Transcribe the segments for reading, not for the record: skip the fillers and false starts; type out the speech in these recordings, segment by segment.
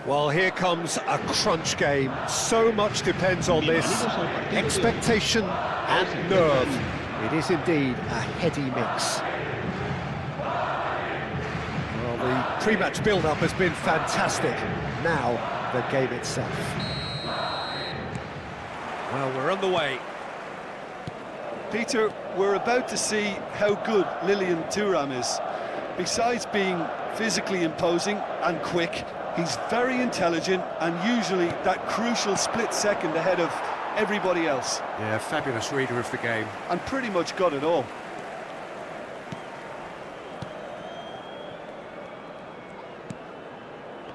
Well, here comes a crunch game. So much depends on this. Expectation and nerve. It is indeed a heady mix. Well, the pre-match build-up has been fantastic. Now, the game itself. Well, we're on the way. Peter, we're about to see how good Lilian Thuram is. Besides being physically imposing and quick, he's very intelligent and usually that crucial split second ahead of everybody else. Yeah, fabulous reader of the game. And pretty much got it all.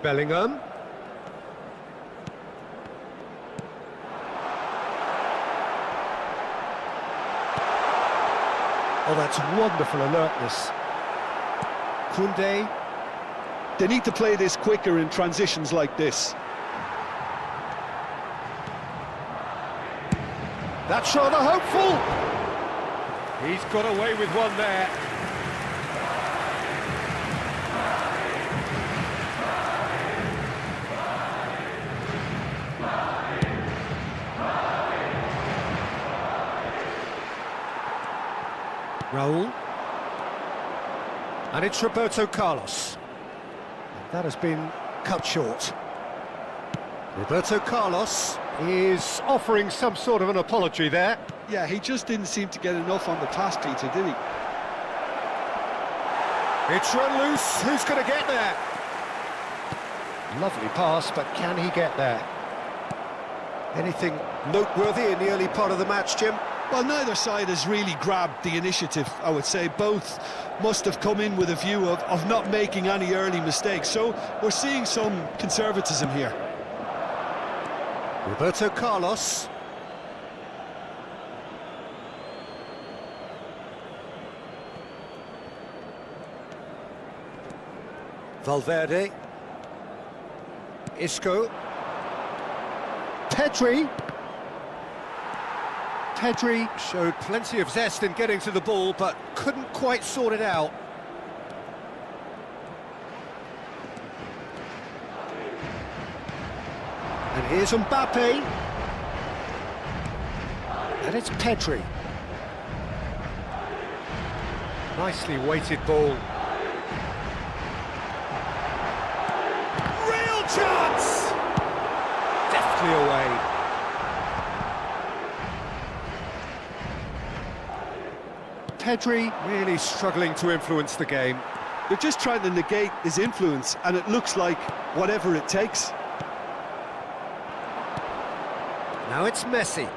Bellingham. Oh, that's wonderful alertness. Koundé. They need to play this quicker in transitions like this. That's rather hopeful. He's got away with one there. Raul. And it's Roberto Carlos. That has been cut short. Roberto Carlos is offering some sort of an apology there. Yeah, he just didn't seem to get enough on the pass, Peter, did he? It's run loose. Who's going to get there? Lovely pass, but can he get there? Anything noteworthy in the early part of the match, Jim? Well, neither side has really grabbed the initiative, I would say. Both must have come in with a view of not making any early mistakes. So we're seeing some conservatism here. Roberto Carlos. Valverde. Isco. Pedri. Pedri showed plenty of zest in getting to the ball, but couldn't quite sort it out. And here's Mbappe. And it's Pedri. Nicely weighted ball. Real chance! Deftly away. Pedri really struggling to influence the game. They're just trying to negate his influence, and it looks like whatever it takes. Now it's Messi.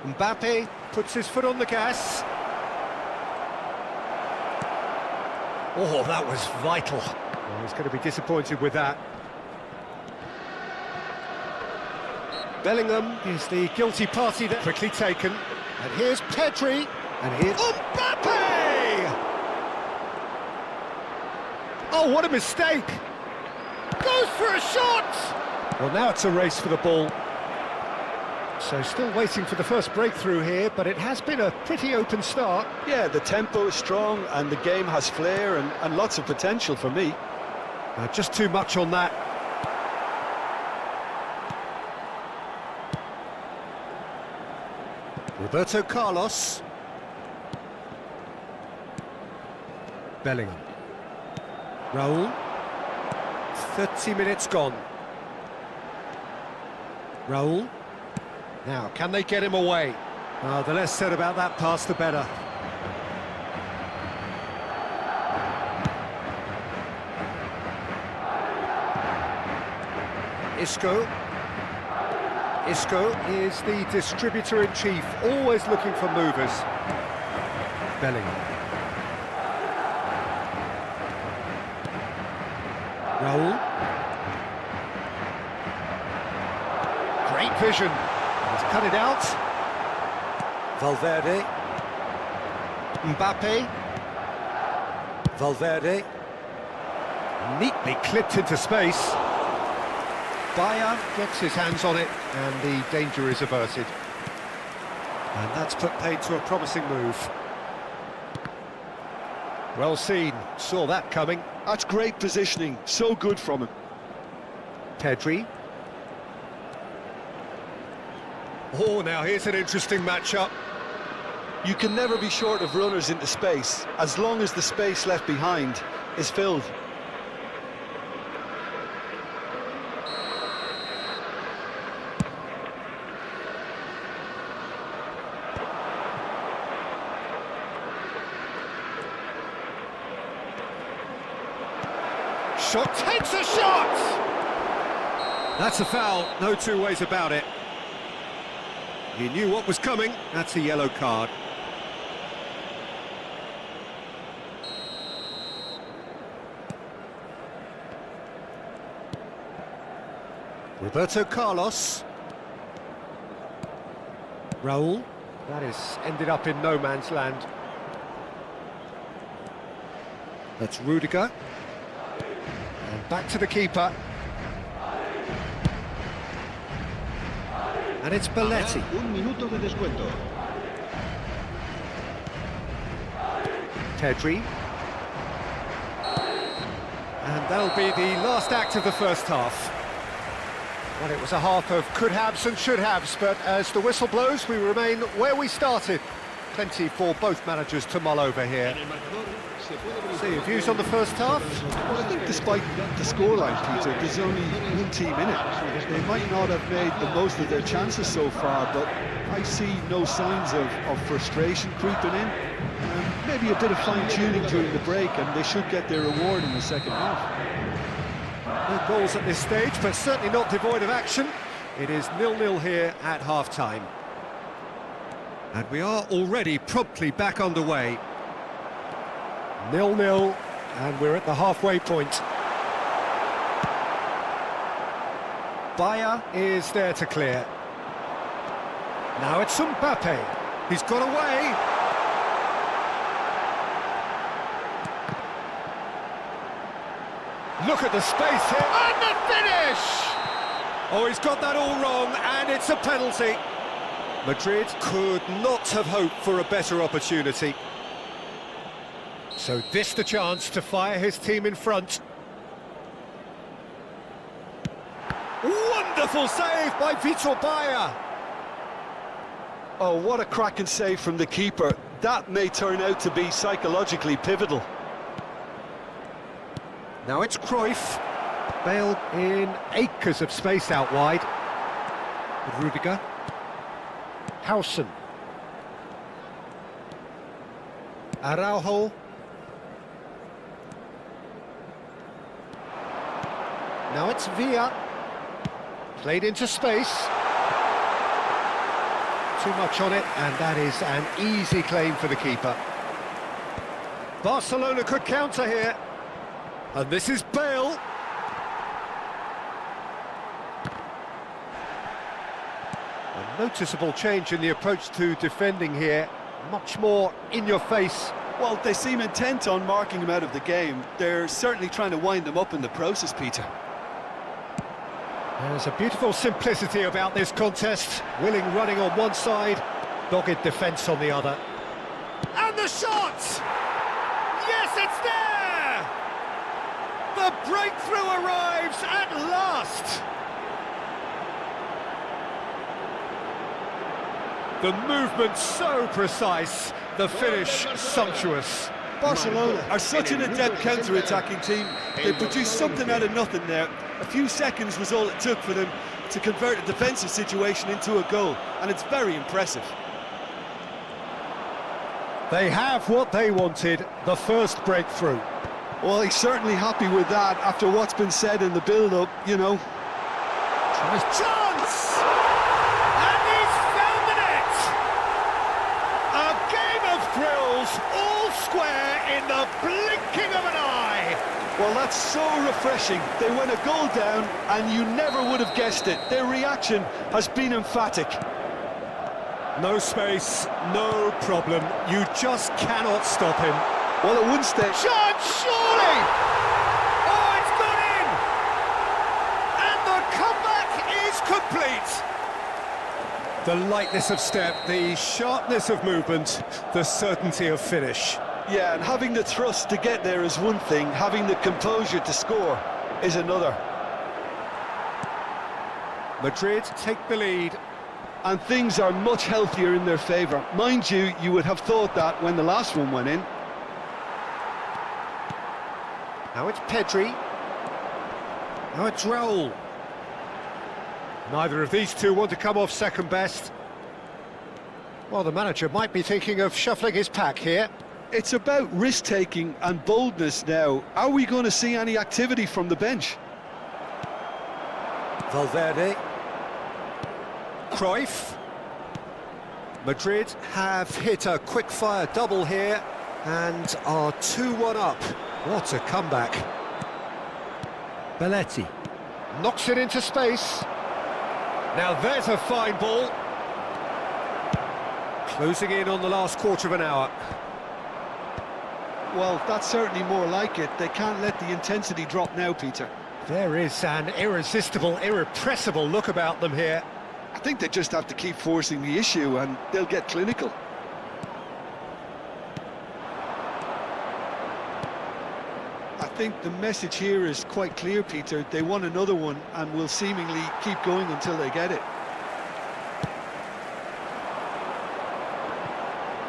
Mbappe puts his foot on the gas. Oh, that was vital. Oh, he's going to be disappointed with that. Bellingham is the guilty party there. Quickly taken. And here's Pedri. And here's Mbappe! Oh, what a mistake! Goes for a shot! Well, now it's a race for the ball. So still waiting for the first breakthrough here, but it has been a pretty open start. Yeah, the tempo is strong and the game has flair and lots of potential for me. Just too much on that. Roberto Carlos. Bellingham. Raul. 30 minutes gone. Raul. Now, can they get him away? The less said about that pass, the better. Isco. Isco is the distributor-in-chief, always looking for movers. Bellingham. Raul. Great vision. He's cut it out. Valverde. Mbappe. Valverde. Neatly clipped into space. Bayer gets his hands on it, and the danger is averted. And that's put paid to a promising move. Well seen, saw that coming. That's great positioning, so good from him. Pedri. Oh, now here's an interesting matchup. You can never be short of runners into space, as long as the space left behind is filled. Shot takes a shot! That's a foul, no two ways about it. He knew what was coming, that's a yellow card. Roberto Carlos. Raul. That is ended up in no man's land. That's Rudiger. And back to the keeper. And it's Belletti. Un minuto de descuento. Pedri. And that'll be the last act of the first half. Well, it was a half of could-haves and should-haves, but as the whistle blows, we remain where we started. Plenty for both managers to mull over here. So your views on the first half? Well, I think despite the scoreline, Peter, there's only one team in it. They might not have made the most of their chances so far, but I see no signs of frustration creeping in. Maybe a bit of fine-tuning during the break, and they should get their reward in the second half. No goals at this stage, but certainly not devoid of action. It is 0-0 here at half-time. And we are already promptly back underway. 0-0, and we're at the halfway point. Bayer is there to clear. Now it's Mbappe. He's got away. Look at the space here, and the finish! Oh, he's got that all wrong, and it's a penalty. Madrid could not have hoped for a better opportunity. So this the chance to fire his team in front. Wonderful save by Vitor Bayer. Oh, what a cracking save from the keeper. That may turn out to be psychologically pivotal. Now it's Cruyff. Bale in acres of space out wide. Rudiger. Howson. Araujo. Now it's Villa. Played into space. Too much on it, and that is an easy claim for the keeper. Barcelona could counter here. And this is Bale. A noticeable change in the approach to defending here. Much more in your face. Well, they seem intent on marking him out of the game. They're certainly trying to wind them up in the process, Peter. There's a beautiful simplicity about this contest. Willing running on one side, dogged defence on the other. And the shot! Yes, it's there! The breakthrough arrives at last! The movement so precise, the finish sumptuous. Barcelona are such an adept counter-attacking team. They produced something out of nothing there. A few seconds was all it took for them to convert a defensive situation into a goal, and it's very impressive. They have what they wanted, the first breakthrough. Well, he's certainly happy with that after what's been said in the build-up, you know. Chance! And he's found the net! A game of thrills, all square in the blinking of an eye! Well, that's so refreshing. They went a goal down, and you never would have guessed it. Their reaction has been emphatic. No space, no problem. You just cannot stop him. Well, at one stage... Chance, surely! Oh, it's gone in! And the comeback is complete! The lightness of step, the sharpness of movement, the certainty of finish. Yeah, and having the thrust to get there is one thing, having the composure to score is another. Madrid take the lead. And things are much healthier in their favour. Mind you, you would have thought that when the last one went in. Now it's Pedri. Now it's Raul. Neither of these two want to come off second best. Well, the manager might be thinking of shuffling his pack here. It's about risk-taking and boldness now. Are we going to see any activity from the bench? Valverde. Cruyff. Madrid have hit a quick-fire double here and are 2-1 up. What a comeback. Belletti. Knocks it into space. Now there's a fine ball. Closing in on the last quarter of an hour. Well, that's certainly more like it. They can't let the intensity drop now, Peter. There is an irresistible, irrepressible look about them here. I think they just have to keep forcing the issue and they'll get clinical. I think the message here is quite clear, Peter. They want another one and will seemingly keep going until they get it.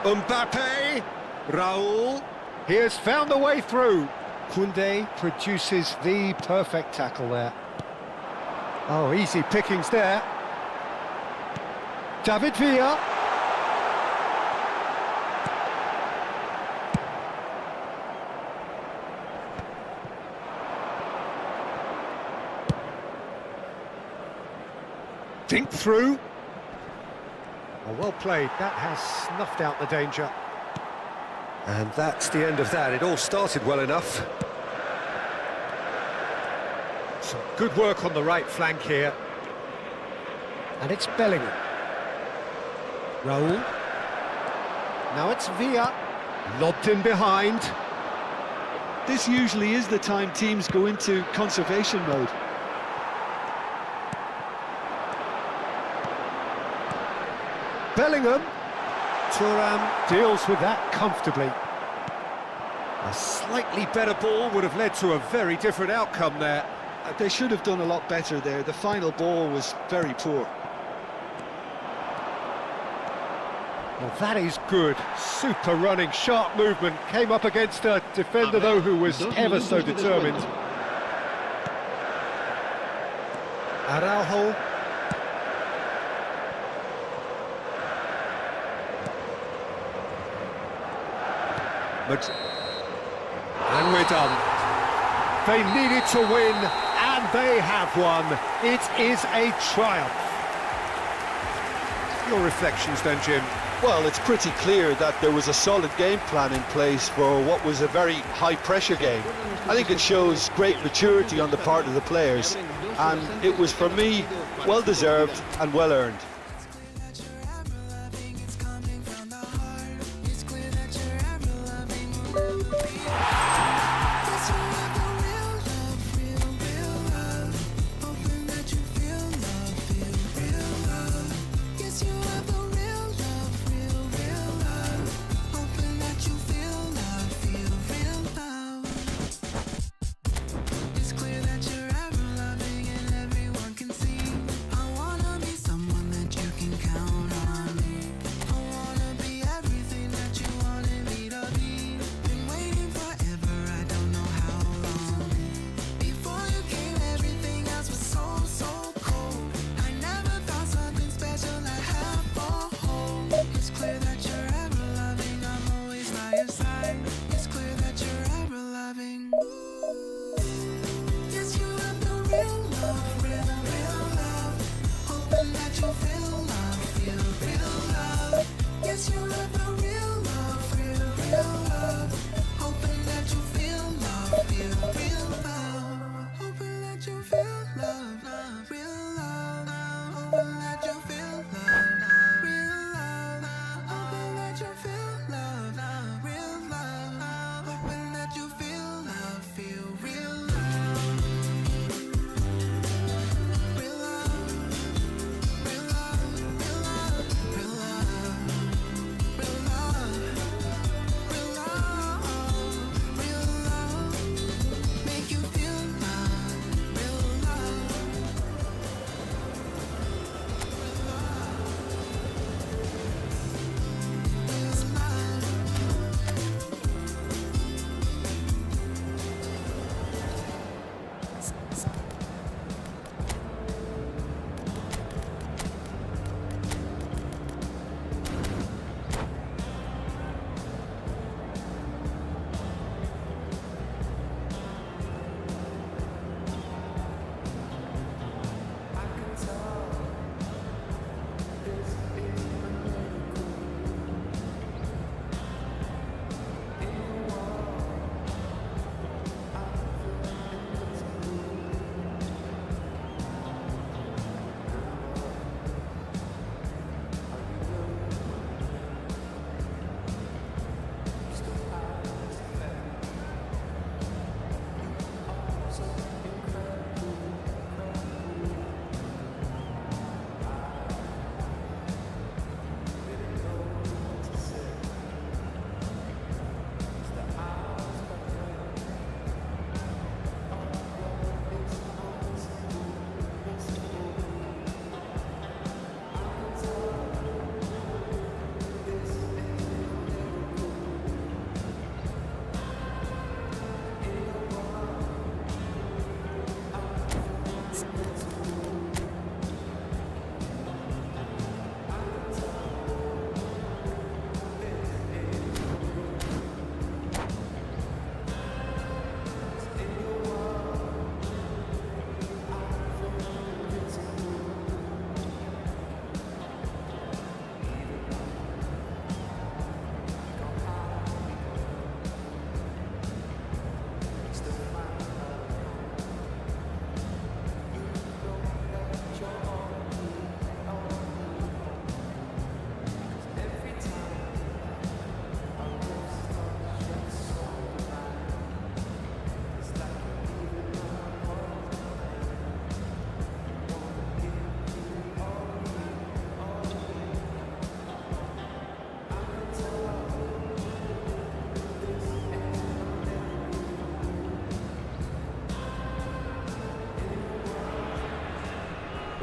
Mbappe, Raul, he has found the way through. Koundé produces the perfect tackle there. Oh, easy pickings there. David Villa. Think through. Oh, well played. That has snuffed out the danger. And that's the end of that. It all started well enough. Some good work on the right flank here. And it's Bellingham. Raul. Now it's Villa. Lobbed in behind. This usually is the time teams go into conservation mode. Bellingham. Thuram deals with that comfortably. A slightly better ball would have led to a very different outcome there. They should have done a lot better there. The final ball was very poor. Well, that is good. Super running, sharp movement. Came up against a defender, though, who was ever so determined. Araujo. And we're done. They needed to win, and they have won. It is a triumph. Your reflections then, Jim? Well, it's pretty clear that there was a solid game plan in place for what was a very high-pressure game. I think it shows great maturity on the part of the players, and it was, for me, well-deserved and well-earned.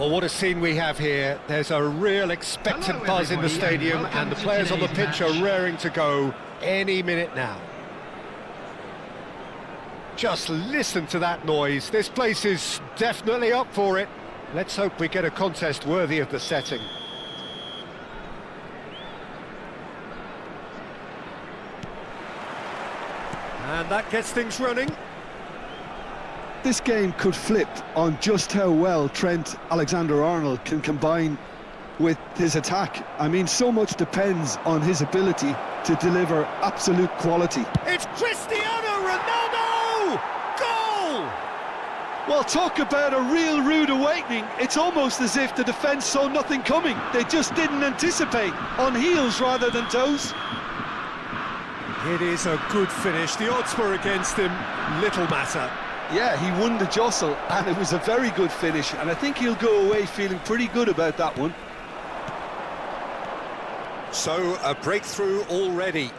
Well, what a scene we have here. There's a real expectant buzz in the stadium, and the players on the pitch are raring to go any minute now. Just listen to that noise. This place is definitely up for it. Let's hope we get a contest worthy of the setting. And that gets things running. This game could flip on just how well Trent Alexander-Arnold can combine with his attack. I mean, so much depends on his ability to deliver absolute quality. It's Cristiano Ronaldo! Goal! Well, talk about a real rude awakening. It's almost as if the defence saw nothing coming. They just didn't anticipate, on heels rather than toes. It is a good finish. The odds were against him, little matter. Yeah, he won the jostle, and it was a very good finish, and I think he'll go away feeling pretty good about that one. So, a breakthrough already.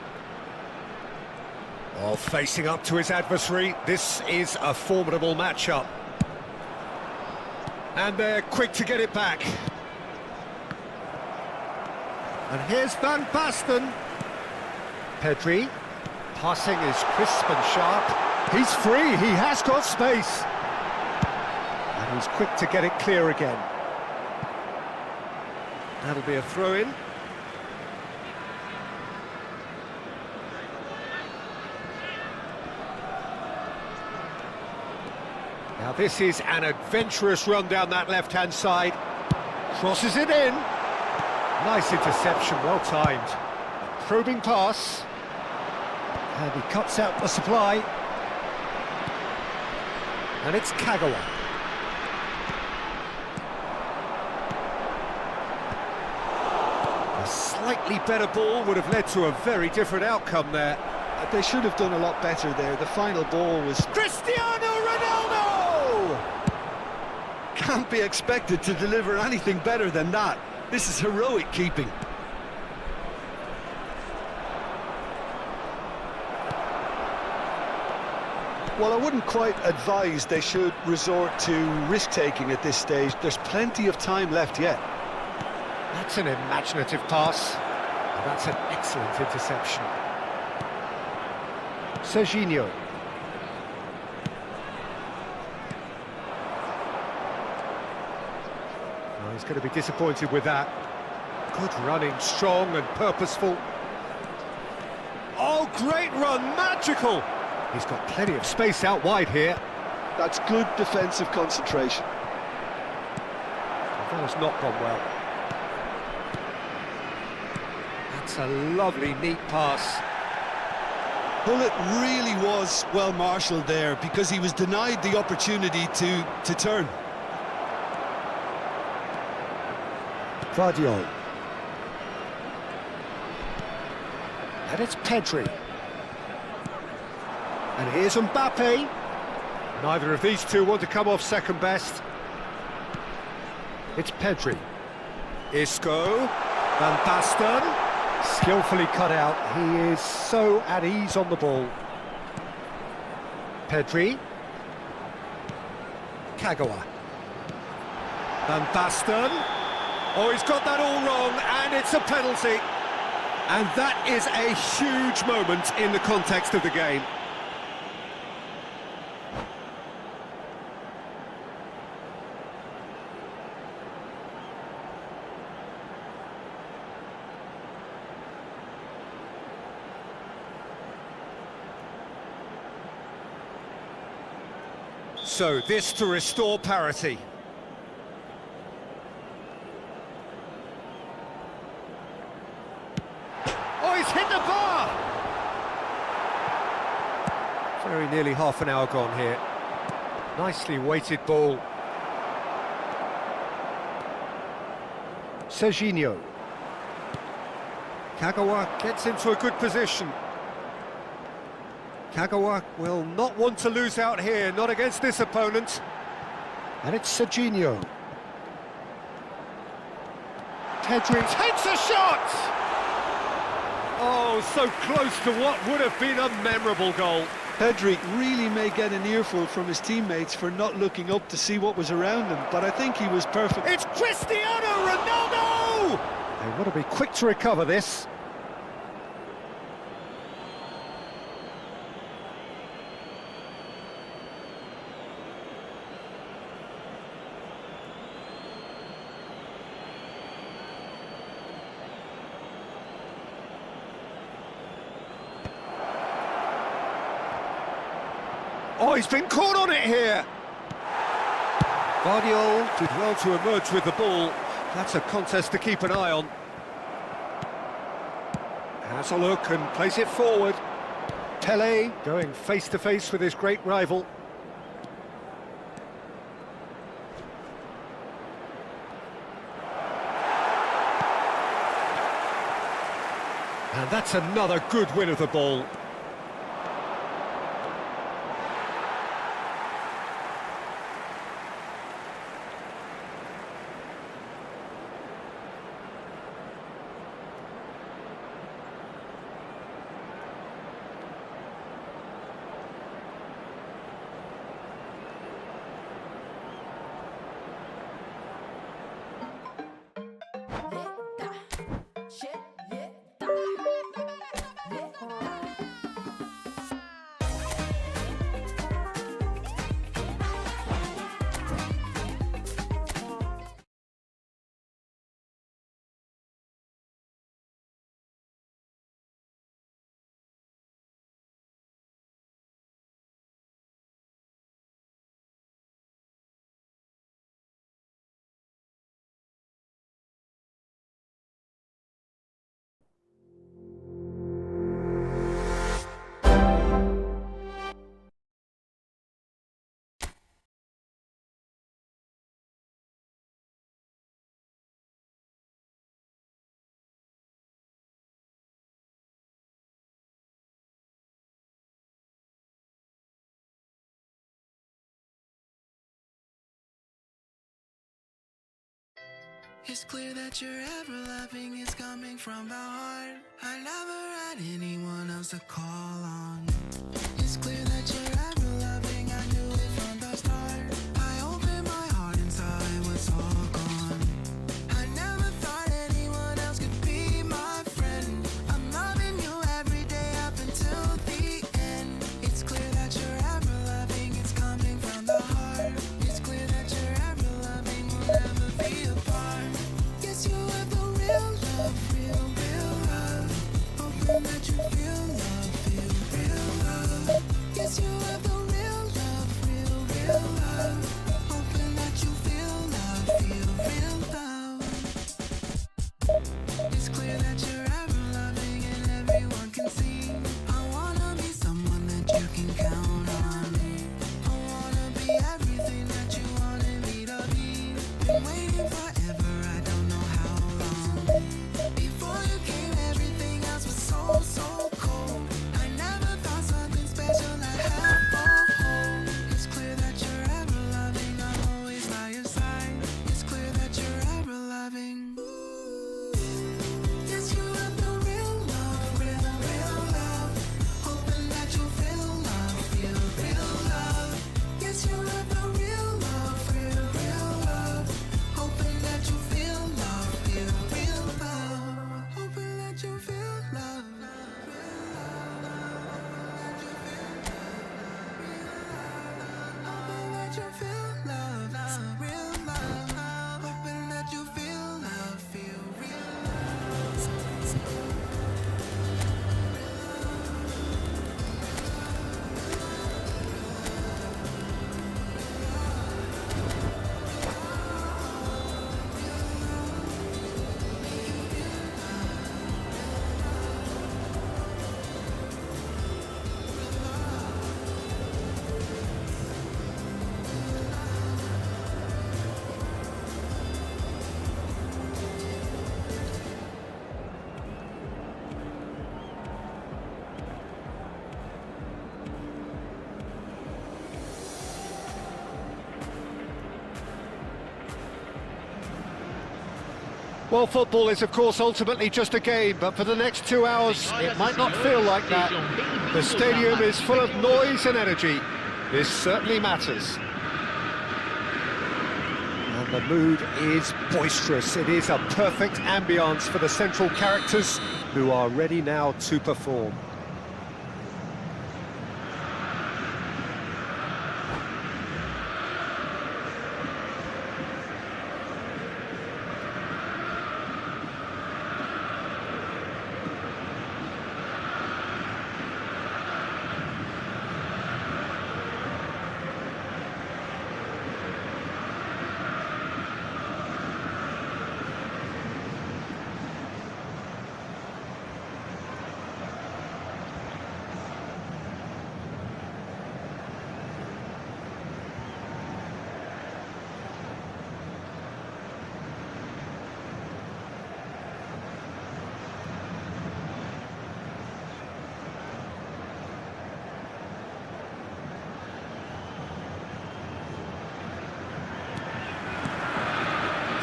Oh, facing up to his adversary, this is a formidable matchup. And they're quick to get it back. And here's Van Basten. Pedri, passing is crisp and sharp. He's free, he has got space. And he's quick to get it clear again. That'll be a throw-in. Now this is an adventurous run down that left-hand side. Crosses it in. Nice interception, well timed. Probing pass. And he cuts out the supply. And it's Kagawa. A slightly better ball would have led to a very different outcome there. They should have done a lot better there. The final ball was... Cristiano Ronaldo! Can't be expected to deliver anything better than that. This is heroic keeping. Well, I wouldn't quite advise they should resort to risk-taking at this stage. There's plenty of time left yet. That's an imaginative pass. And that's an excellent interception. Serginho. Oh, he's going to be disappointed with that. Good running, strong and purposeful. Oh, great run, magical! He's got plenty of space out wide here. That's good defensive concentration. That has not gone well. That's a lovely, neat pass. Bullet really was well marshalled there because he was denied the opportunity to turn. Vardiol. And it's Pedri. And here's Mbappe. Neither of these two want to come off second best. It's Pedri. Isco. Van Basten. Skillfully cut out. He is so at ease on the ball. Pedri. Kagawa. Van Basten. Oh, he's got that all wrong, and it's a penalty. And that is a huge moment in the context of the game. So, this to restore parity. Oh, he's hit the bar! Very nearly half an hour gone here. Nicely weighted ball. Serginho. Kagawa gets into a good position. Kagawa will not want to lose out here, not against this opponent. And it's Serginho. Pedri takes a shot! Oh, so close to what would have been a memorable goal. Pedri really may get an earful from his teammates for not looking up to see what was around him, but I think he was perfect. It's Cristiano Ronaldo! They want to be quick to recover this. Oh, he's been caught on it here. Guardiola did well to emerge with the ball. That's a contest to keep an eye on. Has a look and plays it forward. Pele going face-to-face with his great rival. And that's another good win of the ball. It's clear that your ever-loving is coming from the heart. I never had anyone else to call on. It's clear that you're ever-loving, I knew it from the start. I opened my heart and saw it was all gone. I never thought anyone else could be my friend. I'm loving you every day up until the end. It's clear that you're ever-loving, it's coming from the heart. It's clear that you're ever-loving, we'll never be apart. Yes, you have the real love, real love. Hoping that you feel love, feel real love. Well, football is, of course, ultimately just a game, but for the next 2 hours, it might not feel like that. The stadium is full of noise and energy. This certainly matters. And the mood is boisterous. It is a perfect ambience for the central characters, who are ready now to perform.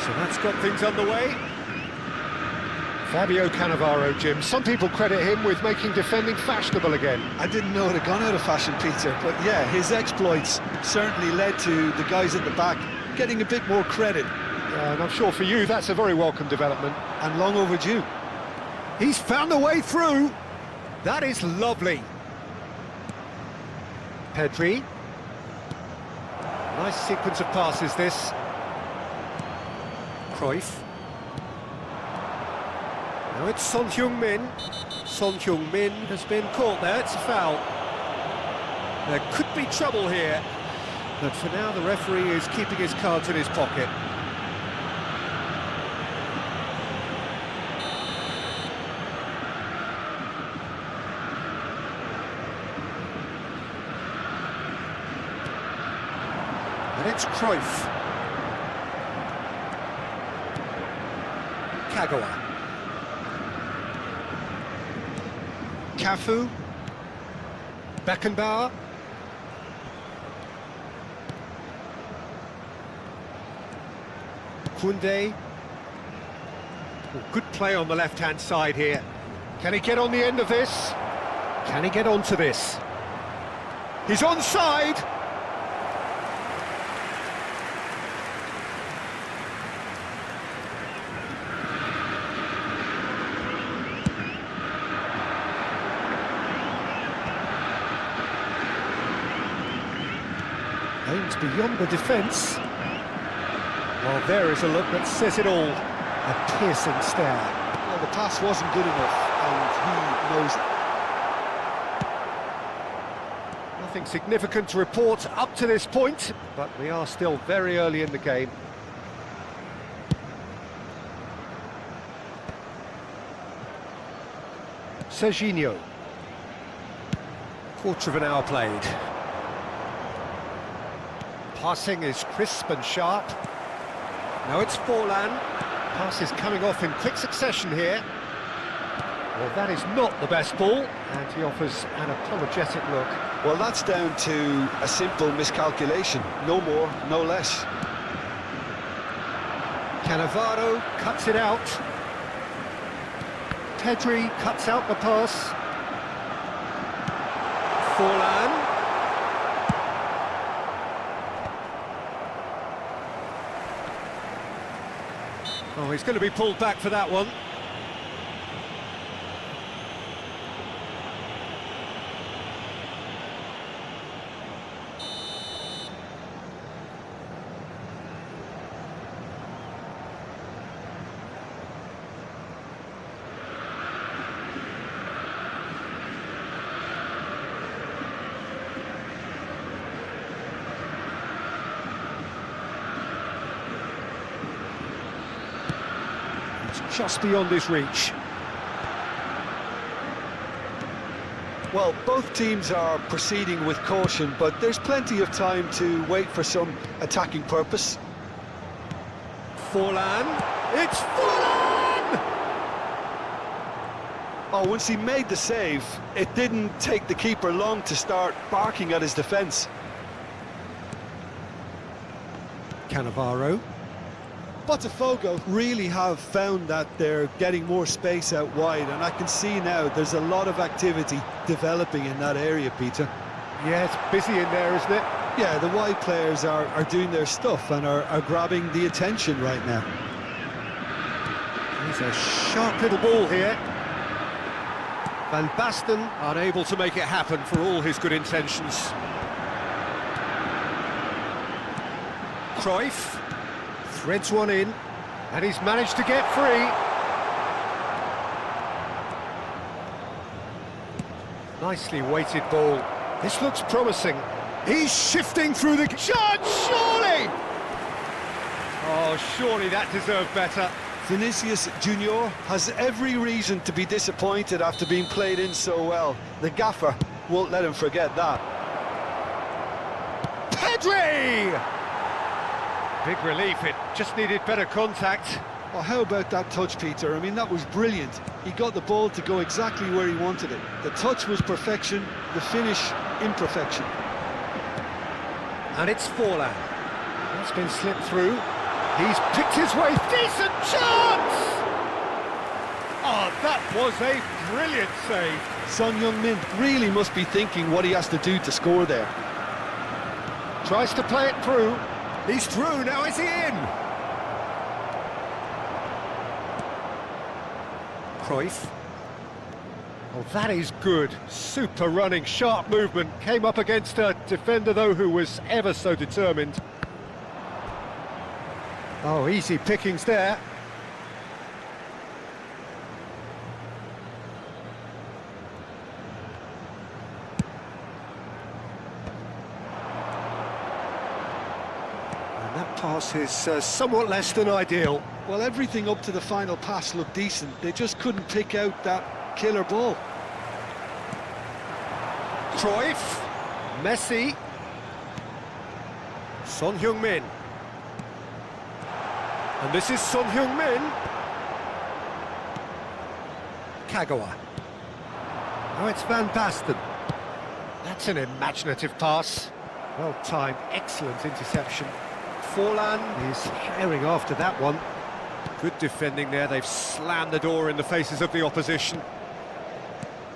So that's got things underway. Fabio Cannavaro, Jim. Some people credit him with making defending fashionable again. I didn't know it had gone out of fashion, Peter, but yeah, his exploits certainly led to the guys at the back getting a bit more credit. Yeah, and I'm sure for you that's a very welcome development. And long overdue. He's found a way through. That is lovely. Pedri. Nice sequence of passes, this. Cruyff. Now it's Son Heung-min. Son Heung-min has been caught there, it's a foul. There could be trouble here, but for now the referee is keeping his cards in his pocket. And it's Cruyff. Kagawa. Cafu. Beckenbauer. Koundé. Oh, good play on the left-hand side here. Can he get on the end of this? Can he get onto this? He's onside! Aims beyond the defence. Well, there is a look that says it all. A piercing stare. Well, the pass wasn't good enough, and he knows it. Nothing significant to report up to this point, but we are still very early in the game. Serginho. Quarter of an hour played. Passing is crisp and sharp. Now it's Forlan. Pass is coming off in quick succession here. Well, that is not the best ball, and he offers an apologetic look. Well, that's down to a simple miscalculation. No more, no less. Cannavaro cuts it out. Pedri cuts out the pass. Forlan. Oh, he's going to be pulled back for that one. Just beyond his reach. Well, both teams are proceeding with caution, but there's plenty of time to wait for some attacking purpose. Forlan. It's Forlan! Oh, once he made the save, it didn't take the keeper long to start barking at his defence. Cannavaro. Botafogo really have found that they're getting more space out wide, and I can see now there's a lot of activity developing in that area, Peter. Yeah, it's busy in there, isn't it? Yeah, the wide players are doing their stuff and are grabbing the attention right now. He's a sharp little ball here. Van Basten unable to make it happen for all his good intentions. Cruyff threads one in, and he's managed to get free. Nicely weighted ball. This looks promising. He's shifting through the shot, surely! Oh, surely that deserved better. Vinicius Junior has every reason to be disappointed after being played in so well. The gaffer won't let him forget that. Pedri! Big relief, it just needed better contact. Well, how about that touch, Peter? I mean, that was brilliant. He got the ball to go exactly where he wanted it. The touch was perfection, the finish imperfection. And it's Forlan. That's been slipped through. He's picked his way. Decent chance! Oh, that was a brilliant save. Son Heung-min really must be thinking what he has to do to score there. Tries to play it through. He's through, now is he in? Cruyff. Oh, that is good. Super running, sharp movement. Came up against a defender, though, who was ever so determined. Oh, easy pickings there. And that pass is somewhat less than ideal. Well, everything up to the final pass looked decent. They just couldn't pick out that killer ball. Cruyff, Messi, Son Heung-min. And this is Son Heung-min. Kagawa. Oh, it's Van Basten. That's an imaginative pass. Well timed, excellent interception. Forlan is herring after that one. Good defending there, they've slammed the door in the faces of the opposition.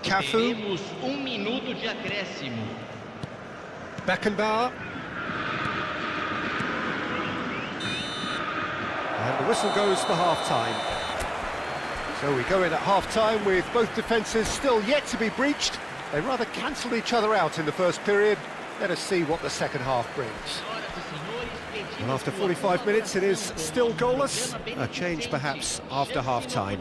Cafu. Minuto de acréscimo. Beckenbauer. And the whistle goes for half-time. So we go in at half-time with both defences still yet to be breached. They rather cancelled each other out in the first period. Let us see what the second half brings. And after 45 minutes, it is still goalless. A change perhaps after half-time.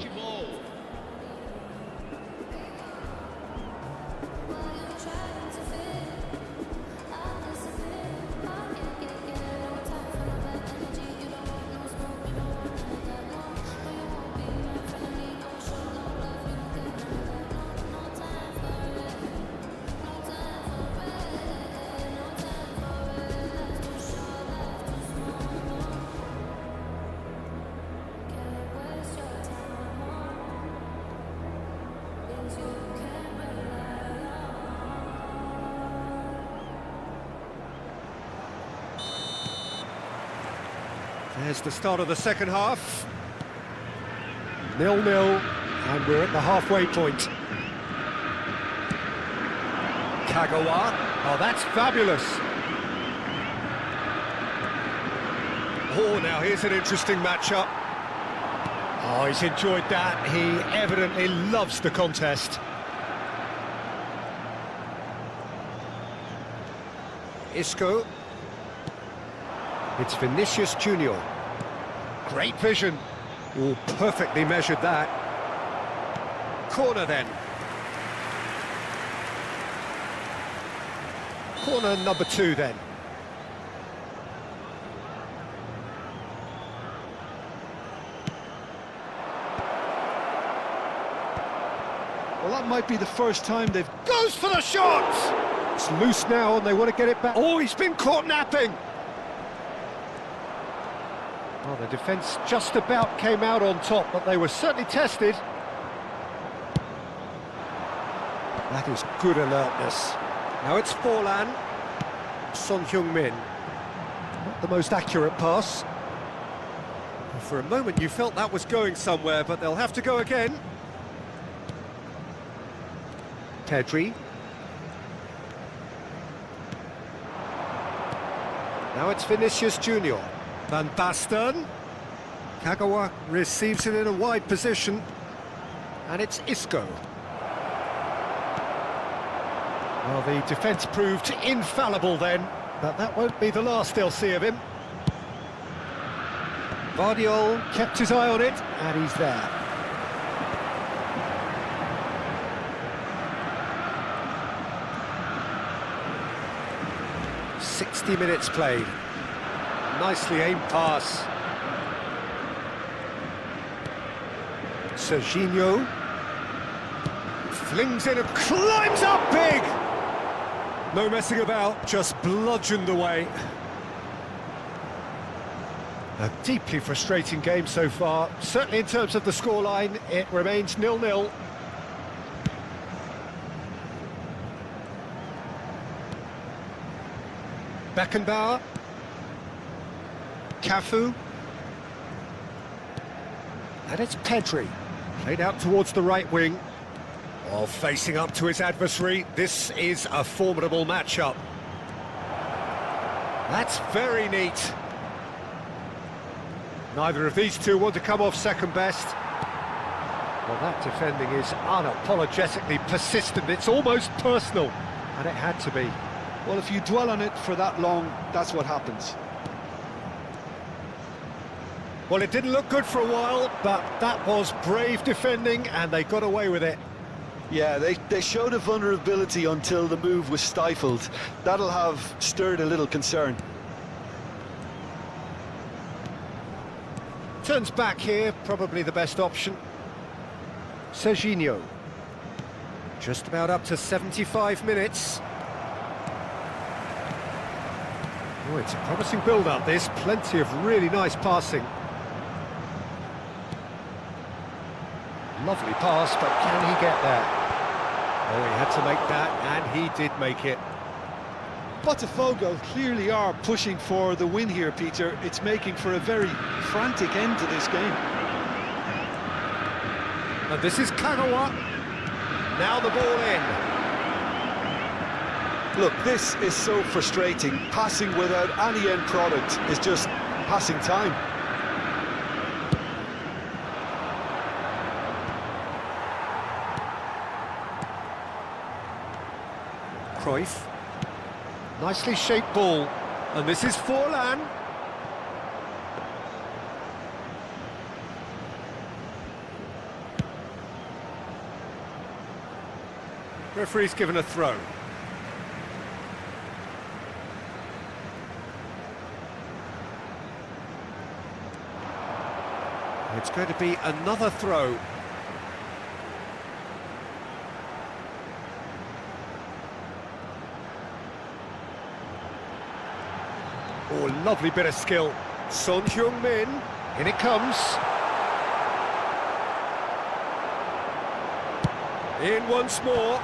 There's the start of the second half. 0-0, and we're at the halfway point. Kagawa. Oh, that's fabulous. Oh, now here's an interesting matchup. Oh, he's enjoyed that. He evidently loves the contest. Isco. It's Vinicius Junior. Great vision. Oh, perfectly measured that. Corner then. Corner number 2 then. Well, that might be the first time they've... Goes for the shot! It's loose now and they want to get it back. Oh, he's been caught napping! Well, the defence just about came out on top, but they were certainly tested. That is good alertness. Now it's Forlan. Son Heung-min. Not the most accurate pass. For a moment you felt that was going somewhere, but they'll have to go again. Pedri. Now it's Vinicius Junior. Van Basten. Kagawa receives it in a wide position. And it's Isco. Well, the defence proved infallible then, but that won't be the last they'll see of him. Vardiol kept his eye on it, and he's there. "60 minutes played. Nicely aimed pass. Serginho flings in and climbs up big! No messing about, just bludgeoned away. A deeply frustrating game so far. Certainly in terms of the scoreline, it remains 0-0. Beckenbauer. Cafu. And it's Pedri. Played out towards the right wing. While facing up to his adversary, this is a formidable matchup. That's very neat. Neither of these two want to come off second best. Well, that defending is unapologetically persistent. It's almost personal, and it had to be. Well, if you dwell on it for that long, that's what happens. Well, it didn't look good for a while, but that was brave defending, and they got away with it. Yeah, they showed a vulnerability until the move was stifled. That'll have stirred a little concern. Turns back here, probably the best option. Serginho. Just about up to 75 minutes. Oh, it's a promising build-up, this. Plenty of really nice passing. Lovely pass, but can he get there? Oh, he had to make that, and he did make it. Botafogo clearly are pushing for the win here, Peter. It's making for a very frantic end to this game. And this is Kagawa. Now the ball in. Look, this is so frustrating. Passing without any end product is just passing time. Cruyff. Nicely shaped ball. And this is Forlan. Referee's given a throw. It's going to be another throw. Oh, lovely bit of skill. Son Heung-min, in it comes. In once more.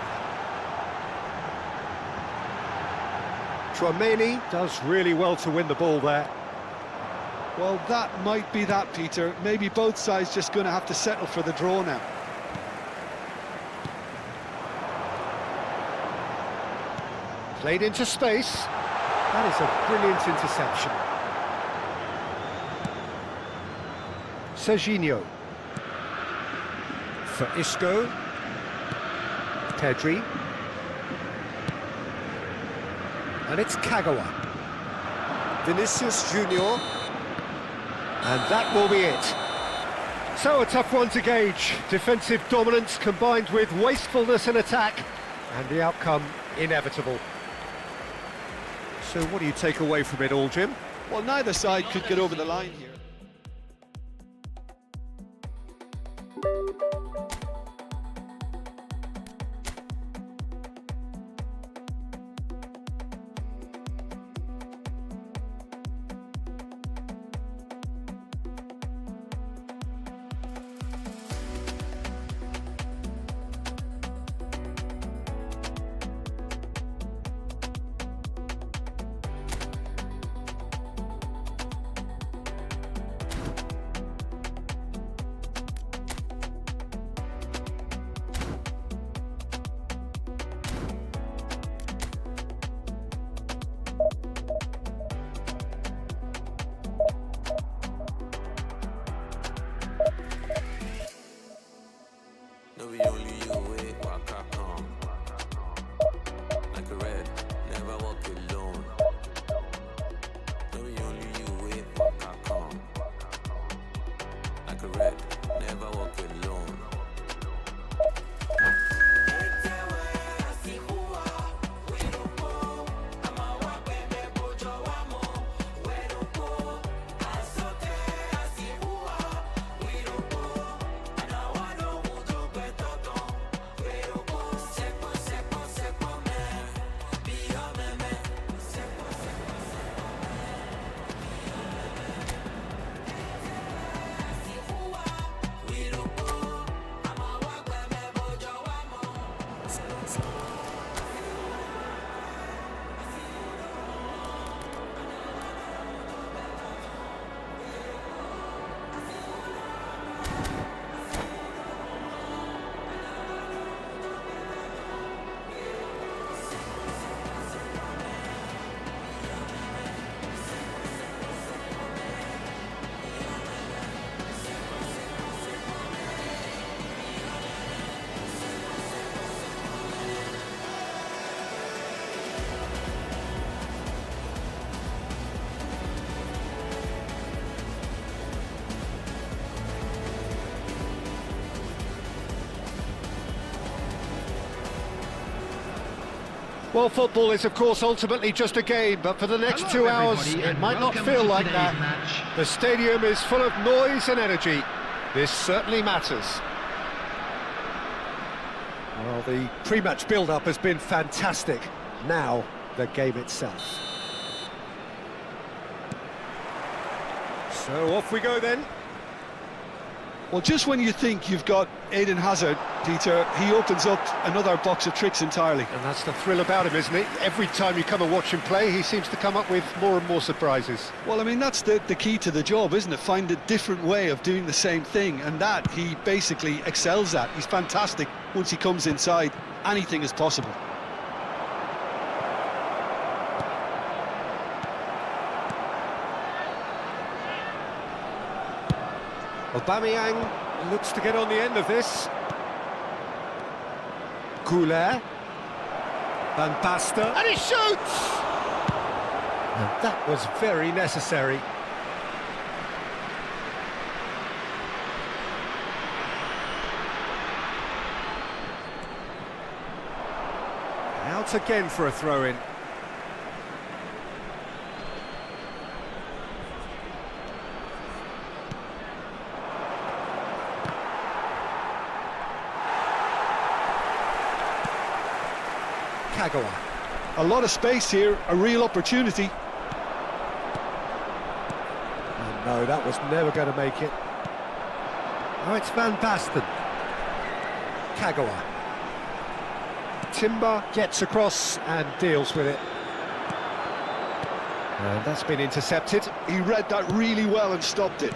Tchouaméni does really well to win the ball there. Well, that might be that, Peter. Maybe both sides just going to have to settle for the draw now. Played into space. That is a brilliant interception. Serginho. For Isco. Pedri. And it's Kagawa. Vinicius Junior. And that will be it. So a tough one to gauge. Defensive dominance combined with wastefulness in attack. And the outcome inevitable. So what do you take away from it all, Jim? Well, neither side could get over the line here. Well, football is, of course, ultimately just a game, but for the next 2 hours, it might not feel like that. The stadium is full of noise and energy. This certainly matters. Well, the pre-match build-up has been fantastic. Now, the game itself. So off we go then. Well, just when you think you've got Eden Hazard, Peter, he opens up another box of tricks entirely. And that's the thrill about him, isn't it? Every time you come and watch him play, he seems to come up with more and more surprises. Well, I mean, that's the key to the job, isn't it? Find a different way of doing the same thing, and that he basically excels at. He's fantastic. Once he comes inside, anything is possible. Aubameyang looks to get on the end of this. Goulet. Van Basten. And he shoots! And that was very necessary. Out again for a throw-in. A lot of space here, a real opportunity. Oh, no, that was never going to make it. Oh, it's Van Basten. Kagawa. Timber gets across and deals with it. And that's been intercepted. He read that really well and stopped it.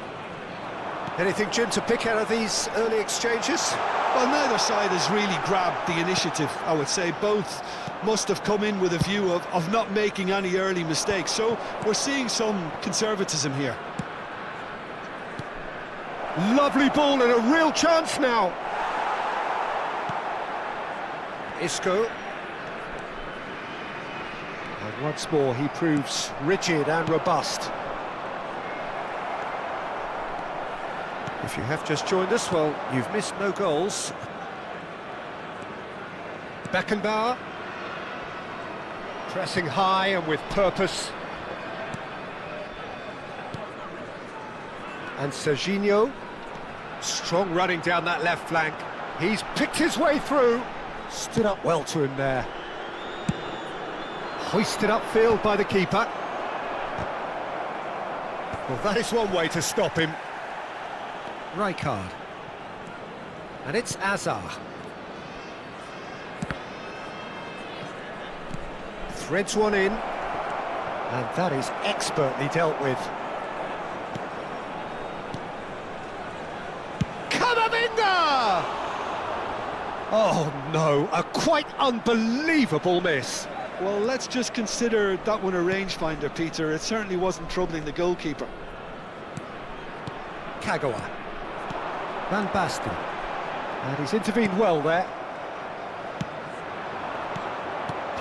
Anything, Jim, to pick out of these early exchanges? Well, neither side has really grabbed the initiative, I would say. Both must have come in with a view of not making any early mistakes. So we're seeing some conservatism here. Lovely ball and a real chance now. Isco. And once more he proves rigid and robust. If you have just joined us, well, you've missed no goals. Beckenbauer. Pressing high and with purpose. And Serginho. Strong running down that left flank. He's picked his way through. Stood up well to him there. Hoisted upfield by the keeper. Well, that is one way to stop him. Rijkaard. And it's Azar. Threads one in. And that is expertly dealt with. Camavinga! Oh no, a quite unbelievable miss. Well, let's just consider that one a rangefinder, Peter. It certainly wasn't troubling the goalkeeper. Kagawa. Van Basten. And he's intervened well there.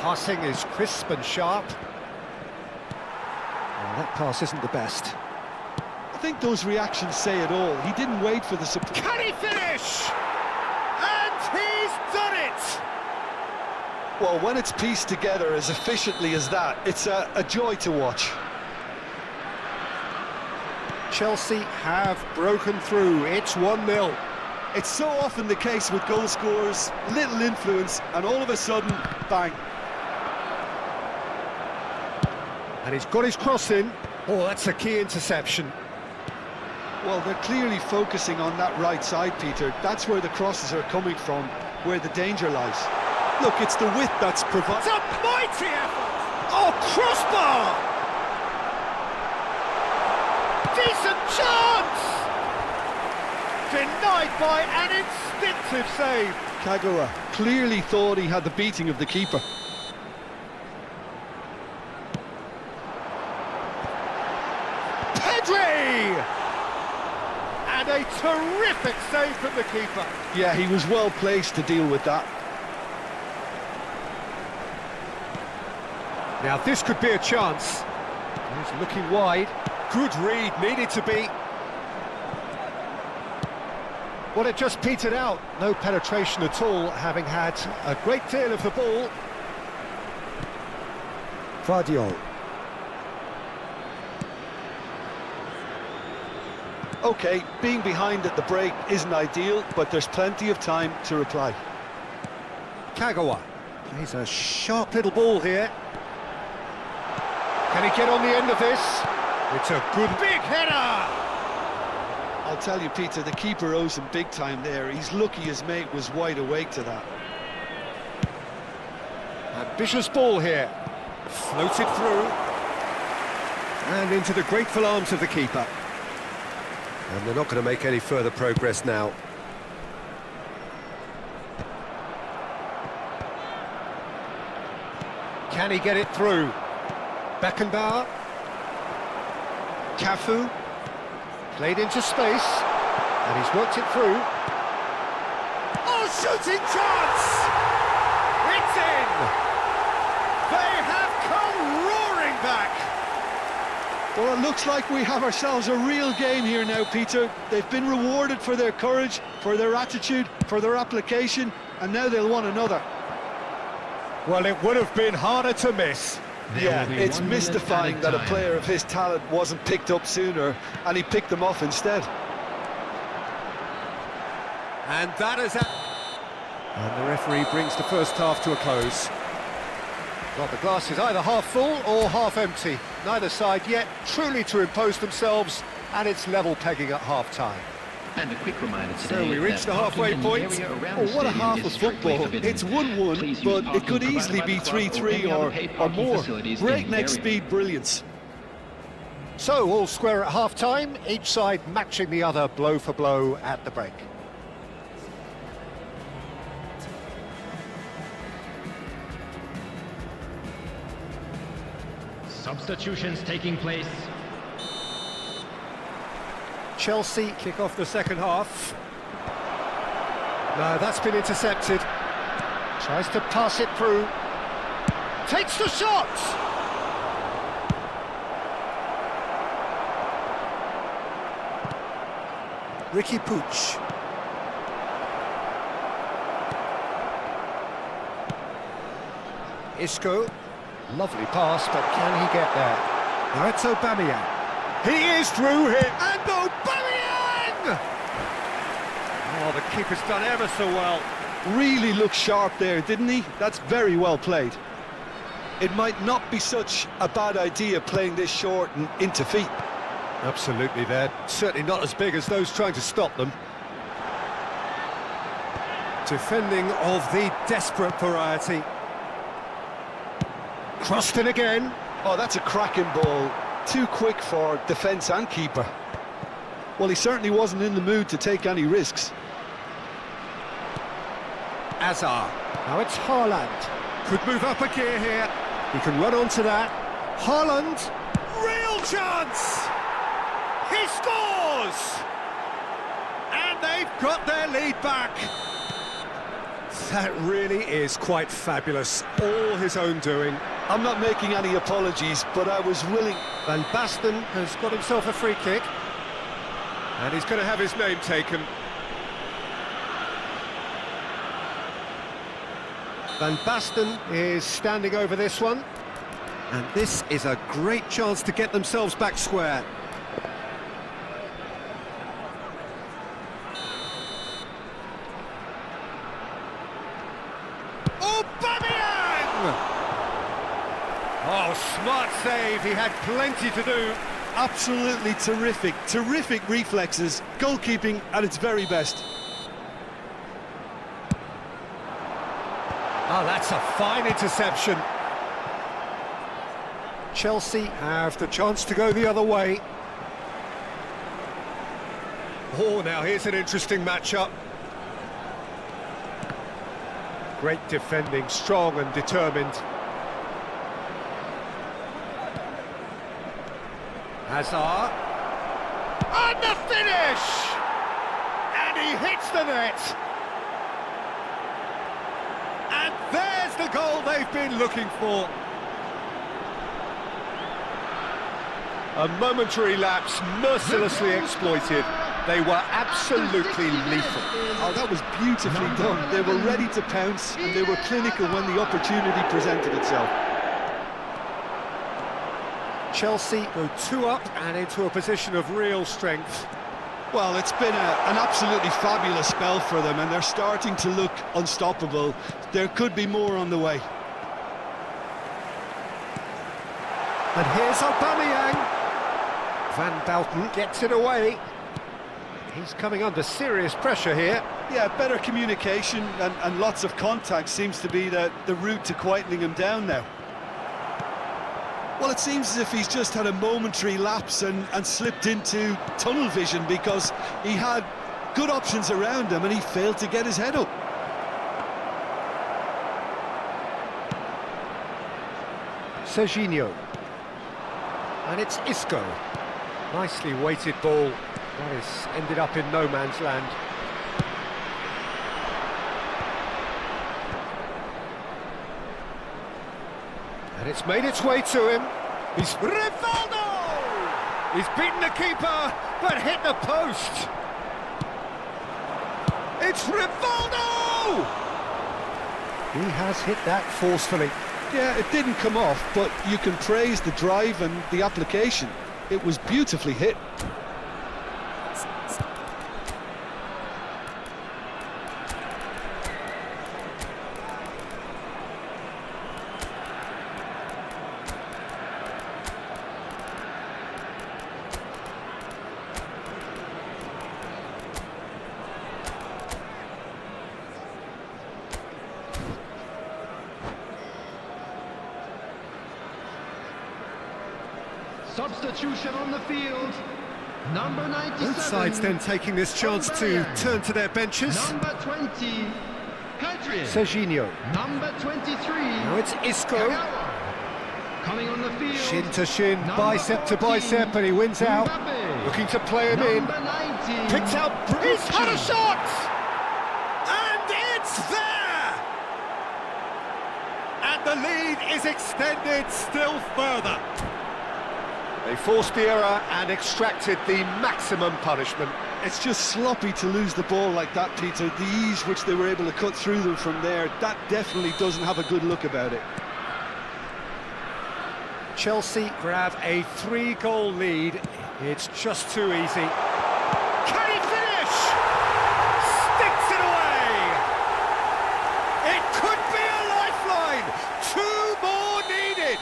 Passing is crisp and sharp. Well, that pass isn't the best. I think those reactions say it all. He didn't wait for the support. Can he finish? And he's done it! Well, when it's pieced together as efficiently as that, it's a joy to watch. Chelsea have broken through. It's 1-0. It's so often the case with goal scorers, little influence, and all of a sudden, bang. And he's got his cross in. Oh, that's a key interception. Well, they're clearly focusing on that right side, Peter. That's where the crosses are coming from, where the danger lies. Look, it's the width that's provided. It's a mighty effort! Oh, crossbar! Decent chance! Denied by an instinctive save. Kagawa clearly thought he had the beating of the keeper. Pedri! And a terrific save from the keeper. Yeah, he was well placed to deal with that. Now this could be a chance. He's looking wide. Good read, needed to be. Well, it just petered out. No penetration at all, having had a great deal of the ball. Guardiol. OK, being behind at the break isn't ideal, but there's plenty of time to reply. Kagawa. He's a sharp little ball here. Can he get on the end of this? It's a good big header! I'll tell you, Peter, the keeper owes him big time there. He's lucky his mate was wide awake to that. Ambitious ball here. Floated through. And into the grateful arms of the keeper. And they're not going to make any further progress now. Can he get it through? Beckenbauer. Cafu. Played into space. And he's worked it through. Oh, shooting chance! It's in! They have come roaring back! Well, it looks like we have ourselves a real game here now, Peter. They've been rewarded for their courage, for their attitude, for their application, and now they'll want another. Well, it would have been harder to miss. Yeah, it's mystifying that a player of his talent wasn't picked up sooner, and he picked them off instead. And that is it. And the referee brings the first half to a close. Well, the glass is either half full or half empty. Neither side yet truly to impose themselves, and it's level pegging at half-time. And a quick reminder today. So we reached the halfway point. Oh, what a half of football. It's 1-1, but it could easily be 3-3 or more. Breakneck speed brilliance. So, all square at half-time, each side matching the other blow for blow at the break. Substitutions taking place. Chelsea kick off the second half. No, that's been intercepted. Tries to pass it through. Takes the shot! Ricky Puig. Isco. Lovely pass, but can he get there? Now it's Aubameyang. He is through here, and Aubameyang! Oh, the keeper's done ever so well. Really looked sharp there, didn't he? That's very well played. It might not be such a bad idea playing this short and into feet. Absolutely, they're certainly not as big as those trying to stop them. Defending of the desperate variety. Crossed in again. Oh, that's a cracking ball. Too quick for defence and keeper. Well, he certainly wasn't in the mood to take any risks. Azar. Now it's Haaland. Could move up a gear here. He can run onto that. Haaland. Real chance! He scores! And they've got their lead back. That really is quite fabulous. All his own doing. I'm not making any apologies, but I was willing. Van Basten has got himself a free kick. And he's going to have his name taken. Van Basten is standing over this one. And this is a great chance to get themselves back square. Aubameyang! Oh, smart save. He had plenty to do. Absolutely terrific. Terrific reflexes. Goalkeeping at its very best. Oh, that's a fine interception. Chelsea have the chance to go the other way. Oh, now here's an interesting matchup. Great defending, strong and determined. Hazard. And the finish! And he hits the net. And there's the goal they've been looking for. A momentary lapse, mercilessly exploited. They were absolutely lethal. Oh, that was beautifully done. They were ready to pounce, and they were clinical when the opportunity presented itself. Chelsea go 2 up and into a position of real strength. Well, it's been an absolutely fabulous spell for them, and they're starting to look unstoppable. There could be more on the way. And here's Aubameyang. Van Basten gets it away. He's coming under serious pressure here. Yeah, better communication and lots of contact seems to be the route to quietening him down now. Well, it seems as if he's just had a momentary lapse and slipped into tunnel vision, because he had good options around him and he failed to get his head up. Serginho. And it's Isco. Nicely weighted ball. That is ended up in no man's land. And it's made its way to him. He's Rivaldo! He's beaten the keeper, but hit the post. It's Rivaldo! He has hit that forcefully. Yeah, it didn't come off, but you can praise the drive and the application. It was beautifully hit. Substitution on the field. Number 97. Both sides then taking this chance to turn to their benches. Number 20, Hadrian. Serginho. Number 23. Now it's Isco. Kagawa. Coming on the field. Shin to shin, Number bicep to 14, bicep, and he wins out. Mbappe. Looking to play him in. Number 19. Picks out. He's had a shot! And it's there! And the lead is extended still further. They forced the error and extracted the maximum punishment. It's just sloppy to lose the ball like that, Peter. The ease which they were able to cut through them from there, that definitely doesn't have a good look about it. Chelsea grab a 3-goal lead. It's just too easy. Can he finish? Sticks it away! It could be a lifeline! 2 more needed!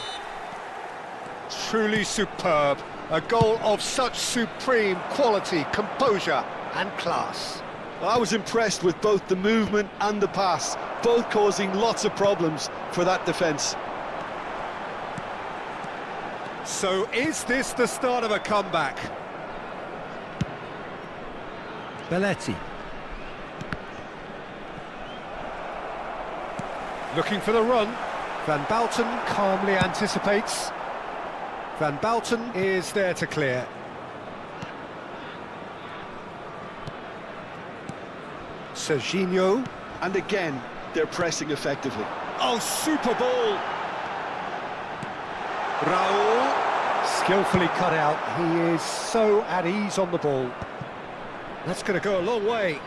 Truly superb. A goal of such supreme quality, composure and class. Well, I was impressed with both the movement and the pass, both causing lots of problems for that defence. So is this the start of a comeback? Belletti. Looking for the run. Van Basten calmly anticipates. Van Basten is there to clear. Serginho. And again, they're pressing effectively. Oh, super ball! Raul, skillfully cut out. He is so at ease on the ball. That's going to go a long way.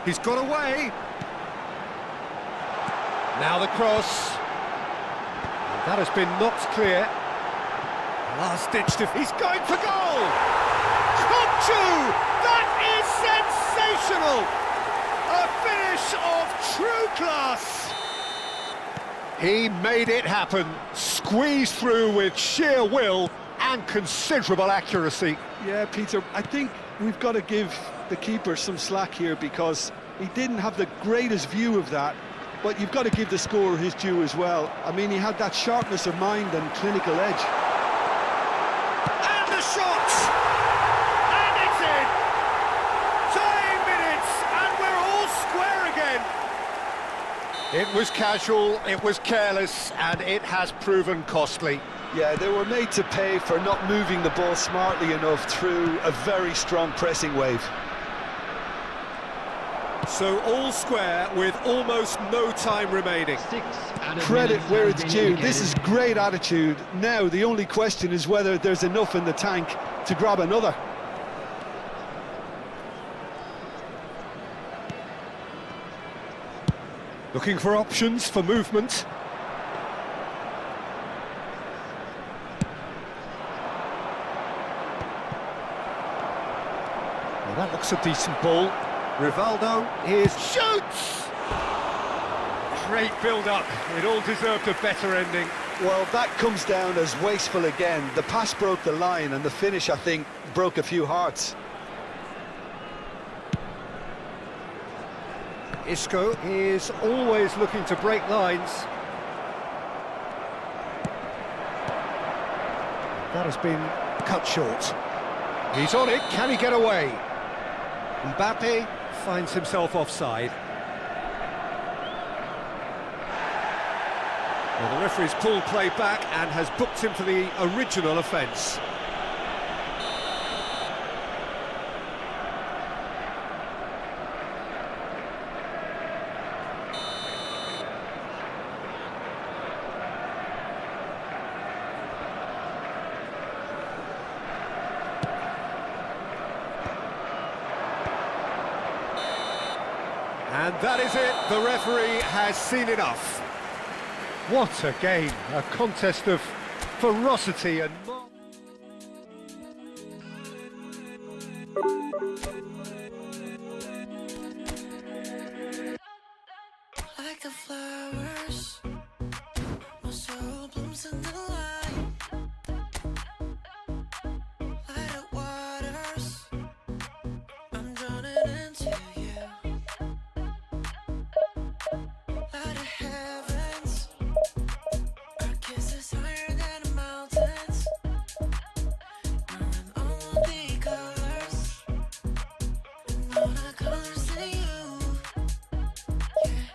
He's got away. Now the cross. And that has been knocked clear. Last ditch if he's going for goal. Konchu! That is sensational! A finish of true class. He made it happen, squeezed through with sheer will and considerable accuracy. Yeah, Peter, I think we've got to give the keeper some slack here, because he didn't have the greatest view of that, but you've got to give the scorer his due as well. I mean, he had that sharpness of mind and clinical edge. And the shot! And it's in! 10 minutes, and we're all square again! It was casual, it was careless, and it has proven costly. Yeah, they were made to pay for not moving the ball smartly enough through a very strong pressing wave. So all square with almost no time remaining. Credit where it's due. This is great attitude. Now the only question is whether there's enough in the tank to grab another. Looking for options for movement. That looks a decent ball. Rivaldo, here's shoots! Great build-up. It all deserved a better ending. Well, that comes down as wasteful again. The pass broke the line and the finish, I think, broke a few hearts. Isco is always looking to break lines. That has been cut short. He's on it, can he get away? Mbappe finds himself offside. Well, the referee's pulled play back and has booked him for the original offence. And that is it, the referee has seen enough. What a game, a contest of ferocity and... Like the flowers, my soul blooms in the light. Light of waters, I'm drowning into you. Light of heavens, our kiss is higher than the mountains. We're in all the colors, and all the colors in you. Yeah.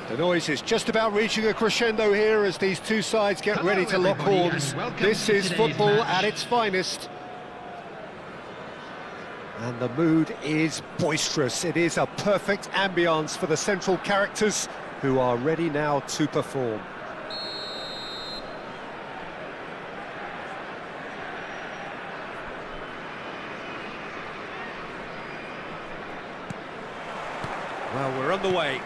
The noise is just about reaching a crescendo here as these two sides get Hello, ready to lock everybody, horns. and welcome This to is today's football match. at its finest. And the mood is boisterous. It is a perfect ambience for the central characters who are ready now to perform. Well, we're on the way.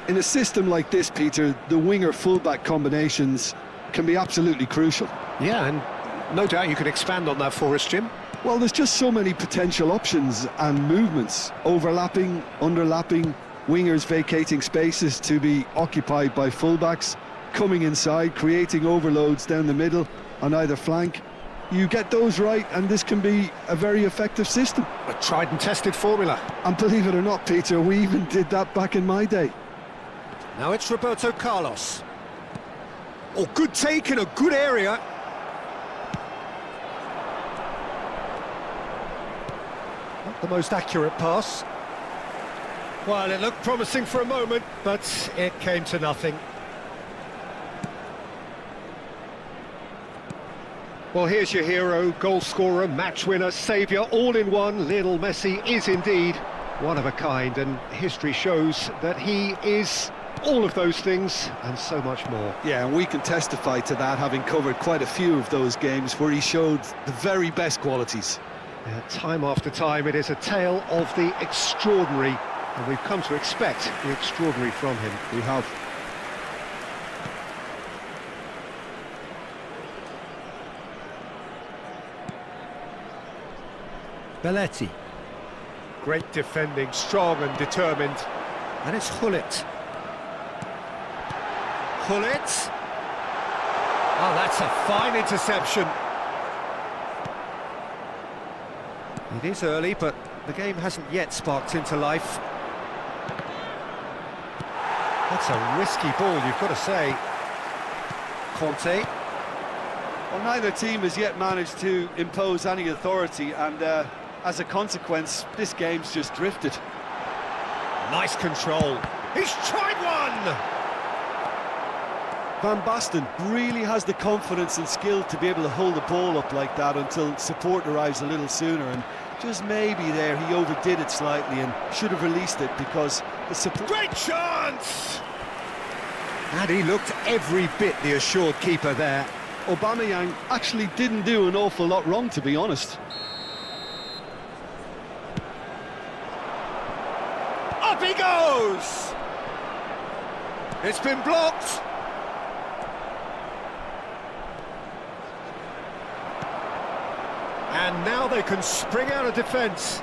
In a system like this, Peter, the winger-fullback combinations can be absolutely crucial. Yeah, and no doubt you could expand on that for us, Jim. Well, there's just so many potential options and movements. Overlapping, underlapping, wingers vacating spaces to be occupied by fullbacks, coming inside, creating overloads down the middle on either flank. You get those right, and this can be a very effective system. A tried and tested formula. And believe it or not, Peter, we even did that back in my day. Now it's Roberto Carlos. Oh, good take in a good area. Not the most accurate pass. Well, it looked promising for a moment, but it came to nothing. Well, here's your hero, goal scorer, match winner, saviour, all in one. Lionel Messi is indeed one of a kind, and history shows that he is all of those things and so much more. Yeah, and we can testify to that, having covered quite a few of those games where he showed the very best qualities. Yeah, time after time, it is a tale of the extraordinary, and we've come to expect the extraordinary from him. We have. Belletti. Great defending, strong and determined. And it's Gullit. Gullit. Oh, that's a fine interception. It is early, but the game hasn't yet sparked into life. That's a risky ball, you've got to say. Conte. Well, neither team has yet managed to impose any authority, and as a consequence, this game's just drifted. Nice control. He's tried one! Van Basten really has the confidence and skill to be able to hold the ball up like that until support arrives a little sooner, and just maybe there he overdid it slightly and should have released it because the support... Great chance! And he looked every bit the assured keeper there. Aubameyang actually didn't do an awful lot wrong, to be honest. Up he goes! It's been blocked. And now they can spring out of defence.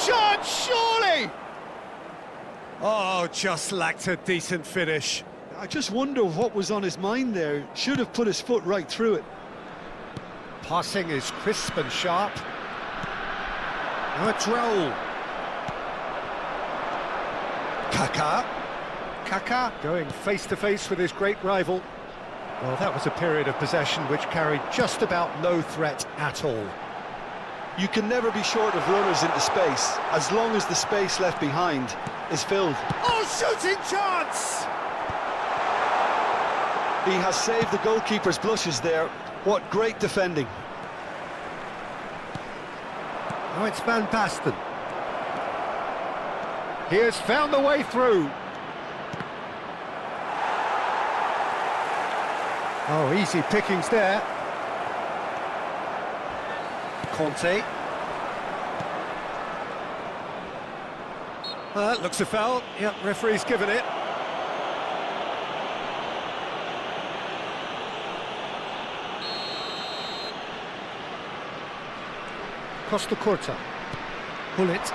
Chance, surely! Oh, just lacked a decent finish. I just wonder what was on his mind there. Should have put his foot right through it. Passing is crisp and sharp. Now it's Raul. Kaká going face-to-face with his great rival. Well, that was a period of possession which carried just about no threat at all. You can never be short of runners into space, as long as the space left behind is filled. Oh, shooting chance! He has saved the goalkeeper's blushes there. What great defending. Now it's Van Basten. He has found the way through. Oh, easy pickings there. Conte. Looks a foul. Yep, referee's given it. Costa Curta. Gullit.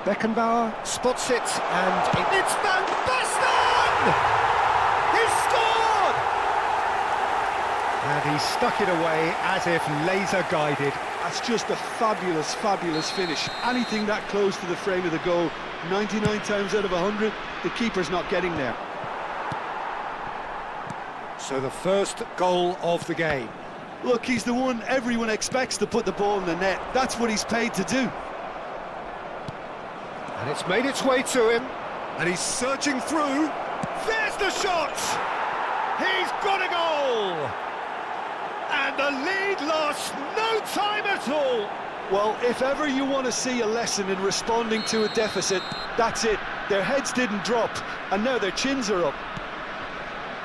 Beckenbauer spots it, and it's Van Basten! He scored! And he stuck it away as if laser-guided. That's just a fabulous, fabulous finish. Anything that close to the frame of the goal, 99 times out of 100, the keeper's not getting there. So the first goal of the game. Look, he's the one everyone expects to put the ball in the net. That's what he's paid to do. And it's made its way to him, and he's searching through. There's the shot! He's got a goal! And the lead lost no time at all. Well, if ever you want to see a lesson in responding to a deficit, that's it. Their heads didn't drop, and now their chins are up.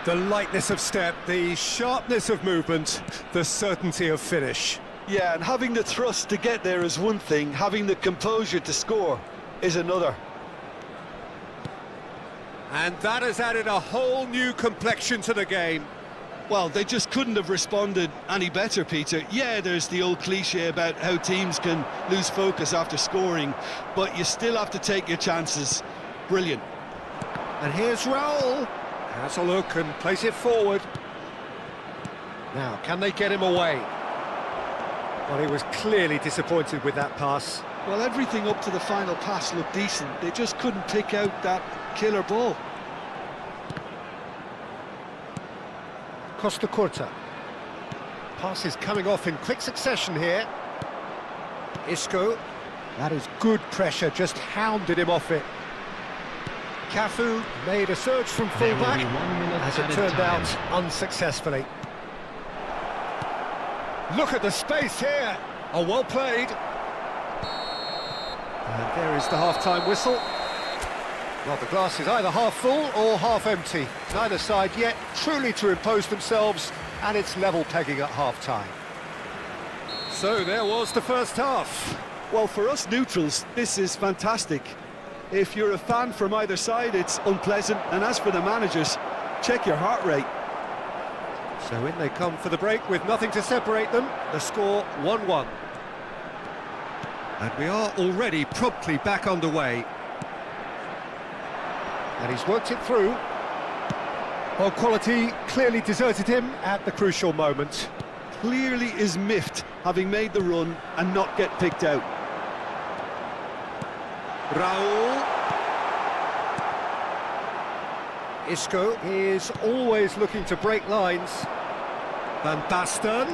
The lightness of step, the sharpness of movement, the certainty of finish. Yeah, and having the thrust to get there is one thing, having the composure to score is another. And that has added a whole new complexion to the game. Well, they just couldn't have responded any better, Peter. Yeah, there's the old cliche about how teams can lose focus after scoring, but you still have to take your chances. Brilliant. And here's Raul. Has a look and plays it forward. Now, can they get him away? Well, he was clearly disappointed with that pass. Well, everything up to the final pass looked decent. They just couldn't pick out that killer ball. Costa Curta. Pass is coming off in quick succession here. Isco. That is good pressure, just hounded him off it. Cafu made a surge from fullback, as it turned out unsuccessfully. Look at the space here. Oh, well played. And there is the half-time whistle. Well, the glass is either half full or half empty. Neither side yet truly to impose themselves, and it's level pegging at half-time. So there was the first half. Well, for us neutrals, this is fantastic. If you're a fan from either side, it's unpleasant. And as for the managers, check your heart rate. So in they come for the break with nothing to separate them. The score 1-1. And we are already promptly back underway. And he's worked it through. Well, quality clearly deserted him at the crucial moment. Clearly is miffed, having made the run and not get picked out. Raul. Isco is always looking to break lines. Van Basten.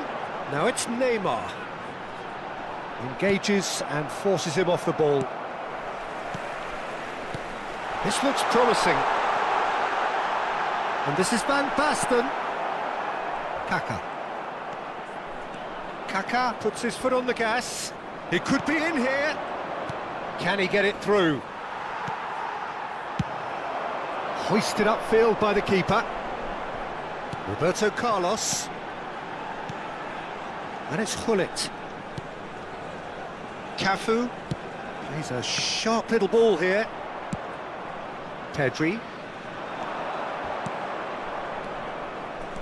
Now it's Neymar. Engages and forces him off the ball. This looks promising. And this is Van Basten. Kaka. Kaka puts his foot on the gas. He could be in here. Can he get it through? Hoisted upfield by the keeper. Roberto Carlos. And it's Gullit. Cafu. Plays a sharp little ball here. Pedri.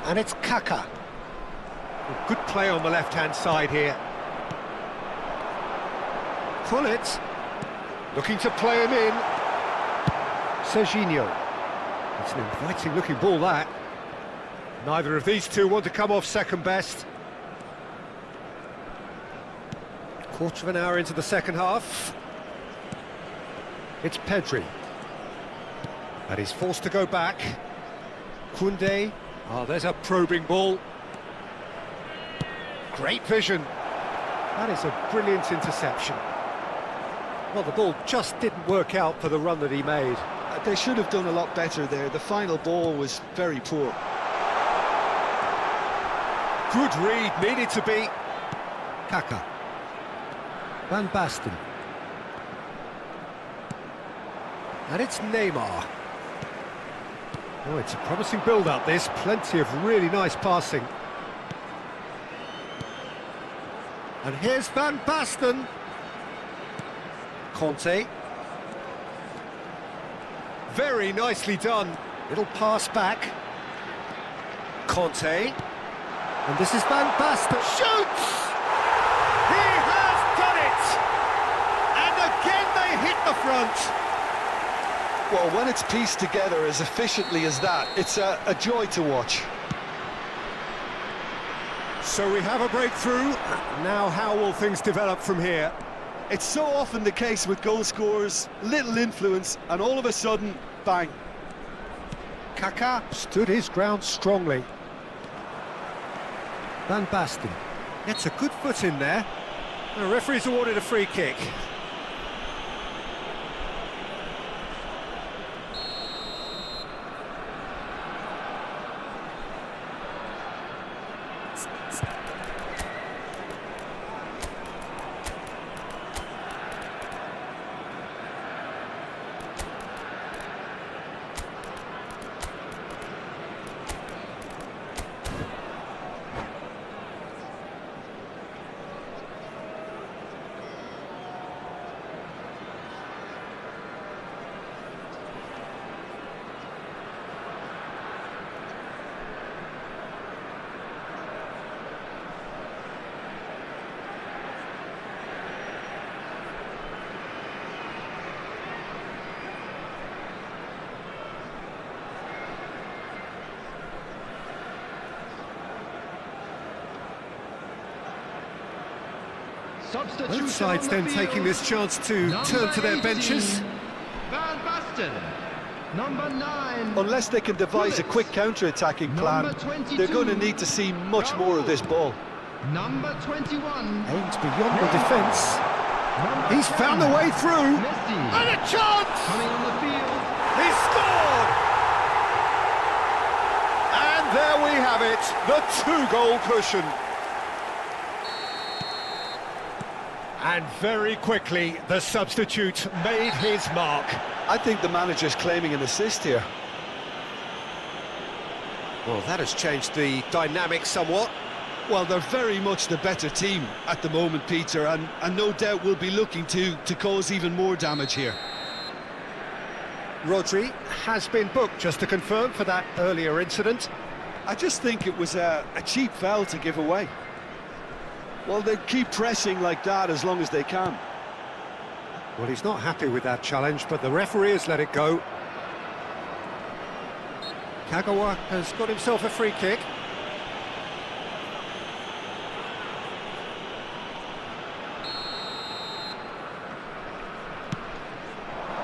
And it's Kaka. A good play on the left-hand side here. Gullit. Looking to play him in. Serginho. It's an inviting-looking ball, that. Neither of these two want to come off second best. Quarter of an hour into the second half. It's Pedri. And he's forced to go back. Koundé. Oh, there's a probing ball. Great vision. That is a brilliant interception. Well, the ball just didn't work out for the run that he made. They should have done a lot better there. The final ball was very poor. Good read, needed to be. Kaka. Van Basten. And it's Neymar. Oh, it's a promising build-up, this. Plenty of really nice passing. And here's Van Basten. Conte. Very nicely done. Little pass back. Conte. And this is Van Basten. Shoots! He has done it! And again they hit the front. Well, when it's pieced together as efficiently as that, it's a joy to watch. So we have a breakthrough. Now how will things develop from here? It's so often the case with goal scorers, little influence, and all of a sudden, bang. Kaka stood his ground strongly. Van Basten gets a good foot in there. The referee's awarded a free kick. Substitution Both sides on the then field. taking this chance to Number turn to their 18, benches. Van Basten. Number 9. Unless they can devise a quick counter-attacking plan, Number 22. they're going to need to see much more of this ball. Number 21. Aimed beyond the defence. Number He's 10, found a way through. Messi. And a chance! Coming on the field. He scored! And there we have it, the 2-goal cushion. And very quickly, the substitute made his mark. I think the manager's claiming an assist here. Well, that has changed the dynamic somewhat. Well, they're very much the better team at the moment, Peter, and no doubt will be looking to cause even more damage here. Rodri has been booked, just to confirm, for that earlier incident. I just think it was a cheap foul to give away. Well, they keep pressing like that as long as they can. Well, he's not happy with that challenge, but the referee has let it go. Kagawa has got himself a free kick.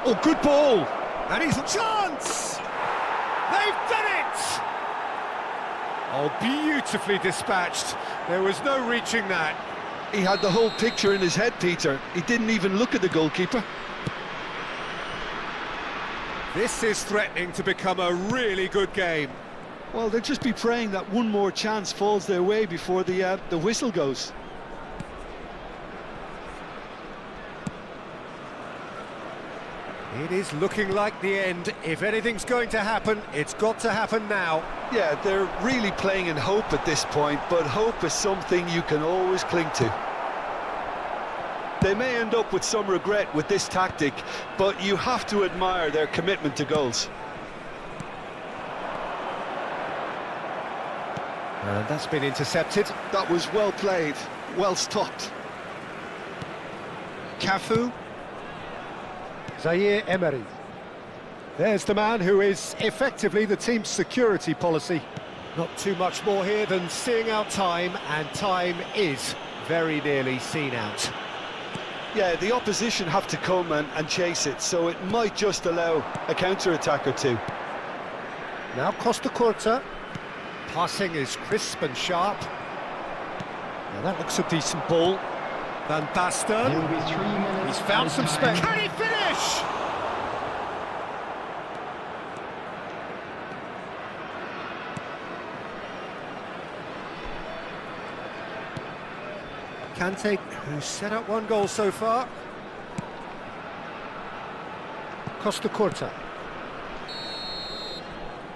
Oh, good ball! And he's a chance! They've done it! Oh, beautifully dispatched. There was no reaching that. He had the whole picture in his head, Peter. He didn't even look at the goalkeeper. This is threatening to become a really good game. Well, they'll just be praying that one more chance falls their way before the whistle goes. It is looking like the end. If anything's going to happen, it's got to happen now. Yeah, they're really playing in hope at this point, but hope is something you can always cling to. They may end up with some regret with this tactic, but you have to admire their commitment to goals. And that's been intercepted. That was well played, well stopped. Cafu. Zaire Emery. There's the man who is effectively the team's security policy. Not too much more here than seeing out time, and time is very nearly seen out. Yeah, the opposition have to come and chase it, so it might just allow a counter-attack or two. Now Costa Curta. Passing is crisp and sharp. Now that looks a decent ball. Van Basten. There will be 3 minutes. He's found some added space. time. Can he finish? Kante, who's set up 1 goal so far. Costa Curta.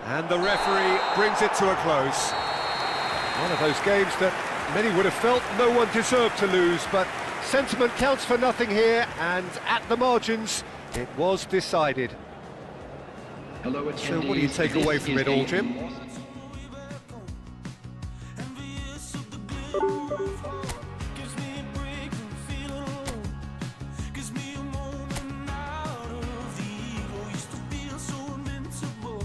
And the referee brings it to a close. One of those games that many would have felt no one deserved to lose, but sentiment counts for nothing here, and at the margins, it was decided. Hello, So what do you take away from it all, Jim? Gives me a break from feeling alone. Gives me a moment out of the ego. Used to feel so invincible.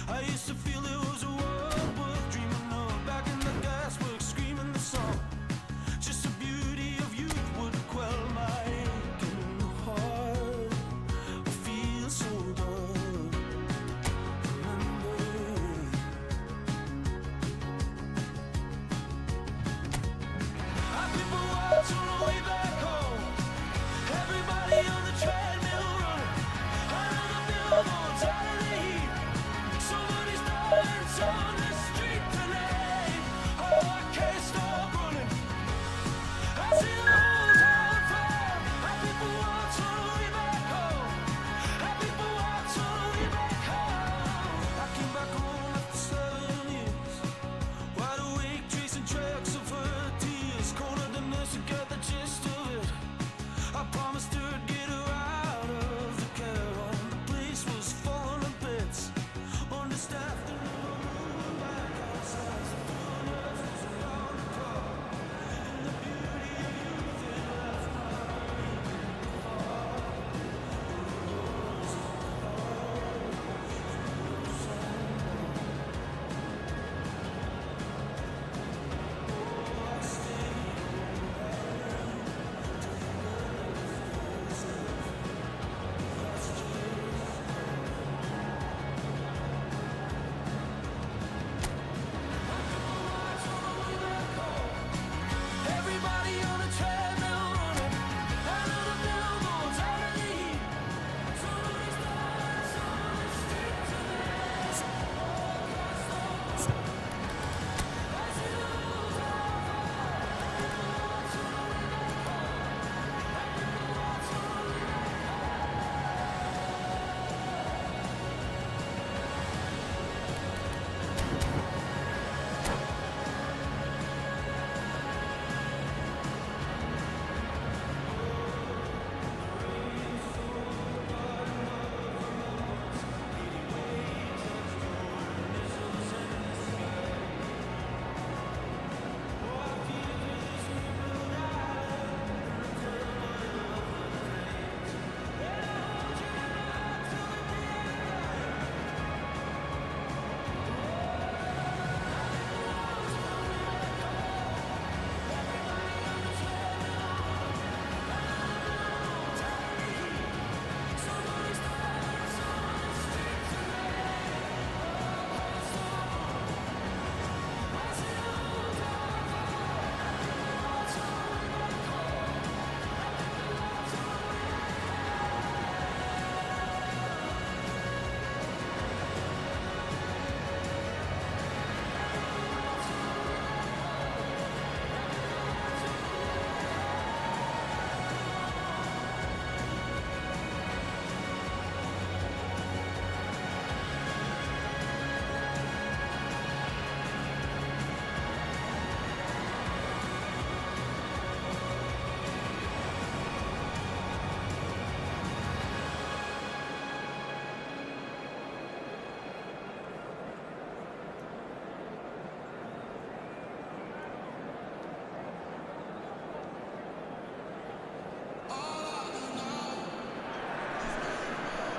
I used to feel it was a world worth dreaming of. Back in the gasworks, screaming the song. Just the beauty of youth would quell my aching heart. I feel so done. Remember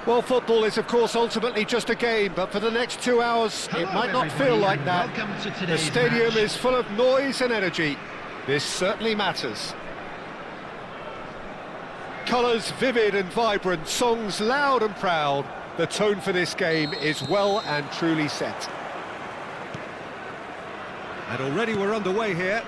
Well, football is, of course, ultimately just a game, but for the next 2 hours, it might not feel like that. The stadium is full of noise and energy. This certainly matters. Colours vivid and vibrant, songs loud and proud. The tone for this game is well and truly set. And already we're underway here.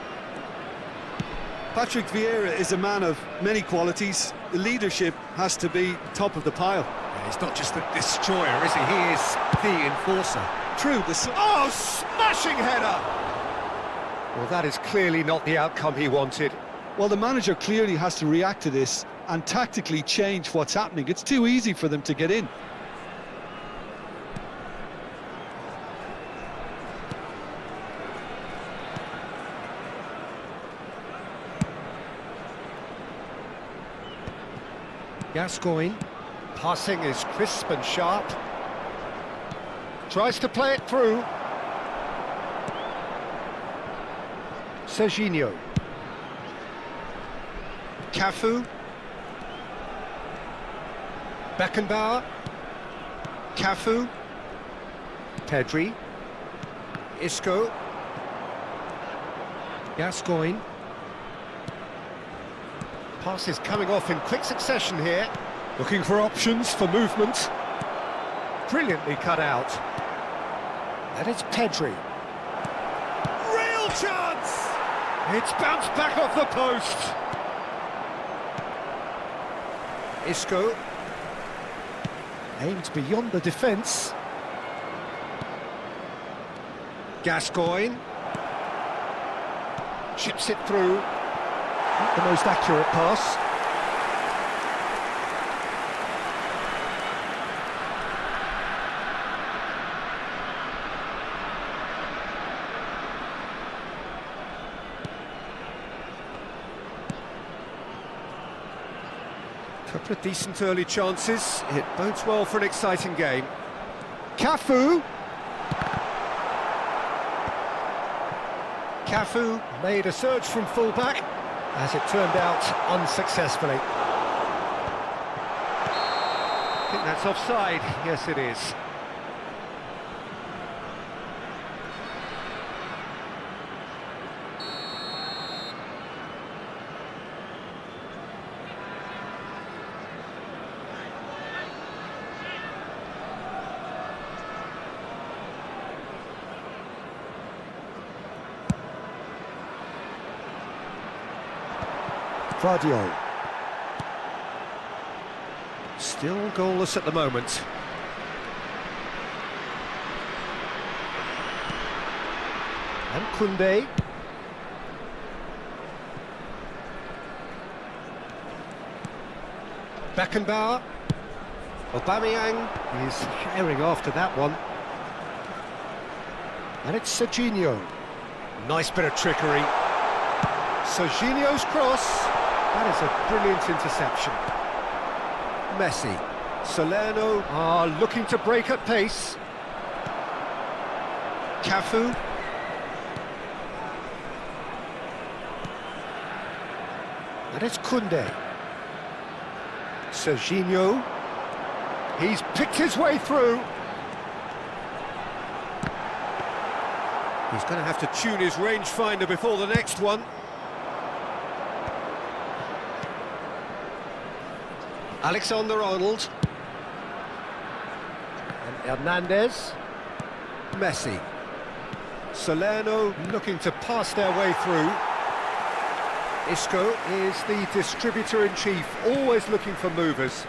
Patrick Vieira is a man of many qualities. The leadership has to be top of the pile. He's not just the destroyer, is he? He is the enforcer. True, Oh, smashing header! Well, that is clearly not the outcome he wanted. Well, the manager clearly has to react to this and tactically change what's happening. It's too easy for them to get in. Gascoigne, passing is crisp and sharp. Tries to play it through. Serginho. Cafu. Beckenbauer. Cafu. Pedri. Isco. Gascoigne. Passes coming off in quick succession here. Looking for options for movement. Brilliantly cut out. And it's Pedri. Real chance! It's bounced back off the post. Isco. Aimed beyond the defence. Gascoigne. Chips it through. Not the most accurate pass. Couple of decent early chances. It bodes well for an exciting game. Cafu. Cafu made a surge from full-back, as it turned out unsuccessfully. I think that's offside. Yes, it is. Vardio. Still goalless at the moment. And Koundé. Beckenbauer. Aubameyang is herring after that one. And it's Serginho. Nice bit of trickery. Serginho's cross. That is a brilliant interception. Messi. Salerno are looking to break at pace. Cafu. And it's Koundé. Serginho. He's picked his way through. He's going to have to tune his rangefinder before the next one. Alexander-Arnold. And Hernandez. Messi. Salerno looking to pass their way through. Isco is the distributor-in-chief, always looking for movers.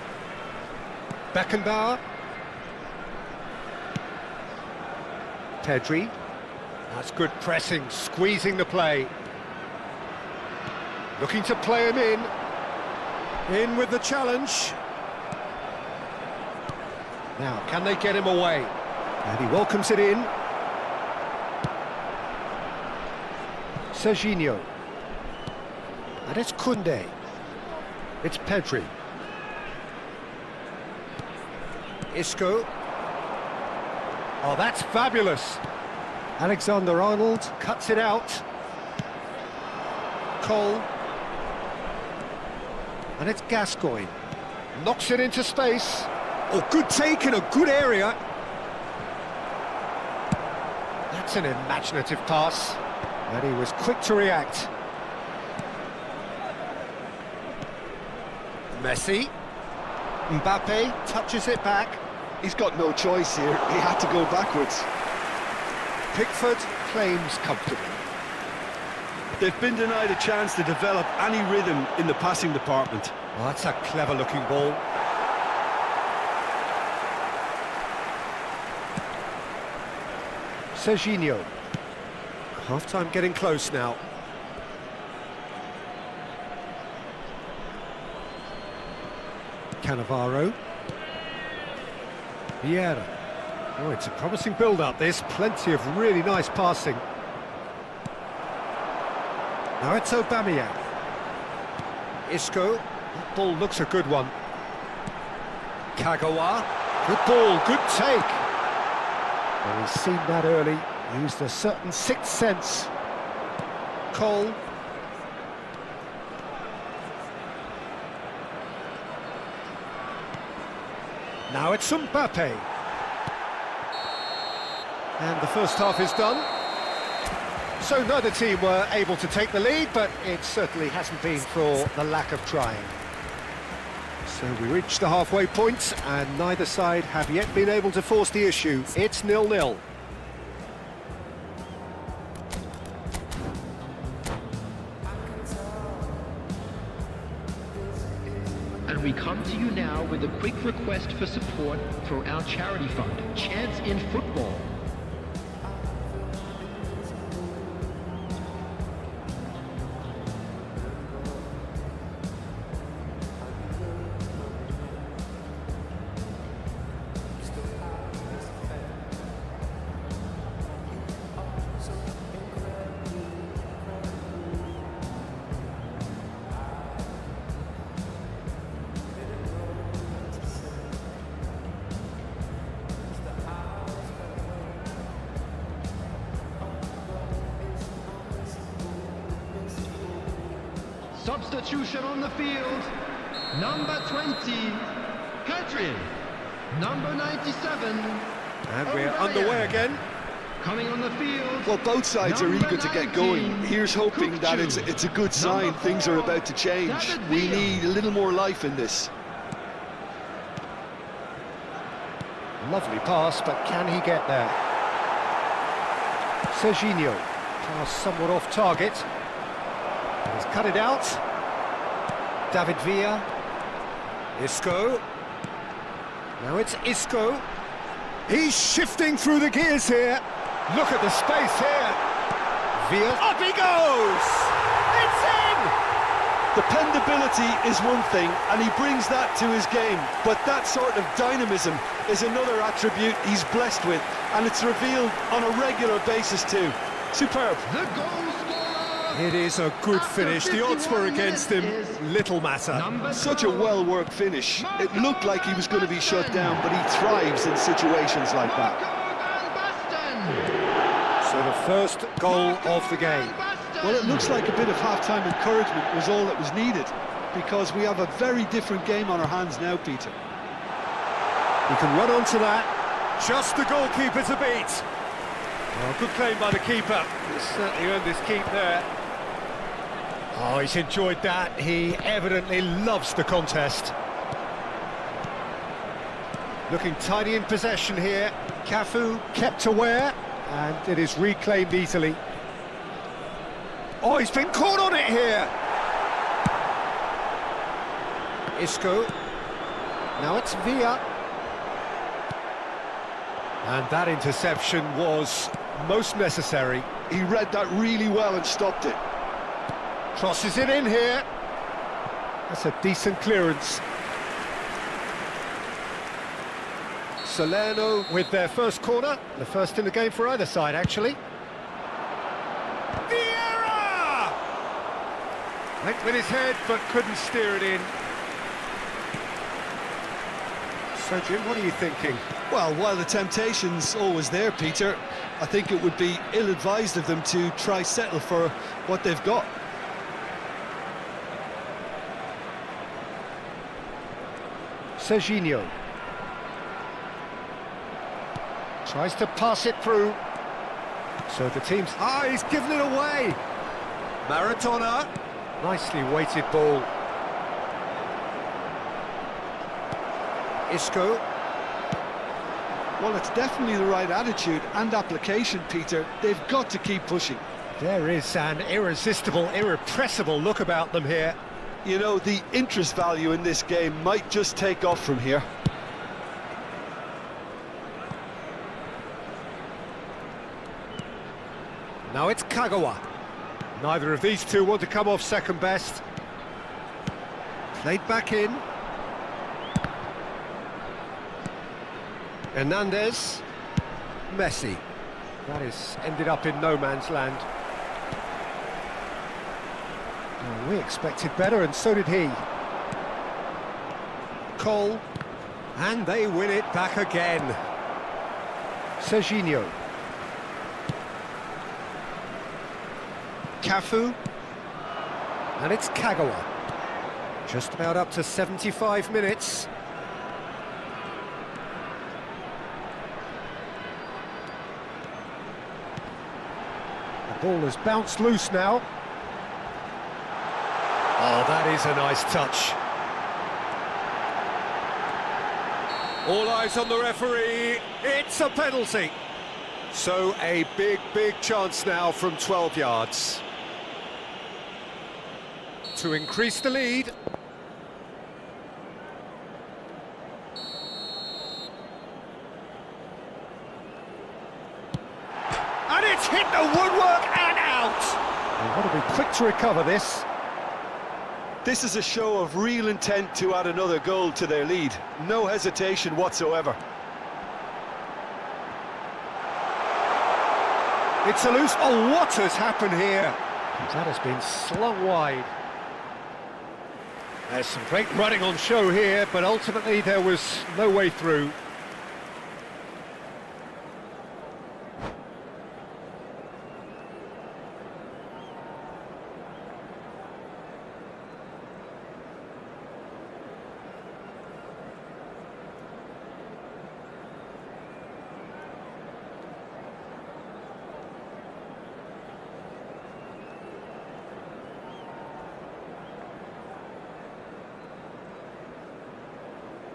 Beckenbauer. Pedri. That's good pressing, squeezing the play. Looking to play him in. In with the challenge. Now, can they get him away? And he welcomes it in. Serginho. And it's Koundé. It's Pedri. Isco. Oh, that's fabulous. Alexander-Arnold cuts it out. Cole. And it's Gascoigne. Knocks it into space. Oh, good take in a good area. That's an imaginative pass. And he was quick to react. Messi. Mbappe touches it back. He's got no choice here. He had to go backwards. Pickford claims comfortably. They've been denied a chance to develop any rhythm in the passing department. Well, that's a clever-looking ball. Serginho. Half-time getting close now. Cannavaro. Vieira. Oh, it's a promising build-up, this. Plenty of really nice passing. Now it's Aubameyang. Isco. That ball looks a good one. Kagawa. Good ball, good take. Well, he's seen that early. Used a certain sixth sense. Cole. Now it's Mbappe. And the first half is done. So neither team were able to take the lead, but it certainly hasn't been for the lack of trying. So we reached the halfway point, and neither side have yet been able to force the issue. It's 0-0. And we come to you now with a quick request for support for our charity fund, Chance in Football. Substitution on the field. Number 20, Hadrian. Number 97. And we're underway again. Coming on the field. Well, both sides are eager to get going. Here's hoping that it's a good sign. Things are about to change. We need a little more life in this. Lovely pass, but can he get there? Serginho. Pass somewhat off target. He's cut it out. David Villa. Isco. Now it's Isco. He's shifting through the gears here. Look at the space here. Villa. Up he goes! It's in! Dependability is one thing, and he brings that to his game. But that sort of dynamism is another attribute he's blessed with, and it's revealed on a regular basis too. Superb. The goal scorer. It is a good finish. The odds were against him. Little matter. Such a well-worked finish. It looked like he was going to be shut down, but he thrives in situations like that. So the first goal of the game. Well, it looks like a bit of half-time encouragement was all that was needed, because we have a very different game on our hands now, Peter. We can run on to that. Just the goalkeeper to beat. Oh, good claim by the keeper. He's certainly earned his keep there. Oh, he's enjoyed that. He evidently loves the contest. Looking tidy in possession here. Cafu kept aware, and it is reclaimed easily. Oh, he's been caught on it here. Isco. Now it's Villa. And that interception was most necessary. He read that really well and stopped it. Crosses it in here. That's a decent clearance. Salerno with their first corner. The first in the game for either side, actually. Vieira! Went with his head, but couldn't steer it in. So, Jim, what are you thinking? Well, while the temptation's always there, Peter, I think it would be ill-advised of them to try settle for what they've got. Serginho. Tries to pass it through. So the team's... Ah, he's given it away! Maradona. Nicely weighted ball. Isco. Well, it's definitely the right attitude and application, Peter. They've got to keep pushing. There is an irresistible, irrepressible look about them here. You know, the interest value in this game might just take off from here. Now it's Kagawa. Neither of these two want to come off second best. Played back in. Hernandez. Messi. That is ended up in no man's land. Well, we expected better, and so did he. Cole. And they win it back again. Serginho. Cafu. And it's Kagawa. Just about up to 75 minutes. The ball has bounced loose now. Oh, that is a nice touch. All eyes on the referee. It's a penalty. So a big chance now from 12 yards. To increase the lead. And it's hit the woodwork and out! They've got to be quick to recover this. This is a show of real intent to add another goal to their lead. No hesitation whatsoever. It's a loose... Oh, what has happened here? That has been slung wide. There's some great running on show here, but ultimately there was no way through.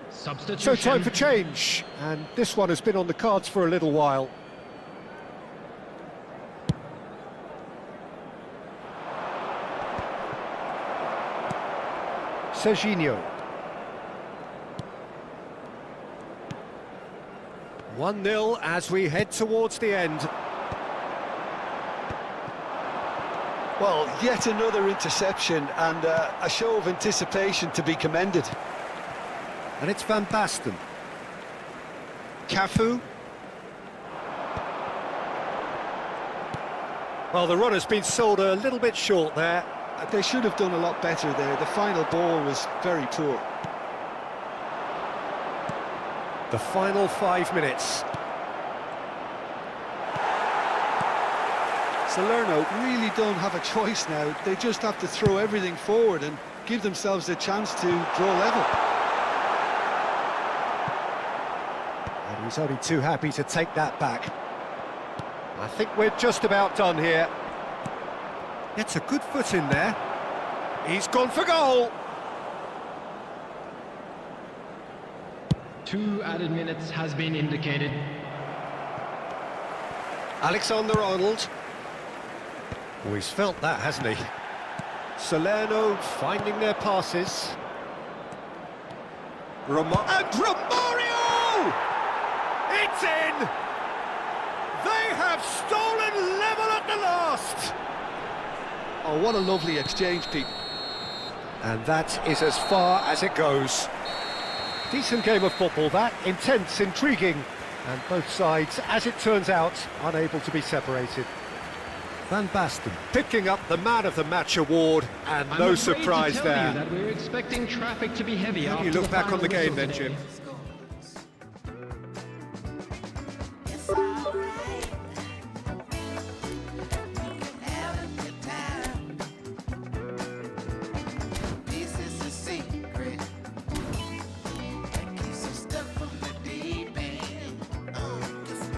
Substitution. So time for change, and this one has been on the cards for a little while. Serginho. 1-0 as we head towards the end. Well, yet another interception and a show of anticipation to be commended. And it's Van Basten. Cafu. Well, the run has been sold a little bit short there. They should have done a lot better there. The final ball was very poor. The final 5 minutes. Salerno really don't have a choice now. They just have to throw everything forward and give themselves a chance to draw level. And he's only too happy to take that back. I think we're just about done here. Gets a good foot in there. He's gone for goal. 2 added minutes has been indicated. Alexander-Arnold. Oh, he's felt that, hasn't he? Salerno finding their passes. And Romario! It's in! They have stolen level at the last! Oh, what a lovely exchange, Pete. And that is as far as it goes. Decent game of football, that. Intense, intriguing. And both sides, as it turns out, unable to be separated. Van Basten picking up the Man of the Match award, and I'm no afraid surprise to tell there. you that we're expecting traffic to be heavy. How do you after look back on the final game whistle then, Jim? today. It's alright. We can have a good time. This is a secret that keeps some stuff from the deep end. Just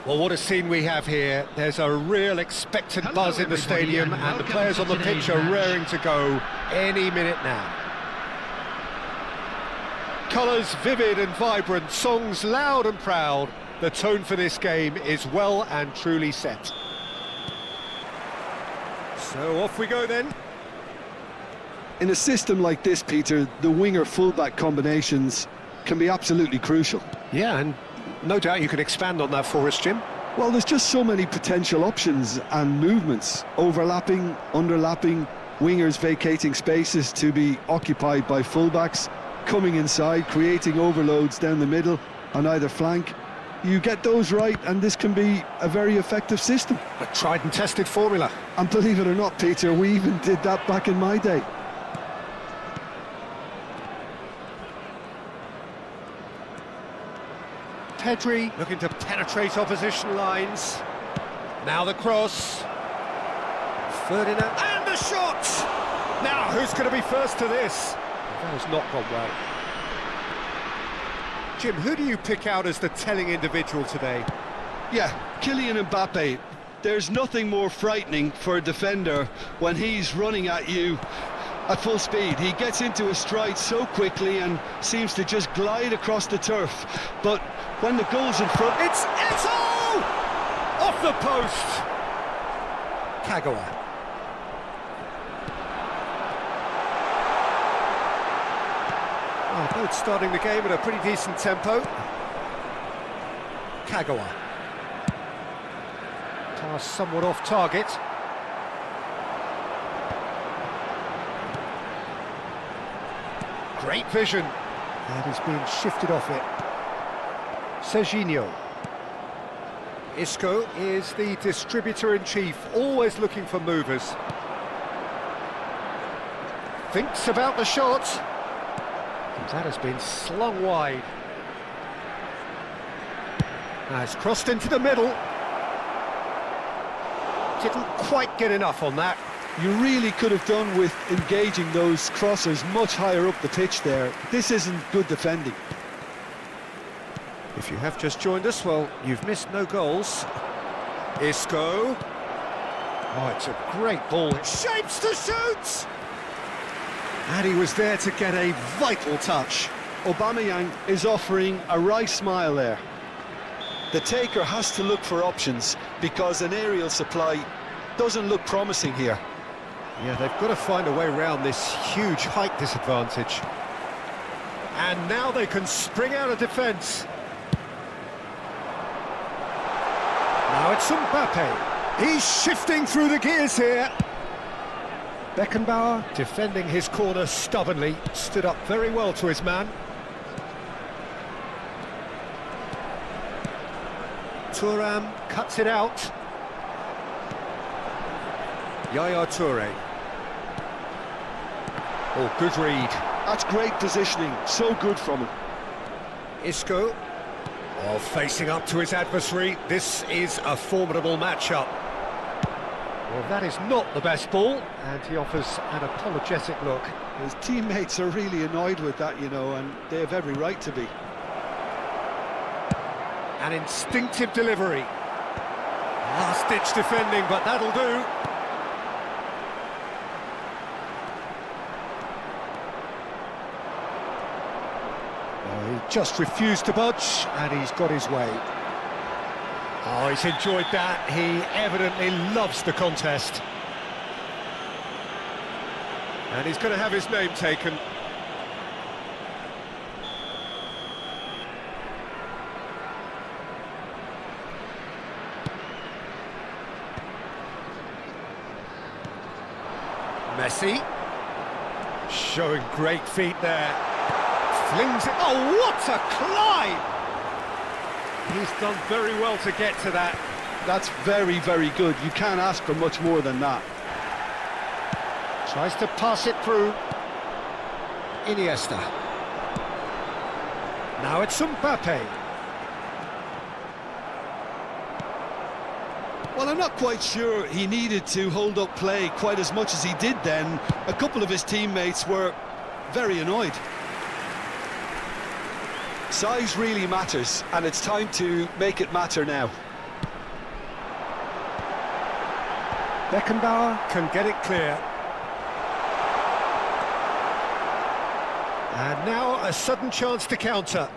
Well, what a scene we have here. There's a real expectant buzz in the stadium, and the players on the pitch are raring to go any minute now. Colours vivid and vibrant, songs loud and proud. The tone for this game is well and truly set. So off we go then. In a system like this, Peter, the winger-fullback combinations can be absolutely crucial. Yeah, and no doubt you can expand on that for us, Jim. Well, there's just so many potential options and movements. Overlapping, underlapping, wingers vacating spaces to be occupied by fullbacks, coming inside, creating overloads down the middle on either flank. You get those right, and this can be a very effective system. A tried and tested formula. And believe it or not, Peter, we even did that back in my day. Pedri looking to penetrate opposition lines. Now the cross. Ferdinand, and the shot! Now, who's going to be first to this? That has not gone well. Jim, who do you pick out as the telling individual today? Yeah, Kylian Mbappe. There's nothing more frightening for a defender when he's running at you at full speed. He gets into a stride so quickly and seems to just glide across the turf. But when the goal's in front, it's Eto'o! Off the post. Kagawa. Oh, both starting the game at a pretty decent tempo. Kagawa. Pass somewhat off target. Great vision. That is being shifted off it. Serginho. Isco is the distributor-in-chief, always looking for movers. Thinks about the shot. And that has been slung wide. Now it's crossed into the middle. Didn't quite get enough on that. you really could have done with engaging those crossers much higher up the pitch there. This isn't good defending. If you have just joined us, well, you've missed no goals. Isco. Oh, it's a great ball. It shapes to shoot! And he was there to get a vital touch. Aubameyang is offering a right smile there. The taker has to look for options because an aerial supply doesn't look promising here. Yeah, they've got to find a way around this huge height disadvantage. And now they can spring out of defence. Now it's Mbappe. He's shifting through the gears here. Beckenbauer defending his corner stubbornly, stood up very well to his man. Thuram cuts it out. Yaya Toure. Oh, good read. That's great positioning, so good from him. Isco. Oh, facing up to his adversary. This is a formidable matchup. Well, that is not the best ball, and he offers an apologetic look. His teammates are really annoyed with that, you know, and they have every right to be. An instinctive delivery. Last-ditch defending, but that'll do. Oh, he just refused to budge, and he's got his way. Oh, he's enjoyed that. He evidently loves the contest. And he's going to have his name taken. Messi. Showing great feet there. Flings it. Oh, what a climb! He's done very well to get to that. That's very, very good. You can't ask for much more than that. Tries to pass it through. Iniesta. Now it's Mbappe. Well, I'm not quite sure he needed to hold up play quite as much as he did then. A couple of his teammates were very annoyed. Size really matters, and it's time to make it matter now. Beckenbauer can get it clear. And now a sudden chance to counter.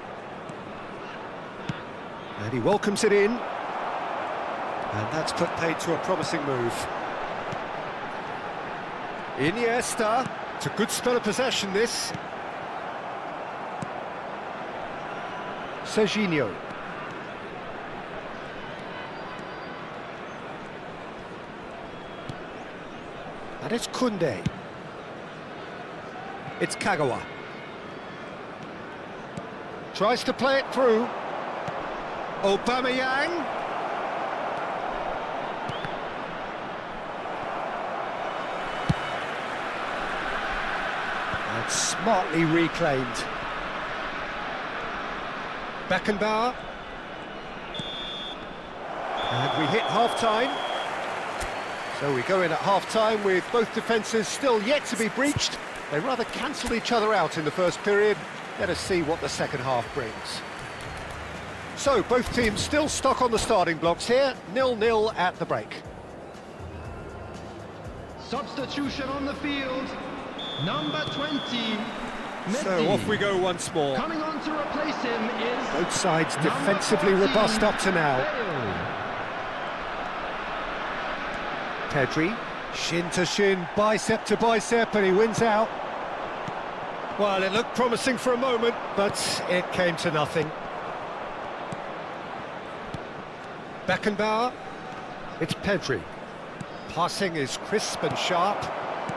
And he welcomes it in. And that's put paid to a promising move. Iniesta. It's a good spell of possession, this. Serginho. And it's Koundé. It's Kagawa. Tries to play it through. Aubameyang. And smartly reclaimed. Beckenbauer. And we hit half-time. So we go in at half-time with both defences still yet to be breached. They rather cancelled each other out in the first period. Let us see what the second half brings. So, both teams still stuck on the starting blocks here, 0-0 at the break. Substitution on the field, number 20, Messi. So off we go once more. Coming on to replace him is... Both sides defensively robust up to now. Pedri, shin to shin, bicep to bicep, and he wins out. Well, it looked promising for a moment, but it came to nothing. Beckenbauer, it's Pedri. Passing is crisp and sharp.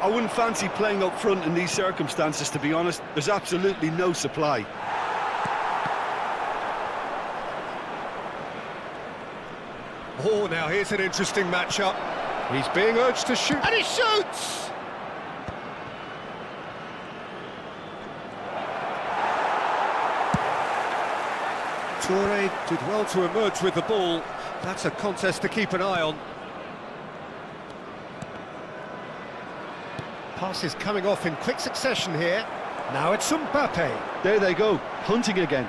I wouldn't fancy playing up front in these circumstances, to be honest. There's absolutely no supply. Oh, now here's an interesting matchup. He's being urged to shoot, and he shoots! Toure did well to emerge with the ball. That's a contest to keep an eye on. Passes coming off in quick succession here. Now it's Mbappe. There they go, hunting again.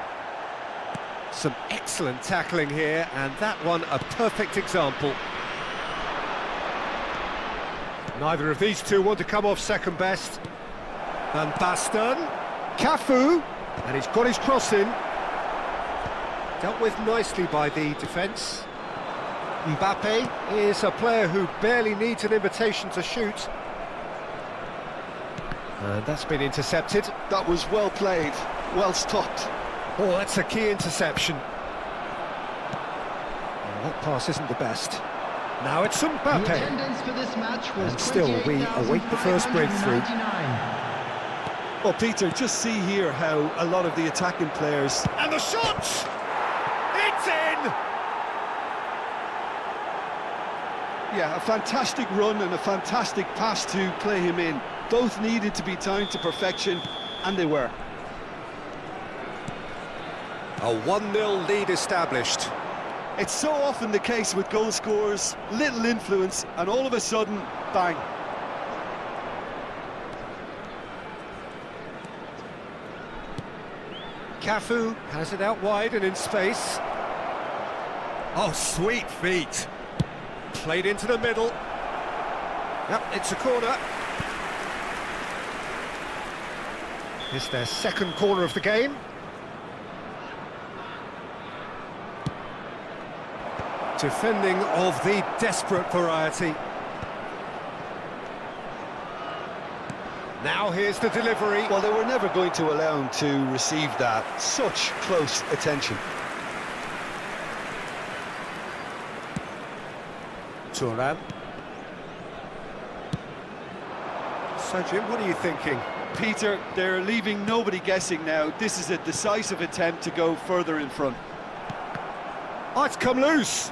Some excellent tackling here, and that one a perfect example. Neither of these two want to come off second best. Van Basten, Cafu, and he's got his cross in. Dealt with nicely by the defence. Mbappe is a player who barely needs an invitation to shoot. And that's been intercepted. That was well played, well stopped. Oh, that's a key interception. Well, that pass isn't the best. Now it's The Mbappe. attendance for this match was And still we await the first breakthrough. 28,599. Well, Peter, just see here how a lot of the attacking players... And the shot! It's in! Yeah, a fantastic run and a fantastic pass to play him in. Both needed to be timed to perfection, and they were. A 1-0 lead established. It's so often the case with goal scorers, little influence, and all of a sudden, bang. Cafu has it out wide and in space. Oh, sweet feet. Played into the middle. Yep, it's a corner. It's their second corner of the game. Defending of the desperate variety. Now here's the delivery. Well, they were never going to allow him to receive that. Such close attention. Thuram. So, Jim, what are you thinking? Peter, they're leaving nobody guessing now. This is a decisive attempt to go further in front. Oh, it's come loose.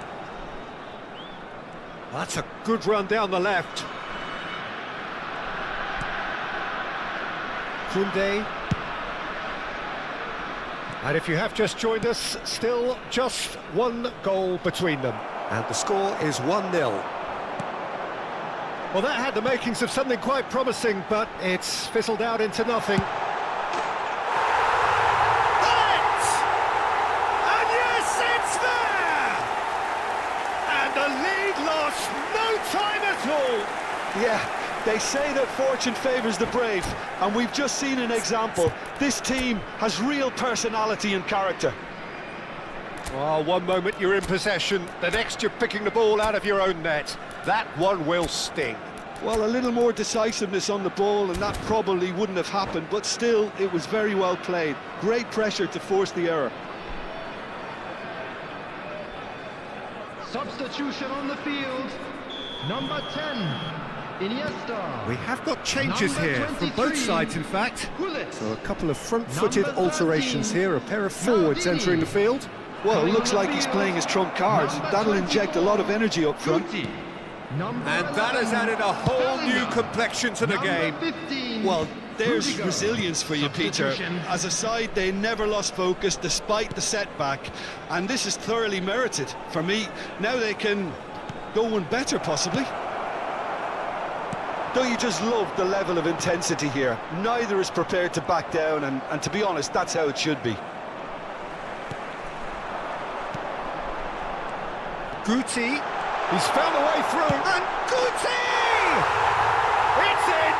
That's a good run down the left. Koundé. And if you have just joined us, still just one goal between them. And the score is 1-0. Well, that had the makings of something quite promising, but it's fizzled out into nothing. It! And yes, it's there! And the lead lost no time at all. Yeah, they say that fortune favours the brave, and we've just seen an example. This team has real personality and character. Well, one moment you're in possession, the next you're picking the ball out of your own net. That one will sting. Well, a little more decisiveness on the ball, and that probably wouldn't have happened, but still, it was very well played. Great pressure to force the error. Substitution on the field. Number 10, Iniesta. We have got changes Number here from 23, both sides, in fact. Gullit. So a couple of front-footed Number alterations 13, here, a pair of forwards Maldini. entering the field. Well, it looks like he's playing his trump card. That'll inject a lot of energy up front. Guti. Number And that has 11, added a whole new Bellingham. complexion to the Number game. 15, Well, there's Rudiger. resilience for you, Peter. Substitution. As a side, they never lost focus despite the setback, and this is thoroughly merited. For me, now they can go one better, possibly. Don't you just love the level of intensity here? Neither is prepared to back down, and to be honest, that's how it should be. Guti, he's found a way through, and Guti! It's in!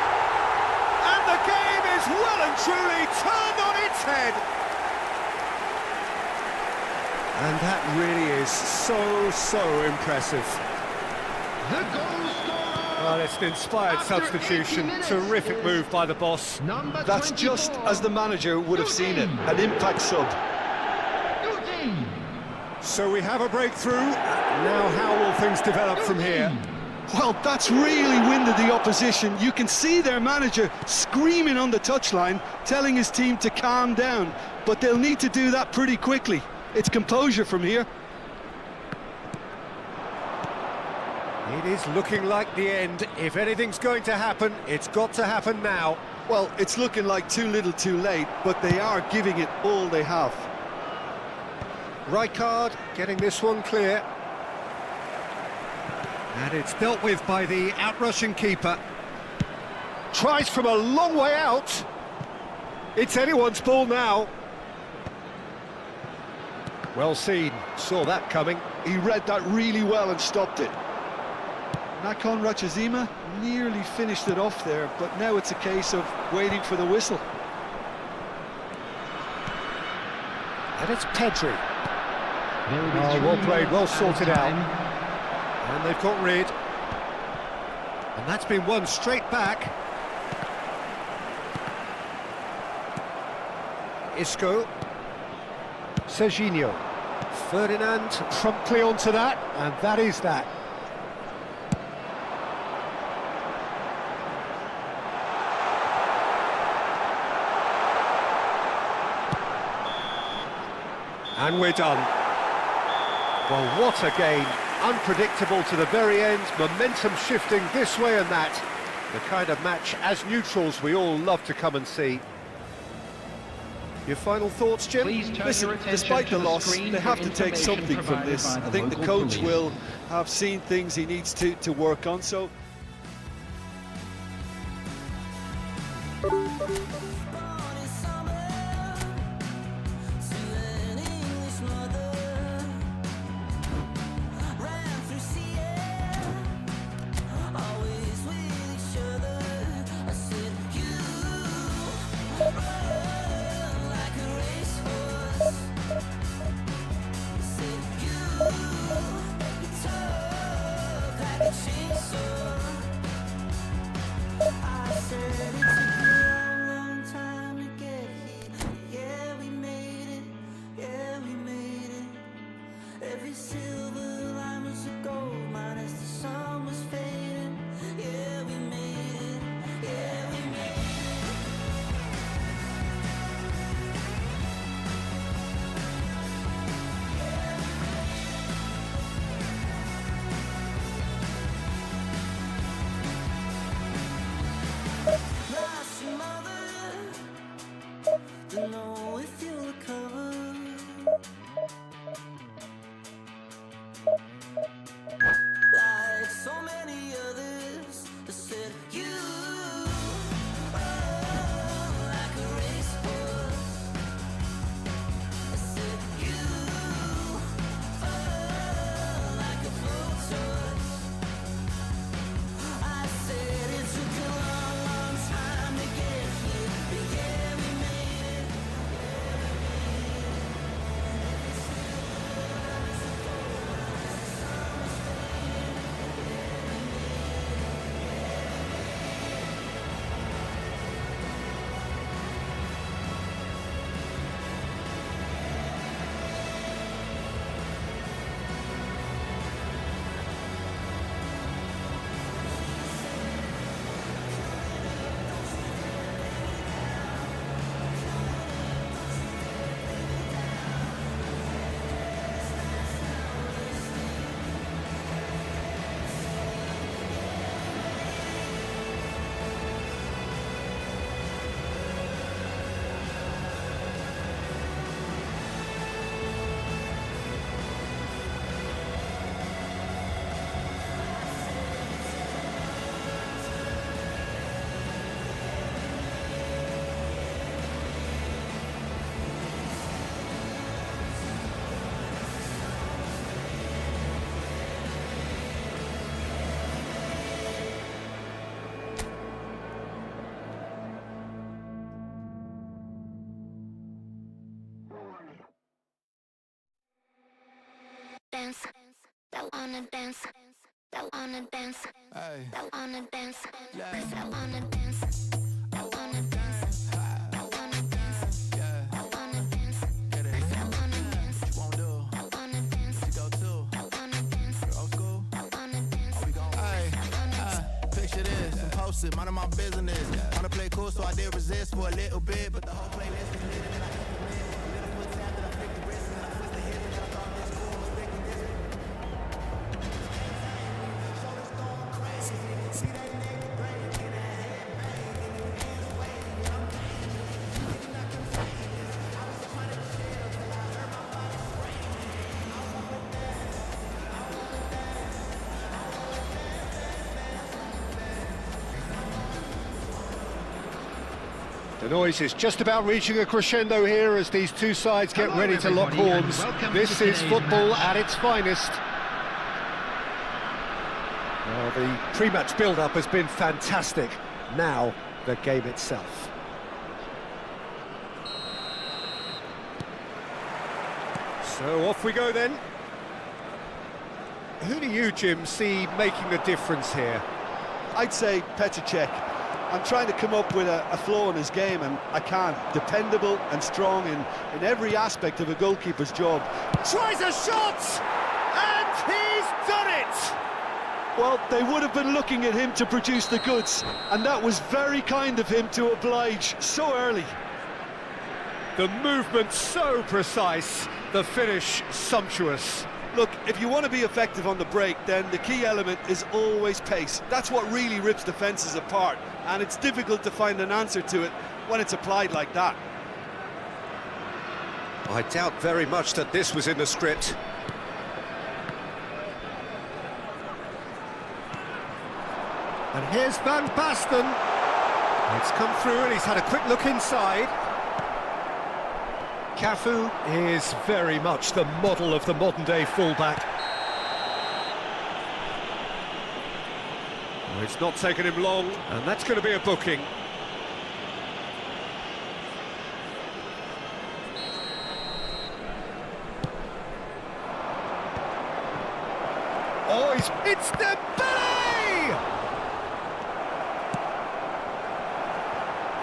And the game is well and truly turned on its head. And that really is so impressive. The goal scorer. Well, it's an inspired After 80 substitution. minutes Terrific is move by the boss. Number That's 24, just as the manager would have seen it, Guti. an impact sub. Guti. So we have a breakthrough. Now how will things develop from here? Well, that's really winded the opposition. You can see their manager screaming on the touchline, telling his team to calm down, but they'll need to do that pretty quickly. It's composure from here. It is looking like the end. If anything's going to happen, it's got to happen now. Well, it's looking like too little too late, but they are giving it all they have. Rijkaard getting this one clear. And it's dealt with by the outrushing keeper. Tries from a long way out. It's anyone's ball now. Well seen, saw that coming. He read that really well and stopped it. Nakon Rachazima nearly finished it off there, but now it's a case of waiting for the whistle. And it's Pedri. There will be Oh, 3 well played, well minutes at a sorted out. time. And they've got rid. And that's been won straight back. Isco. Serginho. Ferdinand promptly onto that, and that is that. And we're done. Well, what a game. Unpredictable to the very end, momentum shifting this way and that. The kind of match, as neutrals, we all love to come and see. Your final thoughts, Jim? Please turn Listen, your attention despite to the loss, screen they for have to take information something from provided this. by I think the local coach police. will have seen things he needs to work on, so... that wanna dance, that wanna dance, that wanna dance, that wanna dance, that wanna dance, that wanna dance, that wanna dance, that wanna dance, that wanna dance, that wanna dance, that wanna dance. Picture this, I'm posted, minding my business. Wanna play cool, so I did resist for a little bit, but the whole playlist is lit and I hit the miss. Little foot tap that I flick the wrist and I twist the hip and I thought this cool was sticking this. Shoulders going crazy, see that nigga break in that head bang, and your hands wavy, and I'm crazy. You not contain this. I was trying to chill till I heard my body scream. I wanna dance, I wanna dance, I wanna dance, dance, dance. The noise is just about reaching a crescendo here as these two sides get Hello, ready to lock everybody, and horns. welcome This to is today's football match. at its finest. Well, the pre-match build-up has been fantastic. Now, the game itself. So off we go then. Who do you, Jim, see making the difference here? I'd say Petr Cech. I'm trying to come up with a flaw in his game, and I can't. Dependable and strong in every aspect of a goalkeeper's job. Tries a shot! And he's done it! Well, they would have been looking at him to produce the goods, and that was very kind of him to oblige so early. The movement so precise, the finish sumptuous. Look, if you want to be effective on the break, then the key element is always pace. That's what really rips defences apart, and it's difficult to find an answer to it when it's applied like that. I doubt very much that this was in the script. And here's Van Basten. It's come through and he's had a quick look inside. Cafu is very much the model of the modern-day fullback. Oh, it's not taken him long, and that's going to be a booking. Oh, it's Dembele!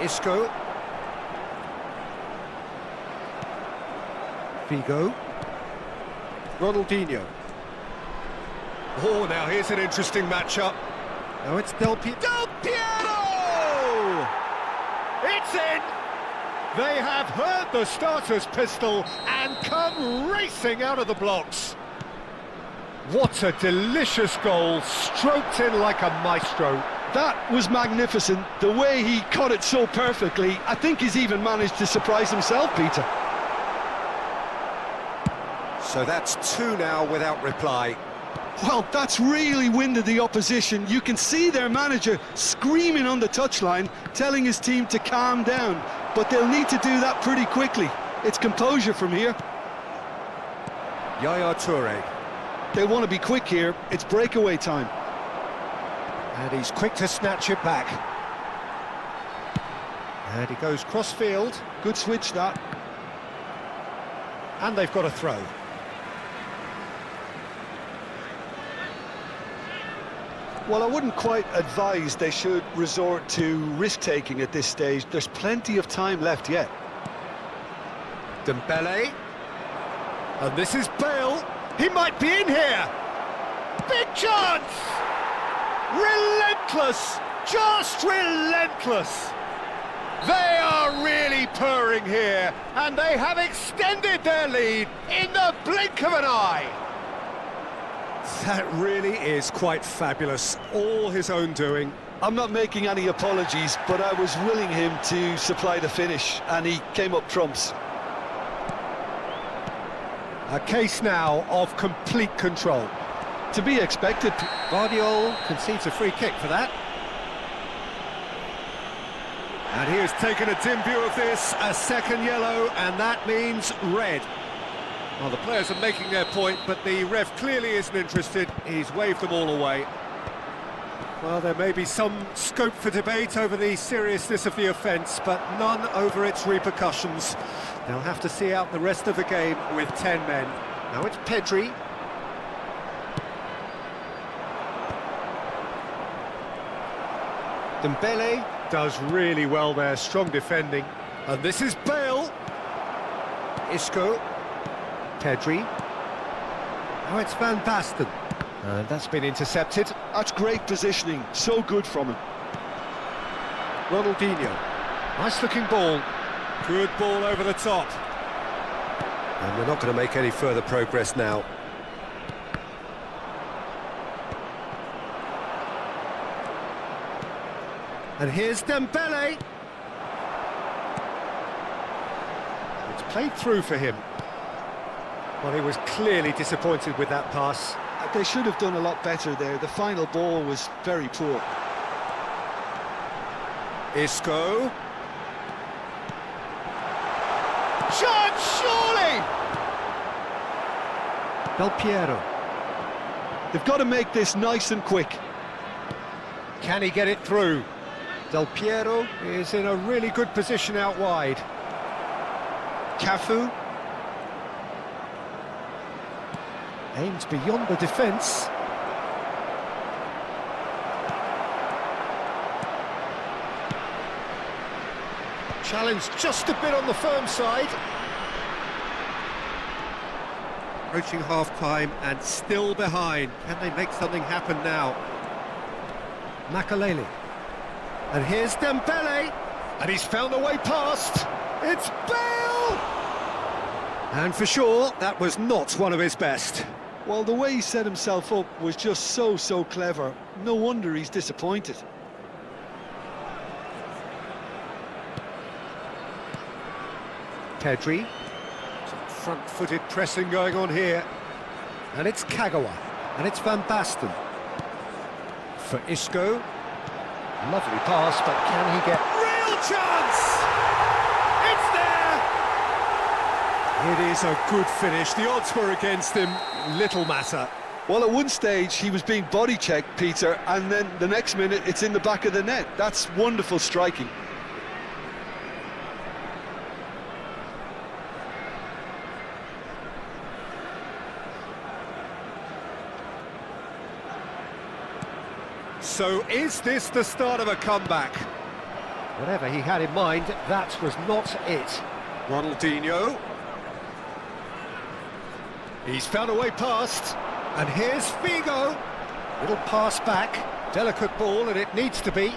Isco. Figo. Ronaldinho. Oh, now here's an interesting matchup. Now it's Del Piero. It's in! They have heard the starter's pistol and come racing out of the blocks. What a delicious goal, stroked in like a maestro. That was magnificent. The way he caught it so perfectly, I think he's even managed to surprise himself, Peter. So that's two now without reply. Well, that's really winded the opposition. You can see their manager screaming on the touchline, telling his team to calm down. But they'll need to do that pretty quickly. It's composure from here. Yaya Toure. They'll want to be quick here. It's breakaway time. And he's quick to snatch it back. And he goes cross-field. Good switch, that. And they've got a throw. Well, I wouldn't quite advise they should resort to risk-taking at this stage. There's plenty of time left yet. Dembele. And this is Bale. He might be in here. Big chance! Relentless! Just relentless! They are really purring here, and they have extended their lead in the blink of an eye. That really is quite fabulous. All his own doing. I'm not making any apologies, but I was willing him to supply the finish, and he came up trumps. A case now of complete control. To be expected. Guardiola concedes a free kick for that. And he has taken a dim view of this, a second yellow, and that means red. Well, the players are making their point, but the ref clearly isn't interested. He's waved them all away. Well, there may be some scope for debate over the seriousness of the offence, but none over its repercussions. They'll have to see out the rest of the game with 10 men. Now it's Pedri. Dembele does really well there, strong defending. And this is Bale. Isco. Pedri. Now it's Van Basten. And that's been intercepted. That's great positioning, so good from him. Ronaldinho. Nice looking ball. Good ball over the top. And we're not going to make any further progress now. And here's Dembele. It's played through for him. Well, he was clearly disappointed with that pass. They should have done a lot better there. The final ball was very poor. Isco. Shot, surely! Del Piero. They've got to make this nice and quick. Can he get it through? Del Piero is in a really good position out wide. Cafu. Aims beyond the defence. Challenge just a bit on the firm side. Approaching half-time and still behind. Can they make something happen now? Makaleli. And here's Dembele. And he's found a way past. It's Bale! And for sure, that was not one of his best. Well, the way he set himself up was just so clever. No wonder he's disappointed. Pedri. Some front-footed pressing going on here. And it's Kagawa. And it's Van Basten. For Isco. Lovely pass, but can he get... Real chance! It's there! It is a good finish. The odds were against him. Little matter. Well, at one stage, he was being body-checked, Peter, and then the next minute, it's in the back of the net. That's wonderful striking. So is this the start of a comeback? Whatever he had in mind, that was not it. Ronaldinho. He's found a way past. And here's Figo. Little pass back. Delicate ball, and it needs to be.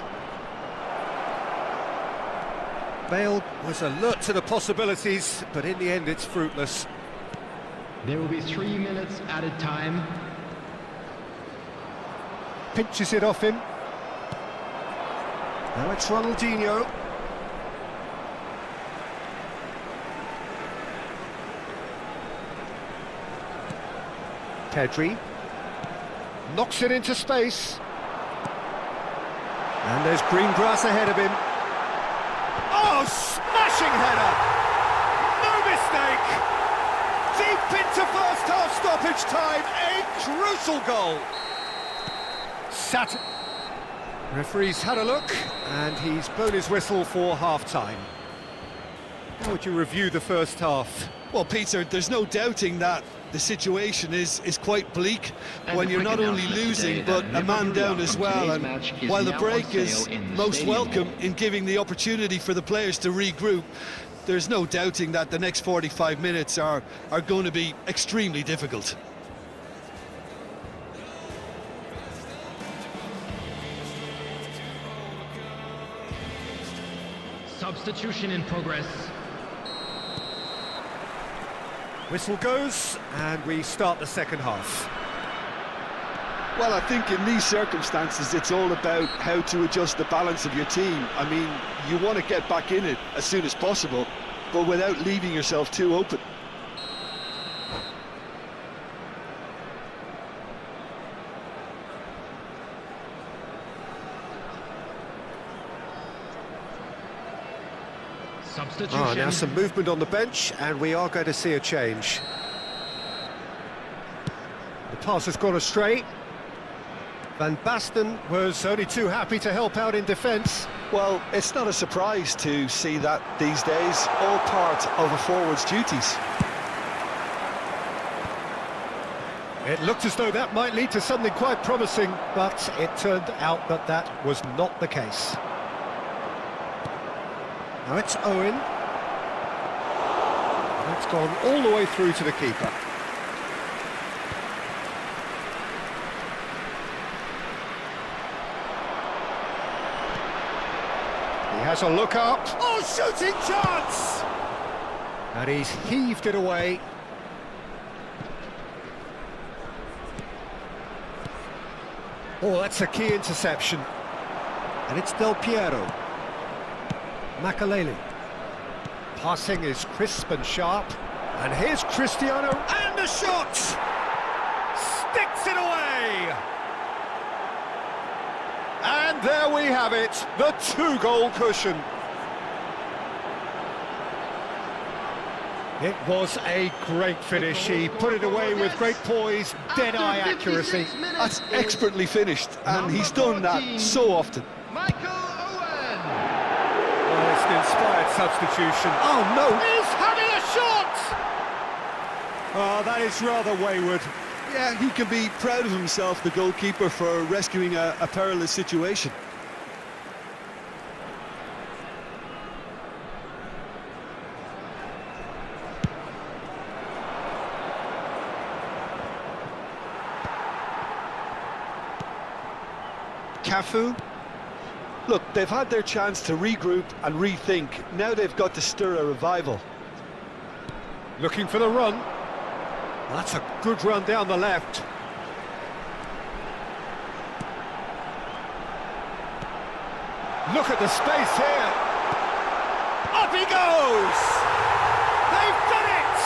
Bale was alert to the possibilities, but in the end it's fruitless. There will be 3 minutes added time. Pinches it off him. Now it's Ronaldinho. Pedri. Knocks it into space. And there's green grass ahead of him. Oh, smashing header! No mistake! Deep into first half stoppage time, a crucial goal. Referee's had a look, and he's blown his whistle for half-time. How would you review the first half? Well, Peter, there's no doubting that the situation is quite bleak when you're not only losing, but a man down as well. And while the break is most welcome in giving the opportunity for the players to regroup, there's no doubting that the next 45 minutes are going to be extremely difficult. Substitution in progress. Whistle goes, and we start the second half. Well, I think in these circumstances, it's all about how to adjust the balance of your team. I mean, you want to get back in it as soon as possible, but without leaving yourself too open. Substitution. Now some movement on the bench, and we are going to see a change. The pass has gone astray. Van Basten was only too happy to help out in defence. Well, it's not a surprise to see that these days, all part of a forward's duties. It looked as though that might lead to something quite promising, but it turned out that that was not the case. Now it's Owen. It's gone all the way through to the keeper. He has a look up. Oh, shooting chance! And he's heaved it away. Oh, that's a key interception. And it's Del Piero. Makaleli. Passing is crisp and sharp. And here's Cristiano, and the shot! Sticks it away! And there we have it, the 2-goal cushion. It was a great finish. He put it away with great poise, dead-eye accuracy. That's expertly finished, and he's done that so often. Michael Owen! Oh, it's an inspired substitution. Oh, no! He's having a shot! Oh, that is rather wayward. Yeah, he can be proud of himself, the goalkeeper, for rescuing a perilous situation. Cafu. Look, they've had their chance to regroup and rethink. Now they've got to stir a revival. Looking for the run. That's a good run down the left. Look at the space here. Up he goes! They've done it!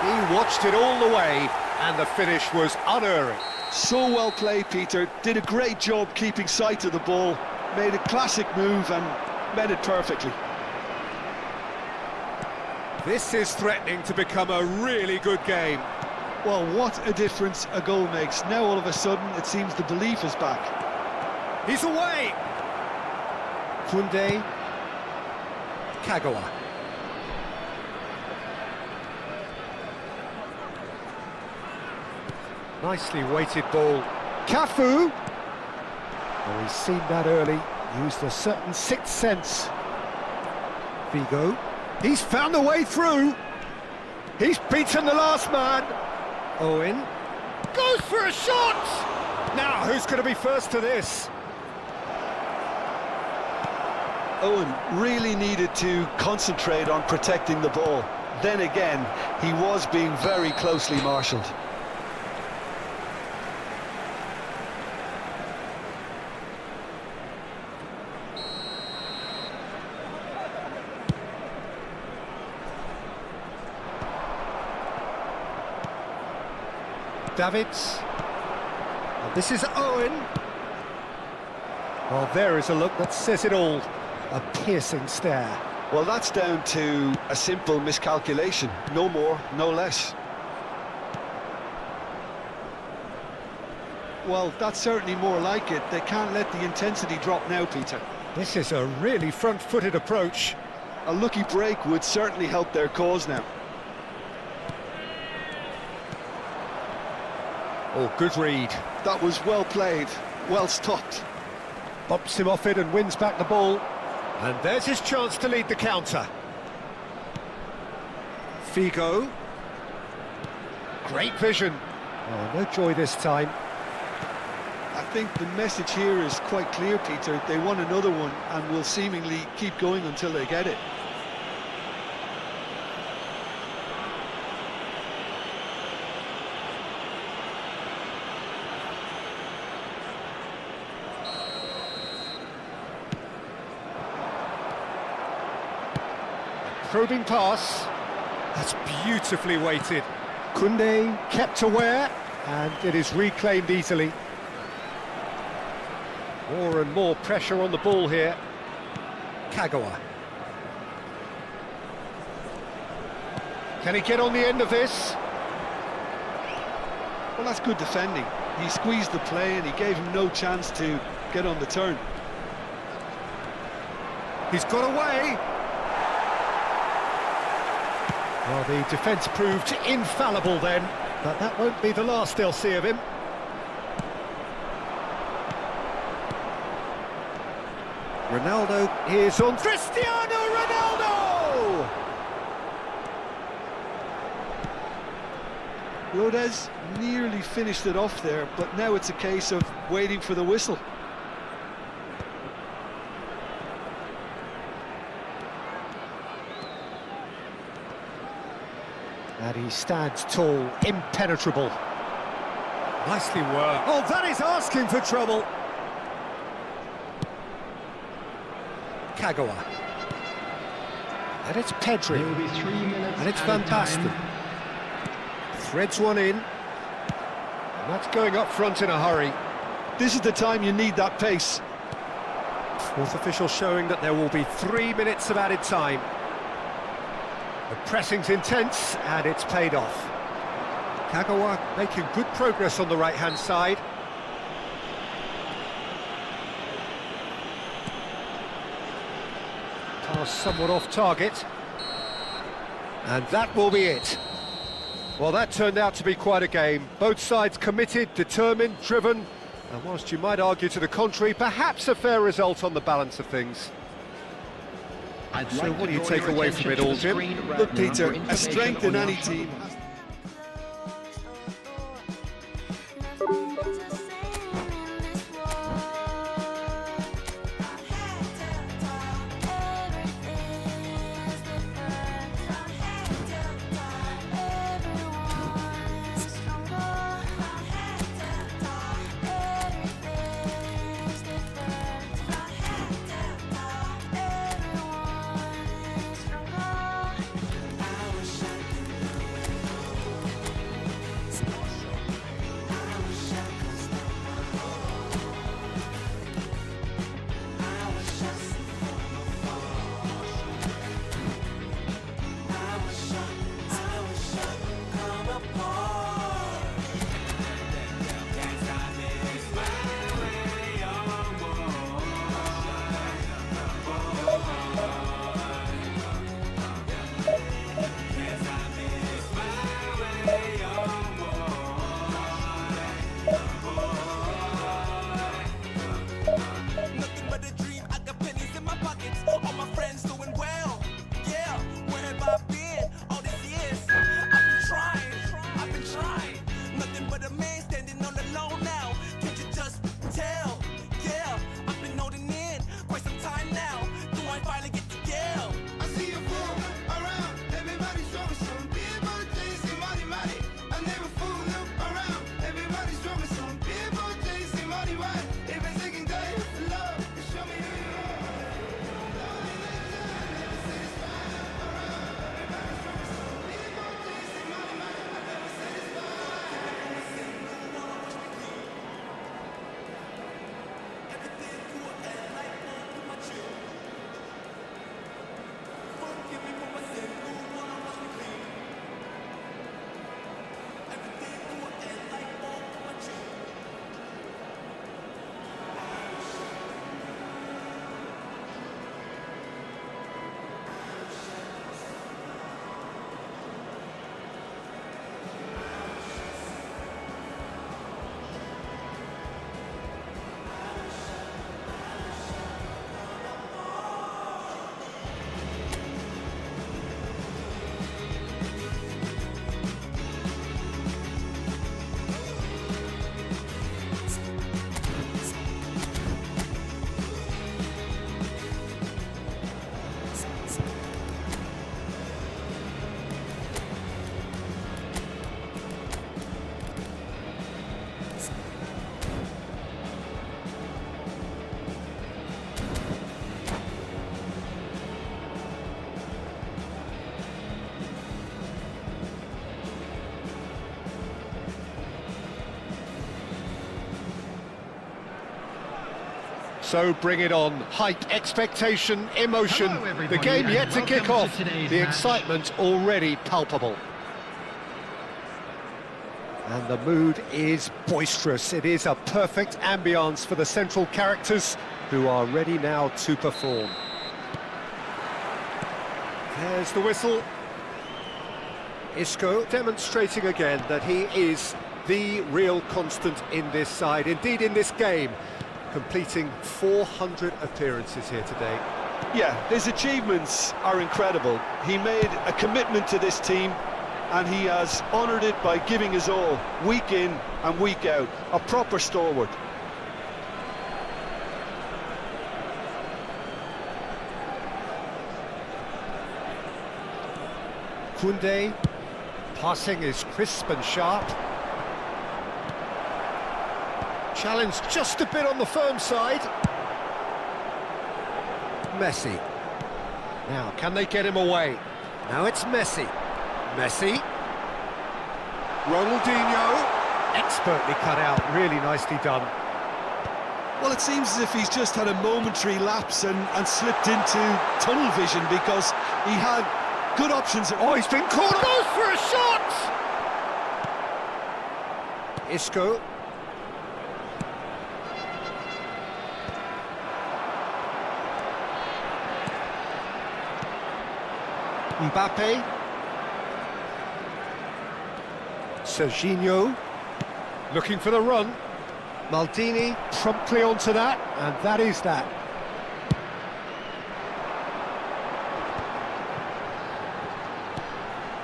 He watched it all the way, and the finish was unerring. So well played, Peter. Did a great job keeping sight of the ball. Made a classic move and met it perfectly. This is threatening to become a really good game. Well, what a difference a goal makes. Now all of a sudden it seems the belief is back. He's away! Kunde. Kagawa. Nicely weighted ball. Cafu! Oh, he's seen that early. Used a certain sixth sense. Figo. He's found a way through. He's beaten the last man. Owen. Goes for a shot! Now, who's going to be first to this? Owen really needed to concentrate on protecting the ball. Then again, he was being very closely marshalled. Davids. And this is Owen. Well, there is a look that says it all. A piercing stare. Well, that's down to a simple miscalculation. No more, no less. Well, that's certainly more like it. They can't let the intensity drop now, Peter. This is a really front-footed approach. A lucky break would certainly help their cause now. Oh, good read. That was well played, well stopped. Bumps him off it and wins back the ball. And there's his chance to lead the counter. Figo. Great vision. Oh, no joy this time. I think the message here is quite clear, Peter. They want another one and will seemingly keep going until they get it. Probing pass. That's beautifully weighted. Kunde kept aware, and it is reclaimed easily. More and more pressure on the ball here. Kagawa. Can he get on the end of this? Well, that's good defending. He squeezed the play and he gave him no chance to get on the turn. He's got away. Well, the defence proved infallible then, but that won't be the last they'll see of him. Ronaldo is on Cristiano Ronaldo! Rodez nearly finished it off there, but now it's a case of waiting for the whistle. And he stands tall, impenetrable. Nicely worked. Oh, that is asking for trouble. Kagawa. And it's Pedri. There will be 3 minutes And it's at Van a time. Basten. Threads one in. And that's going up front in a hurry. This is the time you need that pace. Fourth official showing that there will be 3 minutes of added time. The pressing's intense, and it's paid off. Kagawa making good progress on the right-hand side. Pass somewhat off target. And that will be it. Well, that turned out to be quite a game. Both sides committed, determined, driven, and whilst you might argue to the contrary, perhaps a fair result on the balance of things. I'd So like what to do you draw take your away from attention it to all, the Jim? screen right Look, now Peter, for a information strength in on any your- team. Nothing but a dream, I got pennies in my pockets. All my friends doing well. Yeah, where have I been all these years? I've been trying. Nothing but a man standing on the low now. Can't you just tell? Yeah, I've been holding in quite some time now. Do I finally get to yell? I see you fool around. Everybody's showing some people chasing money. I never fool look around. Everybody's showing some people chasing money. They've been taking days for love. Show me who you are. So bring it on. Hype, expectation, emotion. Hello, The everybody, game and yet to kick welcome off. to today's The match. excitement already palpable. And the mood is boisterous. It is a perfect ambience for the central characters who are ready now to perform. There's the whistle. Isco demonstrating again that he is the real constant in this side, indeed in this game, completing 400 appearances here today. Yeah, his achievements are incredible. He made a commitment to this team and he has honoured it by giving his all, week in and week out. A proper stalwart. Koundé, passing is crisp and sharp. Challenge just a bit on the firm side. Messi. Now, can they get him away? Now it's Messi. Messi. Ronaldinho. Expertly cut out, really nicely done. Well, it seems as if he's just had a momentary lapse and slipped into tunnel vision because he had good options. Oh, he's been caught. Goes for a shot! Isco. Mbappe. Serginho. Looking for the run. Maldini promptly onto that, and that is that.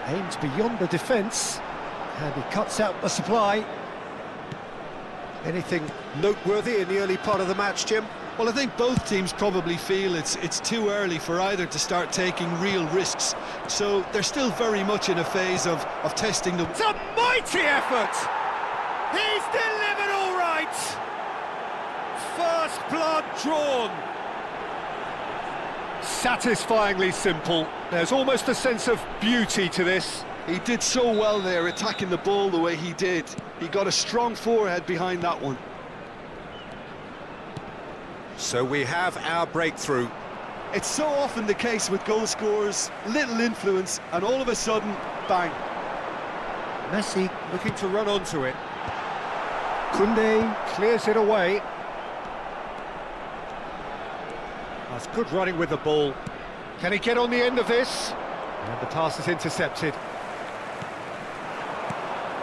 Aims beyond the defence, and he cuts out the supply. Anything noteworthy in the early part of the match, Jim? Well, I think both teams probably feel it's too early for either to start taking real risks. So they're still very much in a phase of testing them. It's a mighty effort! He's delivered all right! First blood drawn. Satisfyingly simple. There's almost a sense of beauty to this. He did so well there, attacking the ball the way he did. He got a strong forehead behind that one. So we have our breakthrough. It's so often the case with goal scorers, little influence, and all of a sudden, bang. Messi looking to run onto it. Koundé clears it away. That's good running with the ball. Can he get on the end of this? And the pass is intercepted.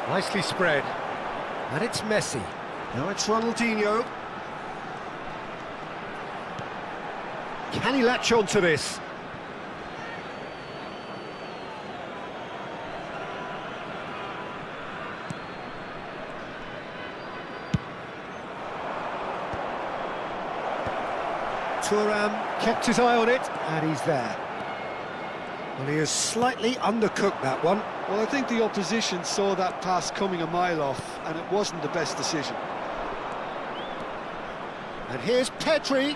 Nicely spread. And it's Messi. Now it's Ronaldinho. Can he latch on to this? Thuram kept his eye on it, and he's there. Well, he has slightly undercooked that one. Well, I think the opposition saw that pass coming a mile off, and it wasn't the best decision. And here's Pedri.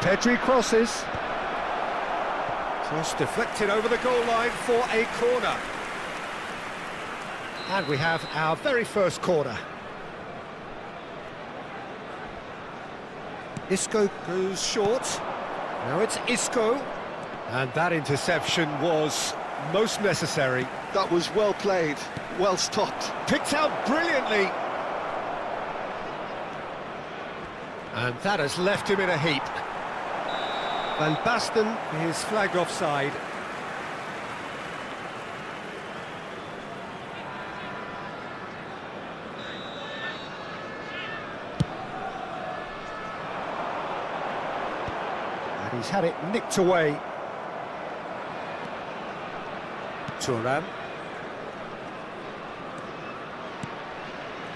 Pedri crosses. Cross deflected over the goal line for a corner. And we have our very first corner. Isco goes short. Now it's Isco. And that interception was most necessary. That was well played, well stopped. Picked out brilliantly. And that has left him in a heap. Van Basten is flagged offside. And he's had it nicked away. Thuram.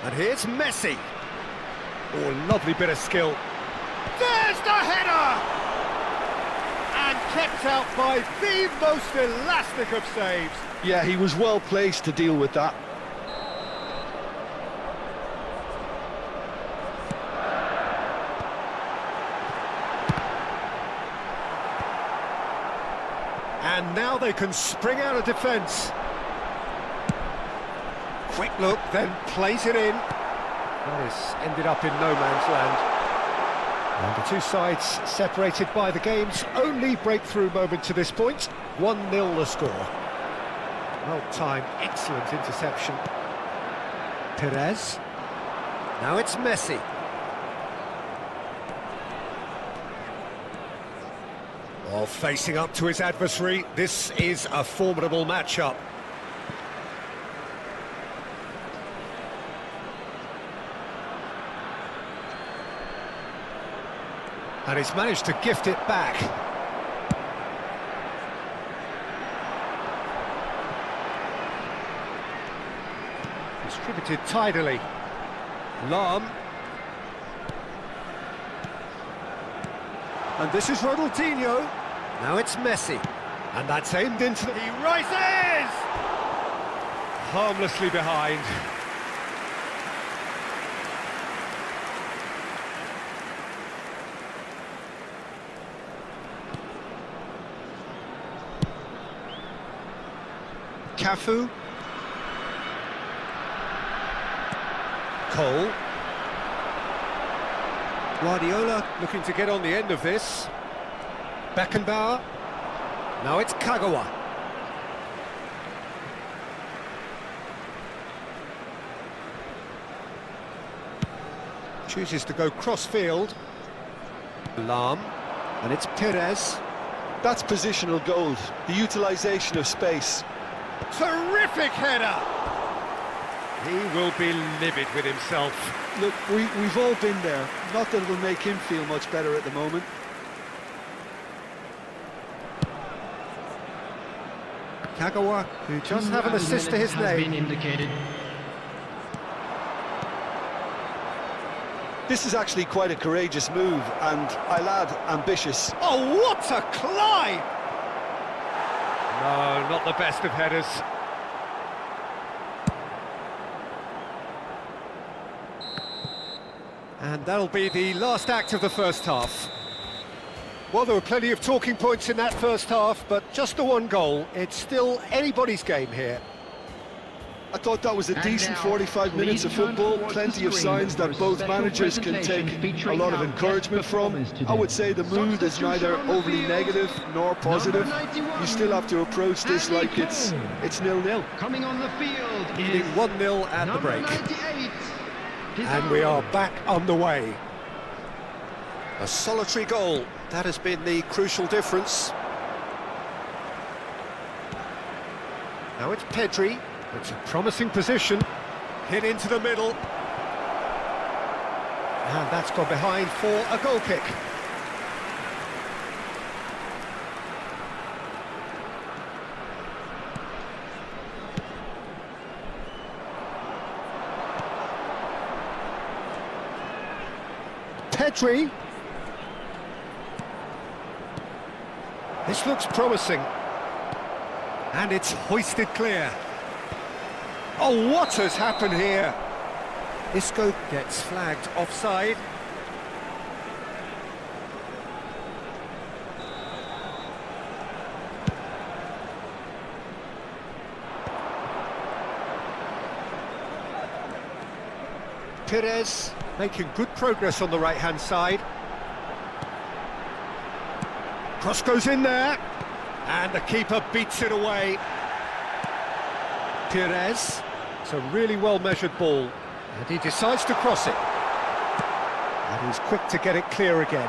And here's Messi. Oh, lovely bit of skill. There's the header! And kept out by the most elastic of saves. Yeah, he was well placed to deal with that. And now they can spring out of defence. Quick look, then plays it in. Well, this ended up in no man's land. And the two sides separated by the game's only breakthrough moment to this point. 1-0 the score. Well-timed, excellent interception. Perez. Now it's Messi. Oh, Well, facing up to his adversary, this is a formidable matchup. And he's managed to gift it back. Distributed tidily. Lam. And this is Ronaldinho. Now it's Messi. And that's aimed into the... He rises! Harmlessly behind. Cafu. Cole. Guardiola looking to get on the end of this. Beckenbauer. Now it's Kagawa. Chooses to go cross-field. Lam. And it's Perez. That's positional gold, the utilisation of space. Terrific header! He will be livid with himself. Look, we've all been there. Not that it'll make him feel much better at the moment. Kagawa, who just have an assist to his has been name. indicated. This is actually quite a courageous move, and I'll add, ambitious. Oh, what a climb! No, not the best of headers. And that'll be the last act of the first half. Well, there were plenty of talking points in that first half, but just the one goal. It's still anybody's game here. I thought that was a decent 45 minutes of football, plenty of signs that both managers can take a lot of encouragement from. I would say the mood is neither overly negative nor positive. You still have to approach this like it's 0-0. Coming on the field Leading is 1-0 at the number break. 98. And we are back underway. A solitary goal, that has been the crucial difference. Now it's Pedri. It's a promising position. Hit into the middle. And that's gone behind for a goal kick. Pedri. This looks promising. And it's hoisted clear. Oh, what has happened here? Isco gets flagged offside. Perez making good progress on the right-hand side. Cross goes in there, and the keeper beats it away. Perez, it's a really well-measured ball, and he decides to cross it. And he's quick to get it clear again.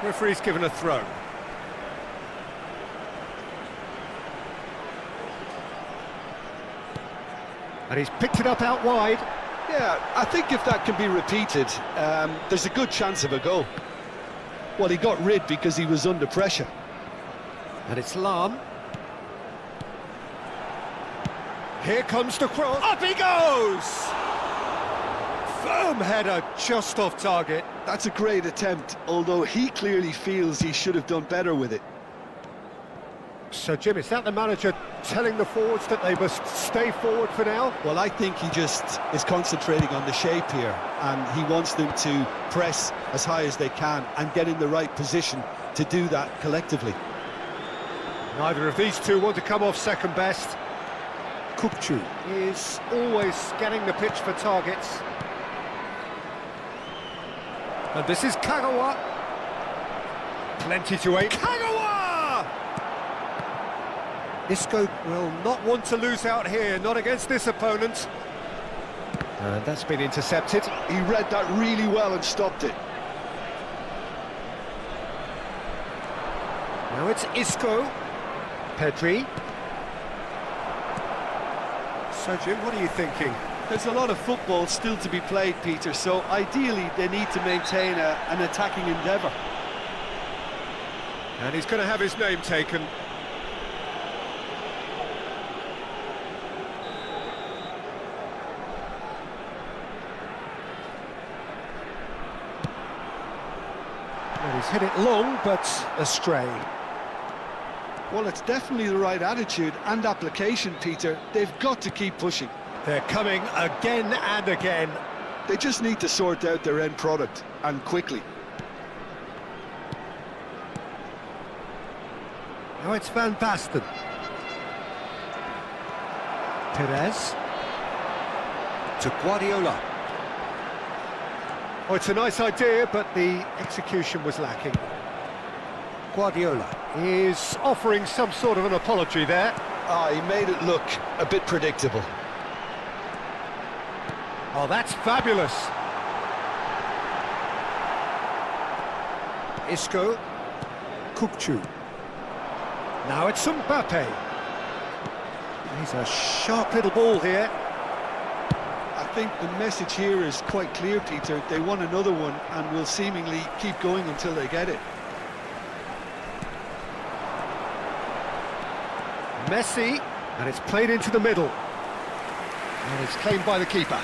Referee's given a throw. And he's picked it up out wide. Yeah, I think if that can be repeated, there's a good chance of a goal. Well, he got rid because he was under pressure. And it's Lam. Here comes the cross. Up he goes! Firm header just off target. That's a great attempt, although he clearly feels he should have done better with it. So, Jim, is that the manager telling the forwards that they must stay forward for now? Well, I think he just is concentrating on the shape here, and he wants them to press as high as they can and get in the right position to do that collectively. Neither of these two want to come off second best. Kupchu is always scanning the pitch for targets. And this is Kagawa. Plenty to aim. Kagawa! Isco will not want to lose out here, not against this opponent. And that's been intercepted. He read that really well and stopped it. Now it's Isco. Pedri. So, Jim, what are you thinking? There's a lot of football still to be played, Peter, so ideally they need to maintain an attacking endeavour. And he's going to have his name taken. Well, he's hit it long, but astray. Well, it's definitely the right attitude and application, Peter. They've got to keep pushing. They're coming again and again. They just need to sort out their end product, and quickly. Now it's Van Basten. Perez. To Guardiola. Oh, it's a nice idea, but the execution was lacking. Guardiola is offering some sort of an apology there. He made it look a bit predictable. Oh, that's fabulous. Isco. Kukçu. Now it's Mbappe. He's a sharp little ball here. I think the message here is quite clear, Peter. They want another one and will seemingly keep going until they get it. Messi, and it's played into the middle. And it's claimed by the keeper.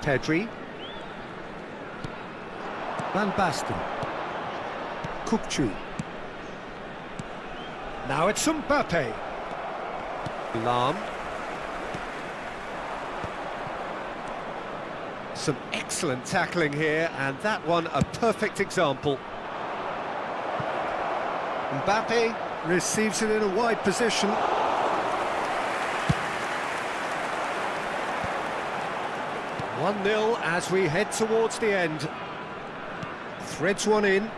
Pedri. Van Basten. Kukçu. Now it's Mbappe. Lam. Some excellent tackling here, and that one a perfect example. Mbappe receives it in a wide position. One-nil as we head towards the end. Threads one in.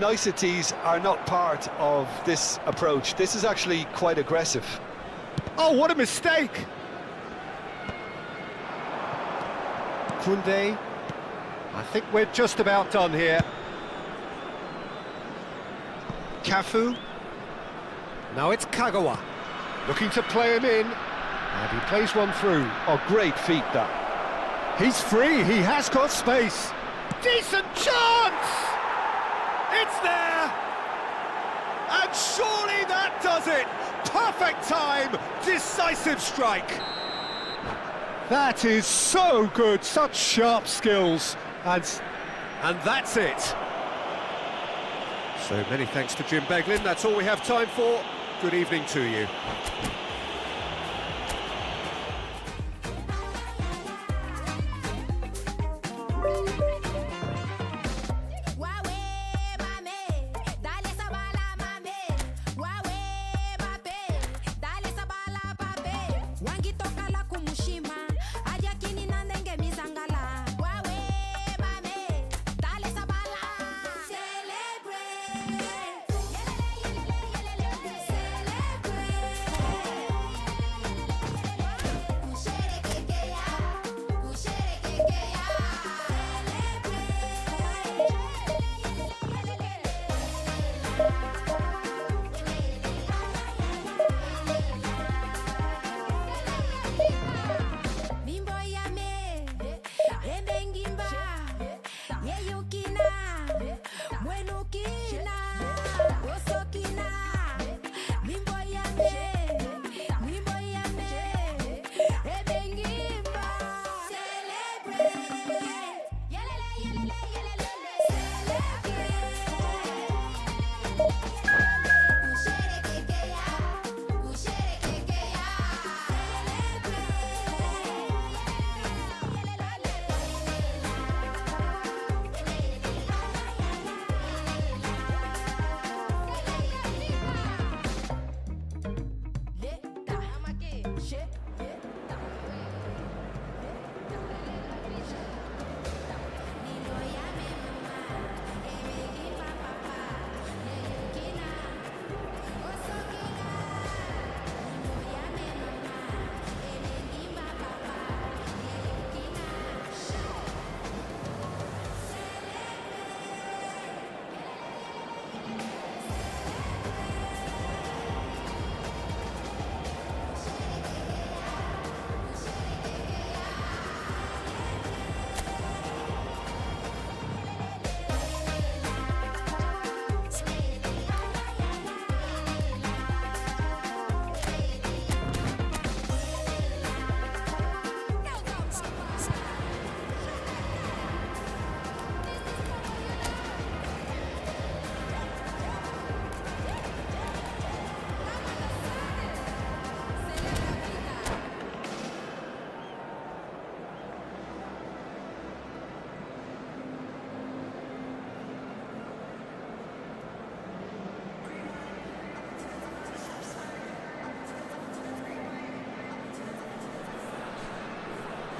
Niceties are not part of this approach. This is actually quite aggressive. Oh, what a mistake! Kunde. I think we're just about done here. Cafu. Now it's Kagawa. Looking to play him in. And he plays one through. Oh, great feat, that. He's free, he has got space. Decent chance! It's there! And surely that does it! Perfect time, decisive strike. That is so good, such sharp skills. And that's it. So many thanks to Jim Beglin, that's all we have time for. Good evening to you.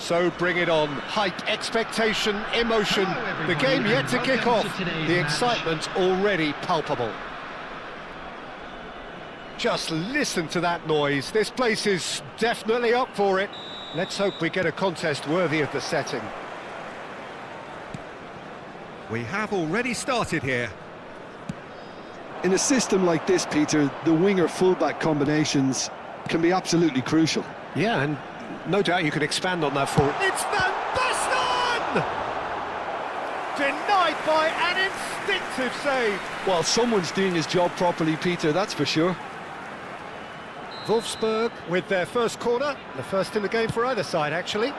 So bring it on. Hype, expectation, emotion. The game yet to kick off. The excitement already palpable. Just listen to that noise. This place is definitely up for it. Let's hope we get a contest worthy of the setting. We have already started here. In a system like this, Peter, the winger-fullback combinations can be absolutely crucial. Yeah, and no doubt you can expand on that for... It's Van Basten! Denied by an instinctive save. Well, someone's doing his job properly, Peter, that's for sure. Wolfsburg with their first corner, the first in the game for either side, actually.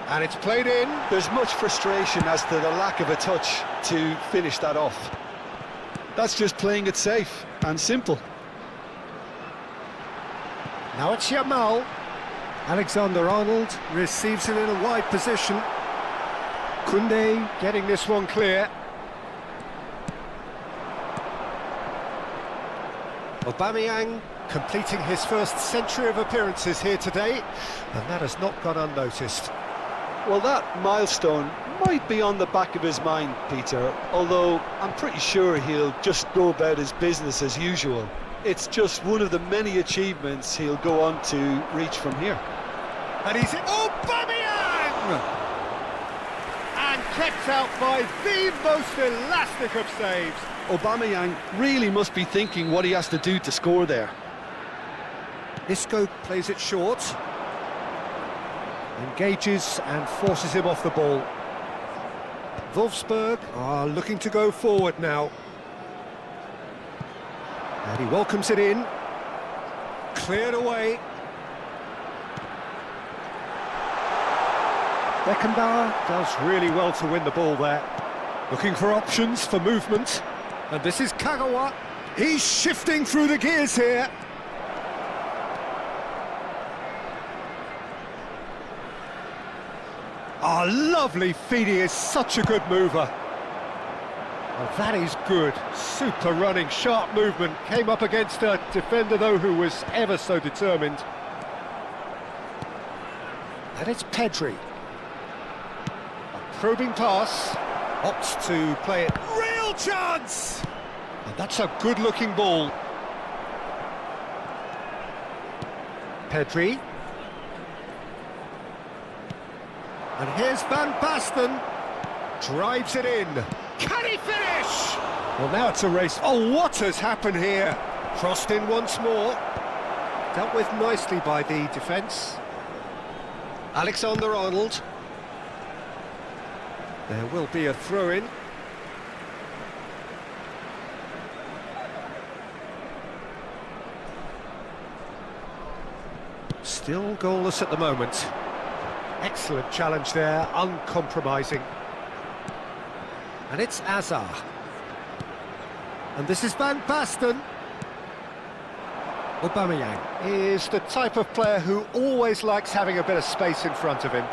And it's played in. There's much frustration as to the lack of a touch to finish that off. That's just playing it safe and simple. Now it's Yamal. Alexander-Arnold receives it in a wide position. Koundé getting this one clear. Aubameyang completing his first century of appearances here today, and that has not gone unnoticed. Well, that milestone might be on the back of his mind, Peter, although I'm pretty sure he'll just go about his business as usual. It's just one of the many achievements he'll go on to reach from here. And he's... Aubameyang! And kept out by the most elastic of saves. Aubameyang really must be thinking what he has to do to score there. Isco plays it short. Engages and forces him off the ball. Wolfsburg are looking to go forward now. And he welcomes it in. Cleared away. Beckenbauer does really well to win the ball there. Looking for options for movement. And this is Kagawa. He's shifting through the gears here. Oh, lovely feed. He is such a good mover. Oh, that is good. Super running, sharp movement. Came up against a defender, though, who was ever so determined. And it's Pedri. A probing pass. Opts to play it. Real chance! And that's a good-looking ball. Pedri. And here's Van Basten. Drives it in. Can he finish? Well, now it's a race. Oh, what has happened here? Crossed in once more. Dealt with nicely by the defence. Alexander-Arnold. There will be a throw-in. Still goalless at the moment. Excellent challenge there, uncompromising. And it's Azar. And this is Van Basten. Aubameyang is the type of player who always likes having a bit of space in front of him.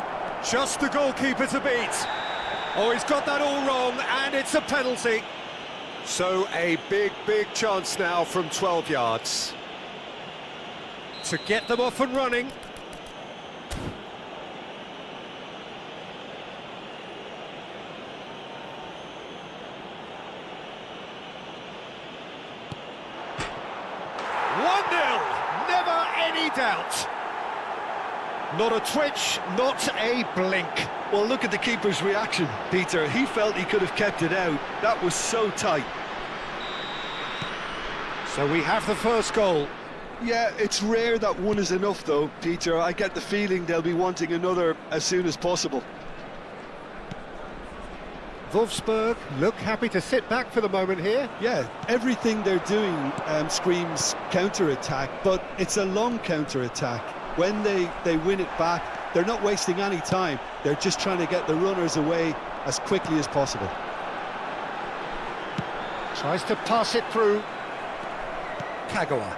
Just the goalkeeper to beat. Oh, he's got that all wrong, and it's a penalty. So a big chance now from 12 yards. To get them off and running. Never any doubt. Not a twitch, not a blink. Well, look at the keeper's reaction, Peter. He felt he could have kept it out. That was so tight. So we have the first goal. Yeah, it's rare that one is enough, though, Peter. I get the feeling they'll be wanting another as soon as possible. Wolfsburg look happy to sit back for the moment here. Yeah, everything they're doing screams counter-attack, but it's a long counter-attack. When they win it back, they're not wasting any time. They're just trying to get the runners away as quickly as possible. Tries to pass it through. Kagawa.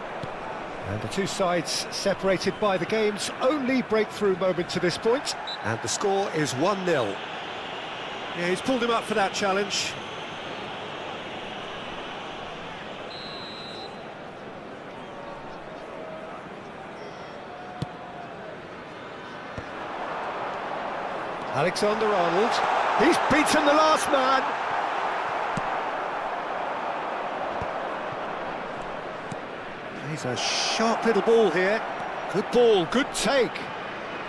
And the two sides separated by the game's only breakthrough moment to this point. And the score is 1-0. Yeah, he's pulled him up for that challenge. Alexander-Arnold. He's beaten the last man. He's a sharp little ball here. Good ball, good take.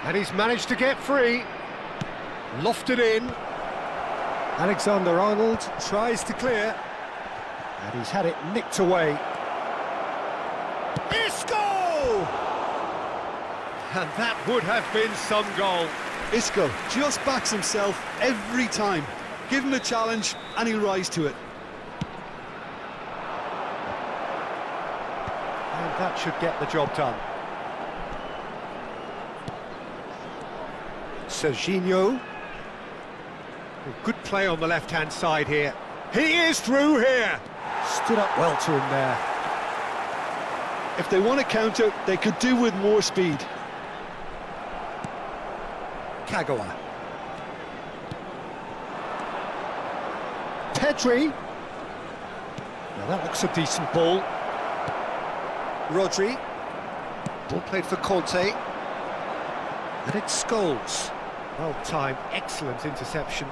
And he's managed to get free. Lofted in. Alexander-Arnold tries to clear. And he's had it nicked away. Isco! And that would have been some goal. Isco just backs himself every time. Give him a challenge and he'll rise to it. And that should get the job done. Serginho. Good play on the left-hand side here. He is through here. Stood up well to him there. If they want to counter, they could do with more speed. Kagawa. Pedri. Now that looks a decent ball. Rodri. Ball played for Conte. And it's Scholes. Well timed, excellent interception.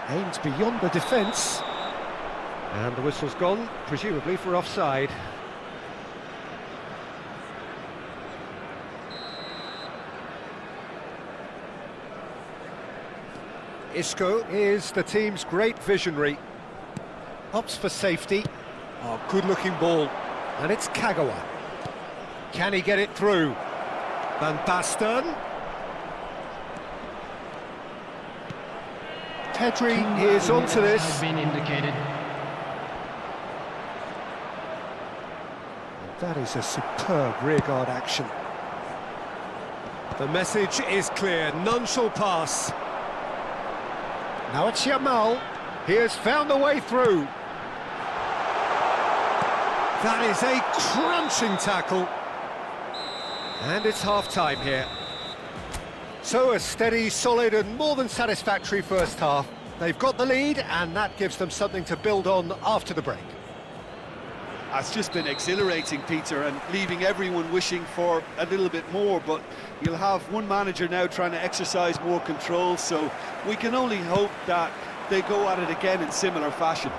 Aimed beyond the defence. And the whistle's gone, presumably for offside. Isco is the team's great visionary. Opts for safety. Oh, good-looking ball. And it's Kagawa. Can he get it through? Van Basten. Pedri is onto this. Has been indicated. That is a superb rearguard action. The message is clear, none shall pass. Now it's Yamal. He has found the way through. That is a crunching tackle. And it's half-time here. So a steady, solid and more than satisfactory first half. They've got the lead and that gives them something to build on after the break. It's just been exhilarating, Peter, and leaving everyone wishing for a little bit more, but you'll have one manager now trying to exercise more control, so we can only hope that they go at it again in similar fashion.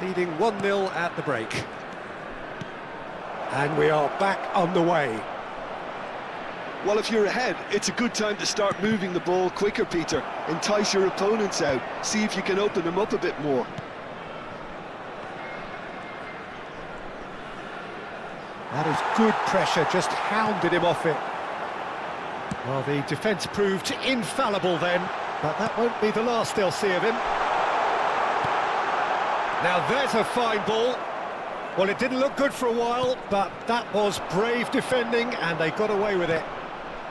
Leading 1-0 at the break. And we are back on the way. Well, if you're ahead, it's a good time to start moving the ball quicker, Peter. Entice your opponents out, see if you can open them up a bit more. That is good pressure, just hounded him off it. Well, the defence proved infallible then, but that won't be the last they'll see of him. Now there's a fine ball. Well, it didn't look good for a while, but that was brave defending and they got away with it.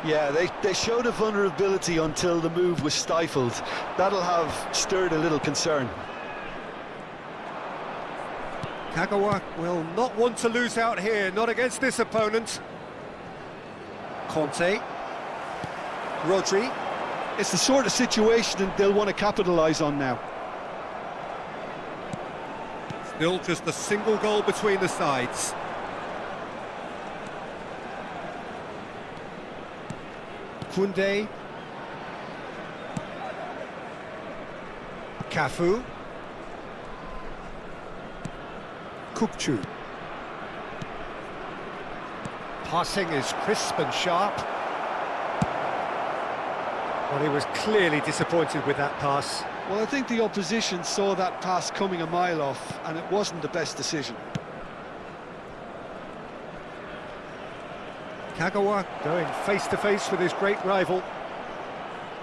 Yeah, they showed a vulnerability until the move was stifled. That'll have stirred a little concern. Kagawa will not want to lose out here, not against this opponent. Conte. Rodri. It's the sort of situation they'll want to capitalise on now. Still just a single goal between the sides. Koundé. Cafu. Kukçu. Passing is crisp and sharp. Well, he was clearly disappointed with that pass. Well, I think the opposition saw that pass coming a mile off, and it wasn't the best decision. Kagawa going face-to-face with his great rival.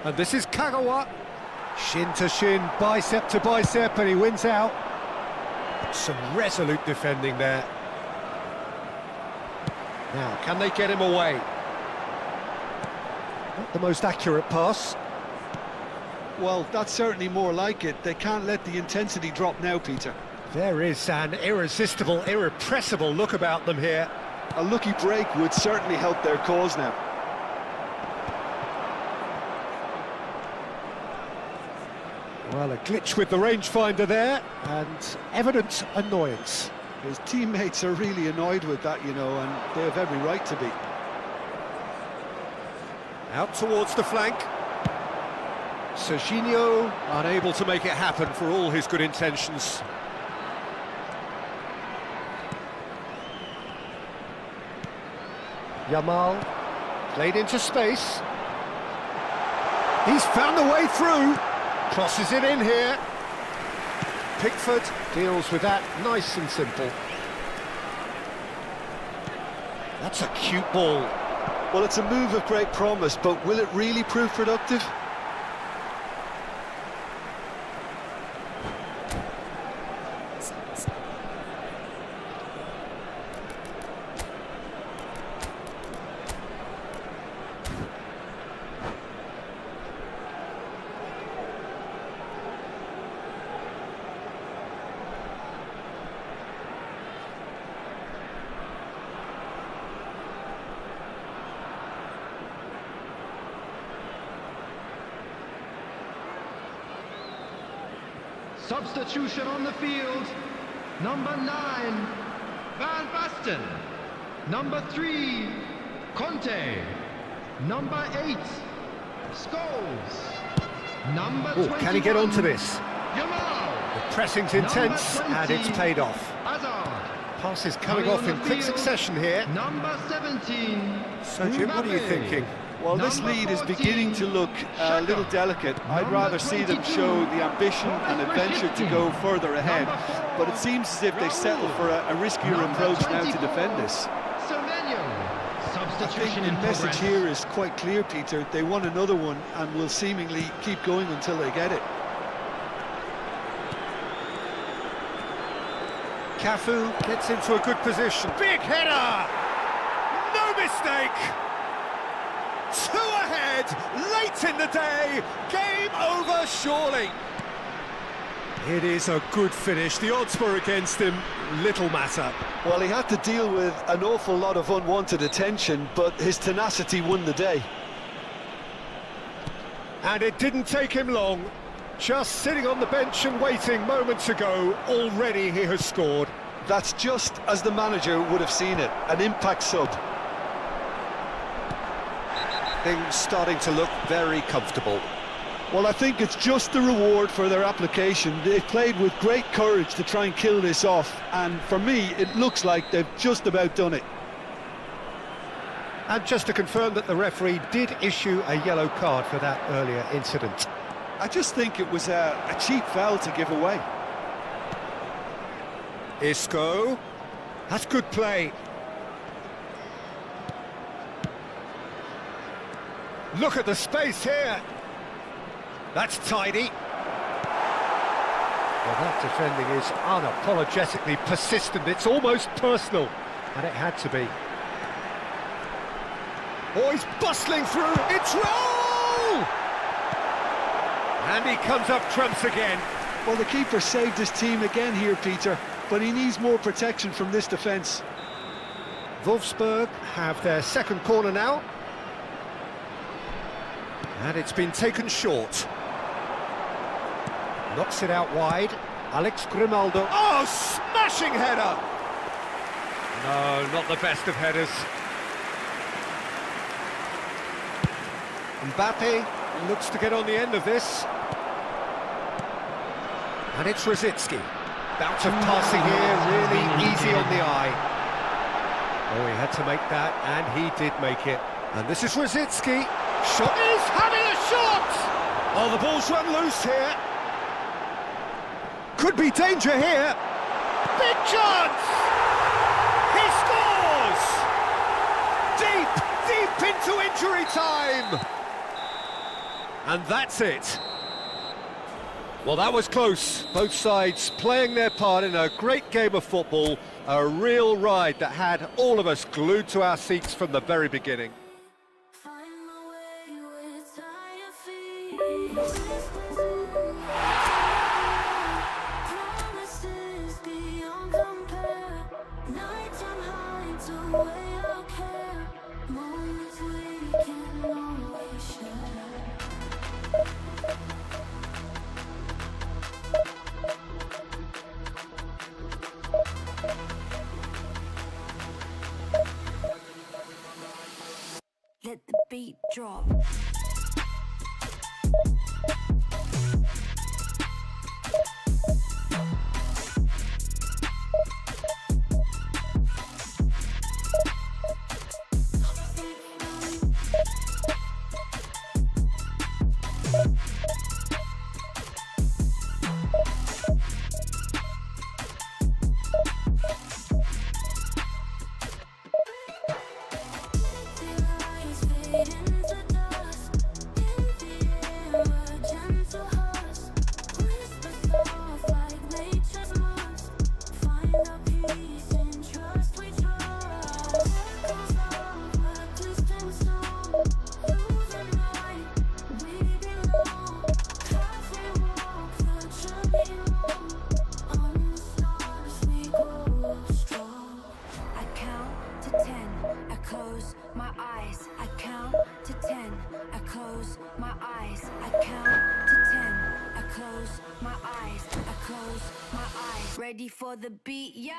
And this is Kagawa. Shin to shin, bicep to bicep, and he wins out. Some resolute defending there. Now, can they get him away? Not the most accurate pass. Well, that's certainly more like it. They can't let the intensity drop now, Peter. There is an irresistible, irrepressible look about them here. A lucky break would certainly help their cause now. Well, a glitch with the rangefinder there, and evident annoyance. His teammates are really annoyed with that, you know, and they have every right to be. Out towards the flank. Serginho unable to make it happen for all his good intentions. Yamal played into space. He's found the way through. Crosses it in here. Pickford deals with that nice and simple. That's a cute ball. Well, it's a move of great promise, but will it really prove productive? Substitution on the field. Number 9, Van Basten. Number 3, Conte. Number 8, Scholes. Number 21, Can he get onto this? Yamal. The pressing's intense and it's paid off. Hazard. Passes coming off in quick succession here. Number 17. So Jim, what are you Mbappe. thinking? Well, this Number lead is 14, beginning to look a little delicate. I'd rather see them show the ambition and adventure to go further ahead. But it seems as if they settle for a riskier approach now to defend this. Semenyo. I think Substitution the in message progress. here is quite clear, Peter. They want another one and will seemingly keep going until they get it. Cafu gets into a good position. Big header! No mistake! 2 ahead, late in the day, game over surely. It is a good finish, the odds were against him, little matter. Well, he had to deal with an awful lot of unwanted attention, but his tenacity won the day. And it didn't take him long, just sitting on the bench and waiting moments ago, already he has scored. That's just as the manager would have seen it, an impact sub. Things starting to look very comfortable. Well, I think it's just the reward for their application. They've played with great courage to try and kill this off, and for me, it looks like they've just about done it. And just to confirm that the referee did issue a yellow card for that earlier incident. I just think it was a cheap foul to give away. Isco, that's good play. Look at the space here. That's tidy. Well, that defending is unapologetically persistent. It's almost personal, and it had to be. Oh, he's bustling through. It's roll! And he comes up trumps again. Well, the keeper saved his team again here, Peter, but he needs more protection from this defence. Wolfsburg have their second corner now. And it's been taken short. Knocks it out wide. Alex Grimaldo. Oh, smashing header! No, not the best of headers. Mbappe looks to get on the end of this. And it's Rosicki. Bout of passing here, really easy on the eye. Oh, he had to make that, and he did make it. And this is Rosicki. Shot is having a shot! Oh, the ball's run loose here. Could be danger here. Big chance! He scores! Deep into injury time! And that's it. Well, that was close. Both sides playing their part in a great game of football. A real ride that had all of us glued to our seats from the very beginning. Find my way with tired feet. Promises beyond compare. Nighttime hides away our care. Moments we can always share. Let the beat drop. Ready for the beat, yeah.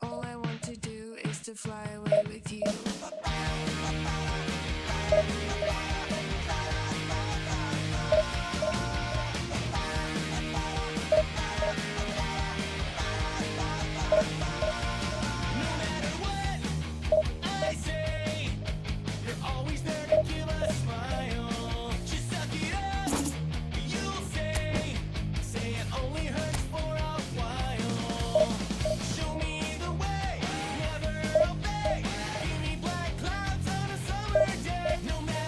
All I want to do is to fly away with you. No matter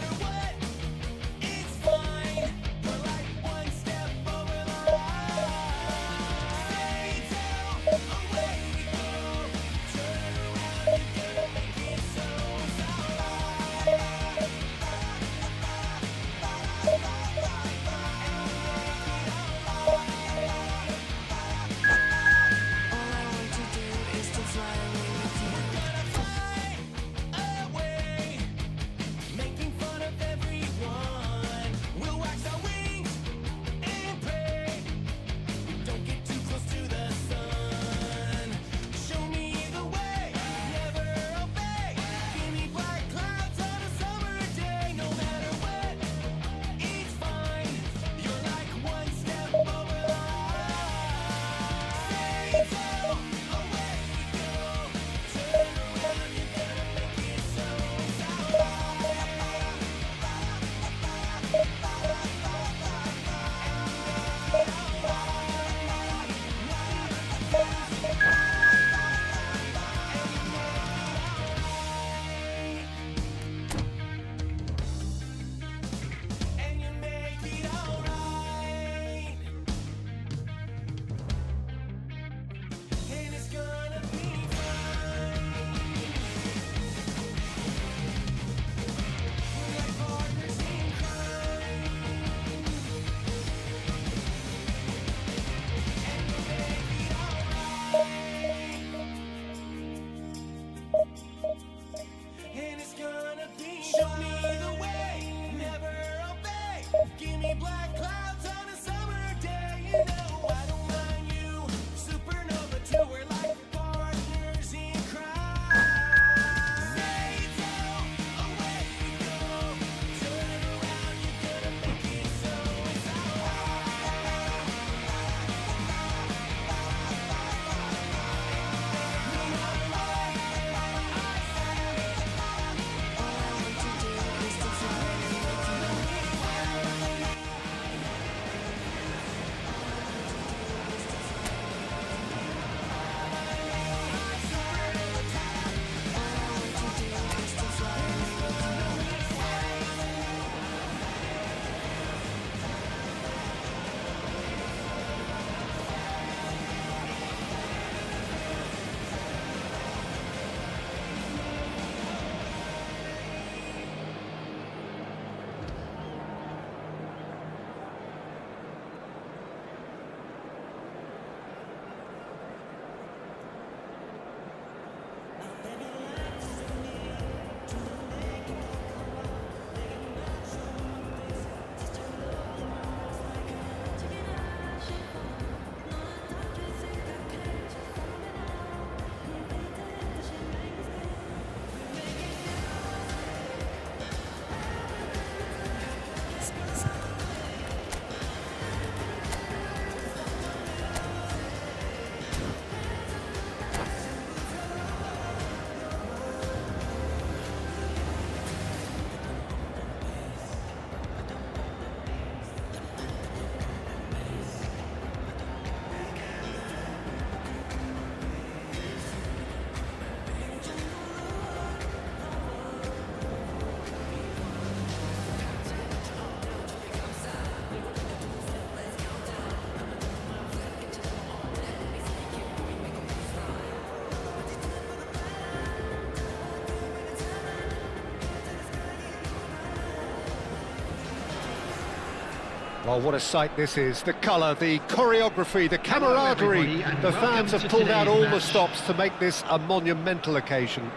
Oh, what a sight this is. The colour, the choreography, the camaraderie. everybody, and The welcome fans have to pulled out today's all the match. stops to make this a monumental occasion.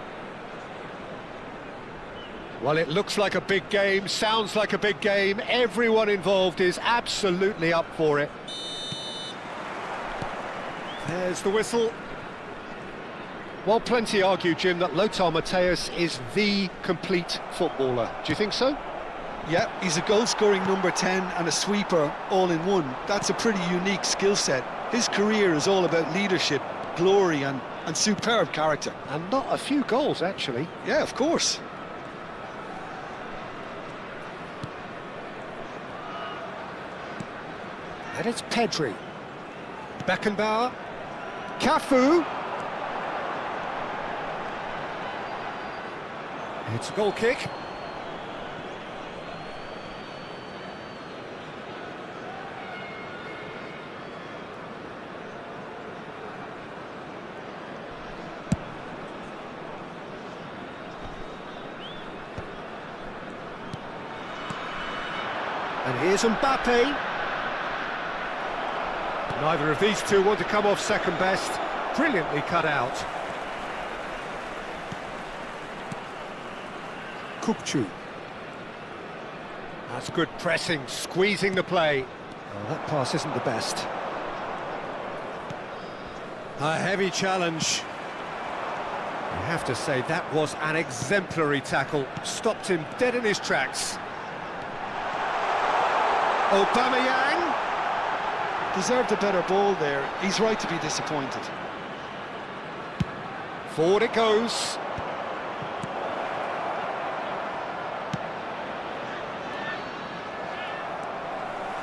Well, it looks like a big game, sounds like a big game. Everyone involved is absolutely up for it. There's the whistle. Well, plenty argue, Jim, that Lothar Matthäus is the complete footballer. Do you think so? Yeah, he's a goal-scoring number 10 and a sweeper all in one. That's a pretty unique skill set. His career is all about leadership, glory and superb character. And not a few goals, actually. Yeah, of course. And it's Pedri. Beckenbauer. Cafu. It's a goal kick. And here's Mbappe. Neither of these two want to come off second best. Brilliantly cut out. Kukçu. That's good pressing, squeezing the play. Oh, that pass isn't the best. A heavy challenge. You have to say that was an exemplary tackle. Stopped him dead in his tracks. Aubameyang. Deserved a better ball there. He's right to be disappointed. Forward it goes.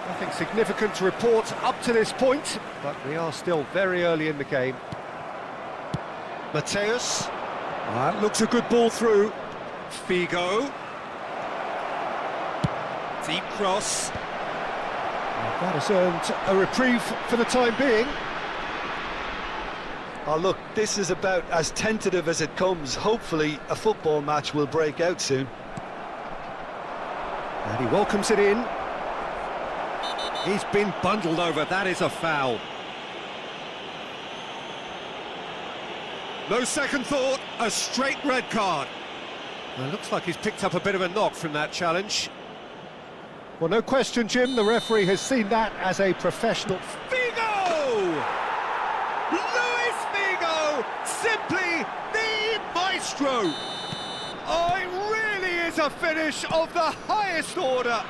Nothing significant to report up to this point, but we are still very early in the game. Matthäus. That looks a good ball through. Figo. Deep cross. That has earned a reprieve for the time being. Oh, look, this is about as tentative as it comes. Hopefully, a football match will break out soon. And he welcomes it in. He's been bundled over, that is a foul. No second thought, a straight red card. Well, it looks like he's picked up a bit of a knock from that challenge. Well, no question, Jim, the referee has seen that as a professional. Figo! Luis Figo! Simply the maestro! Oh, it really is a finish of the highest order.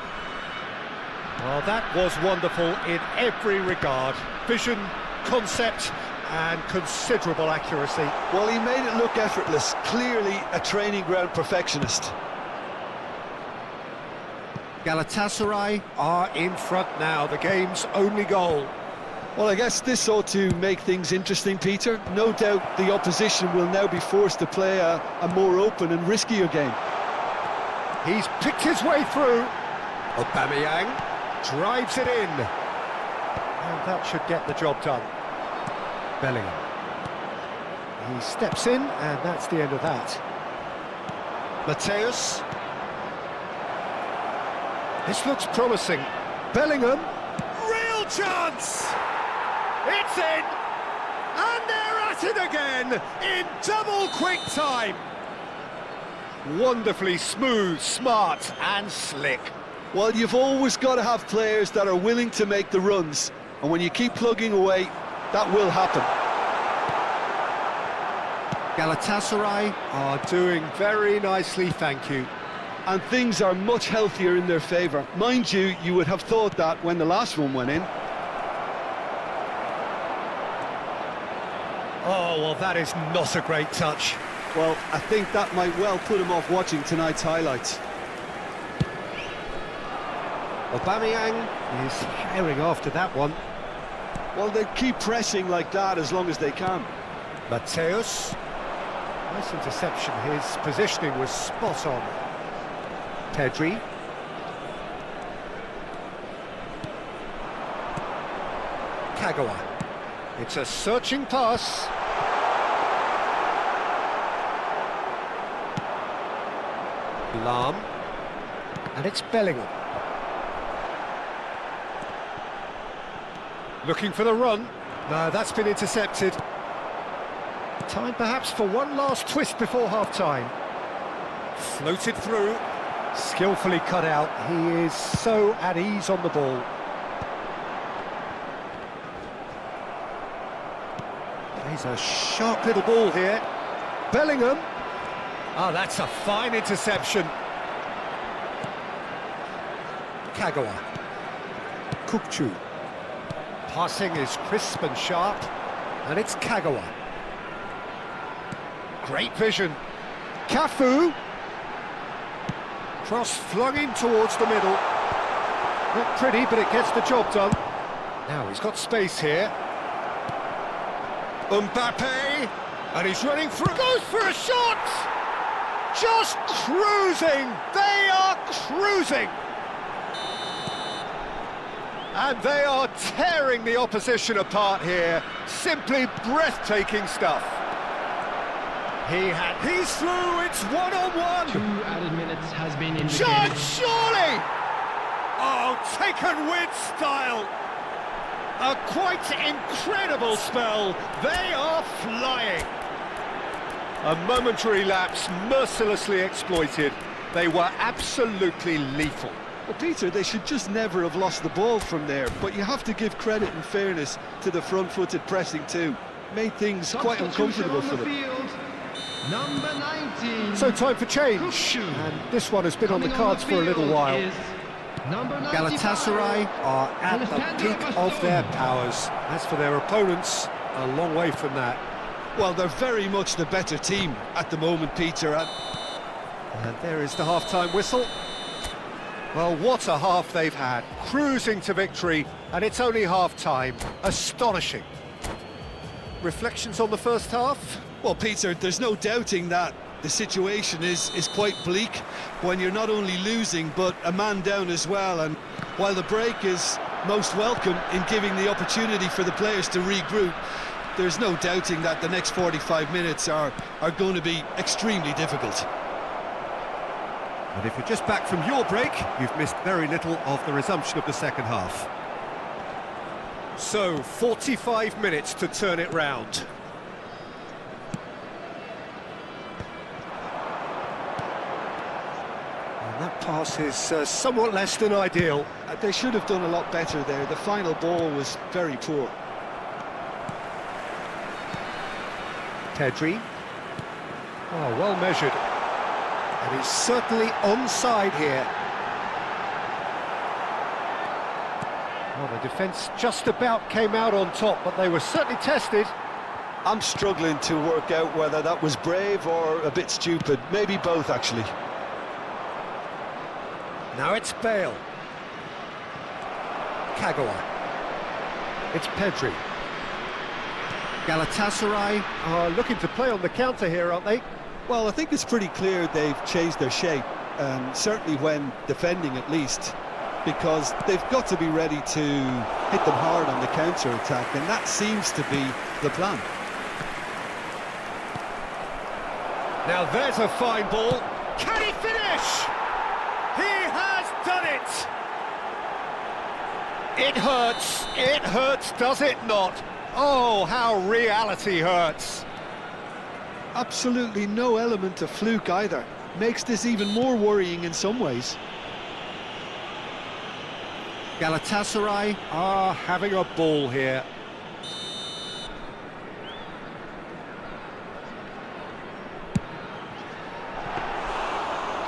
Well, that was wonderful in every regard. Vision, concept, and considerable accuracy. Well, he made it look effortless. Clearly a training ground perfectionist. Galatasaray are in front now, the game's only goal. Well, I guess this ought to make things interesting, Peter. No doubt the opposition will now be forced to play a more open and riskier game. He's picked his way through. Aubameyang drives it in. And that should get the job done. Bellingham. He steps in, and that's the end of that. Matthäus. This looks promising. Bellingham. Real chance! It's in! And they're at it again in double quick time. Wonderfully smooth, smart and slick. Well, you've always got to have players that are willing to make the runs. And when you keep plugging away, that will happen. Galatasaray are doing very nicely, thank you. And things are much healthier in their favour. Mind you, you would have thought that when the last one went in. Oh, well, that is not a great touch. Well, I think that might well put him off watching tonight's highlights. Aubameyang is herring after that one. Well, they keep pressing like that as long as they can. Matthäus. Nice interception, his positioning was spot on. Pedri. Kagawa. It's a searching pass. Lam. And it's Bellingham. Looking for the run. No, that's been intercepted. Time perhaps for one last twist before half-time. Floated through. Skillfully cut out. He is so at ease on the ball. Plays a sharp little ball here. Bellingham. Ah, that's a fine interception. Kagawa. Kukchu. Passing is crisp and sharp, and it's Kagawa. Great vision. Cafu. Cross flung in towards the middle. Not pretty, but it gets the job done. Now he's got space here. Mbappe, and he's running through. Goes for a shot! Just cruising! They are cruising! And they are tearing the opposition apart here. Simply breathtaking stuff. He's through, it's one-on-one! 2 added minutes has been indicated. Shot, surely! Oh, taken with style! A quite incredible spell. They are flying. A momentary lapse mercilessly exploited. They were absolutely lethal. Well, Peter, they should just never have lost the ball from there, but you have to give credit and fairness to the front-footed pressing too. Made things quite uncomfortable for them. Field, number 19. So time for change. Kukchu. And this one has been on the Coming cards for a little field while. is number 95. Galatasaray are at the peak of their powers. As for their opponents, a long way from that. Well, they're very much the better team at the moment, Peter. And there is the half-time whistle. Well, what a half they've had. Cruising to victory, and it's only half-time. Astonishing. Reflections on the first half? Well, Peter, there's no doubting that the situation is quite bleak when you're not only losing, but a man down as well. And while the break is most welcome in giving the opportunity for the players to regroup, there's no doubting that the next 45 minutes are going to be extremely difficult. And if you're just back from your break, you've missed very little of the resumption of the second half. So, 45 minutes to turn it round. And that pass is somewhat less than ideal. They should have done a lot better there. The final ball was very poor. Pedri. Oh, well measured. And he's certainly onside here. Well, the defence just about came out on top, but they were certainly tested. I'm struggling to work out whether that was brave or a bit stupid. Maybe both, actually. Now it's Bale. Kagawa. It's Pedri. Galatasaray are looking to play on the counter here, aren't they? Well, I think it's pretty clear they've changed their shape, certainly when defending at least, because they've got to be ready to hit them hard on the counter-attack, and that seems to be the plan. Now there's a fine ball. Can he finish? He has done it! It hurts, does it not? Oh, how reality hurts. Absolutely no element of fluke either. Makes this even more worrying in some ways. Galatasaray are having a ball here.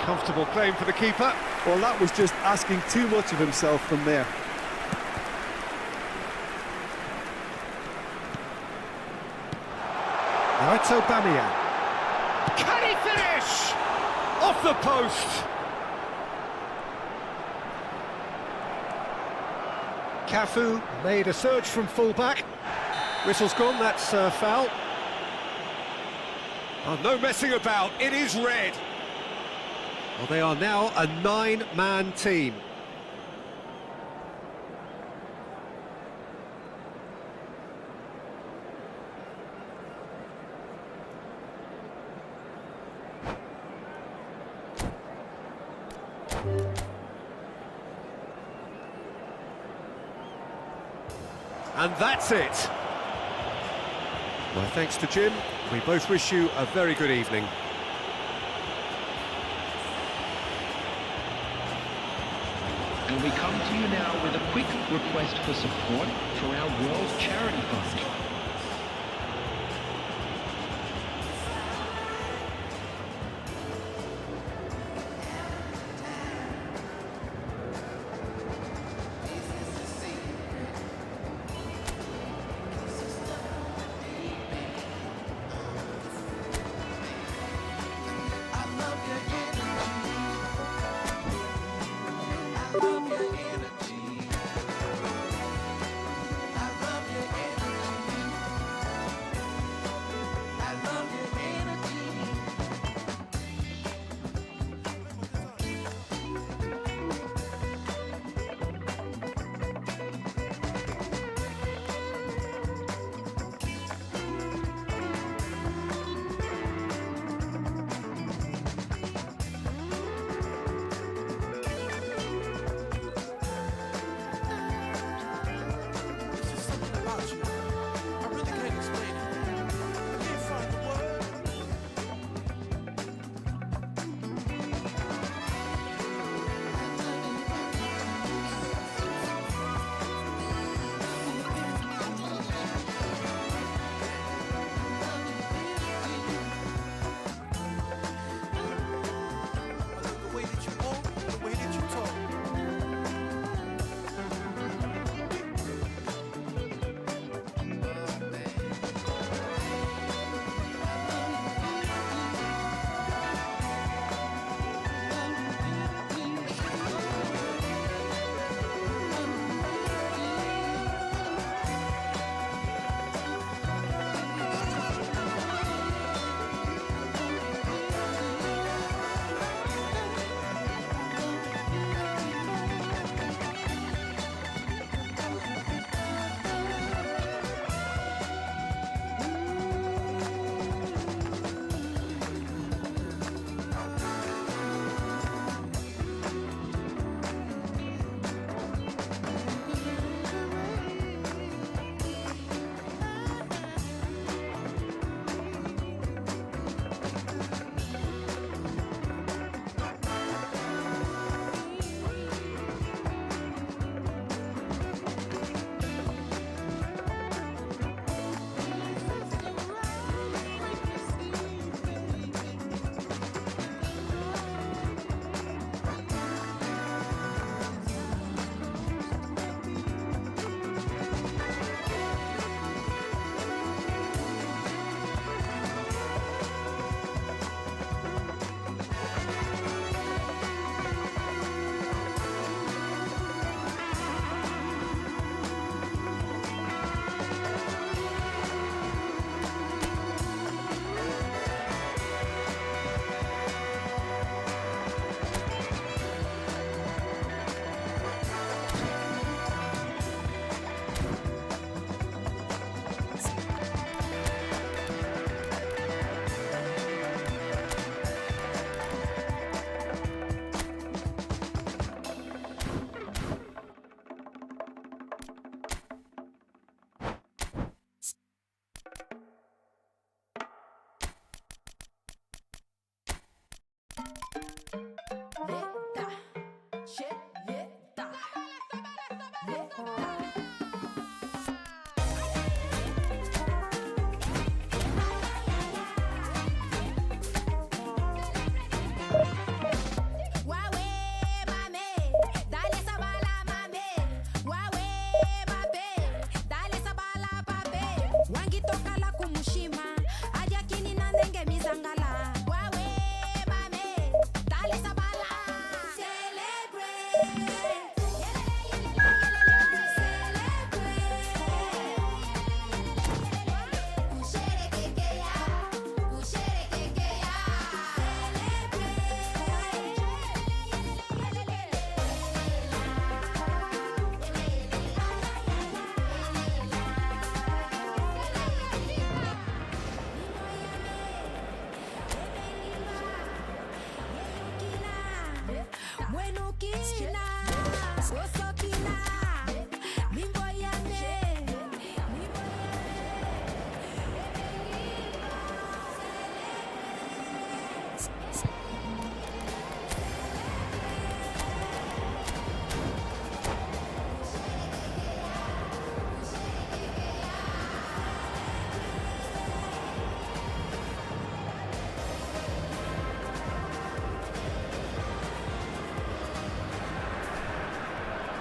Comfortable claim for the keeper. Well, that was just asking too much of himself from there. Now it's Aubameyang. Can he finish? Off the post. Cafu made a surge from full-back. Whistle's gone, that's a foul. Oh, no messing about, it is red. Well, they are now a 9-man team. And that's it. My thanks to Jim. We both wish you a very good evening. And we come to you now with a quick request for support for our World Charity Fund.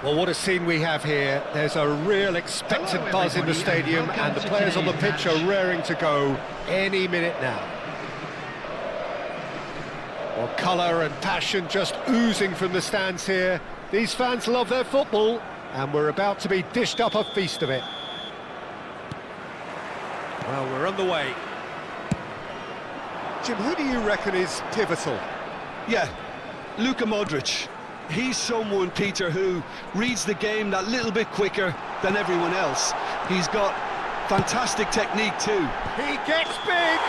Well, what a scene we have here. There's a real expected Hello, buzz in the everybody, and stadium, welcome and the to players on the today's pitch are match. raring to go any minute now. Well, colour and passion just oozing from the stands here. These fans love their football, and we're about to be dished up a feast of it. Well, we're on the way. Jim, who do you reckon is pivotal? Yeah, Luka Modric. He's someone, Peter, who reads the game that little bit quicker than everyone else. He's got fantastic technique too. He gets big!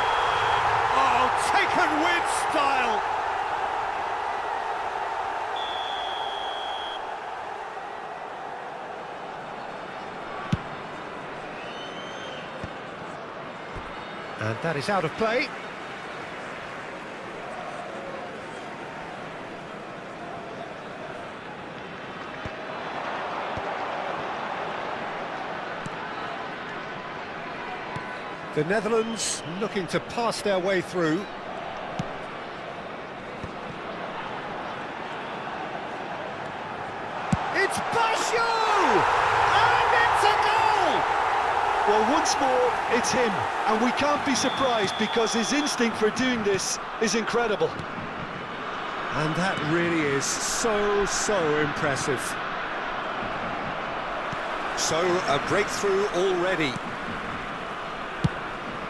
Oh, taken with style! And that is out of play. The Netherlands looking to pass their way through. It's Basho! And it's a goal! Well, once more, it's him, and we can't be surprised because his instinct for doing this is incredible. And that really is so impressive. So, a breakthrough already.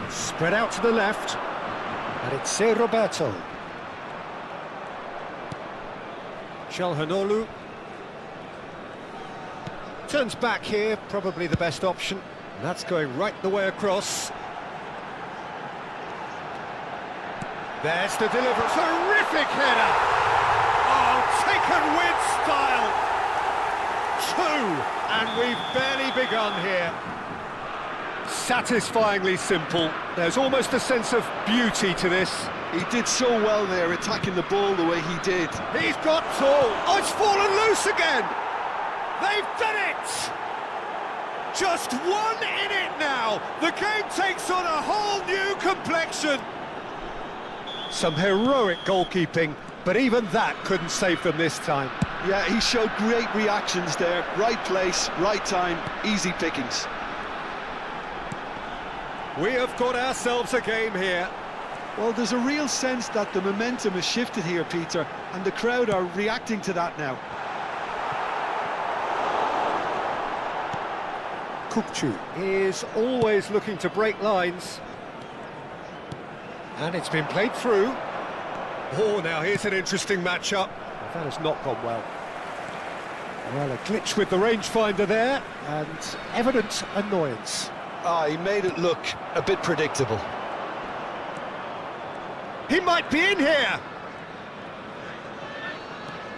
Spread out to the left, and it's Roberto. Çalhanoğlu turns back here, probably the best option. And that's going right the way across. There's the delivery. Terrific header! Oh, taken with style! Two, and we've barely begun here. Satisfyingly simple. There's almost a sense of beauty to this. He did so well there, attacking the ball the way he did. He's got tall. Oh, it's fallen loose again. They've done it. Just one in it now. The game takes on a whole new complexion. Some heroic goalkeeping, but even that couldn't save them this time. Yeah, he showed great reactions there. Right place, right time, easy pickings. We have got ourselves a game here. Well, there's a real sense that the momentum has shifted here, Peter, and the crowd are reacting to that now. Kukçu is always looking to break lines. And it's been played through. Oh, now here's an interesting matchup. That has not gone well. Well, a glitch with the rangefinder there, and evident annoyance. Ah, he made it look a bit predictable. He might be in here!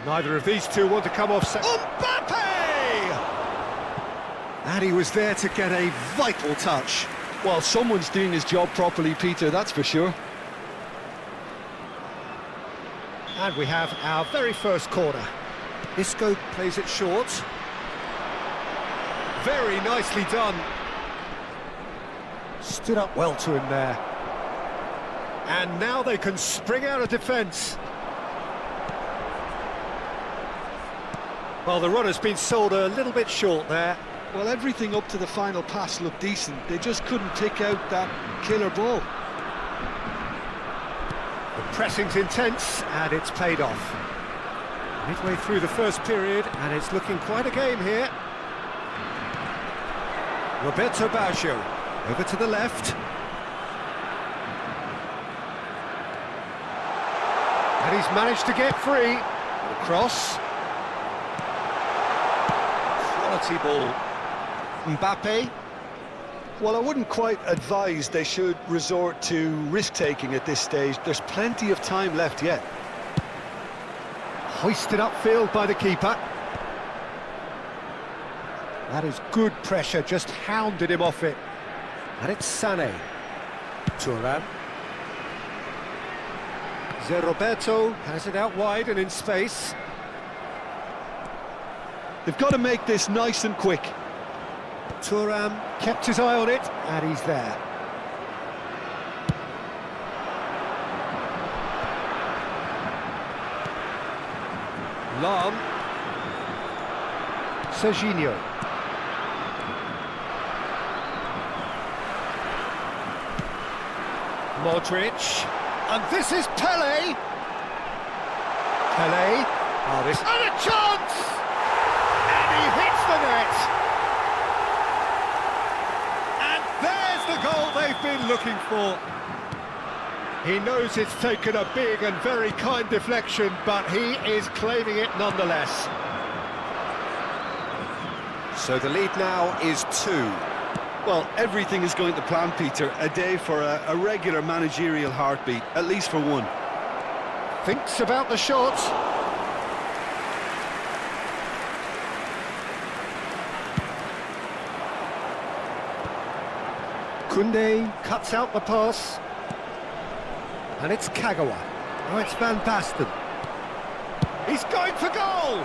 Neither of these two want to come off Mbappe! And he was there to get a vital touch. Well, someone's doing his job properly, Peter, that's for sure. And we have our very first corner. Isco plays it short. Very nicely done. Stood up well to him there. And now they can spring out of defence. Well, the run has been sold a little bit short there. Well, everything up to the final pass looked decent. They just couldn't pick out that killer ball. The pressing's intense, and it's paid off. Midway through the first period, and it's looking quite a game here. Roberto Baggio, over to the left. And he's managed to get free. Cross. Quality ball. Mbappe. Well, I wouldn't quite advise they should resort to risk-taking at this stage. There's plenty of time left yet. Hoisted upfield by the keeper. That is good pressure, just hounded him off it. And it's Sané. Thuram. Roberto has it out wide and in space. They've got to make this nice and quick. Thuram kept his eye on it, and he's there. Lam. Serginho. Modric. And this is Pele. Pele. Oh, this... And a chance! And he hits the net. And there's the goal they've been looking for. He knows it's taken a big and very kind deflection, but he is claiming it nonetheless. So the lead now is 2. Well, everything is going to plan, Peter. A day for a regular managerial heartbeat, at least for one. Thinks about the shot. Koundé cuts out the pass. And it's Kagawa. Oh, it's Van Basten. He's going for goal!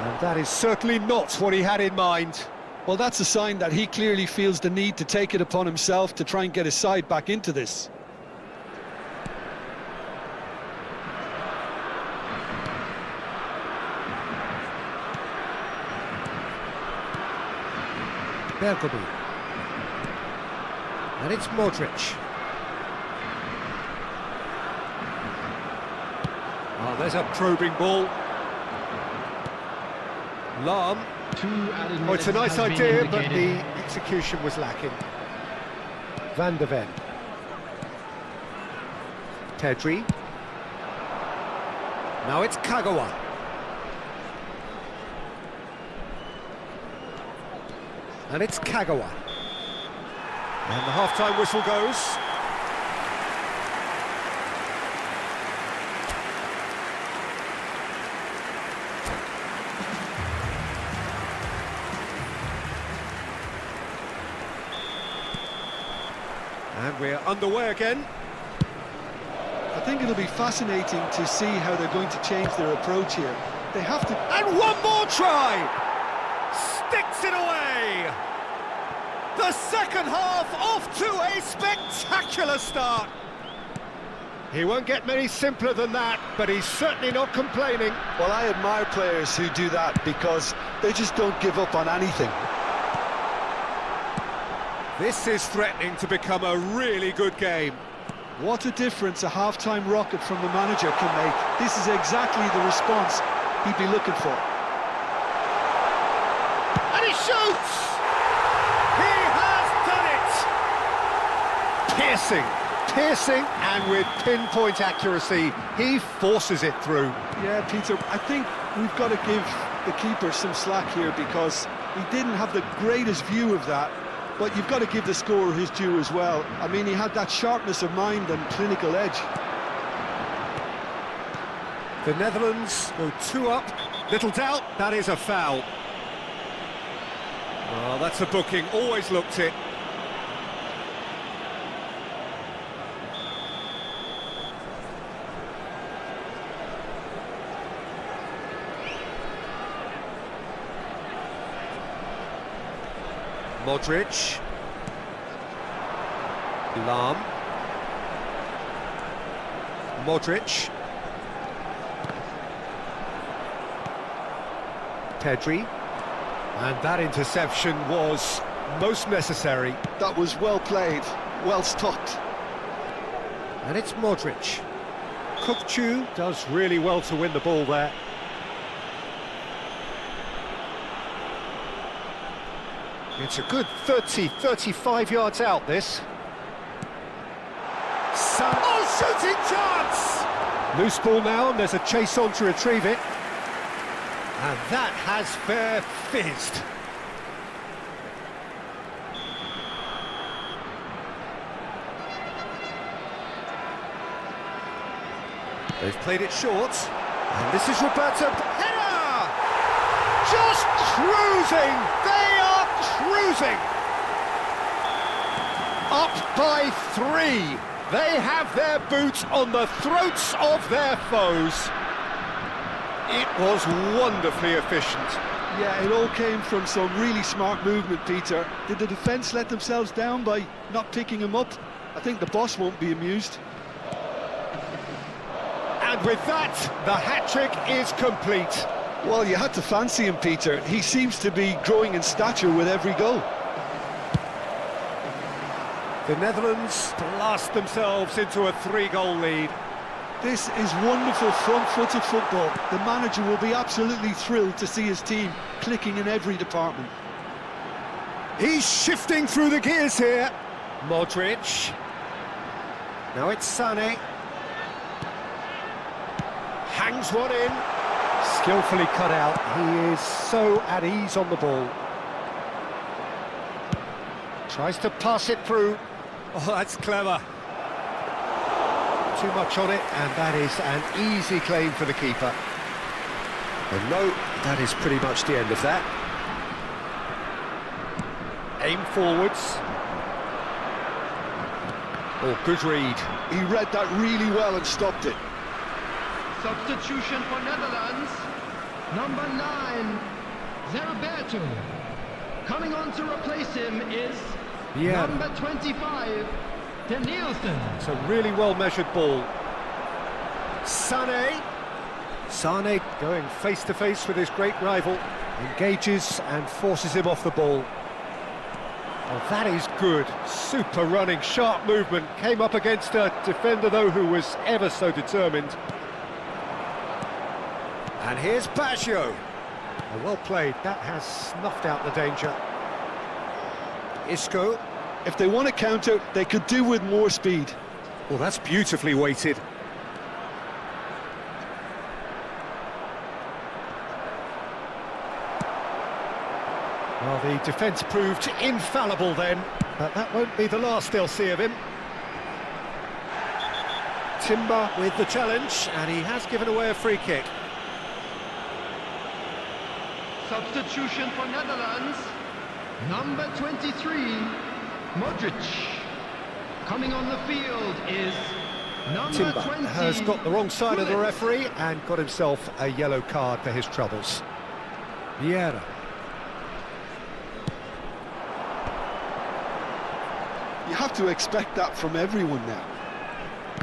And that is certainly not what he had in mind. Well, that's a sign that he clearly feels the need to take it upon himself to try and get his side back into this. Bergeby. And it's Modric. Oh, there's a probing ball. Lahm. Oh, it's a nice idea, but the execution was lacking. Van de Ven. Pedri. Now it's Kagawa. And it's Kagawa. And the half-time whistle goes. And we're underway again. I think it'll be fascinating to see how they're going to change their approach here. They have to... And one more try! Sticks it away! The second half off to a spectacular start. He won't get many simpler than that, but he's certainly not complaining. Well, I admire players who do that because they just don't give up on anything. This is threatening to become a really good game. What a difference a half-time rocket from the manager can make. This is exactly the response he'd be looking for. And he shoots! He has done it! Piercing, and with pinpoint accuracy, he forces it through. Yeah, Peter, I think we've got to give the keeper some slack here because he didn't have the greatest view of that. But you've got to give the scorer his due as well. I mean, he had that sharpness of mind and clinical edge. The Netherlands go 2 up. Little doubt, that is a foul. Well, that's a booking, always looked it. Modric. Lahm. Modric. Pedri. And that interception was most necessary. That was well played, well stopped. And it's Modric. Kukçu does really well to win the ball there. It's a good 30-35 yards out, this. Oh, shooting chance! Loose ball now, and there's a chase on to retrieve it. And that has fair fizzed. They've played it short. And this is Roberto. Header! Just cruising! They are cruising! Up by 3. They have their boots on the throats of their foes. It was wonderfully efficient. Yeah, it all came from some really smart movement, Peter. Did the defence let themselves down by not picking him up? I think the boss won't be amused. And with that, the hat-trick is complete. Well, you had to fancy him, Peter. He seems to be growing in stature with every goal. The Netherlands blast themselves into a 3-goal lead. This is wonderful front-footed football. The manager will be absolutely thrilled to see his team clicking in every department. He's shifting through the gears here. Modric. Now it's Sané. Hangs one in. Skillfully cut out. He is so at ease on the ball. Tries to pass it through. Oh, that's clever. Too much on it, and that is an easy claim for the keeper. And no, that is pretty much the end of that. Aim forwards. Oh, good read. He read that really well and stopped it. Substitution for Netherlands. Number 9, Zerberto. Coming on to replace him is number 25, De Nielsen. It's a really well-measured ball. Sané. Sané going face-to-face with his great rival. Engages and forces him off the ball. Oh, that is good. Super running, sharp movement. Came up against a defender, though, who was ever so determined. And here's Baggio. Oh, well played. That has snuffed out the danger. Isco. If they want to counter, they could do with more speed. Well, that's beautifully weighted. Well, the defence proved infallible then, but that won't be the last they'll see of him. Timber with the challenge, and he has given away a free kick. Substitution for Netherlands. Number 23, Modric. Coming on the field is number Timber 20. has got the wrong side of the referee and got himself a yellow card for his troubles. Vieira. You have to expect that from everyone now.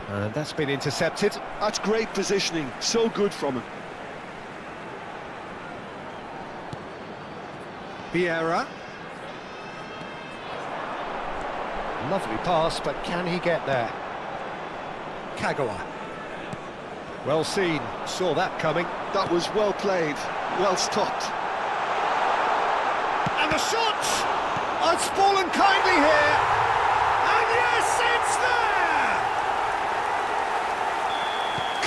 And that's been intercepted. That's great positioning, so good from him. Vieira. Lovely pass, but can he get there? Kagawa. Well seen, saw that coming. That was well played, well stopped. And the shot! Oh, it's fallen kindly here. And yes, it's there!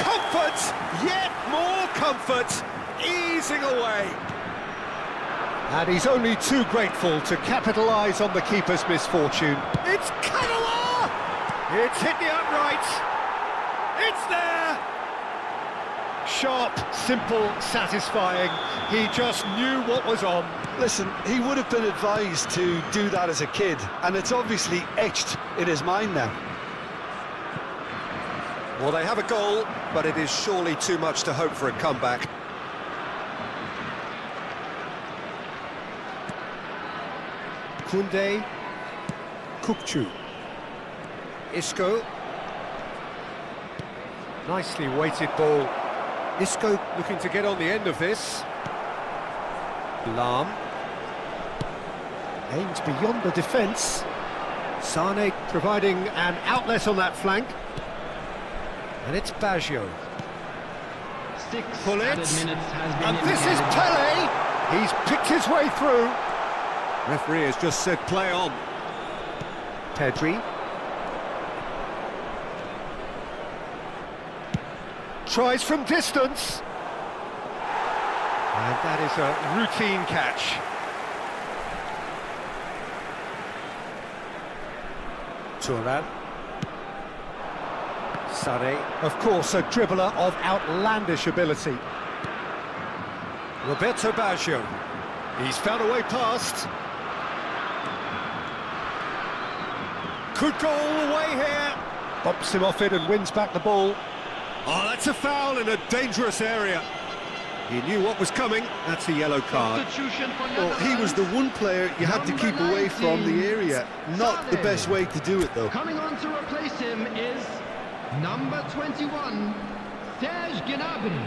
Comfort, yet more comfort, easing away. And he's only too grateful to capitalise on the keeper's misfortune. It's Kagawa! It's hit the upright. It's there! Sharp, simple, satisfying. He just knew what was on. Listen, he would have been advised to do that as a kid, and it's obviously etched in his mind now. Well, they have a goal, but it is surely too much to hope for a comeback. Koundé, Kukçu, Isco. Nicely weighted ball. Isco looking to get on the end of this. Lahm. Aims beyond the defence. Sané providing an outlet on that flank. And it's Baggio. 6 Pull it. added minutes has been And this is indicated. Pele. He's picked his way through. Referee has just said play on. Pedri. Tries from distance. And that is a routine catch. Turan. Sané, of course, a dribbler of outlandish ability. Roberto Baggio. He's found a way past. Could go all the way here. Bumps him off it and wins back the ball. Oh, that's a foul in a dangerous area. He knew what was coming. That's a yellow card. Substitution for Well, he was the one player you had to keep away from the area. Not the best way to do it, though. Coming on to replace him is number 21, Serge Gnabry.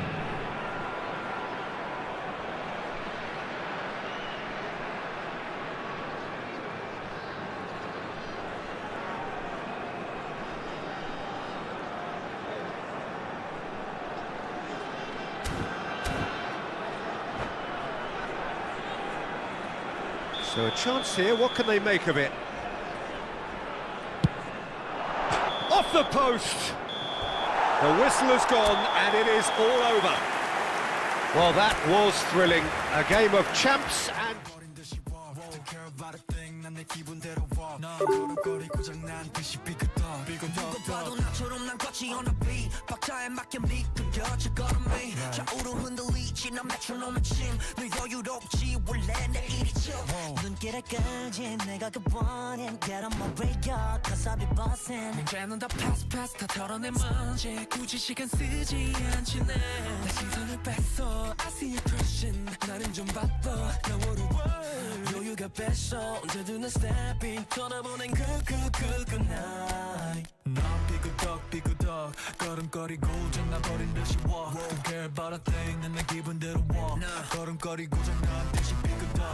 So a chance here, what can they make of it? Off the post! The whistle has gone and it is all over. Well, that was thrilling. A game of champs and... 누구봐도 나처럼 난 걷지 on a beat 박자에 맞게 미끄러져 걸음이 좌우로 흔들리지 난 메트로놈의 침늘 여유롭지 원래 내 일이죠 눈길을 끌지 내가 그 원인 Get on my radar cause I'll be bossing 문제는 다 pass 다 털어내 먼지 굳이 시간 쓰지 않지 내 시선을 뺐어 I see you crushing 나는 좀 바빠 Now what a world 여유가 뺐어 언제든 난 stepping 떠나보낸 good night 나 삐그덕 걸음거리고 장나버린 듯이 walk Don't care about a thing 난 내 기분대로 walk 걸음거리고 장난 듯이 삐그덕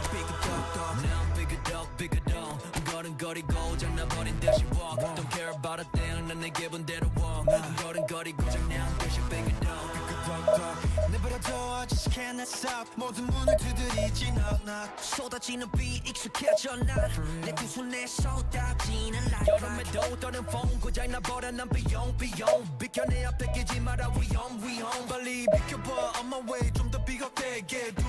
난 삐그덕 걸음거리고 장나버린 듯이 walk Don't care about a thing 난 내 기분대로 walk 걸음거리고 장난 듯이 삐그덕 내버려둬 아직은 내 싹 모든 문을 두드리지 나 쏟아지는 비 익숙해져 나내 두 손에 쏟아지는 light 여름에도 떠는 폰 고장나 버려 난 비용 비켜내 앞에 끼지 마라 위험 빨리 비켜봐 on my way 좀 더 비겁되게 Do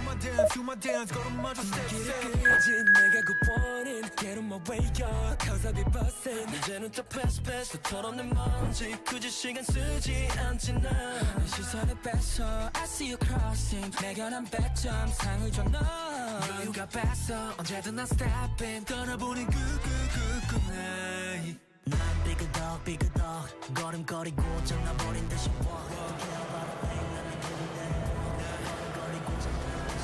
my dance 걸음마저 step 끌지 내가 그 원인 Get on my way up cause I be bustin' 이제는 또 pass 더 털어내 먼지 굳이 시간 쓰지 않지 난 시선을 뺐어 I see you crossing 내가 난 100점 상을 줘 너 여유가 뺐어 언제든 난 stepping 떠나보는 good night 난 삐그덕 걸음거리고 장나버린 듯이 walk Don't care about a thing 난 내 기분대로 걸음거리고 장난 듯이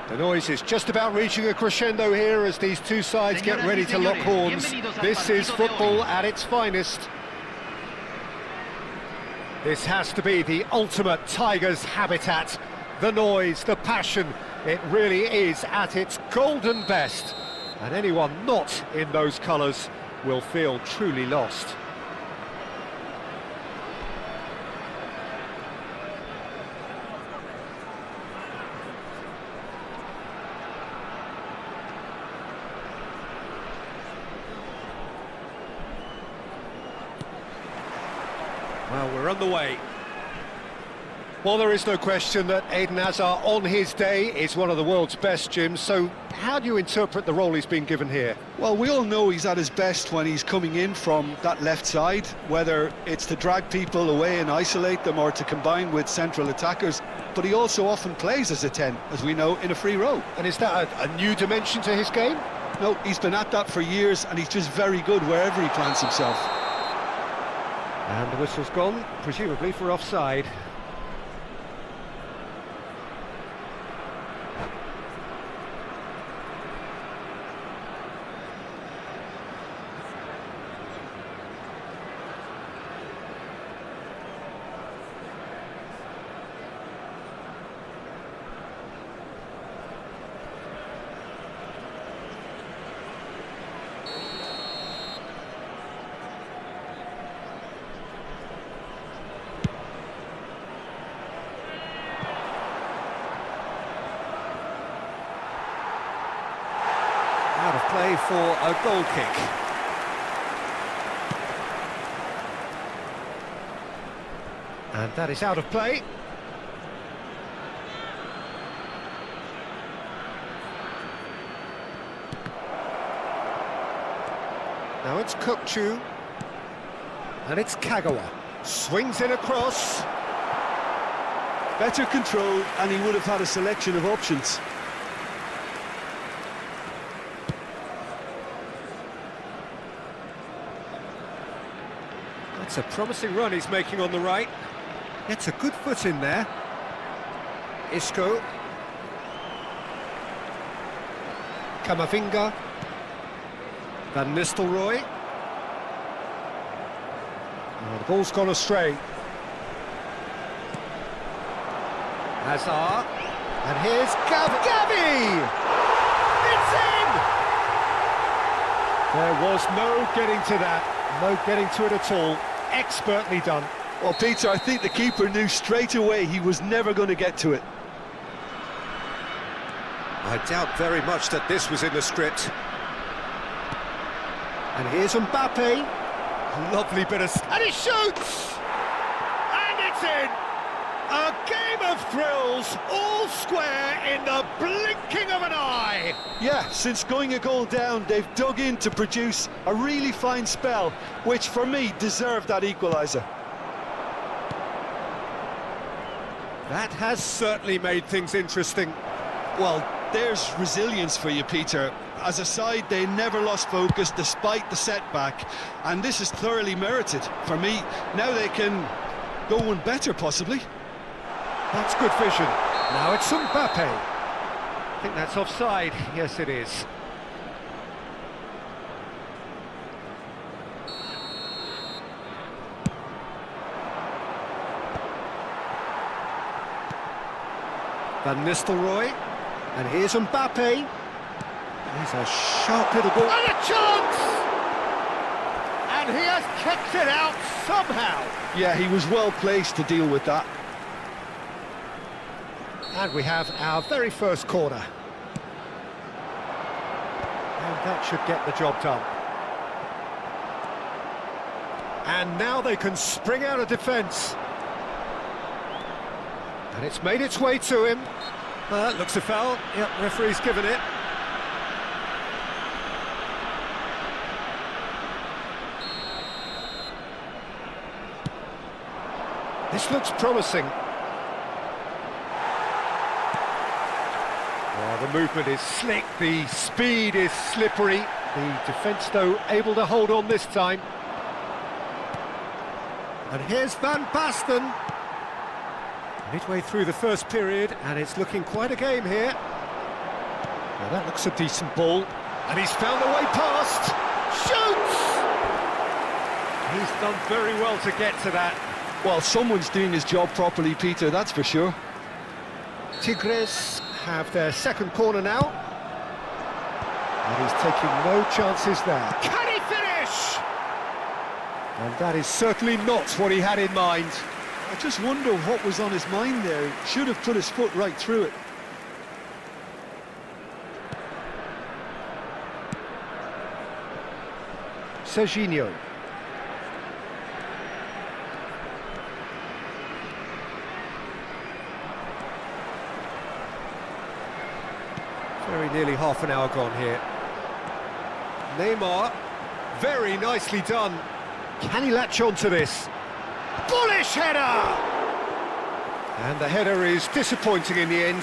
The noise is just about reaching a crescendo here as these two sides get ready to lock horns. This is football at its finest. This has to be the ultimate Tigers habitat. The noise, the passion, it really is at its golden best. And anyone not in those colours will feel truly lost. Well, we're on the way. Well, there is no question that Eden Hazard, on his day, is one of the world's best, Jim. So how do you interpret the role he's been given here? Well, we all know he's at his best when he's coming in from that left side, whether it's to drag people away and isolate them or to combine with central attackers. But he also often plays as a 10, as we know, in a free role. And is that a new dimension to his game? No, he's been at that for years, and he's just very good wherever he plants himself. And the whistle's gone, presumably for offside. Out of play for a goal kick. And that is out of play. Now it's Kokchu. And it's Kagawa. Swings in across. Better control, and he would have had a selection of options. That's a promising run he's making on the right. Gets a good foot in there. Isco. Kamavinga. Van Nistelrooy. Oh, the ball's gone astray. Hazard. And here's Gavi! It's in! There was no getting to that. No getting to it at all. Expertly done. Well, Peter, I think the keeper knew straight away he was never going to get to it. I doubt very much that this was in the script. And here's Mbappe. Lovely bit of... And he shoots! And it's in! A game of thrills, all square in the blinking of an eye! Yeah, since going a goal down, they've dug in to produce a really fine spell, which for me deserved that equaliser. That has certainly made things interesting. Well, there's resilience for you, Peter. As a side, they never lost focus despite the setback, and this is thoroughly merited. For me, now they can go one better, possibly. That's good vision. Now it's Mbappe. I think that's offside. Yes, it is. Van Nistelrooy. And here's Mbappe. He's a sharp little ball. And a chance! And he has kicked it out somehow. Yeah, he was well placed to deal with that. And we have our very first corner. And that should get the job done. And now they can spring out of defence. And it's made its way to him. Looks a foul. Yep, referee's given it. This looks promising. Oh, the movement is slick, the speed is slippery. The defence, though, able to hold on this time. And here's Van Basten. Midway through the first period, and it's looking quite a game here. Now that looks a decent ball. And he's found the way past. Shoots! He's done very well to get to that. Well, someone's doing his job properly, Peter, that's for sure. Tigres have their second corner now. And he's taking no chances there. Can he finish? And that is certainly not what he had in mind. I just wonder what was on his mind there. He should have put his foot right through it. Serginho. Very nearly half an hour gone here. Neymar, very nicely done. Can he latch on to this? Bullish header! And the header is disappointing in the end.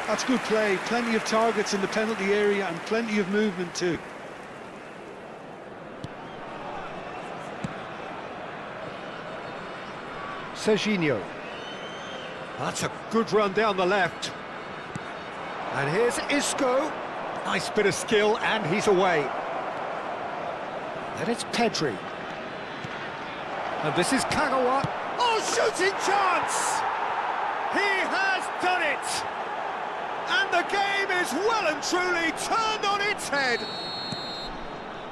That's good play. Plenty of targets in the penalty area and plenty of movement too. Serginho. That's a good run down the left. And here's Isco. Nice bit of skill, and he's away. And it's Pedri. And this is Kagawa. Oh, shooting chance! He has done it! And the game is well and truly turned on its head.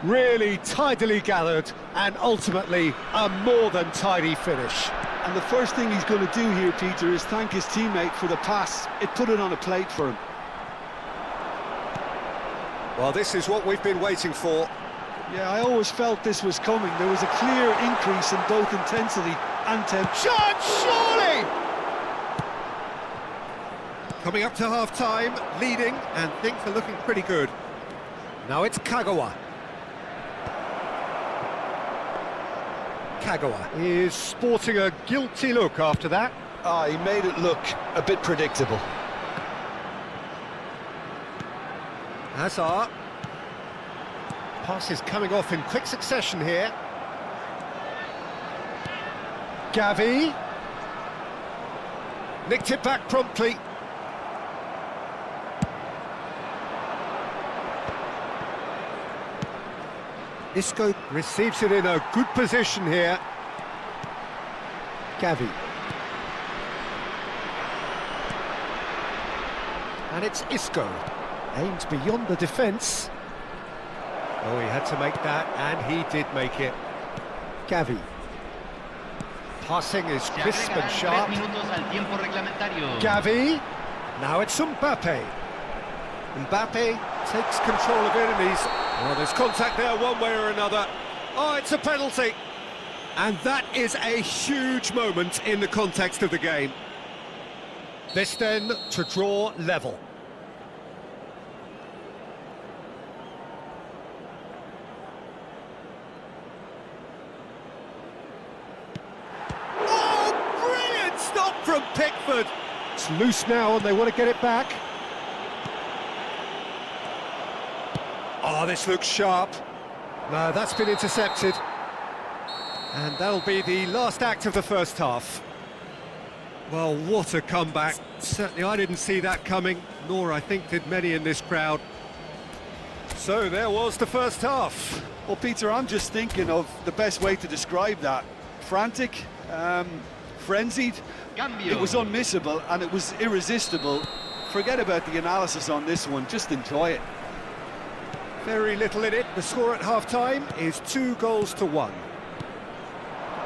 Really tidily gathered, and ultimately a more than tidy finish. And the first thing he's going to do here, Peter, is thank his teammate for the pass. It put it on a plate for him. Well, this is what we've been waiting for. Yeah, I always felt this was coming. There was a clear increase in both intensity and tempo. Chance, surely! Coming up to half-time, leading, and things are looking pretty good. Now it's Kagawa. Kagawa Is sporting a guilty look after that. Ah, he made it look a bit predictable. Hazard. Passes coming off in quick succession here. Gavi. Nicked it back promptly. Isco receives it in a good position here. Gavi. And it's Isco. Aims beyond the defence. Oh, he had to make that, and he did make it. Gavi. Passing is crisp and sharp. Gavi. Now it's Mbappe. Mbappe takes control of it, and he's... Well, there's contact there one way or another. Oh, it's a penalty. And that is a huge moment in the context of the game. This then to draw level. Oh, brilliant stop from Pickford. It's loose now, and they want to get it back. Oh, this looks sharp. No, that's been intercepted. And that'll be the last act of the first half. Well, what a comeback. Certainly I didn't see that coming, nor I think did many in this crowd. So there was the first half. Well, Peter, I'm just thinking of the best way to describe that. Frantic, frenzied. It was unmissable and it was irresistible. Forget about the analysis on this one, just enjoy it. Very little in it. The score at half-time is 2-1.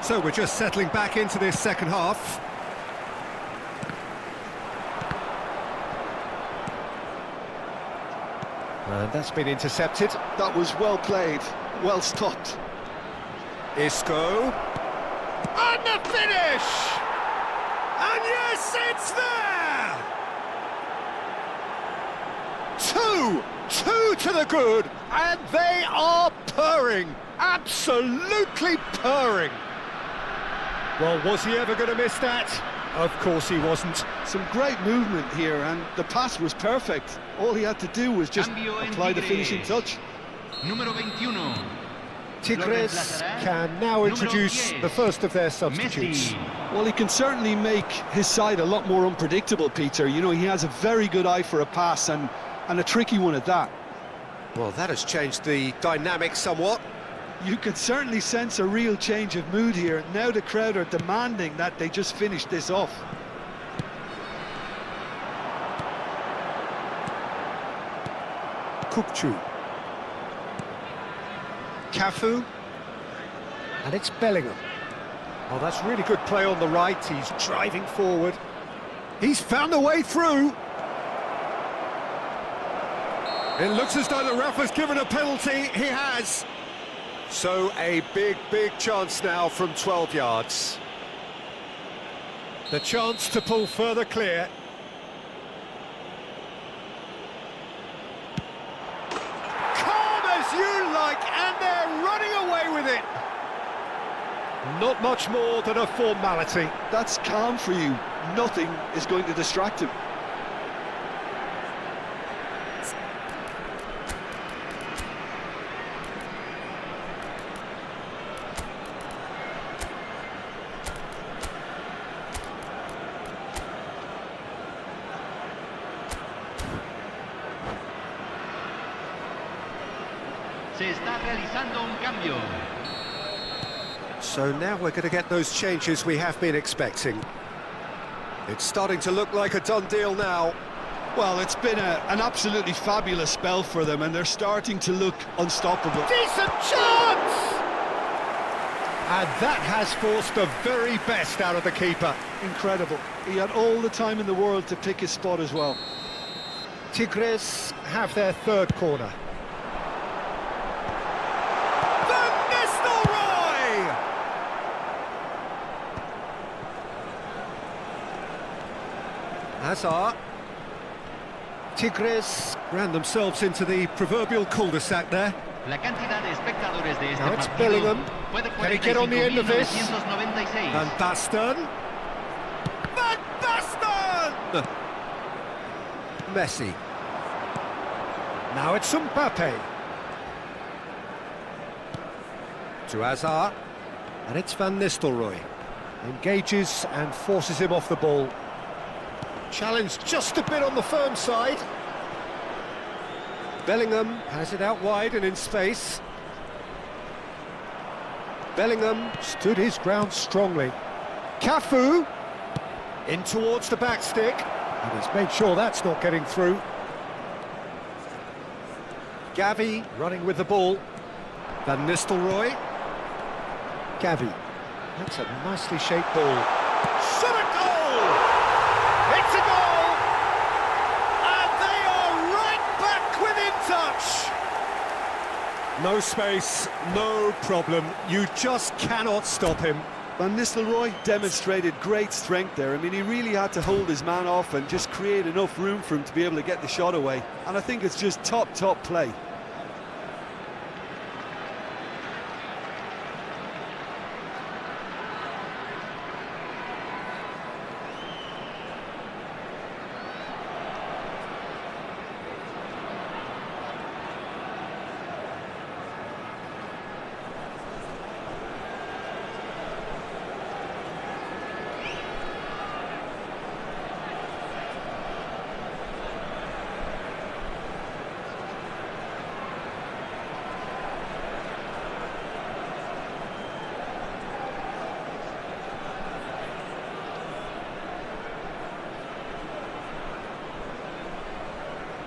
So we're just settling back into this second half. And that's been intercepted. That was well played, well stopped. Isco. And the finish! And yes, it's there! Two to the good, and they are purring, absolutely purring. Well, was he ever going to miss that? Of course he wasn't. Some great movement here, and the pass was perfect. All he had to do was just apply the finishing touch. Número 21. Tigres can now introduce the first of their substitutes. Well, he can certainly make his side a lot more unpredictable, Peter. You know, he has a very good eye for a pass, and a tricky one at that. Well, that has changed the dynamic somewhat. You could certainly sense a real change of mood here. Now the crowd are demanding that they just finish this off. Kukcu. Cafu. And it's Bellingham. Oh, that's really good play on the right. He's driving forward. He's found a way through. It looks as though the ref has given a penalty. He has. So a big chance now from 12 yards. The chance to pull further clear. Calm as you like, and they're running away with it. Not much more than a formality. That's calm for you. Nothing is going to distract him. Se está realizando un cambio. So now we're going to get those changes we have been expecting. It's starting to look like a done deal now. Well, it's been an absolutely fabulous spell for them, and they're starting to look unstoppable. Decent chance! And that has forced the very best out of the keeper. Incredible. He had all the time in the world to pick his spot as well. Tigres have their third corner. Hazard. Tigres ran themselves into the proverbial cul-de-sac there. La cantidad de espectadores de este Now it's partido Bellingham. fue de Can he get on the end of this? 45.996. Van Basten. Van Basten! Messi. Now it's Mbappe. To Hazard. And it's Van Nistelrooy. Engages and forces him off the ball. Challenged just a bit on the firm side. Bellingham has it out wide and in space. Bellingham stood his ground strongly. Cafu in towards the back stick. And he's made sure that's not getting through. Gavi running with the ball. Van Nistelrooy. Gavi. That's a nicely shaped ball. Shot a goal! It's a goal! And they are right back within touch! No space, no problem. You just cannot stop him. Van Nistelrooy demonstrated great strength there. I mean, he really had to hold his man off and just create enough room for him to be able to get the shot away. And I think it's just top play.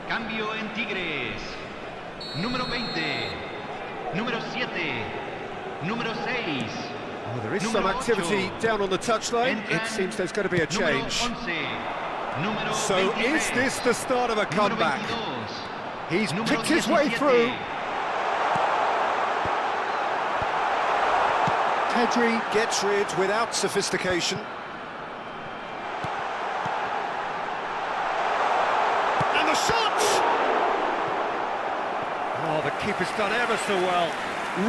Cambio en Tigres. Número 20. Número 7. Número 6. Well, there is some activity down on the touchline. It seems there's going to be a change. So is this the start of a comeback? He's picked his way through. Pedri gets rid without sophistication. And the shot! Oh, the keeper's done ever so well.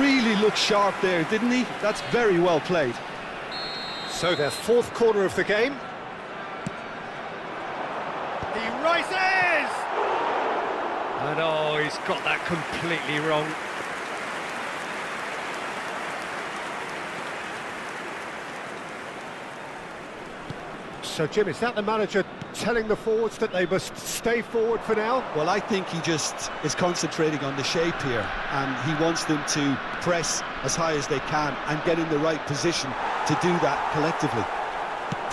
Really looked sharp there, didn't he? That's very well played. So their fourth corner of the game. He rises! And oh, he's got that completely wrong. So, Jim, is that the manager telling the forwards that they must stay forward for now? Well, I think he just is concentrating on the shape here, and he wants them to press as high as they can and get in the right position to do that collectively.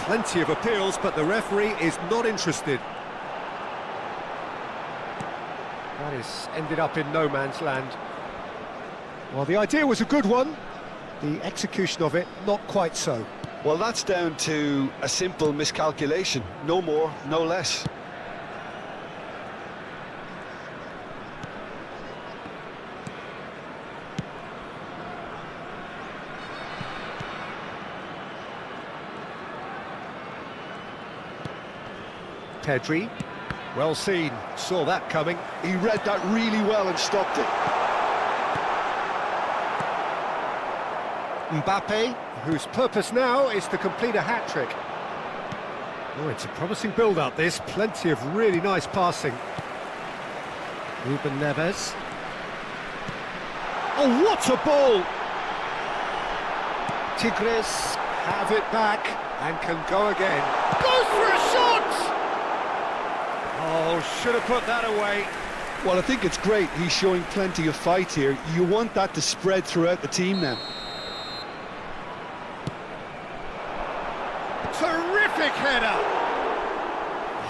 Plenty of appeals, but the referee is not interested. That has ended up in no man's land. Well, the idea was a good one. The execution of it, not quite so. Well, that's down to a simple miscalculation. No more, no less. Pedri, well seen, saw that coming. He read that really well and stopped it. Mbappe, whose purpose now is to complete a hat-trick. Oh, it's a promising build-up, this. Plenty of really nice passing. Ruben Neves. Oh, what a ball! Tigres have it back and can go again. Goes for a shot! Oh, should have put that away. Well, I think it's great. He's showing plenty of fight here. You want that to spread throughout the team now. Terrific header!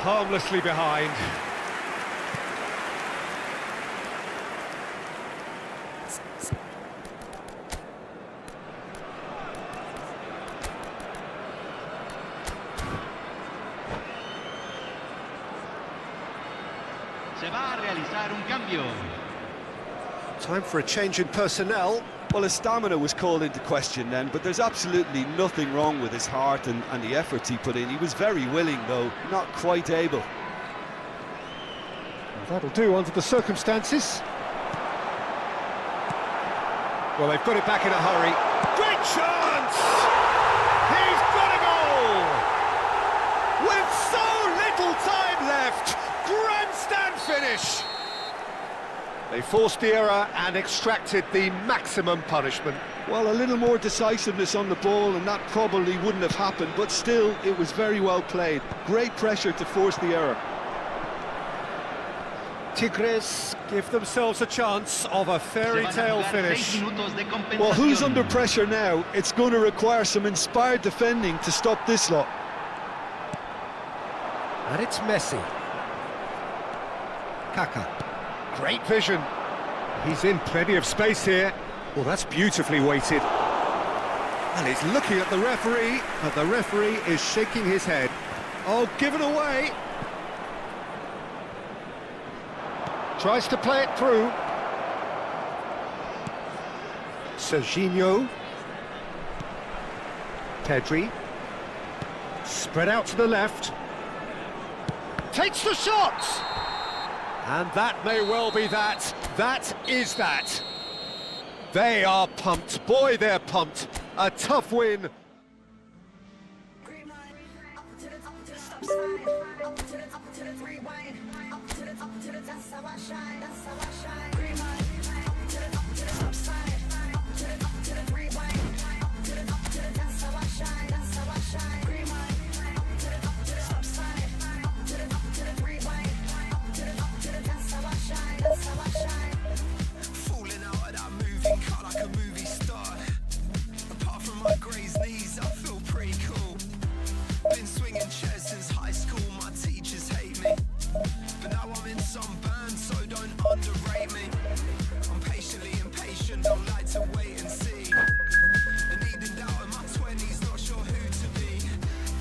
Harmlessly behind. Se va a realizar un cambio. Time for a change in personnel. Well, his stamina was called into question then, but there's absolutely nothing wrong with his heart and the efforts he put in. He was very willing, though, not quite able. Well, that'll do under the circumstances. Well, they've got it back in a hurry. Great chance! He's got a goal! With so little time left! Grandstand finish! They forced the error and extracted the maximum punishment. Well, a little more decisiveness on the ball and that probably wouldn't have happened, but still, it was very well played. Great pressure to force the error. Tigres give themselves a chance of a fairy tale finish. Well, who's under pressure now? It's going to require some inspired defending to stop this lot. And it's Messi. Kaka. Great vision. He's in plenty of space here. Well, that's beautifully weighted. And he's looking at the referee, but the referee is shaking his head. Oh, given away. Tries to play it through. Serginho. Pedri. Spread out to the left. Takes the shot! And that may well be that. That is that. They are pumped. Boy, they're pumped. A tough win. Falling out of that moving car like a movie star. Apart from my grazed knees, I feel pretty cool. Been swinging chairs since high school, my teachers hate me. But now I'm in some band, so don't underrate me. I'm patiently impatient, don't like to wait and see. And needing doubt in my 20s, not sure who to be.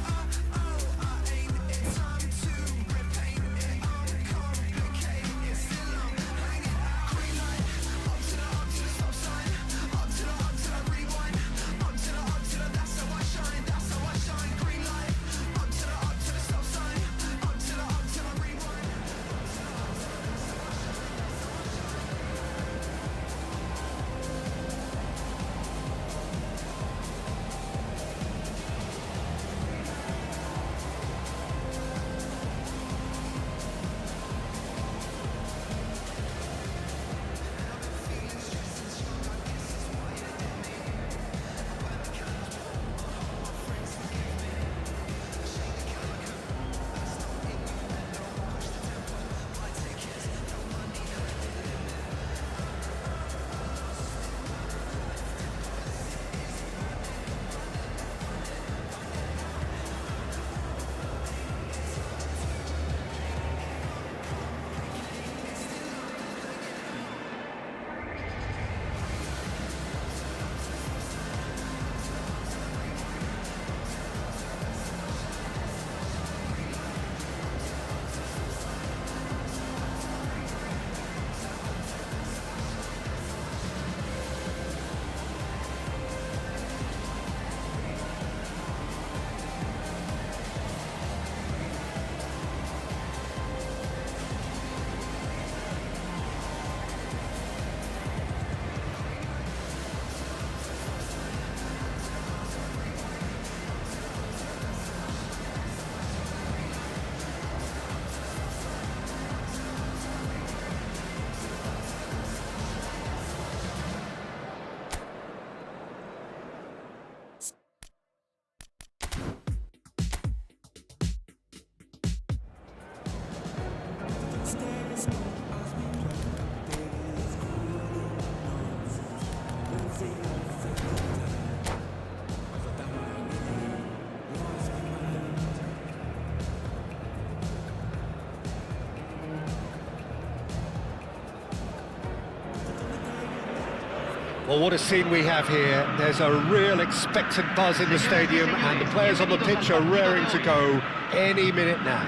I ain't it time to repaint it, uncomplicate it. Still I'm hanging out. Green light, up to the stop sign. Up to the rewind. Up to the, that's how I shine, that's how I shine. Green light, up to the stop sign. Up to the rewind. Well, what a scene we have here. There's a real expectant buzz in the stadium and the players on the pitch are raring to go any minute now.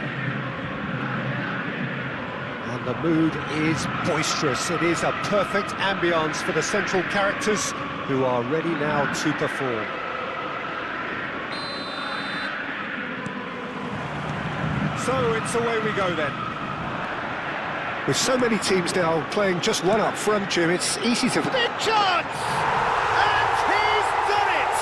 And The mood is boisterous. It is a perfect ambience for the central characters who are ready now to perform. So it's away we go then. With so many teams now playing just one up front, Jim, it's easy to... Big chance! And he's done it!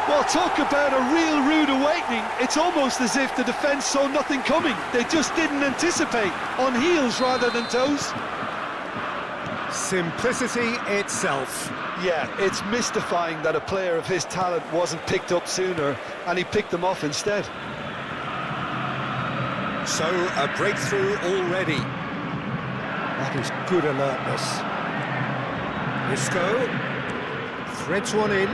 Well, talk about a real rude awakening. It's almost as if the defence saw nothing coming. They just didn't anticipate, on heels rather than toes. Simplicity itself. Yeah, it's mystifying that a player of his talent wasn't picked up sooner, and he picked them off instead. So, a breakthrough already. That is good alertness. Isco threads one in.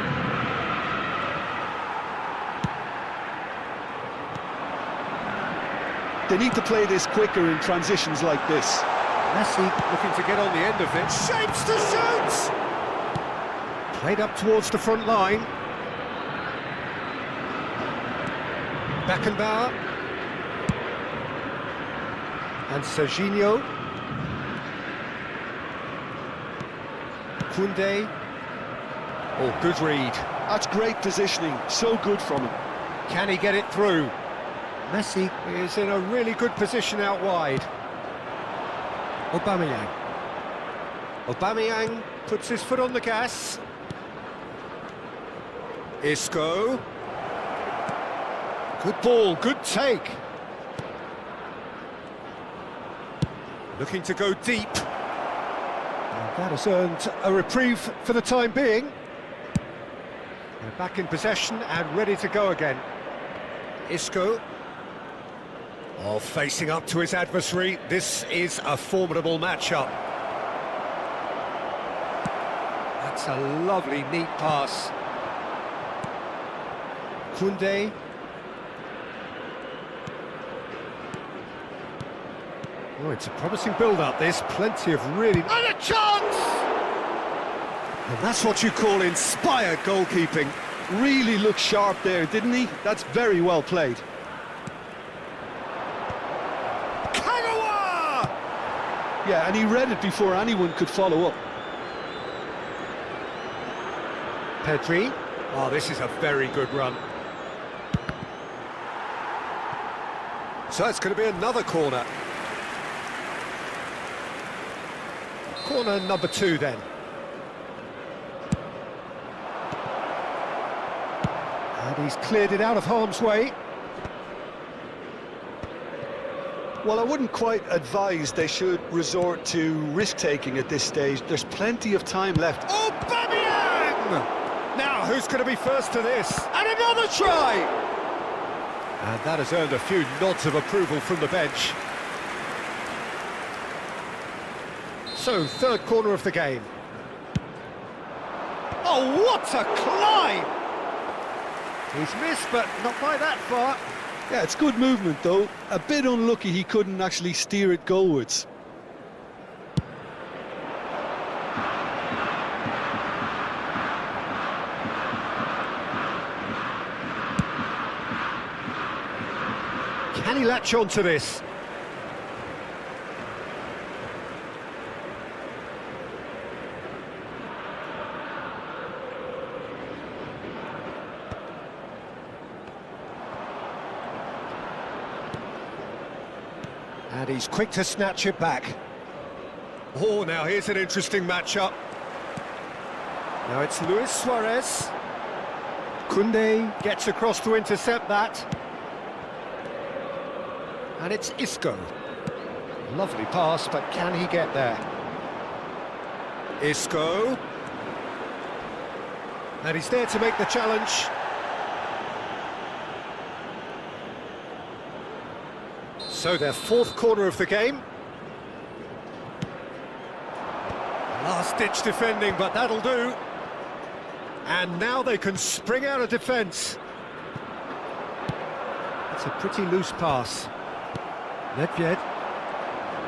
They need to play this quicker in transitions like this. Messi looking to get on the end of it. Shapes to shoot! Played up towards the front line. Beckenbauer. And Serginho. Koundé. Oh, good read. That's great positioning, so good from him. Can he get it through? Messi is in a really good position out wide. Aubameyang. Aubameyang puts his foot on the gas. Isco. Good ball, good take. Looking to go deep. And that has earned a reprieve for the time being. They're back in possession and ready to go again. Isco. Oh, facing up to his adversary. This is a formidable matchup. That's a lovely, neat pass. Koundé. Oh, it's a promising build-up, this. Plenty of really... And a chance! And that's what you call inspired goalkeeping. Really looked sharp there, didn't he? That's very well played. Yeah, and he read it before anyone could follow up. Pedri. Oh, this is a very good run. So it's going to be another corner. Corner number 2 then. And he's cleared it out of harm's way. Well, I wouldn't quite advise they should resort to risk-taking at this stage. There's plenty of time left. Aubameyang! Now, who's going to be first to this? And another try! And that has earned a few nods of approval from the bench. So, third corner of the game. Oh, what a climb! He's missed, but not by that far. Yeah, it's good movement, though. A bit unlucky he couldn't actually steer it goalwards. Can he latch on to this? And he's quick to snatch it back. Oh, now here's an interesting matchup. Now it's Luis Suarez. Koundé gets across to intercept that. And it's Isco. Lovely pass, but can he get there? Isco. And he's there to make the challenge. So their fourth corner of the game. Last-ditch defending, but that'll do. And now they can spring out of defence. It's a pretty loose pass. Nedved.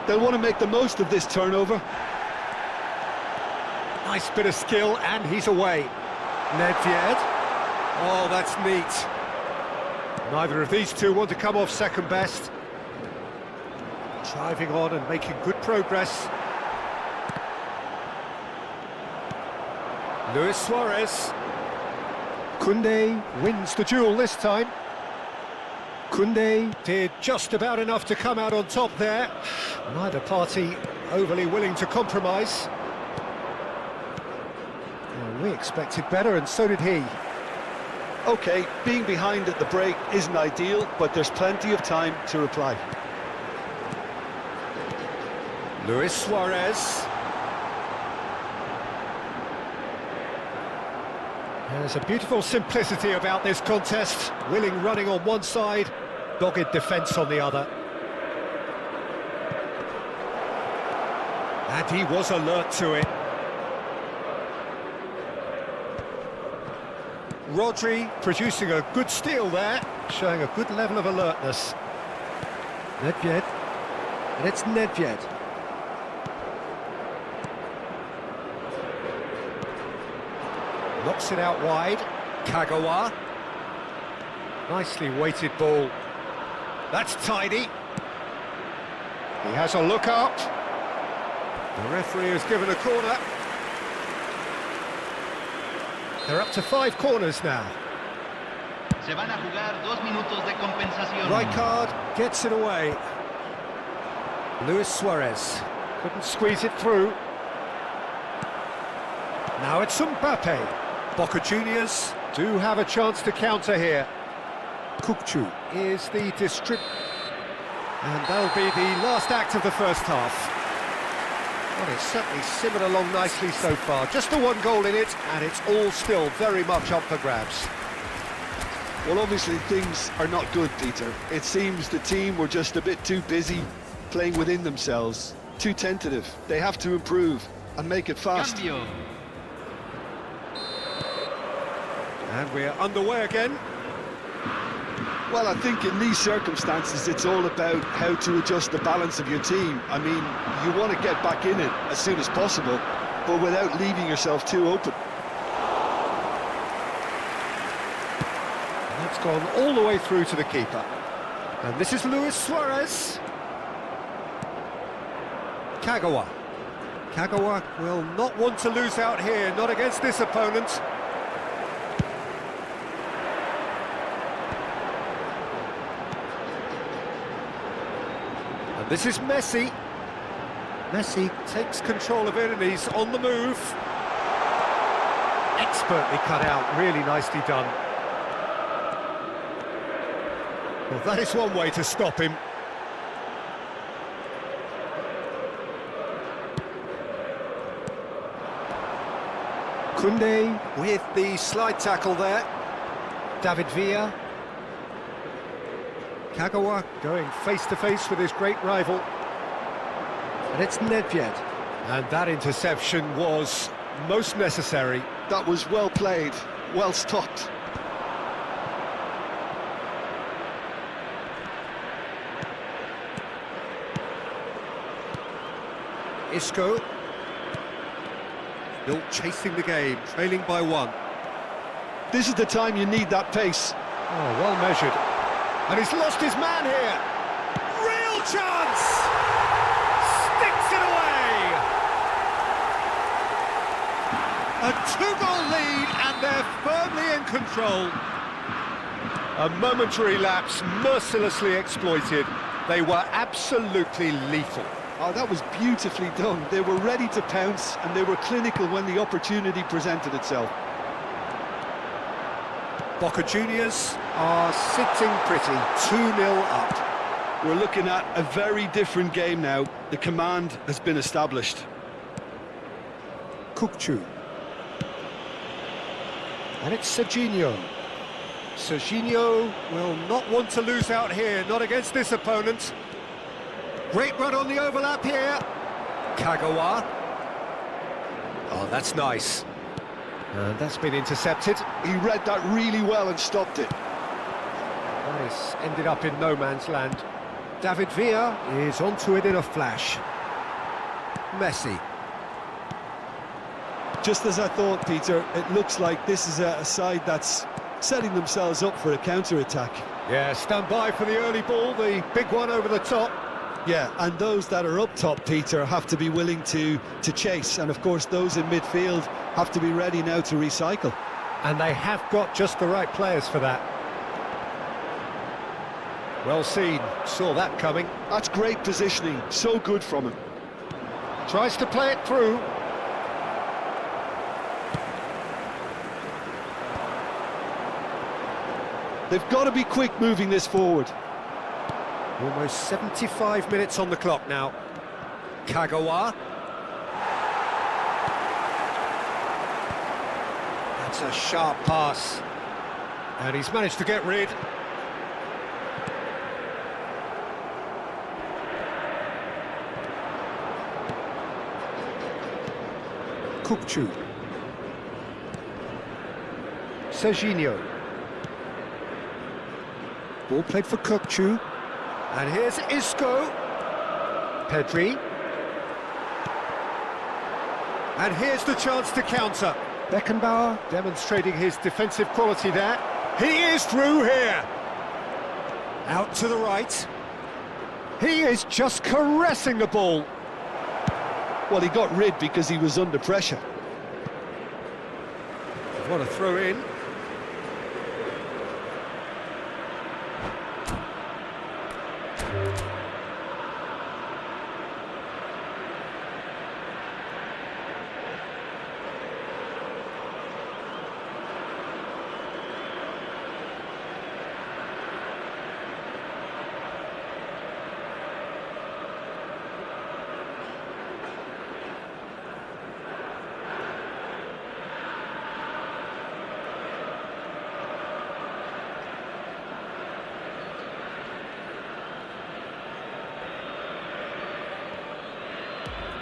They'll want to make the most of this turnover. Nice bit of skill, and he's away. Nedved. Oh, that's neat. Neither of these two want to come off second best. Driving on and making good progress. Luis Suarez. Koundé wins the duel this time. Koundé did just about enough to come out on top there. Neither party overly willing to compromise. Well, we expected better, and so did he. OK, being behind at the break isn't ideal, but there's plenty of time to reply. Luis Suarez. There's a beautiful simplicity about this contest. Willing running on one side, dogged defence on the other. And he was alert to it. Rodri producing a good steal there, showing a good level of alertness. Nedved, and it's Nedved. Knocks it out wide. Kagawa. Nicely weighted ball. That's tidy. He has a look up. The referee has given a corner. They're up to 5 corners now. Se van a jugar 2 minutos de compensación. Rijkaard gets it away. Luis Suarez couldn't squeeze it through. Now it's Mbappe. Boca Juniors do have a chance to counter here. Kukçu is the and that'll be the last act of the first half. Well, it's certainly simmered along nicely so far. Just the 1 goal in it, and it's all still very much up for grabs. Well, obviously things are not good, Peter. It seems the team were just a bit too busy playing within themselves, too tentative. They have to improve and make it fast. Cambio. And we're underway again. Well, I think in these circumstances it's all about how to adjust the balance of your team. I mean, you want to get back in it as soon as possible, but without leaving yourself too open. And that's gone all the way through to the keeper. And this is Luis Suarez. Kagawa. Kagawa will not want to lose out here, not against this opponent. And this is Messi. Messi takes control of it and he's on the move. Expertly cut out, really nicely done. Well, that is one way to stop him. Koundé with the slide tackle there. David Villa. Kagawa going face-to-face with his great rival. And it's Nedved. And that interception was most necessary. That was well played, well stopped. Isco. Still chasing the game, trailing by 1. This is the time you need that pace. Oh, well measured. And he's lost his man here. Real chance! Sticks it away! A 2-goal lead and they're firmly in control. A momentary lapse mercilessly exploited. They were absolutely lethal. Oh, that was beautifully done. They were ready to pounce and they were clinical when the opportunity presented itself. Boca Juniors are sitting pretty, 2-0 up. We're looking at a very different game now. The command has been established. Kukçu. And it's Serginho. Serginho will not want to lose out here, not against this opponent. Great run on the overlap here. Kagawa. Oh, that's nice. And that's been intercepted. He read that really well and stopped it. Nice. Ended up in no man's land. David Villa is onto it in a flash. Messi. Just as I thought, Peter, it looks like this is a side that's setting themselves up for a counter-attack. Yeah, stand by for the early ball, the big one over the top. Yeah, and those that are up top, Peter, have to be willing to chase. And of course, those in midfield have to be ready now to recycle. And they have got just the right players for that. Well seen, saw that coming. That's great positioning, so good from him. Tries to play it through. They've got to be quick moving this forward. Almost 75 minutes on the clock now. Kagawa. That's a sharp pass. And he's managed to get rid. Kukçu. Serginho. Ball played for Kukçu. And here's Isco. Pedri. And here's the chance to counter. Beckenbauer demonstrating his defensive quality there. He is through here. Out to the right. He is just caressing the ball. Well, he got rid because he was under pressure. What a throw in.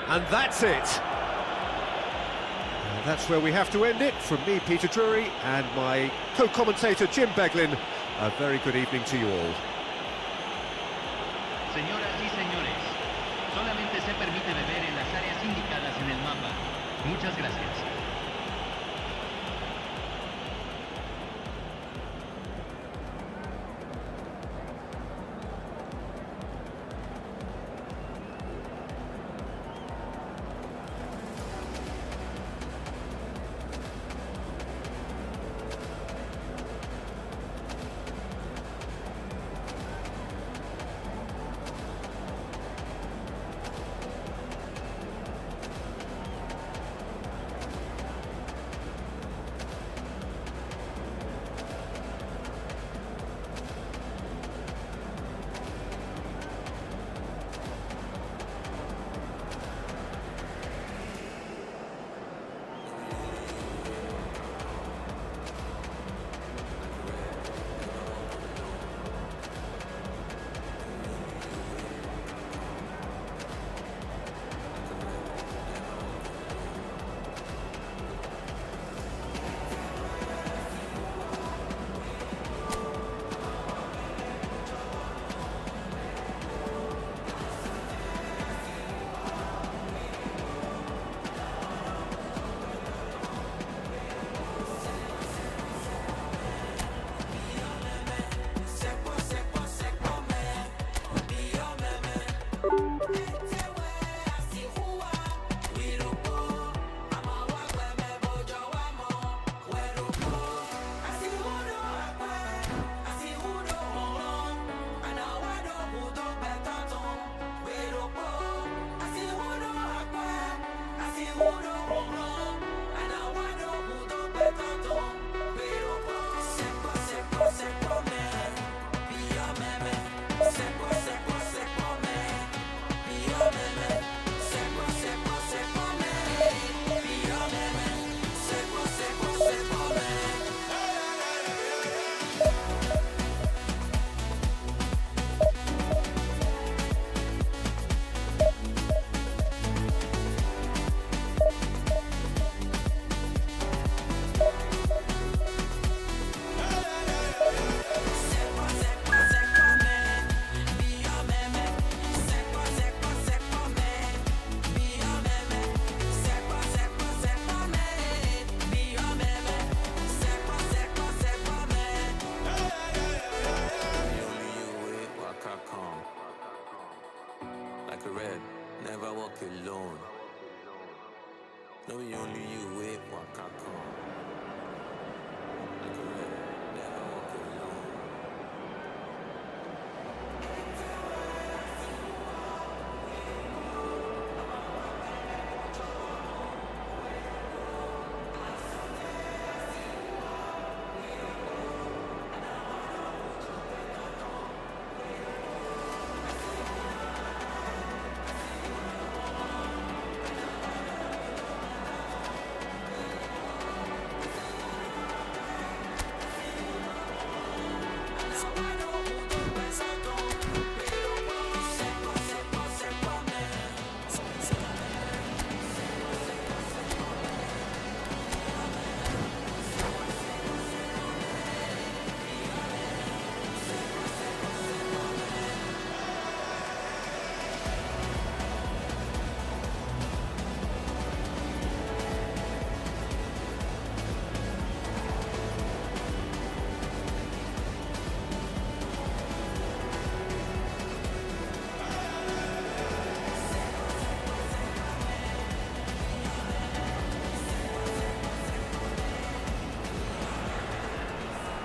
And that's it. And that's where we have to end it. From me, Peter Drury, and my co-commentator, Jim Beglin, a very good evening to you all. Señoras y señores, solamente se permite beber en las áreas indicadas en el mapa. Muchas gracias.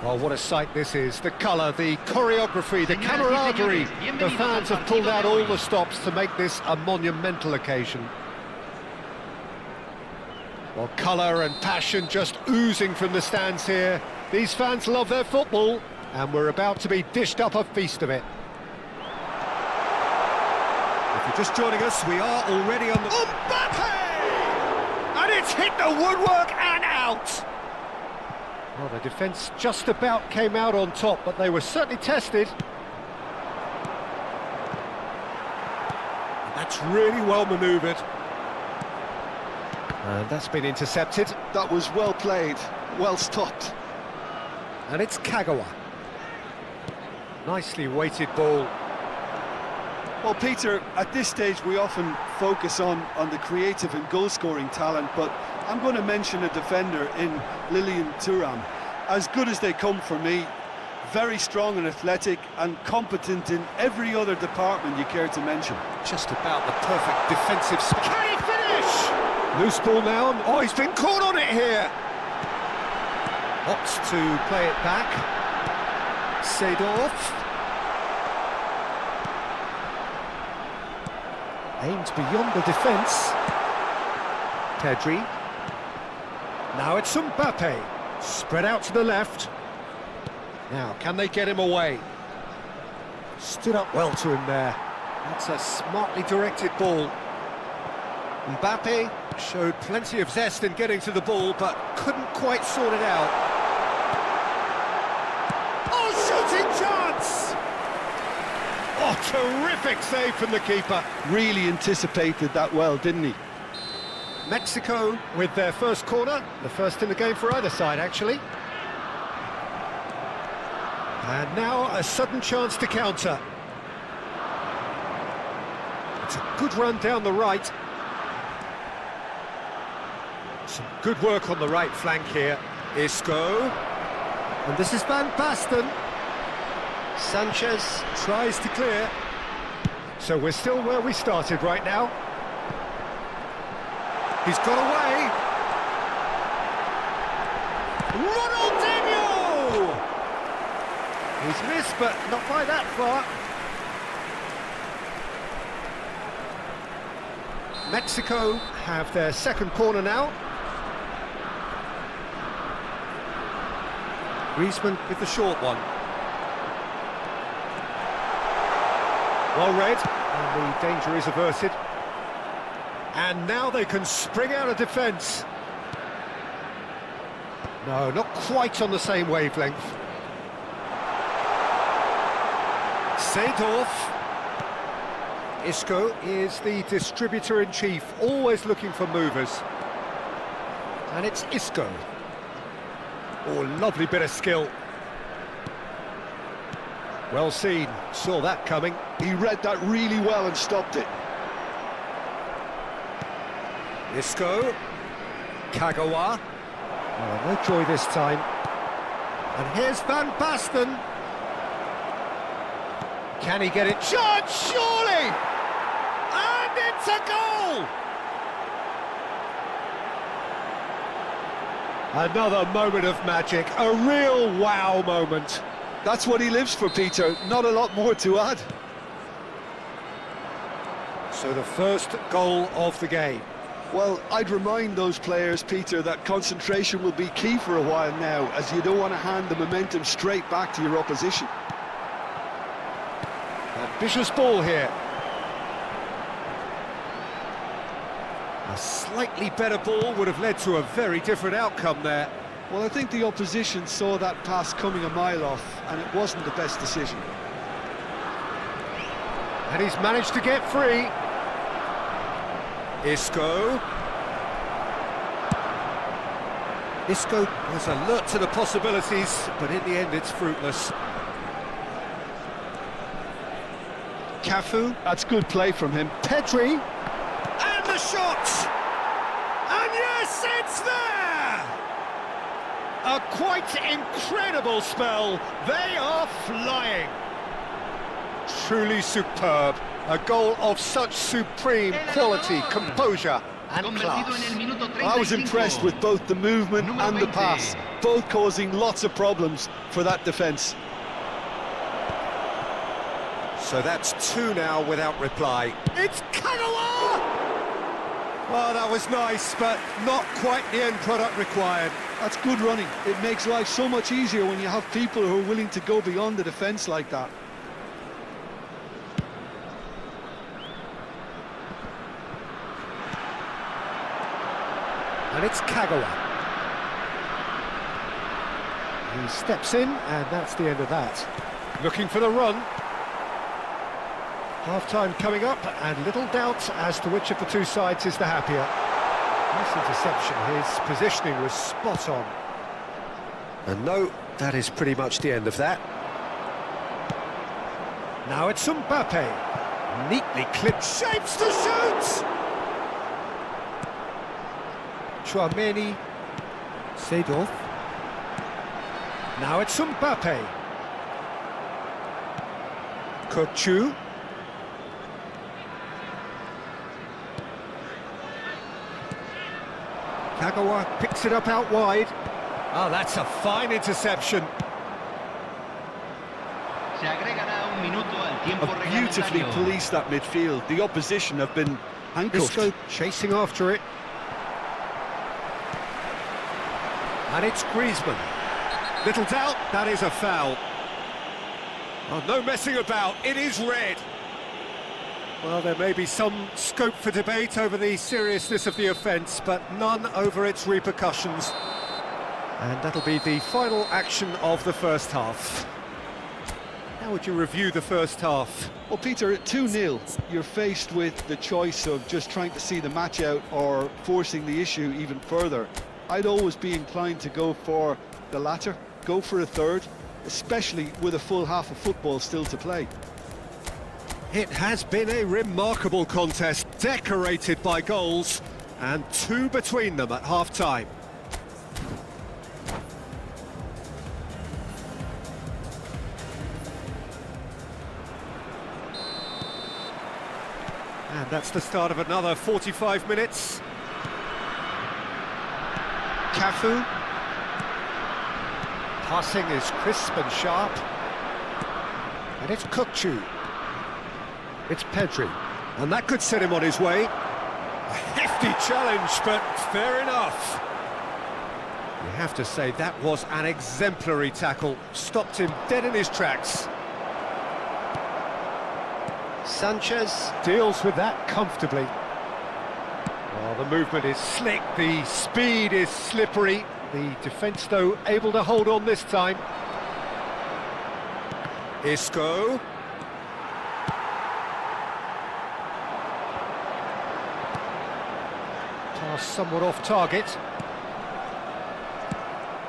Well, what a sight this is. The colour, the choreography, the camaraderie. The fans have pulled out all the stops to make this a monumental occasion. Well, colour and passion just oozing from the stands here. These fans love their football, and we're about to be dished up a feast of it. If you're just joining us, we are already on the... Mbappe! And it's hit the woodwork and out! Well, the defence just about came out on top, but they were certainly tested. And that's really well manoeuvred. And that's been intercepted. That was well played, well stopped. And it's Kagawa. Nicely weighted ball. Well, Peter, at this stage we often focus on the creative and goal-scoring talent, but I'm going to mention a defender in Lilian Thuram. As good as they come for me, very strong and athletic and competent in every other department you care to mention. Just about the perfect defensive spot. Can he finish? Loose ball now. Oh, he's been caught on it here. Opts to play it back. Seedorf. Aimed beyond the defence. Pedri. Now it's Mbappe. Spread out to the left. Now, can they get him away? Stood up well to him there. That's a smartly directed ball. Mbappe showed plenty of zest in getting to the ball, but couldn't quite sort it out. Oh, shooting chance! Oh, terrific save from the keeper. Really anticipated that well, didn't he? Mexico with their first corner, the first in the game for either side, actually. And now a sudden chance to counter. It's a good run down the right. Some good work on the right flank here. Isco. And this is Van Basten. Sanchez tries to clear. So we're still where we started right now. He's got away. Ronaldinho! He's missed, but not by that far. Mexico have their second corner now. Griezmann with the short one. Well read, and the danger is averted. And now they can spring out of defence. No, not quite on the same wavelength. Seedorf. Isco is the distributor-in-chief, always looking for movers. And it's Isco. Oh, lovely bit of skill. Well seen, saw that coming. He read that really well and stopped it. Isco. Kagawa. Oh, no joy this time. And here's Van Basten. Can he get it? Shot, surely! And it's a goal! Another moment of magic, a real wow moment. That's what he lives for, Peter. Not a lot more to add. So the first goal of the game. Well, I'd remind those players, Peter, that concentration will be key for a while now, as you don't want to hand the momentum straight back to your opposition. Ambitious ball here. A slightly better ball would have led to a very different outcome there. Well, I think the opposition saw that pass coming a mile off, and it wasn't the best decision. And he's managed to get free. Isco was alert to the possibilities, but in the end it's fruitless. Cafu. That's good play from him. Pedri. And the shot! And yes, it's there! A quite incredible spell. They are flying. Truly superb. A goal of such supreme quality, composure and class. I was impressed with both the movement and the pass, both causing lots of problems for that defence. So that's 2 now without reply. It's Kagawa! Well, that was nice, but not quite the end product required. That's good running. It makes life so much easier when you have people who are willing to go beyond the defence like that. And it's Kagawa. He steps in, and that's the end of that. Looking for the run. Half-time coming up, and little doubt as to which of the two sides is the happier. Nice interception, his positioning was spot on. And no, that is pretty much the end of that. Now it's Mbappe. Neatly clipped, shapes to shoot! Chouameni, Seedorf. Now it's Mbappe. Kochu. Kagawa picks it up out wide. Oh, that's a fine interception. Beautifully policed that midfield. The opposition have been handcuffed. Isco chasing after it. And it's Griezmann. Little doubt, that is a foul. Oh, no messing about, it is red. Well, there may be some scope for debate over the seriousness of the offence, but none over its repercussions. And that'll be the final action of the first half. How would you review the first half? Well, Peter, at 2-0, you're faced with the choice of just trying to see the match out or forcing the issue even further. I'd always be inclined to go for the latter, go for a third, especially with a full half of football still to play. It has been a remarkable contest, decorated by goals, and 2 between them at half-time. And that's the start of another 45 minutes. Cafu. Passing is crisp and sharp. And it's Kochu. It's Pedri. And that could set him on his way. A hefty challenge, but fair enough. You have to say that was an exemplary tackle. Stopped him dead in his tracks. Sanchez deals with that comfortably. Well, the movement is slick, the speed is slippery. The defence, though, able to hold on this time. Isco. Pass somewhat off target.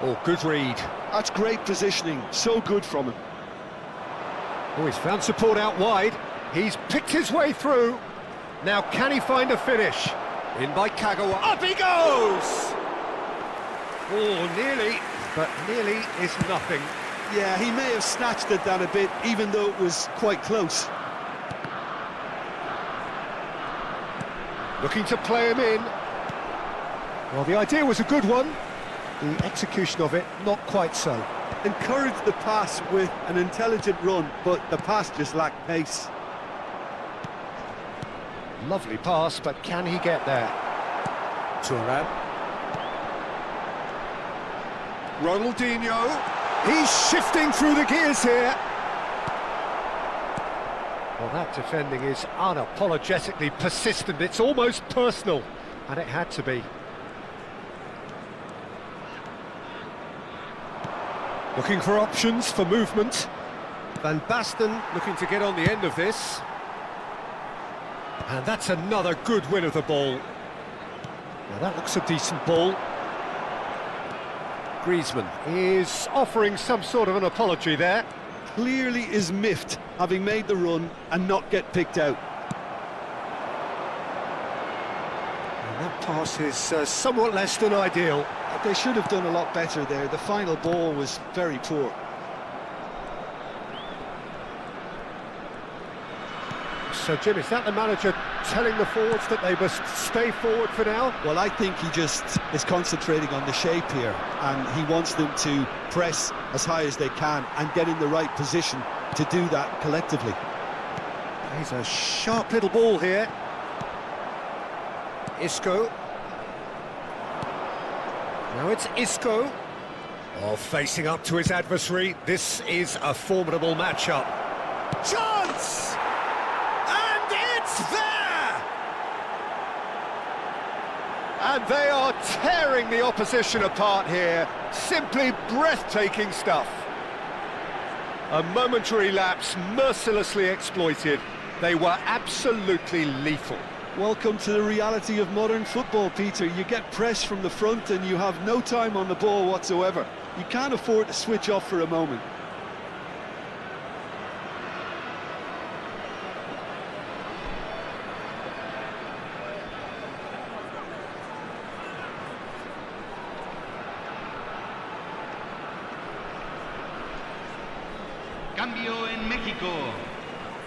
Oh, good read. That's great positioning, so good from him. Oh, he's found support out wide. He's picked his way through. Now, can he find a finish? In by Kagawa. Up he goes! Oh, nearly, but nearly is nothing. Yeah, he may have snatched at that a bit, even though it was quite close. Looking to play him in. Well, the idea was a good one. The execution of it, not quite so. Encouraged the pass with an intelligent run, but the pass just lacked pace. Lovely pass, but can he get there? Turan. Ronaldinho. He's shifting through the gears here. Well, that defending is unapologetically persistent. It's almost personal, and it had to be. Looking for options for movement. Van Basten looking to get on the end of this. And that's another good win of the ball. Now that looks a decent ball. Griezmann is offering some sort of an apology there. Clearly is miffed, having made the run and not get picked out. And that pass is somewhat less than ideal. They should have done a lot better there. The final ball was very poor. So, Jim, is that the manager telling the forwards that they must stay forward for now? Well, I think he just is concentrating on the shape here, and he wants them to press as high as they can and get in the right position to do that collectively. He's a sharp little ball here. Isco. Now it's Isco. Oh, facing up to his adversary. This is a formidable matchup. Chance! And it's there! And they are tearing the opposition apart here. Simply breathtaking stuff. A momentary lapse mercilessly exploited. They were absolutely lethal. Welcome to the reality of modern football, Peter. You get pressed from the front and you have no time on the ball whatsoever. You can't afford to switch off for a moment. Cambio en México.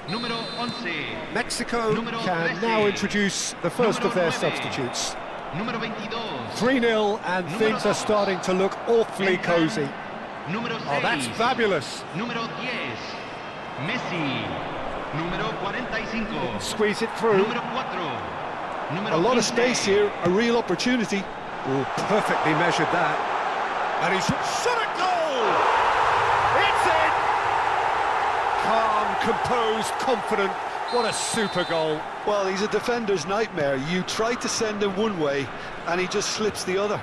Número 11. Mexico can now introduce the first of their substitutes. Número 22. 3-0 and things are starting to look awfully cosy. Número 6. Oh, that's fabulous. Número 10. Messi. Número 45. Squeeze it through. Número 4. Número A lot of 15. space here, a real opportunity. Oh, perfectly measured that. And he's shot at goal! It's in! Calm, composed, confident. What a super goal. Well, he's a defender's nightmare. You try to send him one way and he just slips the other.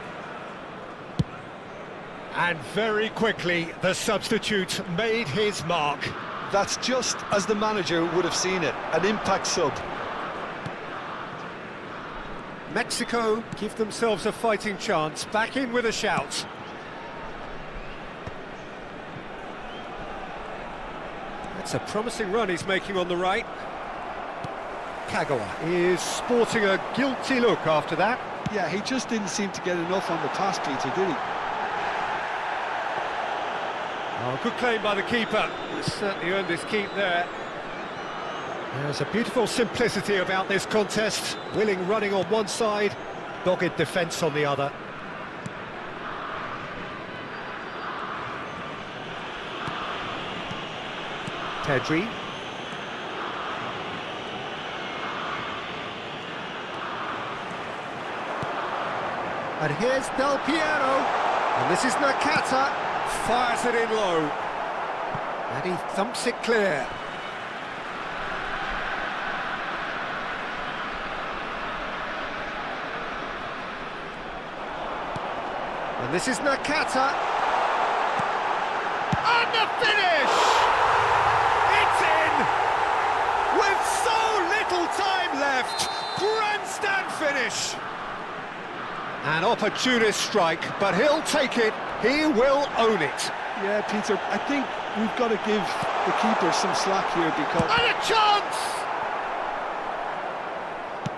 And very quickly, the substitute made his mark. That's just as the manager would have seen it, an impact sub. Mexico give themselves a fighting chance, back in with a shout. That's a promising run he's making on the right. Kagawa is sporting a guilty look after that. Yeah, he just didn't seem to get enough on the pass, Peter, did he? Oh, good claim by the keeper. He's certainly earned his keep there. There's a beautiful simplicity about this contest. Willing running on one side, dogged defence on the other. Pedri. And here's Del Piero. And this is Nakata. Fires it in low. And he thumps it clear. And this is Nakata. And the finish! It's in! With so little time left! Grandstand finish! An opportunist strike, but he'll take it. He will own it. Yeah, Peter, I think we've got to give the keeper some slack here because... And a chance!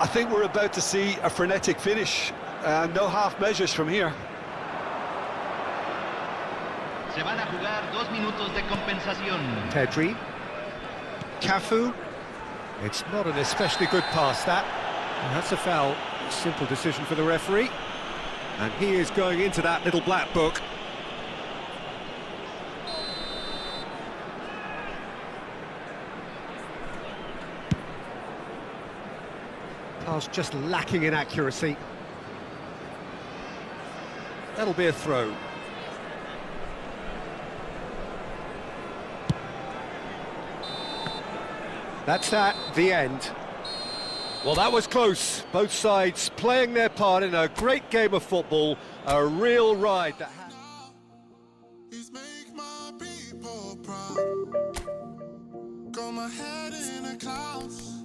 I think we're about to see a frenetic finish. No half measures from here. Se van a jugar 2 minutos de compensación. Pedri. Cafu. It's not an especially good pass, that. And that's a foul. Simple decision for the referee. And he is going into that little black book. Pass just lacking in accuracy. That'll be a throw. That's that, the end. Well, that was close. Both sides playing their part in a great game of football, a real ride. Please make my people proud. Got my head in the clouds,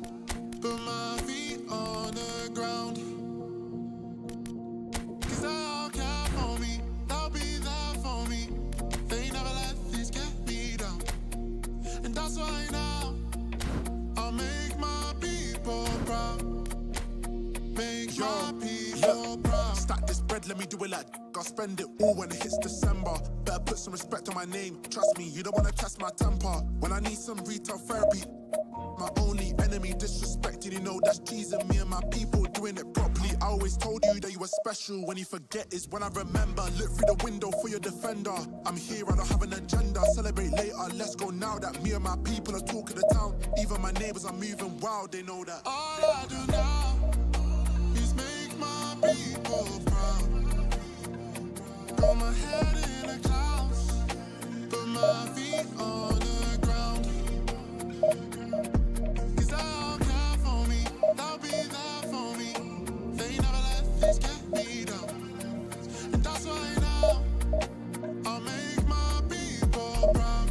put my feet on the ground. 'Cause they'll care for me, they'll be there for me. They never let this get me down. And that's why now I'll make my people proud. Make my people proud. Stack this bread, let me do it like I'll spend it all when it hits December. Better put some respect on my name. Trust me, you don't wanna test my temper. When I need some retail therapy, my only enemy disrespected, you know that's cheesing me and my people doing it properly. I always told you that you were special. When you forget is when I remember. Look through the window for your defender. I'm here, I don't have an agenda. Celebrate later, let's go now that me and my people are talking the town. Even my neighbors are moving wild, they know that. All I do now is make my people proud. Got my head in the clouds, put my feet on the ground. 'Cause they'll care for me, they'll be there for me. They never let this get me down. And that's why now I'll make my people proud.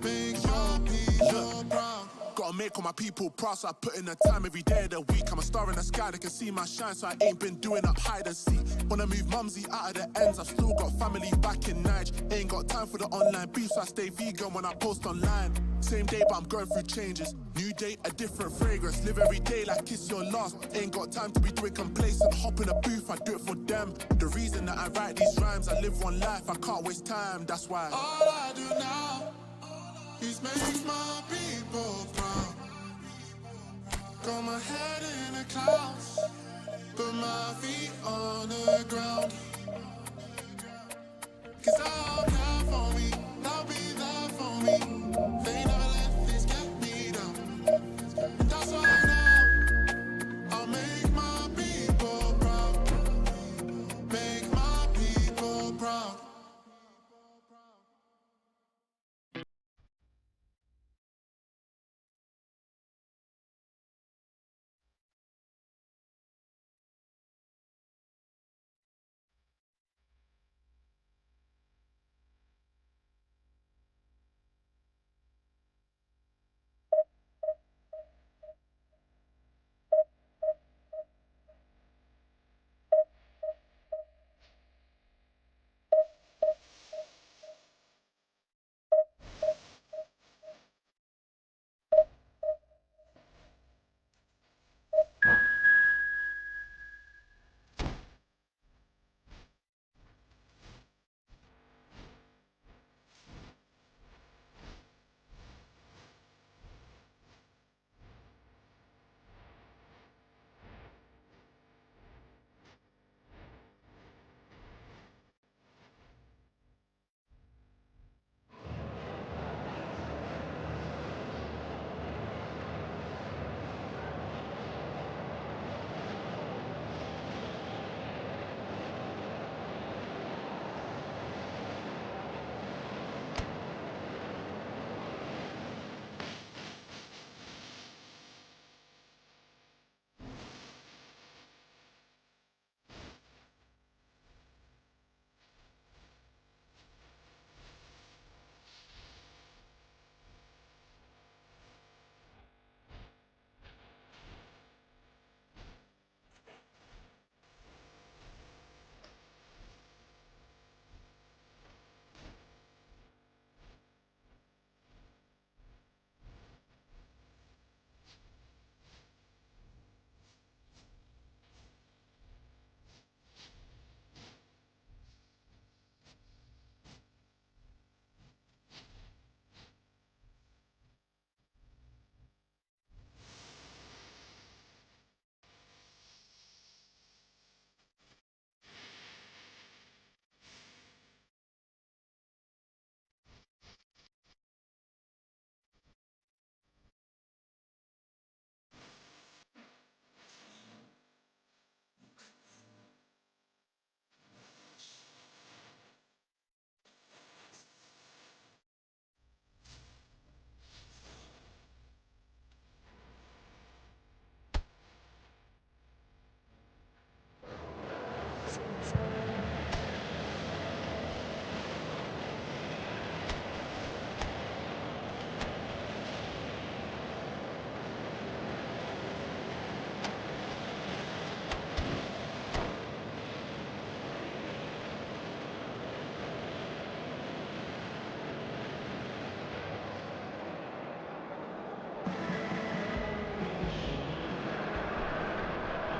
Make your people proud. Gotta make all my people proud, so I put in the time every day of the week. I'm a star in the sky, they can see my shine, so I ain't been doing up hide and seek. Wanna move mumsy out of the ends, I've still got family back in Nige. Ain't got time for the online beef, so I stay vegan when I post online. Same day, but I'm going through changes. New day, a different fragrance. Live every day like it's your last. Ain't got time to be doing complacent. Hop in a booth, I do it for them. The reason that I write these rhymes, I live one life, I can't waste time, that's why. All I do now is make my people proud. Got my head in the clouds, put my feet on the ground. 'Cause they'll care for me, they'll be there for me. They never let this get me down. And that's why now I'll make my people proud. Make my people proud.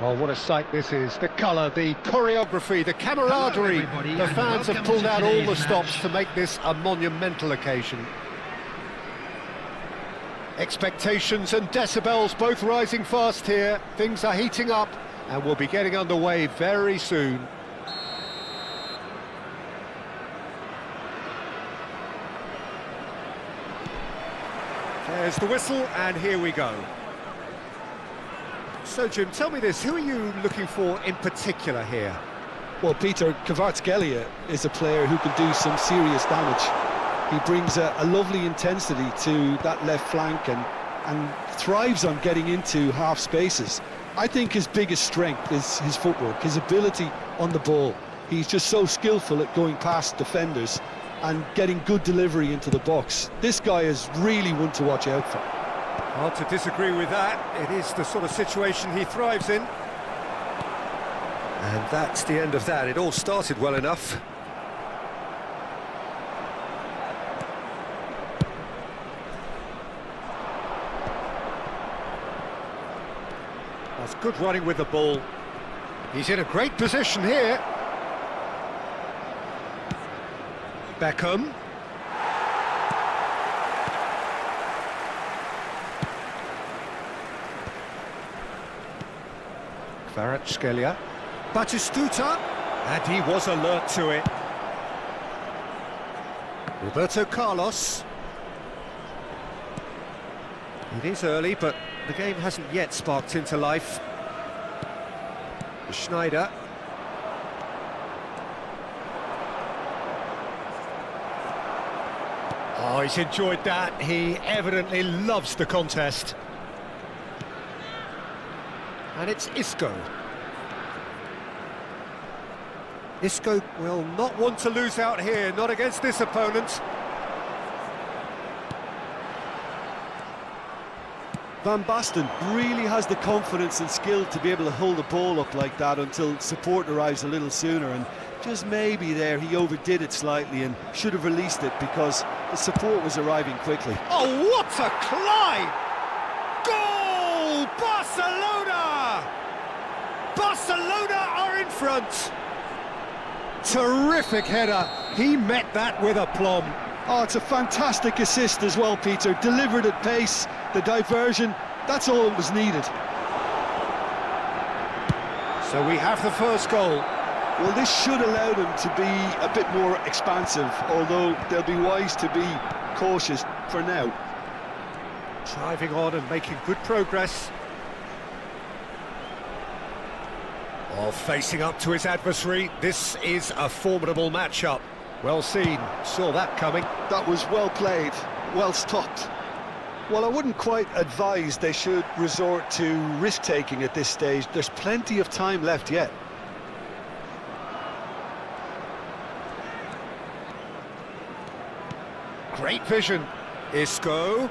Oh, what a sight this is. The colour, the choreography, the camaraderie. Hello, everybody, The and fans have welcome pulled to out all today's the stops match. to make this a monumental occasion. Expectations and decibels both rising fast here. Things are heating up and we'll be getting underway very soon. There's the whistle and here we go. So Jim, tell me this, who are you looking for in particular here? Well, Peter, Kvaratskhelia is a player who can do some serious damage. He brings a lovely intensity to that left flank and thrives on getting into half spaces. I think his biggest strength is his footwork, his ability on the ball. He's just so skillful at going past defenders and getting good delivery into the box. This guy is really one to watch out for. Hard to disagree with that. It is the sort of situation he thrives in. And that's the end of that. It all started well enough. That's good running with the ball. He's in a great position here. Beckham. Kvaratskhelia. Batistuta. And he was alert to it. Roberto Carlos. It is early, but the game hasn't yet sparked into life. Schneider. Oh, he's enjoyed that. He evidently loves the contest. And it's Isco. Isco will not want to lose out here, not against this opponent. Van Basten really has the confidence and skill to be able to hold the ball up like that until support arrives a little sooner, and just maybe there he overdid it slightly and should have released it because the support was arriving quickly. Oh, what a climb! Goal! Barcelona! Barcelona are in front! Terrific header. He met that with aplomb. Oh, it's a fantastic assist as well, Peter. Delivered at pace, the diversion, that's all that was needed. So we have the first goal. Well, this should allow them to be a bit more expansive, although they'll be wise to be cautious for now. Driving on and making good progress. Oh, facing up to his adversary. This is a formidable matchup. Well seen, saw that coming. That was well played, well stopped. Well, I wouldn't quite advise they should resort to risk-taking at this stage. There's plenty of time left yet. Great vision. Isco.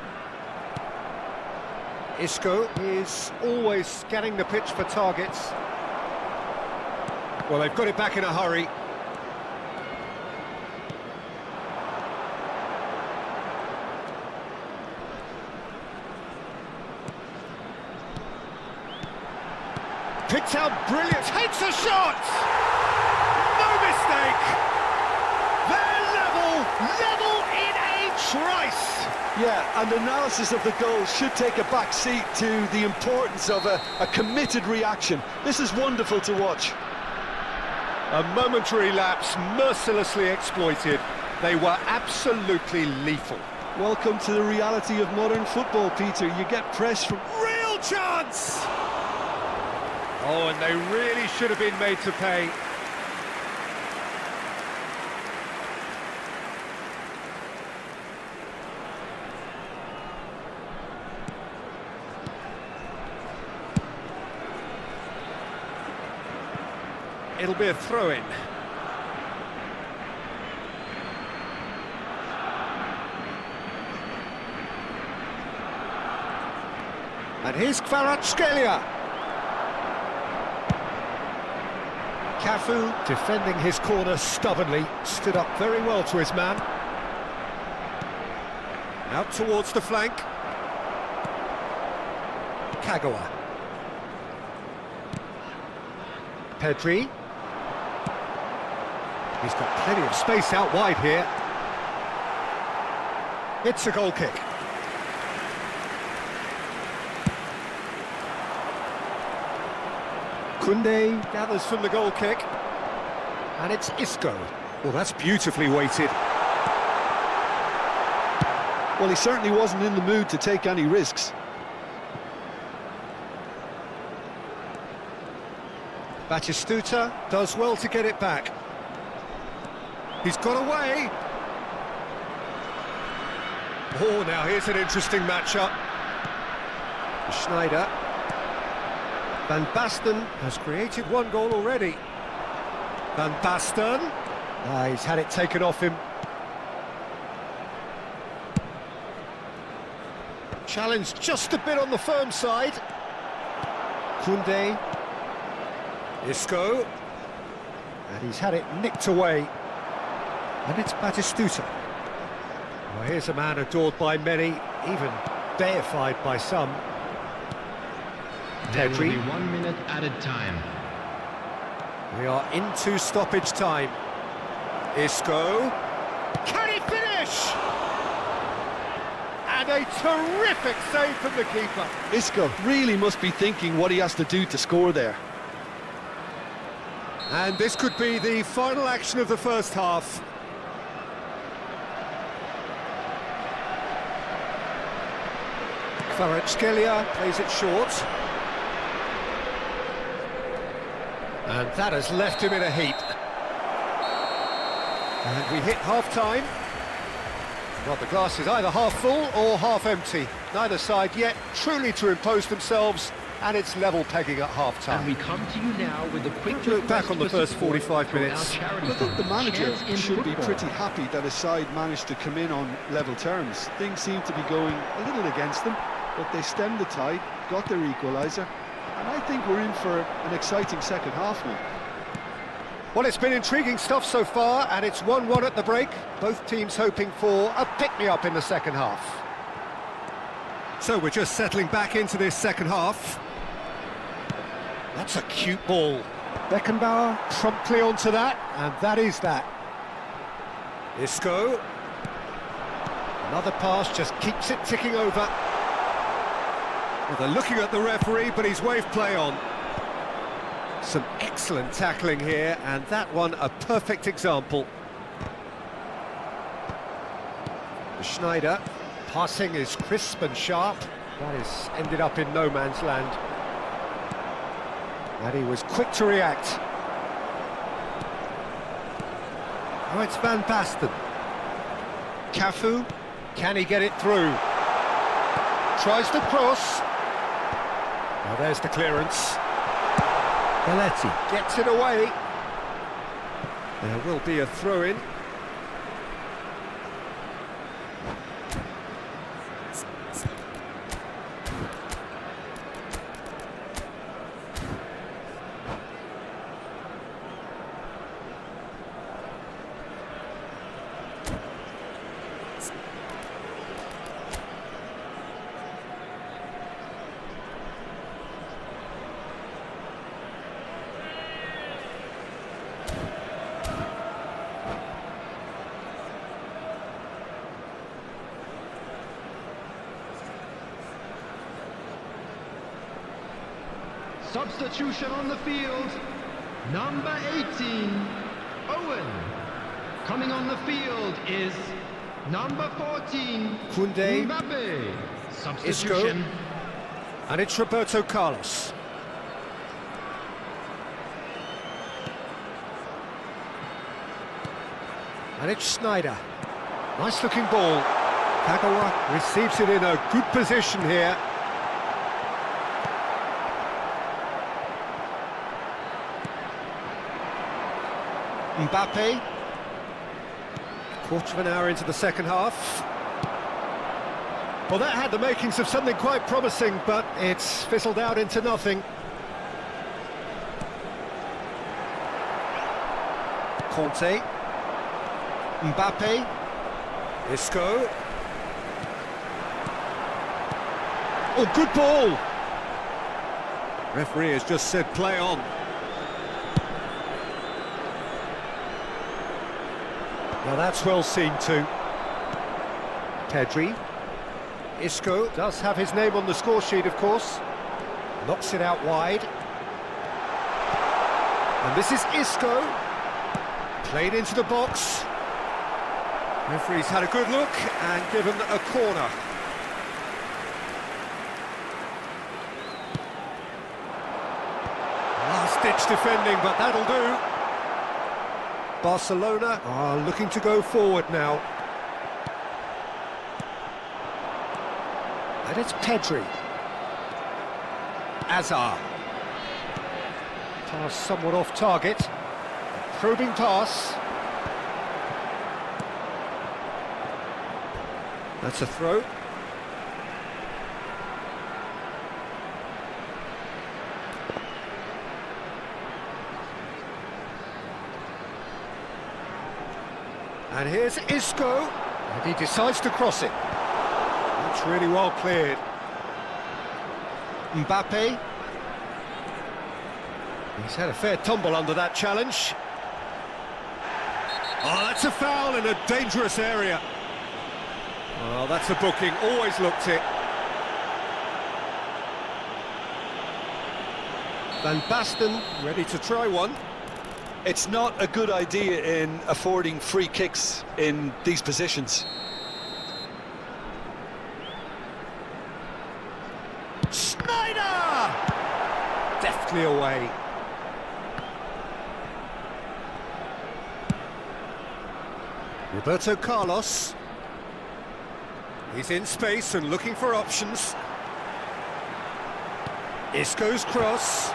Isco is always scanning the pitch for targets. Well, they've got it back in a hurry. Picked out brilliant, takes a shot! No mistake! They're level in a trice! Yeah, and analysis of the goal should take a back seat to the importance of a committed reaction. This is wonderful to watch. A momentary lapse, mercilessly exploited. They were absolutely lethal. Welcome to the reality of modern football, Peter. You get press from... Real chance! Oh, and they really should have been made to pay. It'll be a throw-in. And here's Kvaratskhelia. Cafu, defending his corner stubbornly, stood up very well to his man. Out towards the flank. Kagawa. Pedri. He's got plenty of space out wide here. It's a goal kick. Koundé gathers from the goal kick. And it's Isco. Well, that's beautifully weighted. Well, he certainly wasn't in the mood to take any risks. Batistuta does well to get it back. He's got away. Oh, now here's an interesting matchup. Schneider. Van Basten has created one goal already. Van Basten. He's had it taken off him. Challenge just a bit on the firm side. Koundé. Isco. And he's had it nicked away. And it's Batistuta. Well, here's a man adored by many, even deified by some. There will Pedri. be 1 minute added time. We are into stoppage time. Isco. Can he finish? And a terrific save from the keeper. Isco really must be thinking what he has to do to score there. And this could be the final action of the first half. Kvaratskhelia plays it short. And that has left him in a heap. And we hit half-time. Well, the glass is either half full or half empty. Neither side yet truly to impose themselves, and it's level pegging at half-time. And we come to you now with a quick Look back request on the for first support 45 for our minutes. charity I think the fund, manager Chance in should be Football. pretty happy that his side managed to come in on level terms. Things seem to be going a little against them, but they stemmed the tide, got their equaliser, and I think we're in for an exciting second half now. Well, it's been intriguing stuff so far, and it's 1-1 at the break. Both teams hoping for a pick-me-up in the second half. So we're just settling back into this second half. That's a cute ball. Beckenbauer promptly onto that, and that is that. Isco. Another pass just keeps it ticking over. Well, they're looking at the referee, but he's waved play on. Some excellent tackling here, and that one a perfect example. Schneider, passing is crisp and sharp. That is ended up in no man's land. And he was quick to react. Oh, it's Van Basten. Cafu, can he get it through? Tries to cross. Now there's the clearance. Belletti gets it away. There will be a throw-in. Substitution on the field, number 18, Owen. Coming on the field is number 14, Koundé, Mbappe. Isco, Substitution. and it's Roberto Carlos. And it's Schneider. Nice looking ball. Kagawa receives it in a good position here. Mbappe. Quarter of an hour into the second half. Well, that had the makings of something quite promising, but it's fizzled out into nothing. Conte. Mbappe. Isco. Oh, good ball! Referee has just said play on. Now that's well seen too. Pedri. Isco does have his name on the score sheet, of course. Knocks it out wide. And this is Isco. Played into the box. Referee's had a good look and given a corner. Last-ditch defending, but that'll do. Barcelona are looking to go forward now. And it's Pedri. Azar. Pass somewhat off target. Probing pass. That's a throw. And here's Isco, and he decides to cross it. That's really well cleared. Mbappe. He's had a fair tumble under that challenge. Oh, that's a foul in a dangerous area. Well, that's a booking, always looked it. Van Basten ready to try one. It's not a good idea in affording free kicks in these positions. Snyder! Deftly away. Roberto Carlos. He's in space and looking for options. Isco's cross.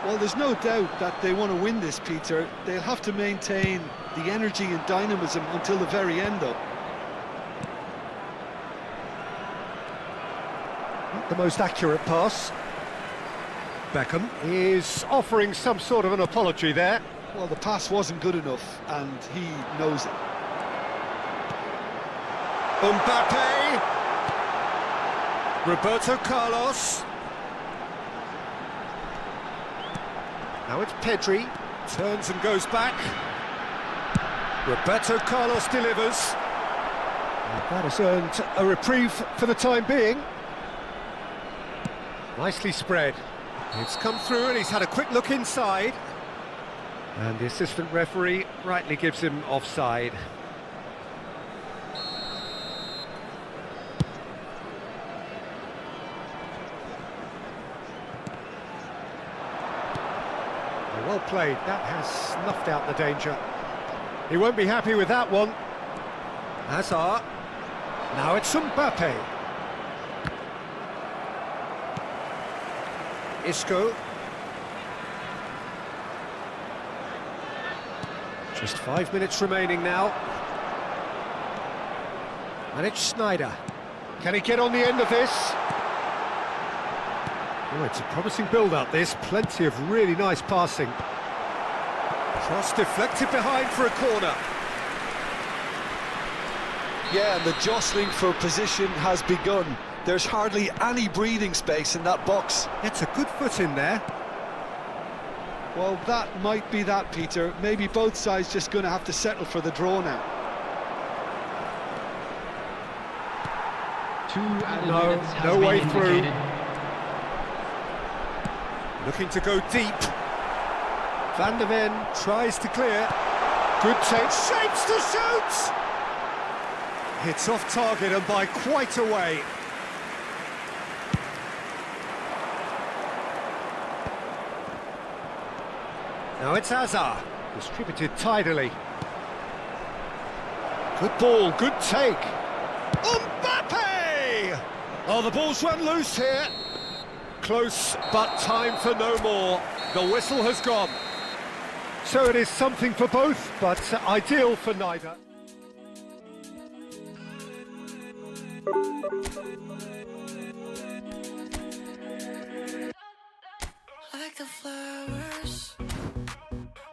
Well, there's no doubt that they want to win this, Peter. They'll have to maintain the energy and dynamism until the very end, though. Not the most accurate pass. Beckham is offering some sort of an apology there. Well, the pass wasn't good enough, and he knows it. Mbappe. Roberto Carlos. Now it's Pedri. Turns and goes back. Roberto Carlos delivers. And that has earned a reprieve for the time being. Nicely spread. It's come through and he's had a quick look inside. And the assistant referee rightly gives him offside. Well played, that has snuffed out the danger. He won't be happy with that one. Hazard. Now it's Mbappe. Isco. Just 5 minutes remaining now. And it's Snyder. Can he get on the end of this? Oh, it's a promising build-up, this. Plenty of really nice passing. Cross deflected behind for a corner. Yeah, and the jostling for position has begun. There's hardly any breathing space in that box. It's a good foot in there. Well, that might be that, Peter. Maybe both sides just going to have to settle for the draw now. 2 added No, minutes has no been way through. indicated. Looking to go deep. Van der Ven tries to clear. Good take, shapes to shoot! Hits off target and by quite a way. Now it's Hazard, distributed tidily. Good ball, good take. Mbappe! Oh, the ball's run loose here. Close, but time for no more. The whistle has gone. So it is something for both, but ideal for neither. Like the flowers,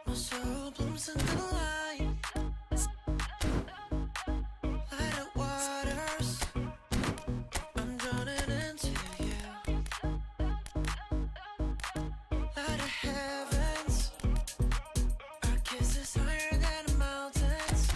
my soul blooms in the light. Light of waters, I'm drowning into you. Light of heavens, our kiss is higher than the mountains.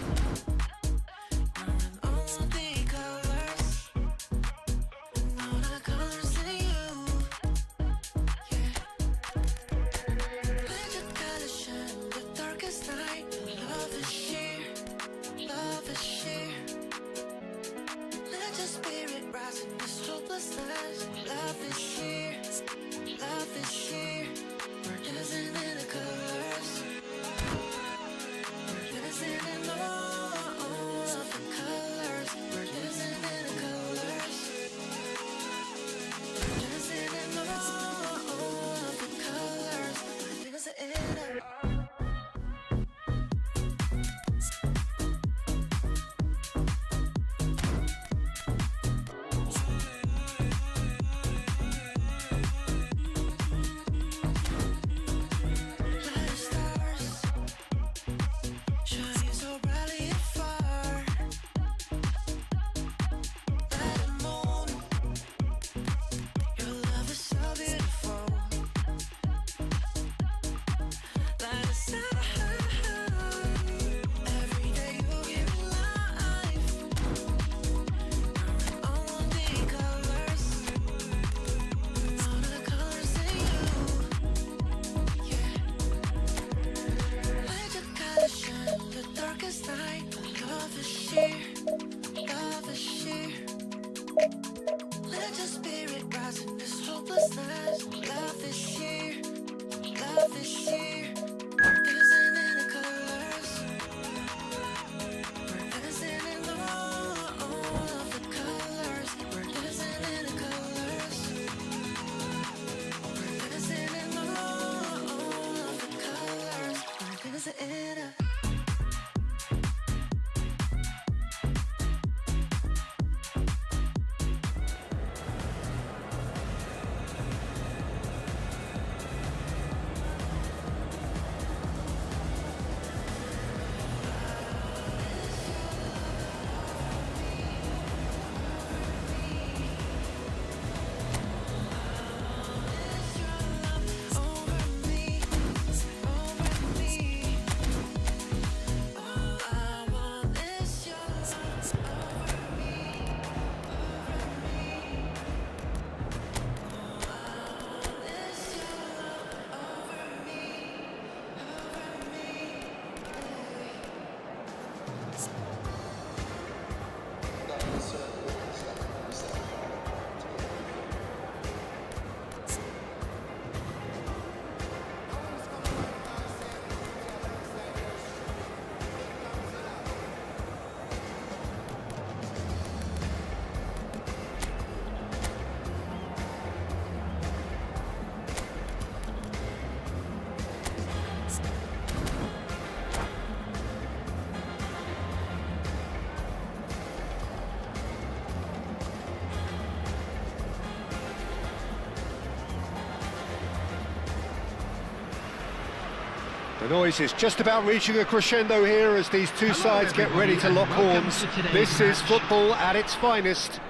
The noise is just about reaching a crescendo here as these two sides get ready to lock horns. This is football at its finest.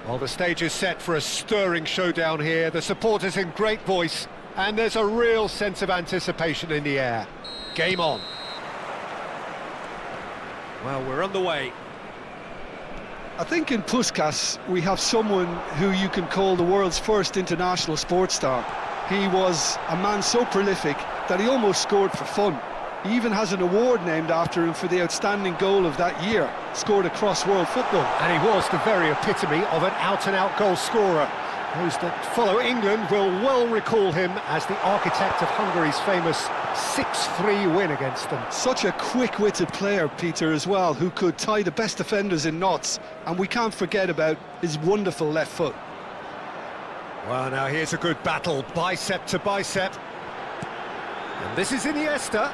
Well, the stage is set for a stirring showdown here. The supporters in great voice, and there's a real sense of anticipation in the air. Game on. Well, we're underway. I think in Puskás we have someone who you can call the world's first international sports star. He was a man so prolific that he almost scored for fun. He even has an award named after him for the outstanding goal of that year, scored across world football. And he was the very epitome of an out-and-out goal scorer. Those that follow England will well recall him as the architect of Hungary's famous 6-3 win against them. Such a quick-witted player, Peter, as well, who could tie the best defenders in knots. And we can't forget about his wonderful left foot. Well, now here's a good battle, bicep to bicep. And this is Iniesta.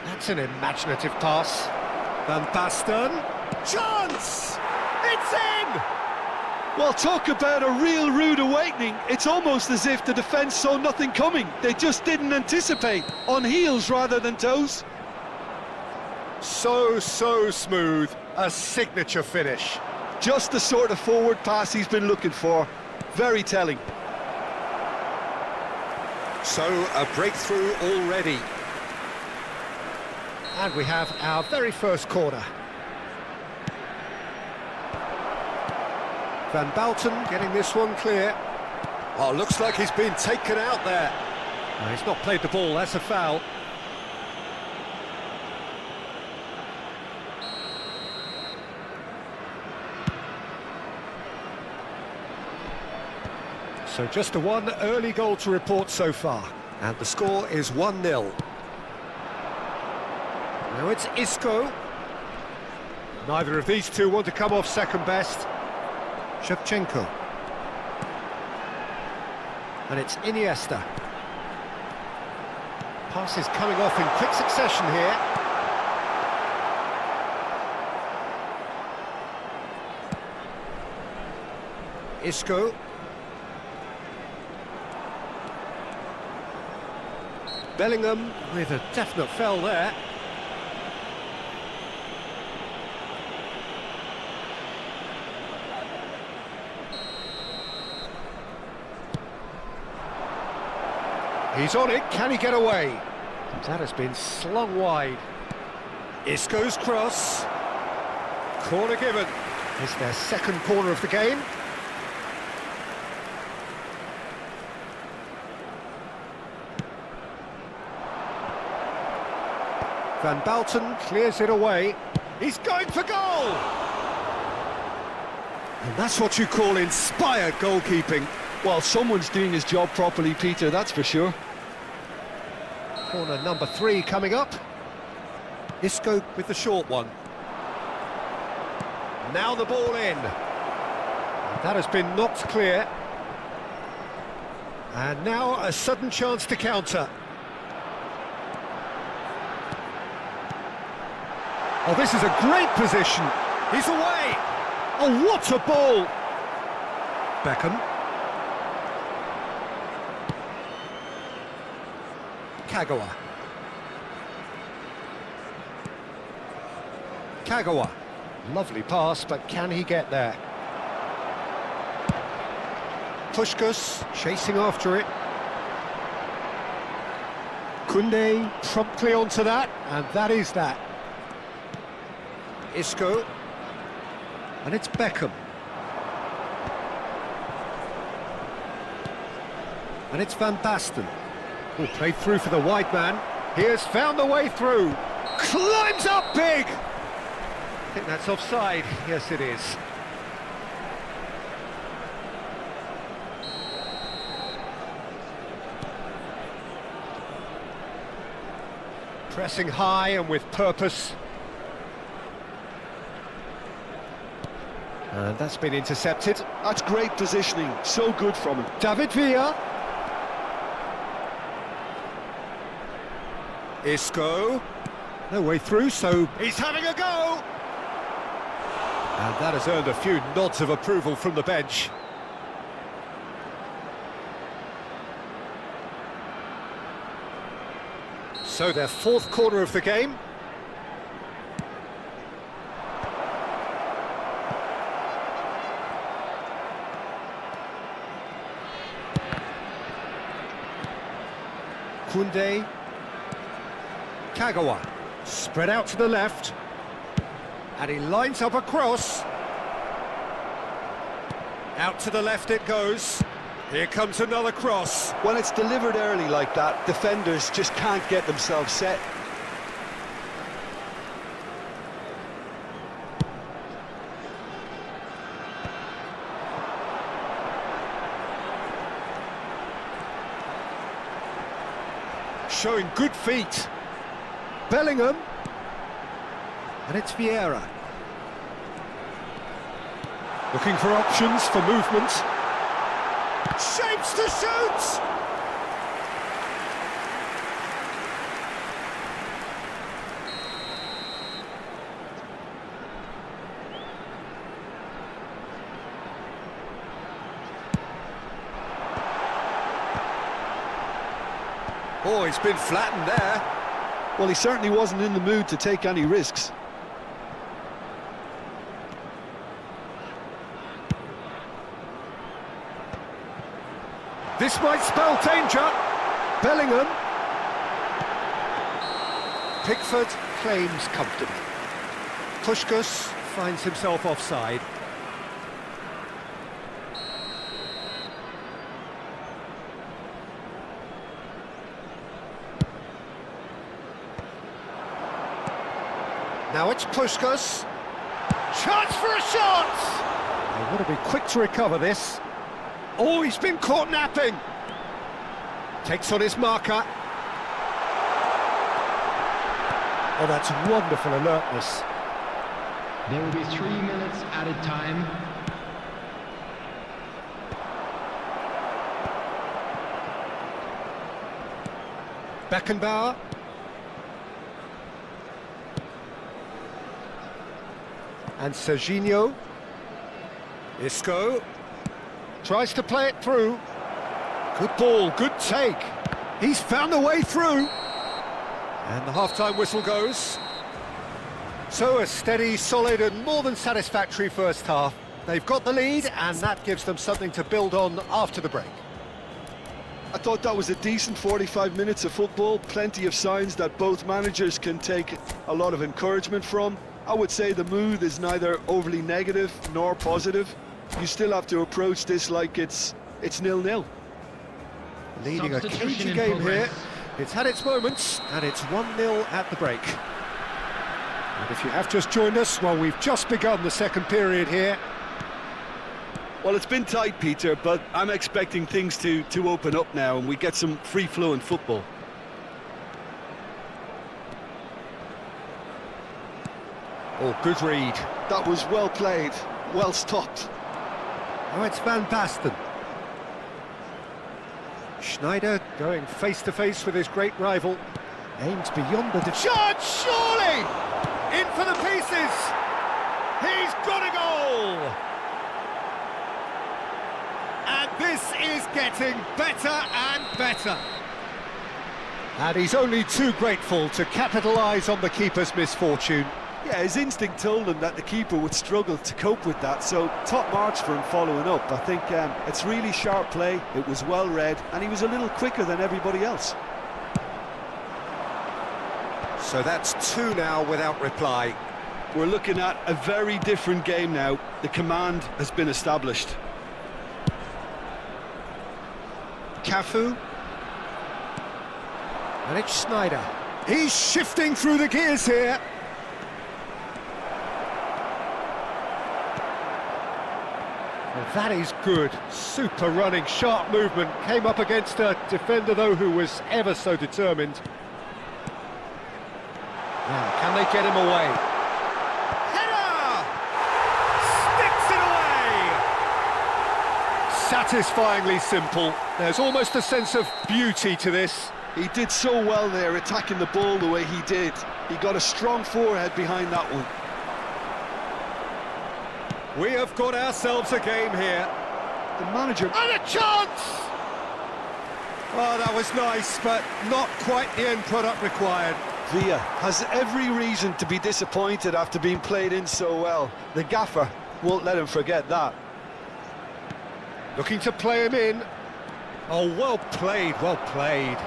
That's an imaginative pass. Van Basten. Chance! It's in! Well, talk about a real rude awakening. It's almost as if the defence saw nothing coming. They just didn't anticipate. On heels rather than toes. So smooth. A signature finish. Just the sort of forward pass he's been looking for. Very telling. So, a breakthrough already. And we have our very first corner. Van Basten getting this one clear. Oh, looks like he's been taken out there. No, he's not played the ball, that's a foul. So just the one early goal to report so far. And the score is 1-0. Now it's Isco. Neither of these two want to come off second best. Shevchenko. And it's Iniesta. Passes coming off in quick succession here. Isco. Bellingham with a definite foul there. He's on it, can he get away? That has been slung wide. Isco's cross. Corner given. It's their second corner of the game. Van Basten clears it away. He's going for goal! And that's what you call inspired goalkeeping. Well, someone's doing his job properly, Peter, that's for sure. Corner number 3 coming up. Isco with the short one. Now the ball in. And that has been knocked clear. And now a sudden chance to counter. Oh, this is a great position. He's away. Oh, what a ball. Beckham. Kagawa. Kagawa. Lovely pass, but can he get there? Puskás chasing after it. Koundé promptly onto that, and that is that. Isco. And it's Beckham. And it's Van Basten. Oh, played through for the wide man. He has found the way through. Climbs up big! I think that's offside. Yes, it is. Pressing high and with purpose. And that's been intercepted. That's great positioning. So good from him. David Villa. Isco. No way through, so he's having a go. And that has earned a few nods of approval from the bench. So their fourth corner of the game. Kunde, Kagawa, spread out to the left, and he lines up a cross. Out to the left it goes. Here comes another cross. When it's delivered early like that, defenders just can't get themselves set. Showing good feet. Bellingham. And it's Vieira. Looking for options for movement. Shapes to shoot! Oh, he's been flattened there. Well, he certainly wasn't in the mood to take any risks. This might spell danger. Bellingham. Pickford claims comfortably. Puskás finds himself offside. Now it's Puskás. Chance for a shot! They want to be quick to recover this. Oh, he's been caught napping. Takes on his marker. Oh, that's wonderful alertness. There will be 3 minutes added time. Beckenbauer. And Serginho. Isco. Tries to play it through. Good ball, good take. He's found a way through. And the half-time whistle goes. So a steady, solid and more than satisfactory first half. They've got the lead and that gives them something to build on after the break. I thought that was a decent 45 minutes of football. Plenty of signs that both managers can take a lot of encouragement from. I would say the mood is neither overly negative nor positive. You still have to approach this like it's 0-0. Leading a cagey game here. It's had its moments, and it's 1-0 at the break. And if you have just joined us, well, we've just begun the second period here. Well, it's been tight, Peter, but I'm expecting things to open up now and we get some free-flowing football. Oh, good read. That was well played, well stopped. Now it's Van Basten. Schneider going face-to-face with his great rival. Aims beyond the... Shot, surely! In for the pieces! He's got a goal! And this is getting better and better. And he's only too grateful to capitalise on the keeper's misfortune. Yeah, his instinct told him that the keeper would struggle to cope with that, so top marks for him following up. I think it's really sharp play, it was well read, and he was a little quicker than everybody else. So that's 2 now without reply. We're looking at a very different game now. The command has been established. Cafu. And it's Schneider. He's shifting through the gears here. Well, that is good. Super running, sharp movement. Came up against a defender, though, who was ever so determined. Now, can they get him away? Header! Sticks it away! Satisfyingly simple. There's almost a sense of beauty to this. He did so well there, attacking the ball the way he did. He got a strong forehead behind that one. We have got ourselves a game here. The manager... And a chance! Oh, that was nice, but not quite the end product required. Villa has every reason to be disappointed after being played in so well. The gaffer won't let him forget that. Looking to play him in. Oh, well played, well played.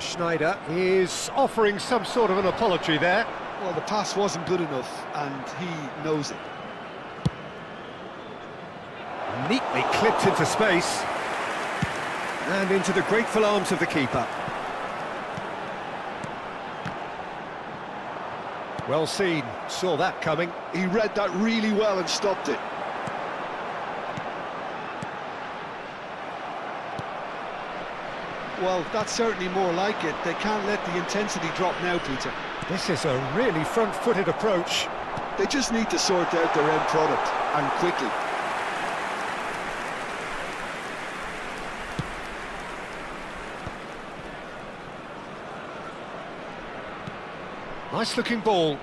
Schneider is offering some sort of an apology there. Well, the pass wasn't good enough, and he knows it. Neatly clipped into space. And into the grateful arms of the keeper. Well seen, saw that coming. He read that really well and stopped it. Well, that's certainly more like it. They can't let the intensity drop now, Peter. This is a really front-footed approach. They just need to sort out their end product, and quickly. Nice-looking ball.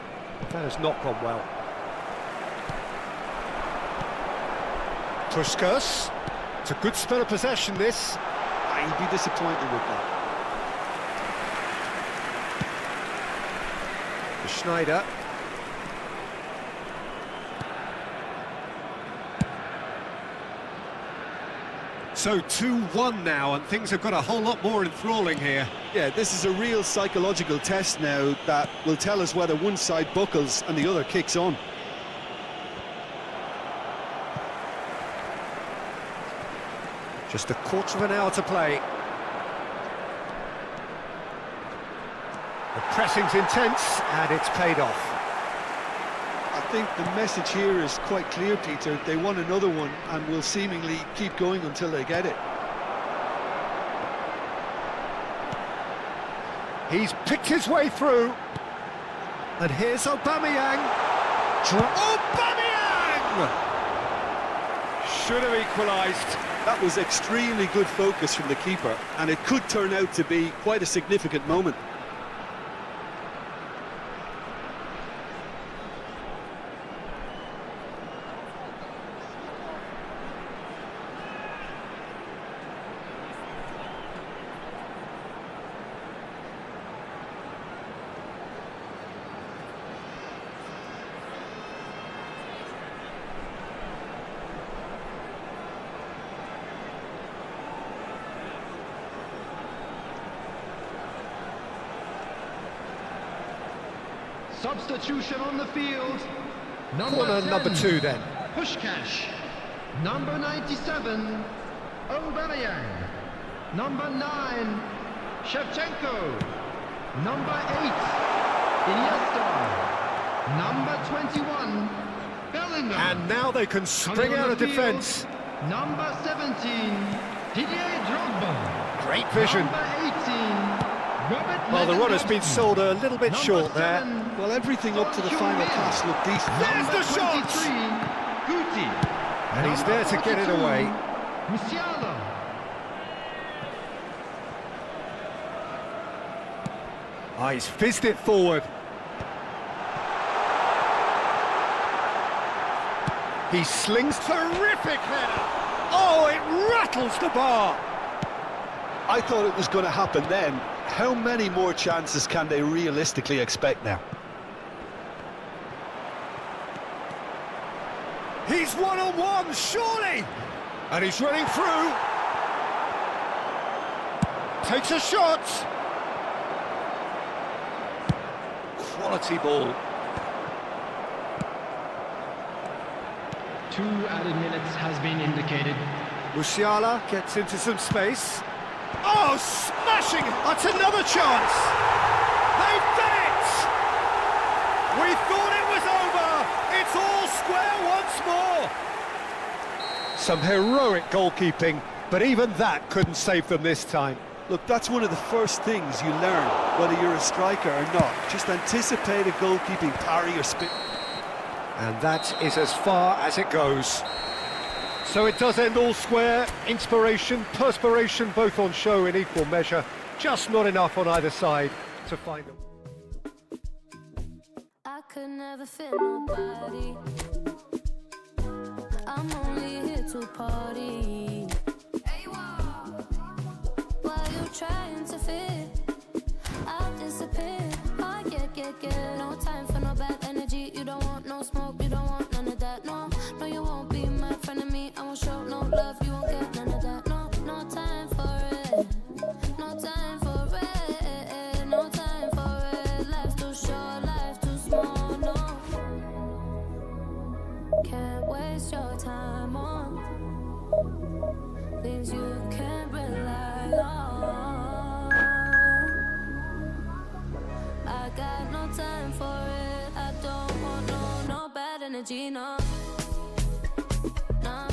That has not gone well. Puskas. It's a good spell of possession, this. He'd be disappointed with that. Schneider. So 2-1 now, and things have got a whole lot more enthralling here. Yeah, this is a real psychological test now that will tell us whether one side buckles and the other kicks on. Just a quarter of an hour to play. The pressing's intense, and it's paid off. I think the message here is quite clear, Peter. They want another one and will seemingly keep going until they get it. He's picked his way through. And here's Aubameyang. Aubameyang! Should have equalised. That was extremely good focus from the keeper, and it could turn out to be quite a significant moment. Substitution on the field. Corner number 2 then. Pushkash. Number 97, Aubameyang. Number 9, Shevchenko. Number 8, Iniesta. Number 21, Bellingham. And now they can spring out of defence. Number 17, Didier Drogba. Great vision. Number 18, Robert Well, the run has been sold a little bit short there. Well, everything up to the final pass looked decent. There's the shot! Guti. And he's there to get it away. Musiala. Ah, he's fizzed it forward. He slings terrific header. Oh, it rattles the bar. I thought it was going to happen then. How many more chances can they realistically expect now? He's one-on-one, surely! And he's running through. Takes a shot. Quality ball. 2 added minutes has been indicated. Musiala gets into some space. Oh, smashing! That's another chance! They've done it! We thought it was over! It's all square once more! Some heroic goalkeeping, but even that couldn't save them this time. Look, that's one of the first things you learn, whether you're a striker or not. Just anticipate a goalkeeping parry or spin. And that is as far as it goes. So it does end all square. Inspiration, perspiration, both on show in equal measure. Just not enough on either side to find them. I could never fit nobody. to party. While you trying to fit, I'll disappear. Oh, yeah. No time for no bad energy. You don't want no smoke, you don't want none of that. No, you won't be my friend of me. I won't show no love, you won't get none of that. No time for it. No time for it. No time for it. Life's too short, life's too small. No, can't waste your time on things you can't rely on. I got no time for it. I don't want no bad energy, no. No.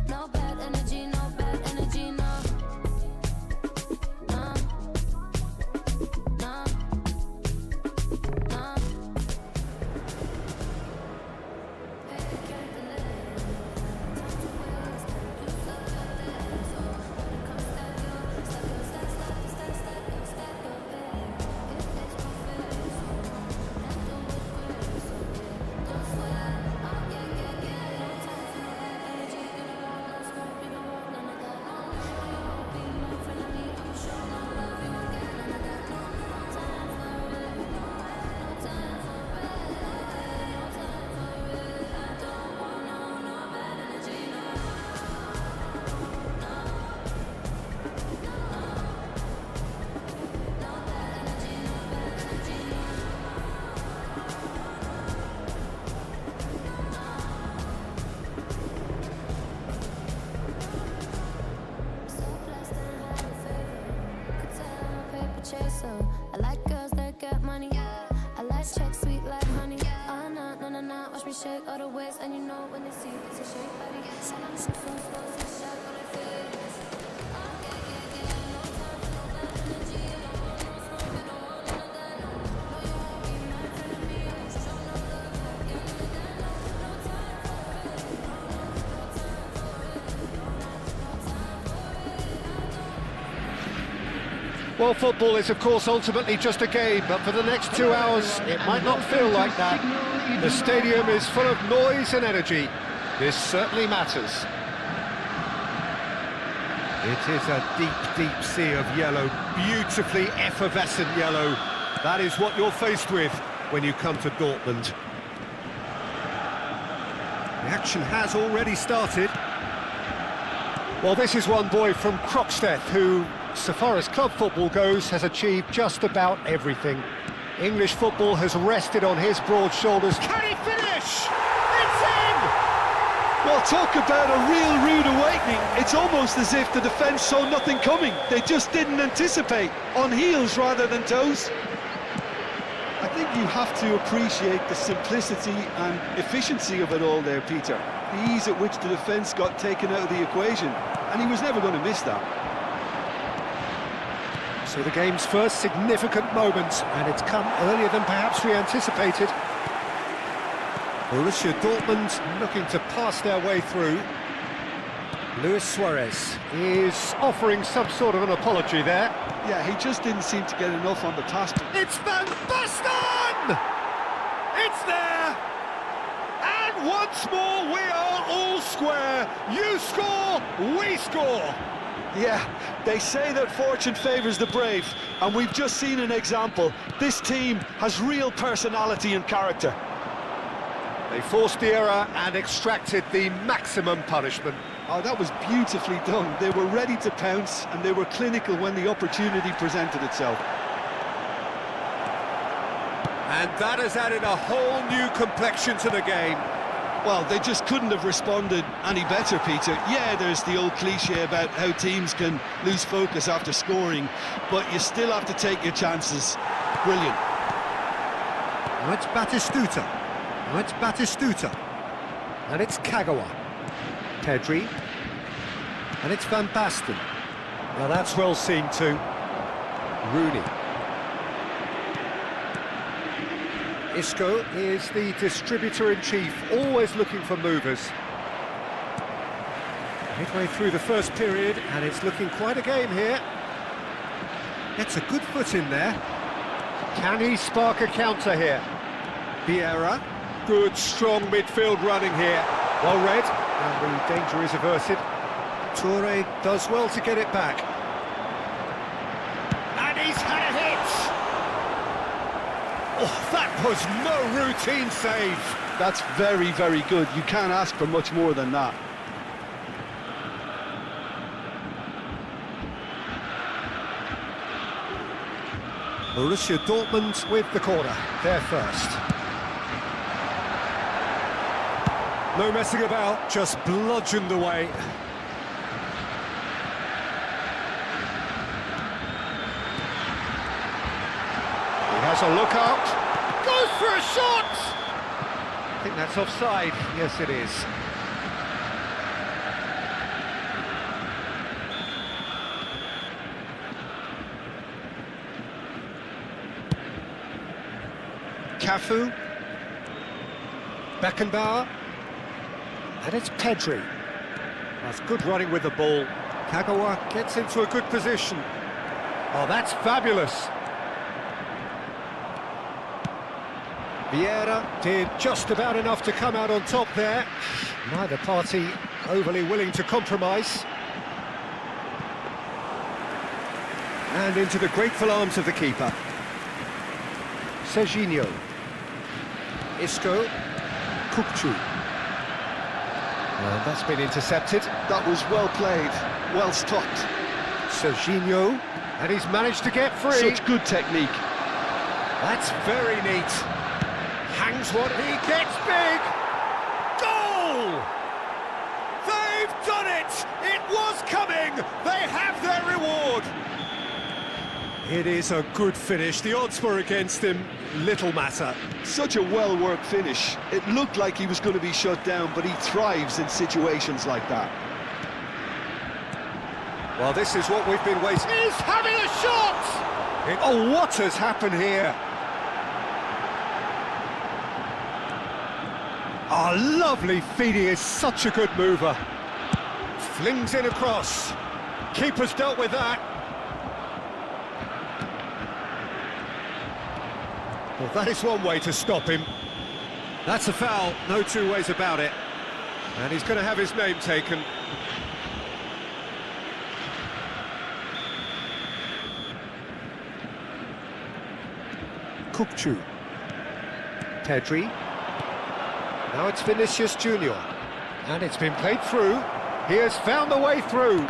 No bad energy, no bad energy, no. No. I like girls that get money. I like checks sweet like honey. Oh no, watch me shake all the ways, and you know when they see it's a shake body. And I'm so close to shot when I feel it. Oh yeah. No time for no bad energy. You don't want no smoke, you don't want none of that. No, you won't be my friend of me. I won't show no love, like none of that. No time for it. No time for it. Well, football is, of course, ultimately just a game, but for the next 2 hours, it might not feel like that. The stadium is full of noise and energy. This certainly matters. It is a deep sea of yellow, beautifully effervescent yellow. That is what you're faced with when you come to Dortmund. The action has already started. Well, this is one boy from Croxteth who, so far as club football goes, has achieved just about everything. English football has rested on his broad shoulders. Can he finish? It's in! Well, talk about a real rude awakening. It's almost as if the defence saw nothing coming. They just didn't anticipate, on heels rather than toes. I think you have to appreciate the simplicity and efficiency of it all there, Peter. The ease at which the defence got taken out of the equation, and he was never going to miss that. So the game's first significant moment, and it's come earlier than perhaps we anticipated. Borussia Dortmund looking to pass their way through. Luis Suarez is offering some sort of an apology there. Yeah, he just didn't seem to get enough on the pass. It's Van Basten! It's there! And once more we are all square. You score, we score. Yeah, they say that fortune favours the brave, and we've just seen an example. This team has real personality and character. They forced the error and extracted the maximum punishment. Oh, that was beautifully done. They were ready to pounce, and they were clinical when the opportunity presented itself. And that has added a whole new complexion to the game. Well, they just couldn't have responded any better, Peter. Yeah, there's the old cliche about how teams can lose focus after scoring, but you still have to take your chances. Brilliant. Now it's Batistuta. And it's Kagawa. Pedri. And it's Van Basten. Now that's well seen too. Rooney. Isco is the distributor-in-chief, always looking for movers. Midway through the first period, and it's looking quite a game here. Gets a good foot in there. Can he spark a counter here? Vieira. Good, strong midfield running here. Well read, and the danger is averted. Toure does well to get it back. And he's had a hit! Oh, that was no routine save. That's very, very good. You can't ask for much more than that. Borussia Dortmund with the corner. They're first. No messing about, just bludgeoned away. He has a look out. Goes for a shot! I think that's offside. Yes, it is. Cafu. Beckenbauer. And it's Pedri. That's good running with the ball. Kagawa gets into a good position. Oh, that's fabulous. Vieira did just about enough to come out on top there. Neither party overly willing to compromise. And into the grateful arms of the keeper. Serginho. Isco. Kukçu. And that's been intercepted. That was well played, well stopped. Serginho, and he's managed to get free. Such good technique. That's very neat. Hangs one, he gets big! Goal! They've done it! It was coming! They have their reward! It is a good finish. The odds were against him. Little matter. Such a well-worked finish. It looked like he was going to be shut down, but he thrives in situations like that. Well, this is what we've been waiting. He's having a shot! Oh, what has happened here? Oh, lovely feed. He is such a good mover. Flings in across. Keeper's dealt with that. Well, that is one way to stop him. That's a foul, no two ways about it. And he's going to have his name taken. Kukçu. Pedri. Now it's Vinicius Junior. And it's been played through. He has found the way through.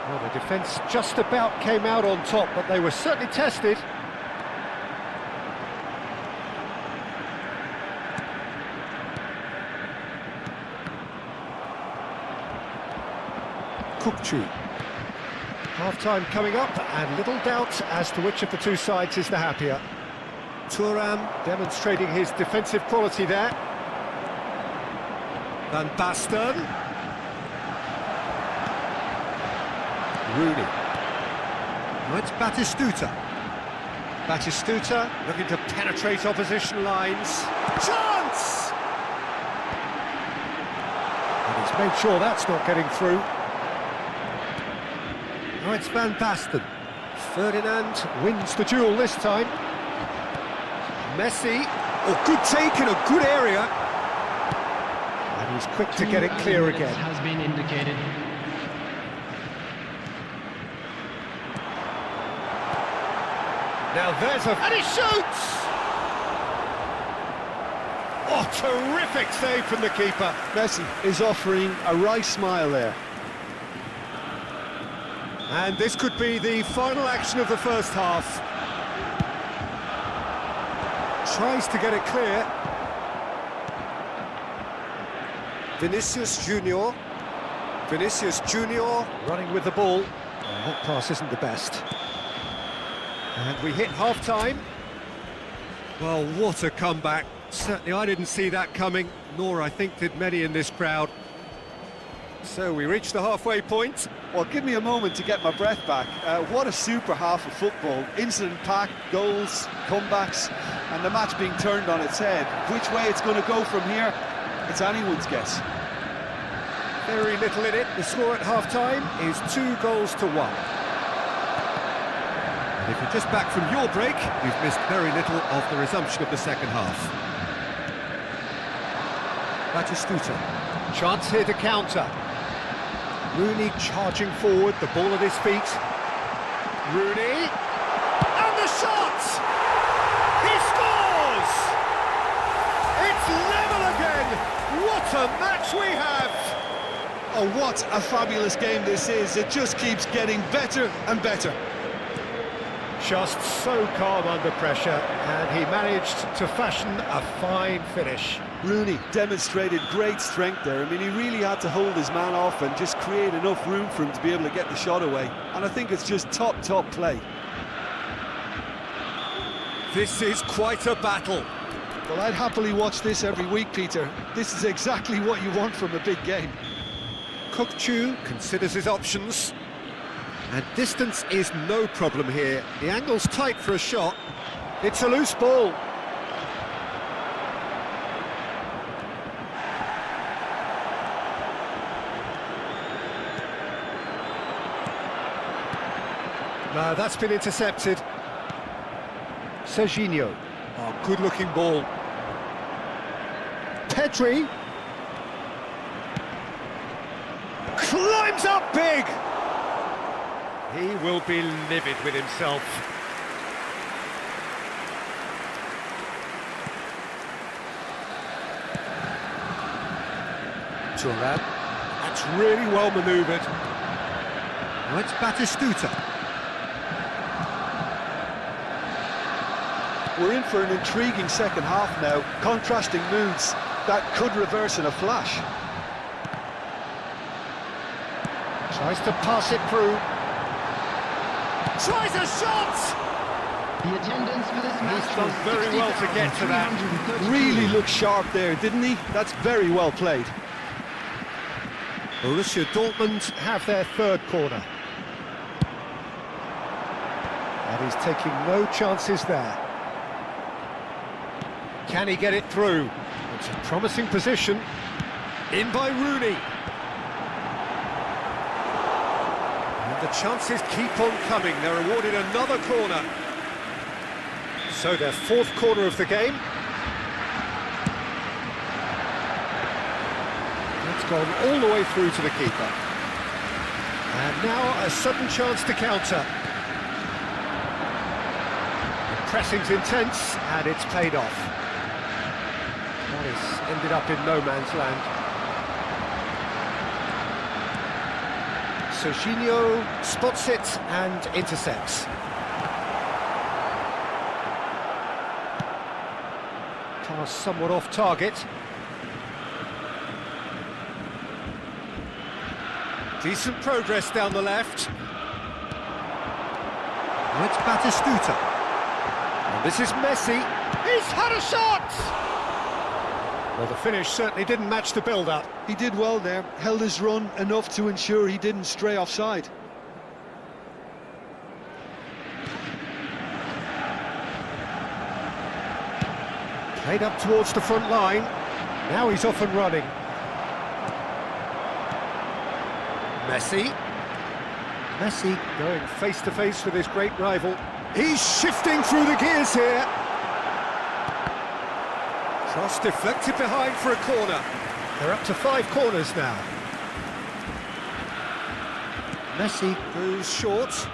Well, the defence just about came out on top, but they were certainly tested. Kukçu. Half-time coming up, and little doubt as to which of the two sides is the happier. Thuram demonstrating his defensive quality there. Van Basten. Rooney. Now it's Batistuta. Batistuta looking to penetrate opposition lines. Chance! And he's made sure that's not getting through. Now it's Van Basten. Ferdinand wins the duel this time. Messi. Oh, good take in a good area. And he's quick to get it clear again. Has been indicated. Now there's a... And he shoots! Oh, terrific save from the keeper. Messi is offering a wry smile there. And this could be the final action of the first half. Tries to get it clear. Vinicius Junior. Vinicius Junior running with the ball. Oh, that pass isn't the best. And we hit half-time. Well, what a comeback. Certainly I didn't see that coming, nor I think did many in this crowd. So we reached the halfway point. Well, give me a moment to get my breath back. What a super half of football. Incident-packed, goals, comebacks, and the match being turned on its head. Which way it's going to go from here, it's anyone's guess. Very little in it. The score at half-time is 2-1. If you're just back from your break, you've missed very little of the resumption of the second half. Batistuta. Chance here to counter. Rooney charging forward, the ball at his feet. Rooney, and the shot! He scores! It's level again! What a match we have! Oh, what a fabulous game this is. It just keeps getting better and better. Just so calm under pressure, and he managed to fashion a fine finish. Rooney demonstrated great strength there. I mean, he really had to hold his man off and just create enough room for him to be able to get the shot away. And I think it's just top play. This is quite a battle. Well, I'd happily watch this every week, Peter. This is exactly what you want from a big game. Kukçu considers his options. And distance is no problem here. The angle's tight for a shot. It's a loose ball. No, that's been intercepted. Serginho. Oh, good-looking ball. Pedri. Climbs up big! He will be livid with himself. Thuram. That's really well manoeuvred. Now it's Batistuta. We're in for an intriguing second half now. Contrasting moods that could reverse in a flash. Tries to pass it through. Tries a shot! The attendance for this match He's done very well to get to that. Really looked sharp there, didn't he? That's very well played. Borussia Dortmund have their third corner. And he's taking no chances there. Can he get it through? It's a promising position. In by Rooney. And the chances keep on coming. They're awarded another corner. So their fourth corner of the game. It's gone all the way through to the keeper. And now a sudden chance to counter. The pressing's intense and it's paid off. That has ended up in no man's land. Serginho spots it and intercepts. Pass somewhat off target. Decent progress down the left. Now it's Batistuta. And this is Messi. He's had a shot! Well, the finish certainly didn't match the build-up. He did well there, held his run enough to ensure he didn't stray offside. Played up towards the front line. Now he's off and running. Messi. Messi going face-to-face with his great rival. He's shifting through the gears here. Cross deflected behind for a corner. They're up to 5 corners now. Messi goes short.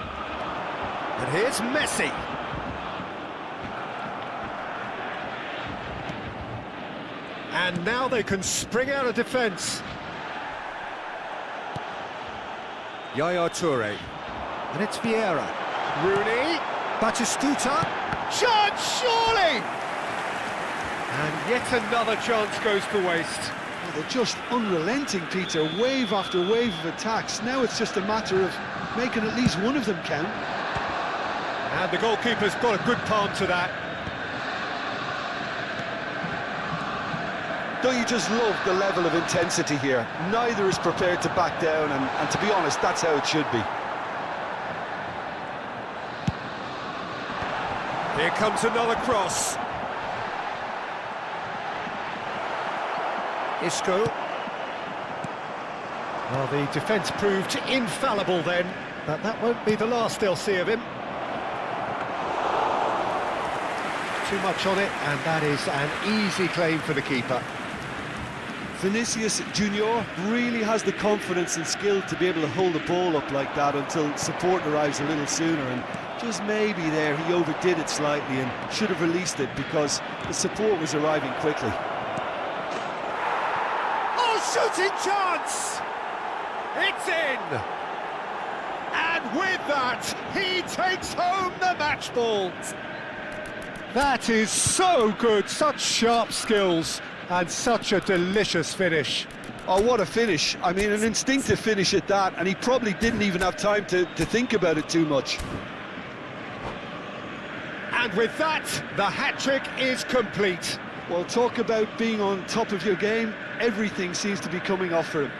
And here's Messi. And now they can spring out of defence. Yaya Toure. And it's Vieira. Rooney. Batistuta. Chance, surely! And yet another chance goes to waste. Well, they're just unrelenting, Peter. Wave after wave of attacks. Now it's just a matter of making at least one of them count. And the goalkeeper's got a good palm to that. Don't you just love the level of intensity here? Neither is prepared to back down, and to be honest, that's how it should be. Here comes another cross. Isco. Well, the defence proved infallible then, but that won't be the last they'll see of him. too much on it, and that is an easy claim for the keeper. Vinicius Junior really has the confidence and skill to be able to hold the ball up like that until support arrives a little sooner, and just maybe there he overdid it slightly and should have released it because the support was arriving quickly. Oh, shooting chance! It's in! And with that, he takes home the match ball. That is so good, such sharp skills, and such a delicious finish. Oh, what a finish. I mean, an instinctive finish at that, and he probably didn't even have time to think about it too much. And with that, the hat-trick is complete. Well, talk about being on top of your game. Everything seems to be coming off for him.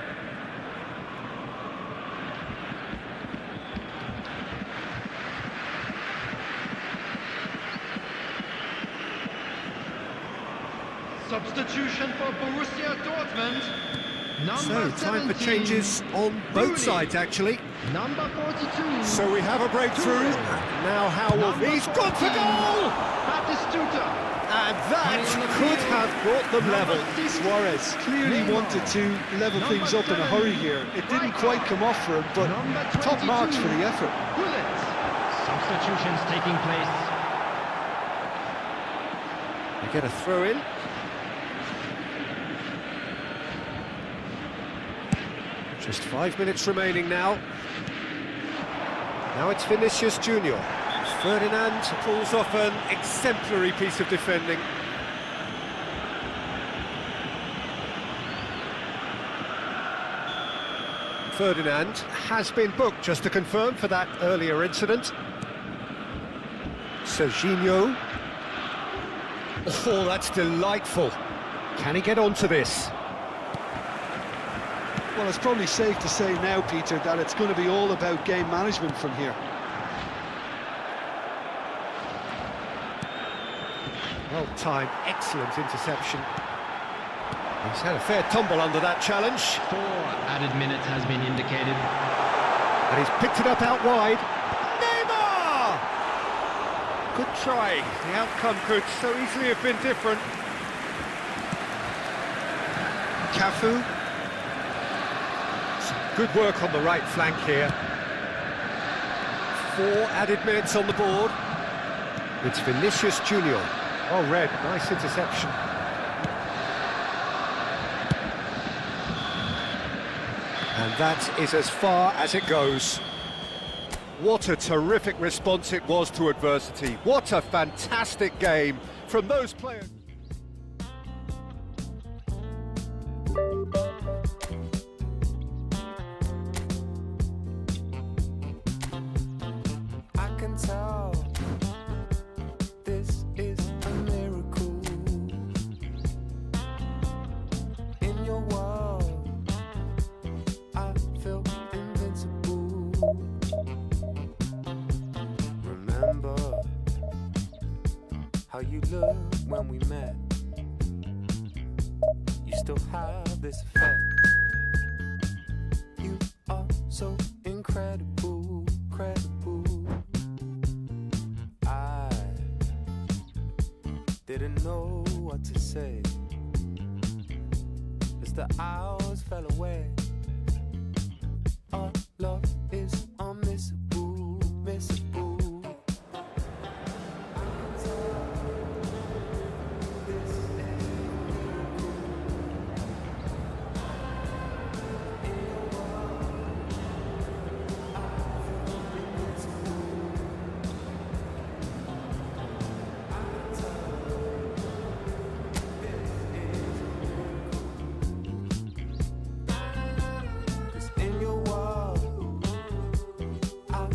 Substitution for Borussia Dortmund. So, Number time for 17, changes on both sides, actually. Number 42. So we have a breakthrough. Now how will he's gone for goal! Batistuta. And that could have brought them level. Suarez clearly wanted to level things up in a hurry here. It didn't quite come off for him, but top marks for the effort. Bullets. Substitutions taking place. They get a throw in. Just 5 minutes remaining now. Now it's Vinicius Junior. Ferdinand pulls off an exemplary piece of defending. Ferdinand has been booked, just to confirm, for that earlier incident. Serginho. Oh, that's delightful. Can he get onto this? Well, it's probably safe to say now, Peter, that it's going to be all about game management from here. Well timed, excellent interception. He's had a fair tumble under that challenge. 4 added minutes has been indicated. And he's picked it up out wide. Neymar! Good try. The outcome could so easily have been different. Cafu. Some good work on the right flank here. 4 added minutes on the board. It's Vinicius Junior. Oh, Red, nice interception. And that is as far as it goes. What a terrific response it was to adversity. What a fantastic game from those players. I can tell this is a miracle. In your world, I feel invincible. Remember how you looked when we met. You still have this effect. You are so incredible, credible. I didn't know what to say as the hours fell away. Our love is unmissable, missable. In your world, I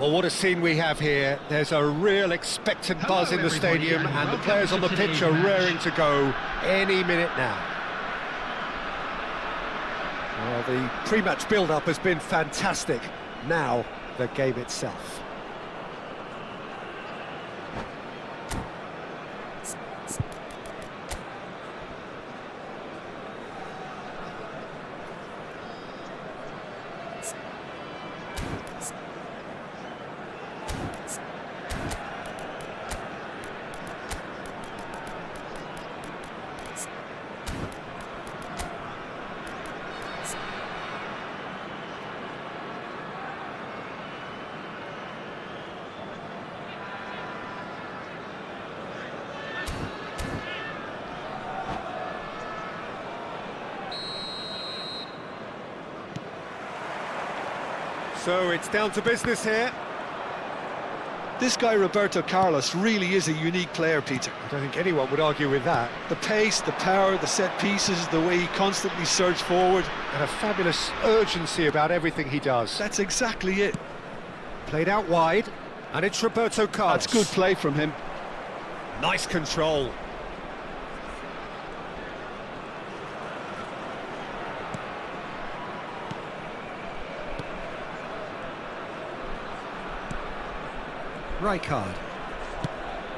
Well, what a scene we have here. There's a real expectant buzz in the stadium, and the players on the pitch are raring to go any minute now. Well, the pre-match build-up has been fantastic. Now, the game itself. So it's down to business here. This guy, Roberto Carlos, really is a unique player, Peter. I don't think anyone would argue with that. The pace, the power, the set pieces, the way he constantly surged forward. And a fabulous urgency about everything he does. That's exactly it. Played out wide, and it's Roberto Carlos. That's good play from him. Nice control. Rijkaard.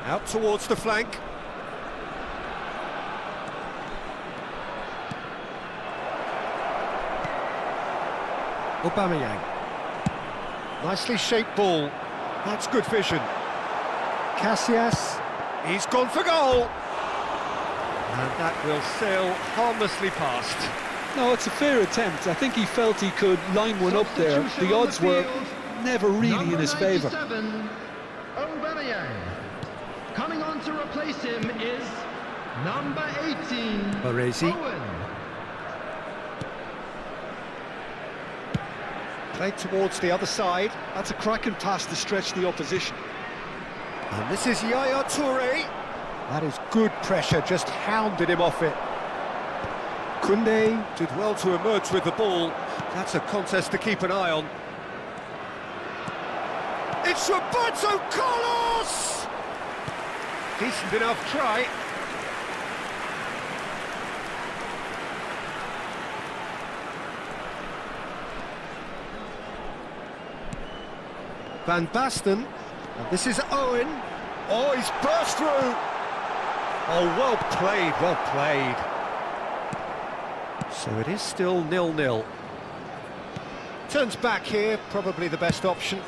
Out towards the flank. Aubameyang. Nicely shaped ball. That's good vision. Casillas. He's gone for goal. And that will sail harmlessly past. No, it's a fair attempt. I think he felt he could line one up there. The odds were never really in his favour. Aubameyang. Coming on to replace him is number 18, Baresi. Owen. Played towards the other side. That's a cracking pass to stretch the opposition. And this is Yaya Toure. That is good pressure, just hounded him off it. Koundé did well to emerge with the ball. That's a contest to keep an eye on. It's Roberto Carlos! Decent enough try. Van Basten. And this is Owen. Oh, he's burst through. Oh, well played, well played. So it is still 0-0. Turns back here, probably the best option.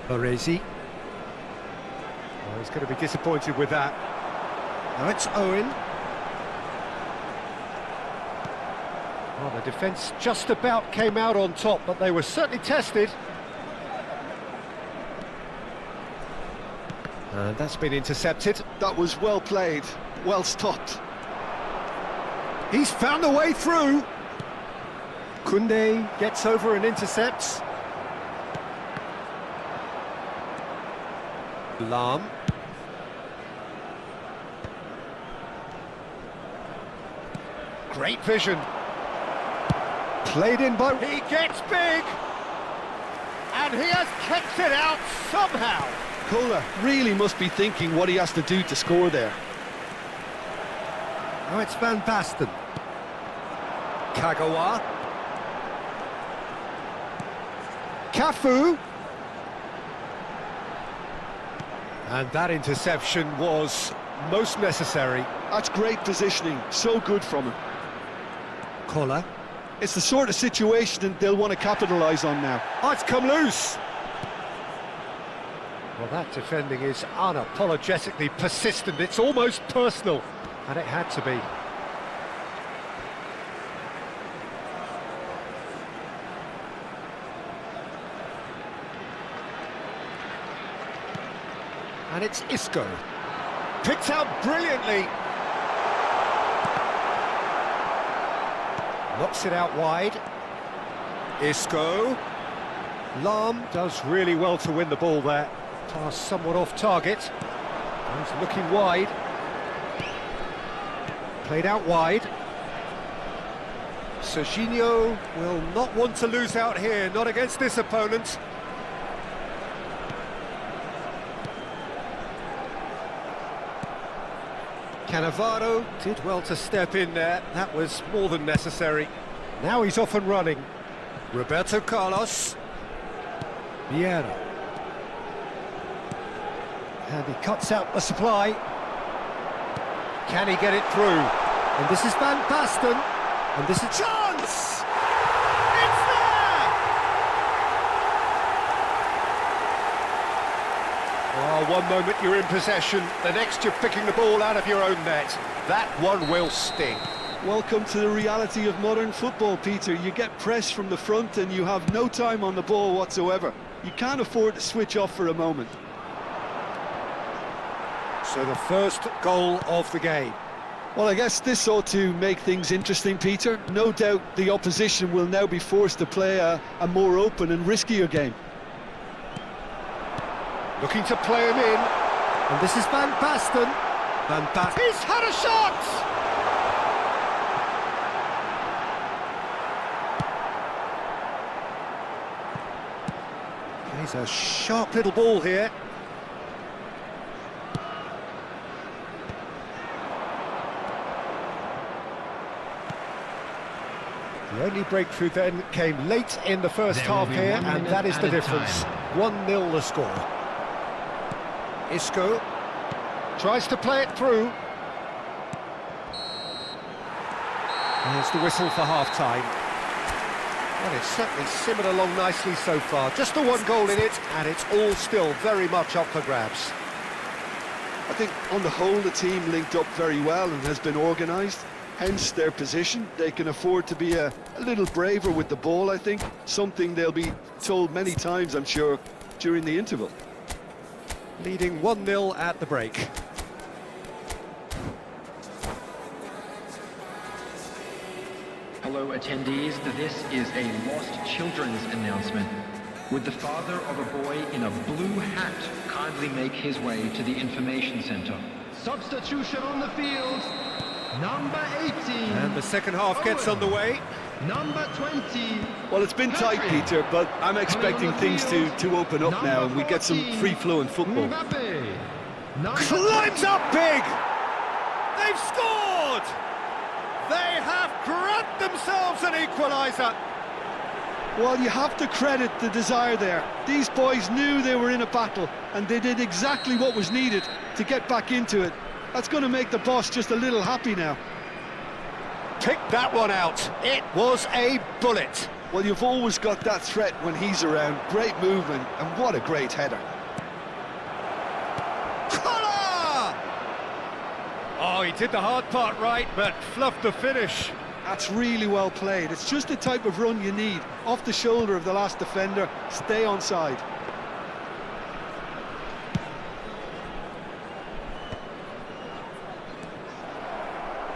Baresi. Oh, he's going to be disappointed with that. Now it's Owen. Well, the defence just about came out on top, but they were certainly tested. And that's been intercepted. That was well played, well stopped. He's found a way through. Koundé gets over and intercepts. Lahm. Great vision. Played in by... He gets big! And he has kept it out somehow. Kohler really must be thinking what he has to do to score there. Now it's Van Basten. Kagawa. Cafu. And that interception was most necessary. That's great positioning, so good from him. Kohler. It's the sort of situation that they'll want to capitalise on now. Oh, it's come loose. Well, that defending is unapologetically persistent. It's almost personal, and it had to be. And it's Isco. Picked out brilliantly. Knocks it out wide. Isco. Lahm does really well to win the ball there. Pass somewhat off target. He's looking wide. Played out wide. Serginho will not want to lose out here, not against this opponent. Cannavaro did well to step in there. That was more than necessary. Now he's off and running. Roberto Carlos. Vieira. And he cuts out the supply. Can he get it through? And this is Van Basten. And this is chance! It's there! Oh, one moment you're in possession, the next you're picking the ball out of your own net. That one will sting. Welcome to the reality of modern football, Peter. You get pressed from the front and you have no time on the ball whatsoever. You can't afford to switch off for a moment. So the first goal of the game. Well, I guess this ought to make things interesting, Peter. No doubt the opposition will now be forced to play a more open and riskier game. Looking to play him in. And this is Van Basten. Van Basten. He's had a shot! He's a sharp little ball here. The only breakthrough then came late in the first half here, and that is the difference. 1-0 the score. Isco tries to play it through. There's the whistle for half-time. Well, it's certainly simmered along nicely so far. Just the one goal in it, and it's all still very much up for grabs. I think on the whole the team linked up very well and has been organised. Hence their position. They can afford to be a little braver with the ball, I think. Something they'll be told many times, I'm sure, during the interval. Leading 1-0 at the break. Hello attendees, this is a lost children's announcement. Would the father of a boy in a blue hat kindly make his way to the information center? Substitution on the field. Number 18. And the second half gets underway. Number 20. Well, it's been tight, Peter, but I'm expecting things to open up now and we get some free-flowing football. Climbs up big! They've scored! They have grabbed themselves an equaliser. Well, you have to credit the desire there. These boys knew they were in a battle and they did exactly what was needed to get back into it. That's going to make the boss just a little happy now. Pick that one out. It was a bullet. Well, you've always got that threat when he's around. Great movement, and what a great header. Collar! Oh, he did the hard part right, but fluffed the finish. That's really well played. It's just the type of run you need. Off the shoulder of the last defender, stay onside.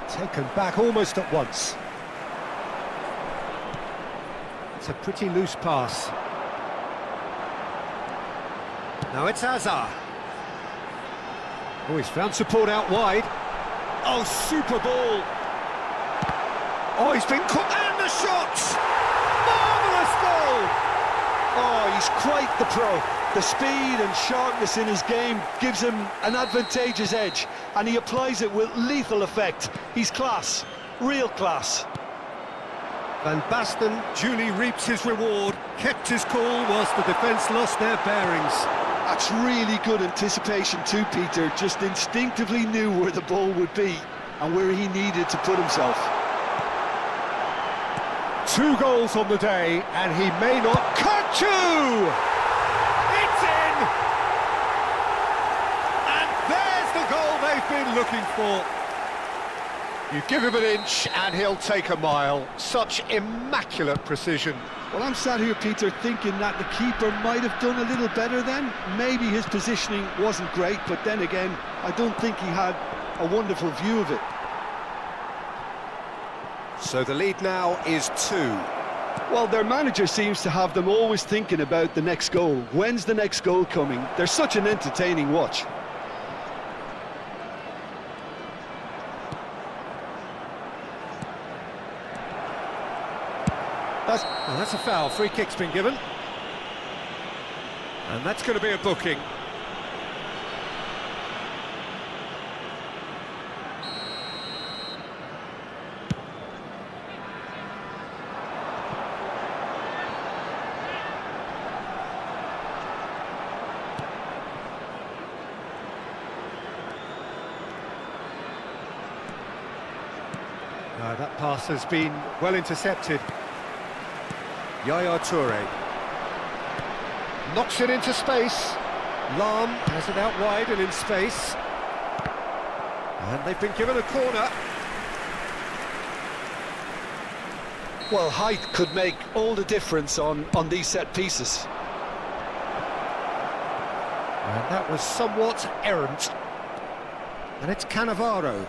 Taken back almost at once. It's a pretty loose pass. Now it's Hazard. Oh, he's found support out wide. Oh, super ball. Oh, he's been caught, and the shot! Marvellous goal! Oh, he's quite the pro. The speed and sharpness in his game gives him an advantageous edge, and he applies it with lethal effect. He's class, real class. Van Basten duly reaps his reward, kept his cool whilst the defence lost their bearings. That's really good anticipation too, Peter. Just instinctively knew where the ball would be and where he needed to put himself. 2 goals on the day, and he may not cut you! It's in! And there's the goal they've been looking for. You give him an inch and he'll take a mile. Such immaculate precision. Well, I'm sat here, Peter, thinking that the keeper might have done a little better then. Maybe his positioning wasn't great, but then again, I don't think he had a wonderful view of it. So the lead now is 2. Well, their manager seems to have them always thinking about the next goal. When's the next goal coming? They're such an entertaining watch. That's a foul. Free kick's been given. And that's going to be a booking. That pass has been well intercepted. Yaya Toure knocks it into space. Lam has it out wide and in space. And they've been given a corner. Well, height could make all the difference on these set pieces. And that was somewhat errant. And it's Cannavaro.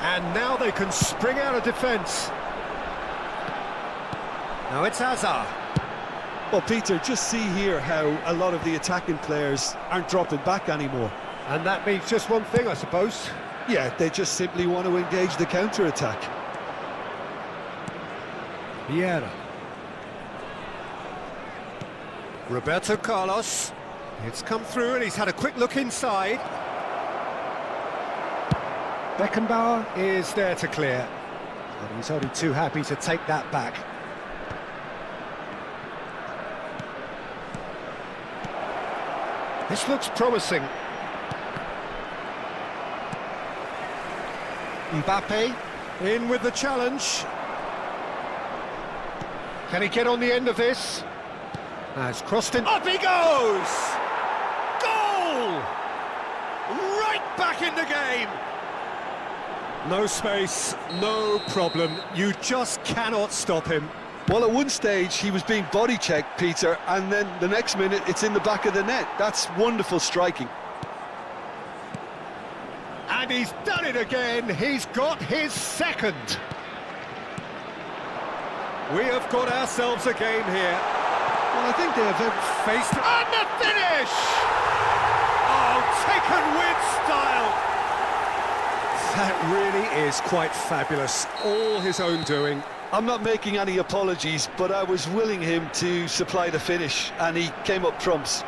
And now they can spring out of defence. Now it's Hazard. Well, Peter, just see here how a lot of the attacking players aren't dropping back anymore. And that means just one thing, I suppose. Yeah, they just simply want to engage the counter-attack. Vieira. Roberto Carlos. It's come through and he's had a quick look inside. Beckenbauer is there to clear. And he's only too happy to take that back. This looks promising. Mbappe in with the challenge. Can he get on the end of this? Has crossed in. Up he goes! Goal! Right back in the game! No space, no problem. You just cannot stop him. Well, at one stage he was being body checked, Peter, and then the next minute it's in the back of the net. That's wonderful striking. And he's done it again. He's got his second. We have got ourselves a game here. Well, I think they have faced... And the finish! Oh, taken with style. That really is quite fabulous. All his own doing. I'm not making any apologies, but I was willing him to supply the finish, and he came up trumps.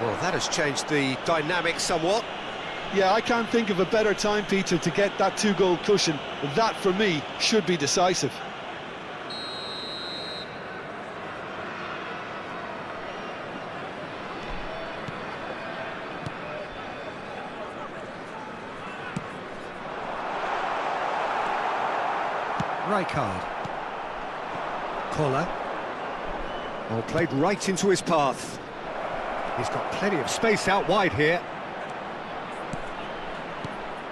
Well, that has changed the dynamic somewhat. Yeah, I can't think of a better time, Peter, to get that two-goal cushion. That, for me, should be decisive. Rijkaard. Koller. Well, played right into his path. He's got plenty of space out wide here.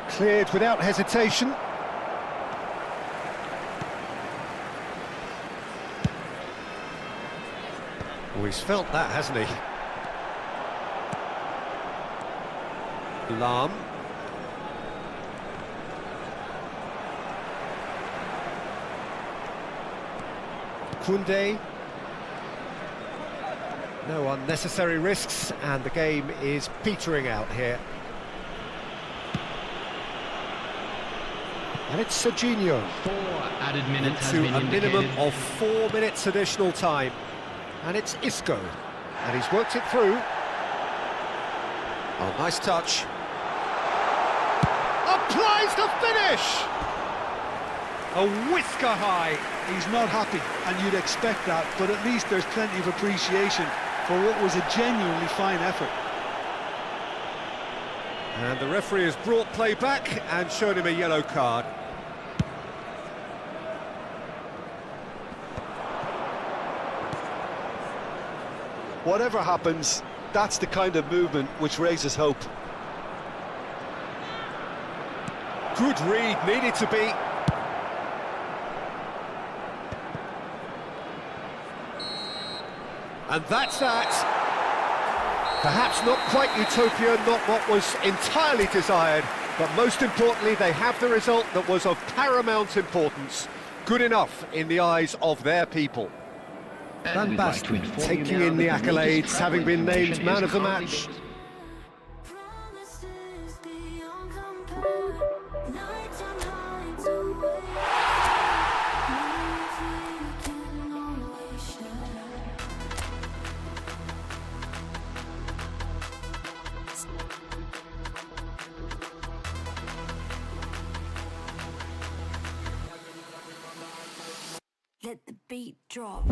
Cleared without hesitation. Oh, he's felt that, hasn't he? Lam. Koundé. No unnecessary risks, and the game is petering out here. And it's Serginho. 4 added minutes has into been a indicated. minimum of 4 minutes additional time. And it's Isco. And he's worked it through. Oh, nice touch. Applies the finish! A whisker high. He's not happy, and you'd expect that, but at least there's plenty of appreciation for what was a genuinely fine effort. And the referee has brought play back and shown him a yellow card. Whatever happens, that's the kind of movement which raises hope. Good read, needed to be. And that's that. Perhaps not quite utopia, not what was entirely desired, but most importantly, they have the result that was of paramount importance. Good enough in the eyes of their people. Van Basten taking in the accolades, having been named man of the match. Promises beyond compare. Nights and nights away. If we can always share. Let the beat drop.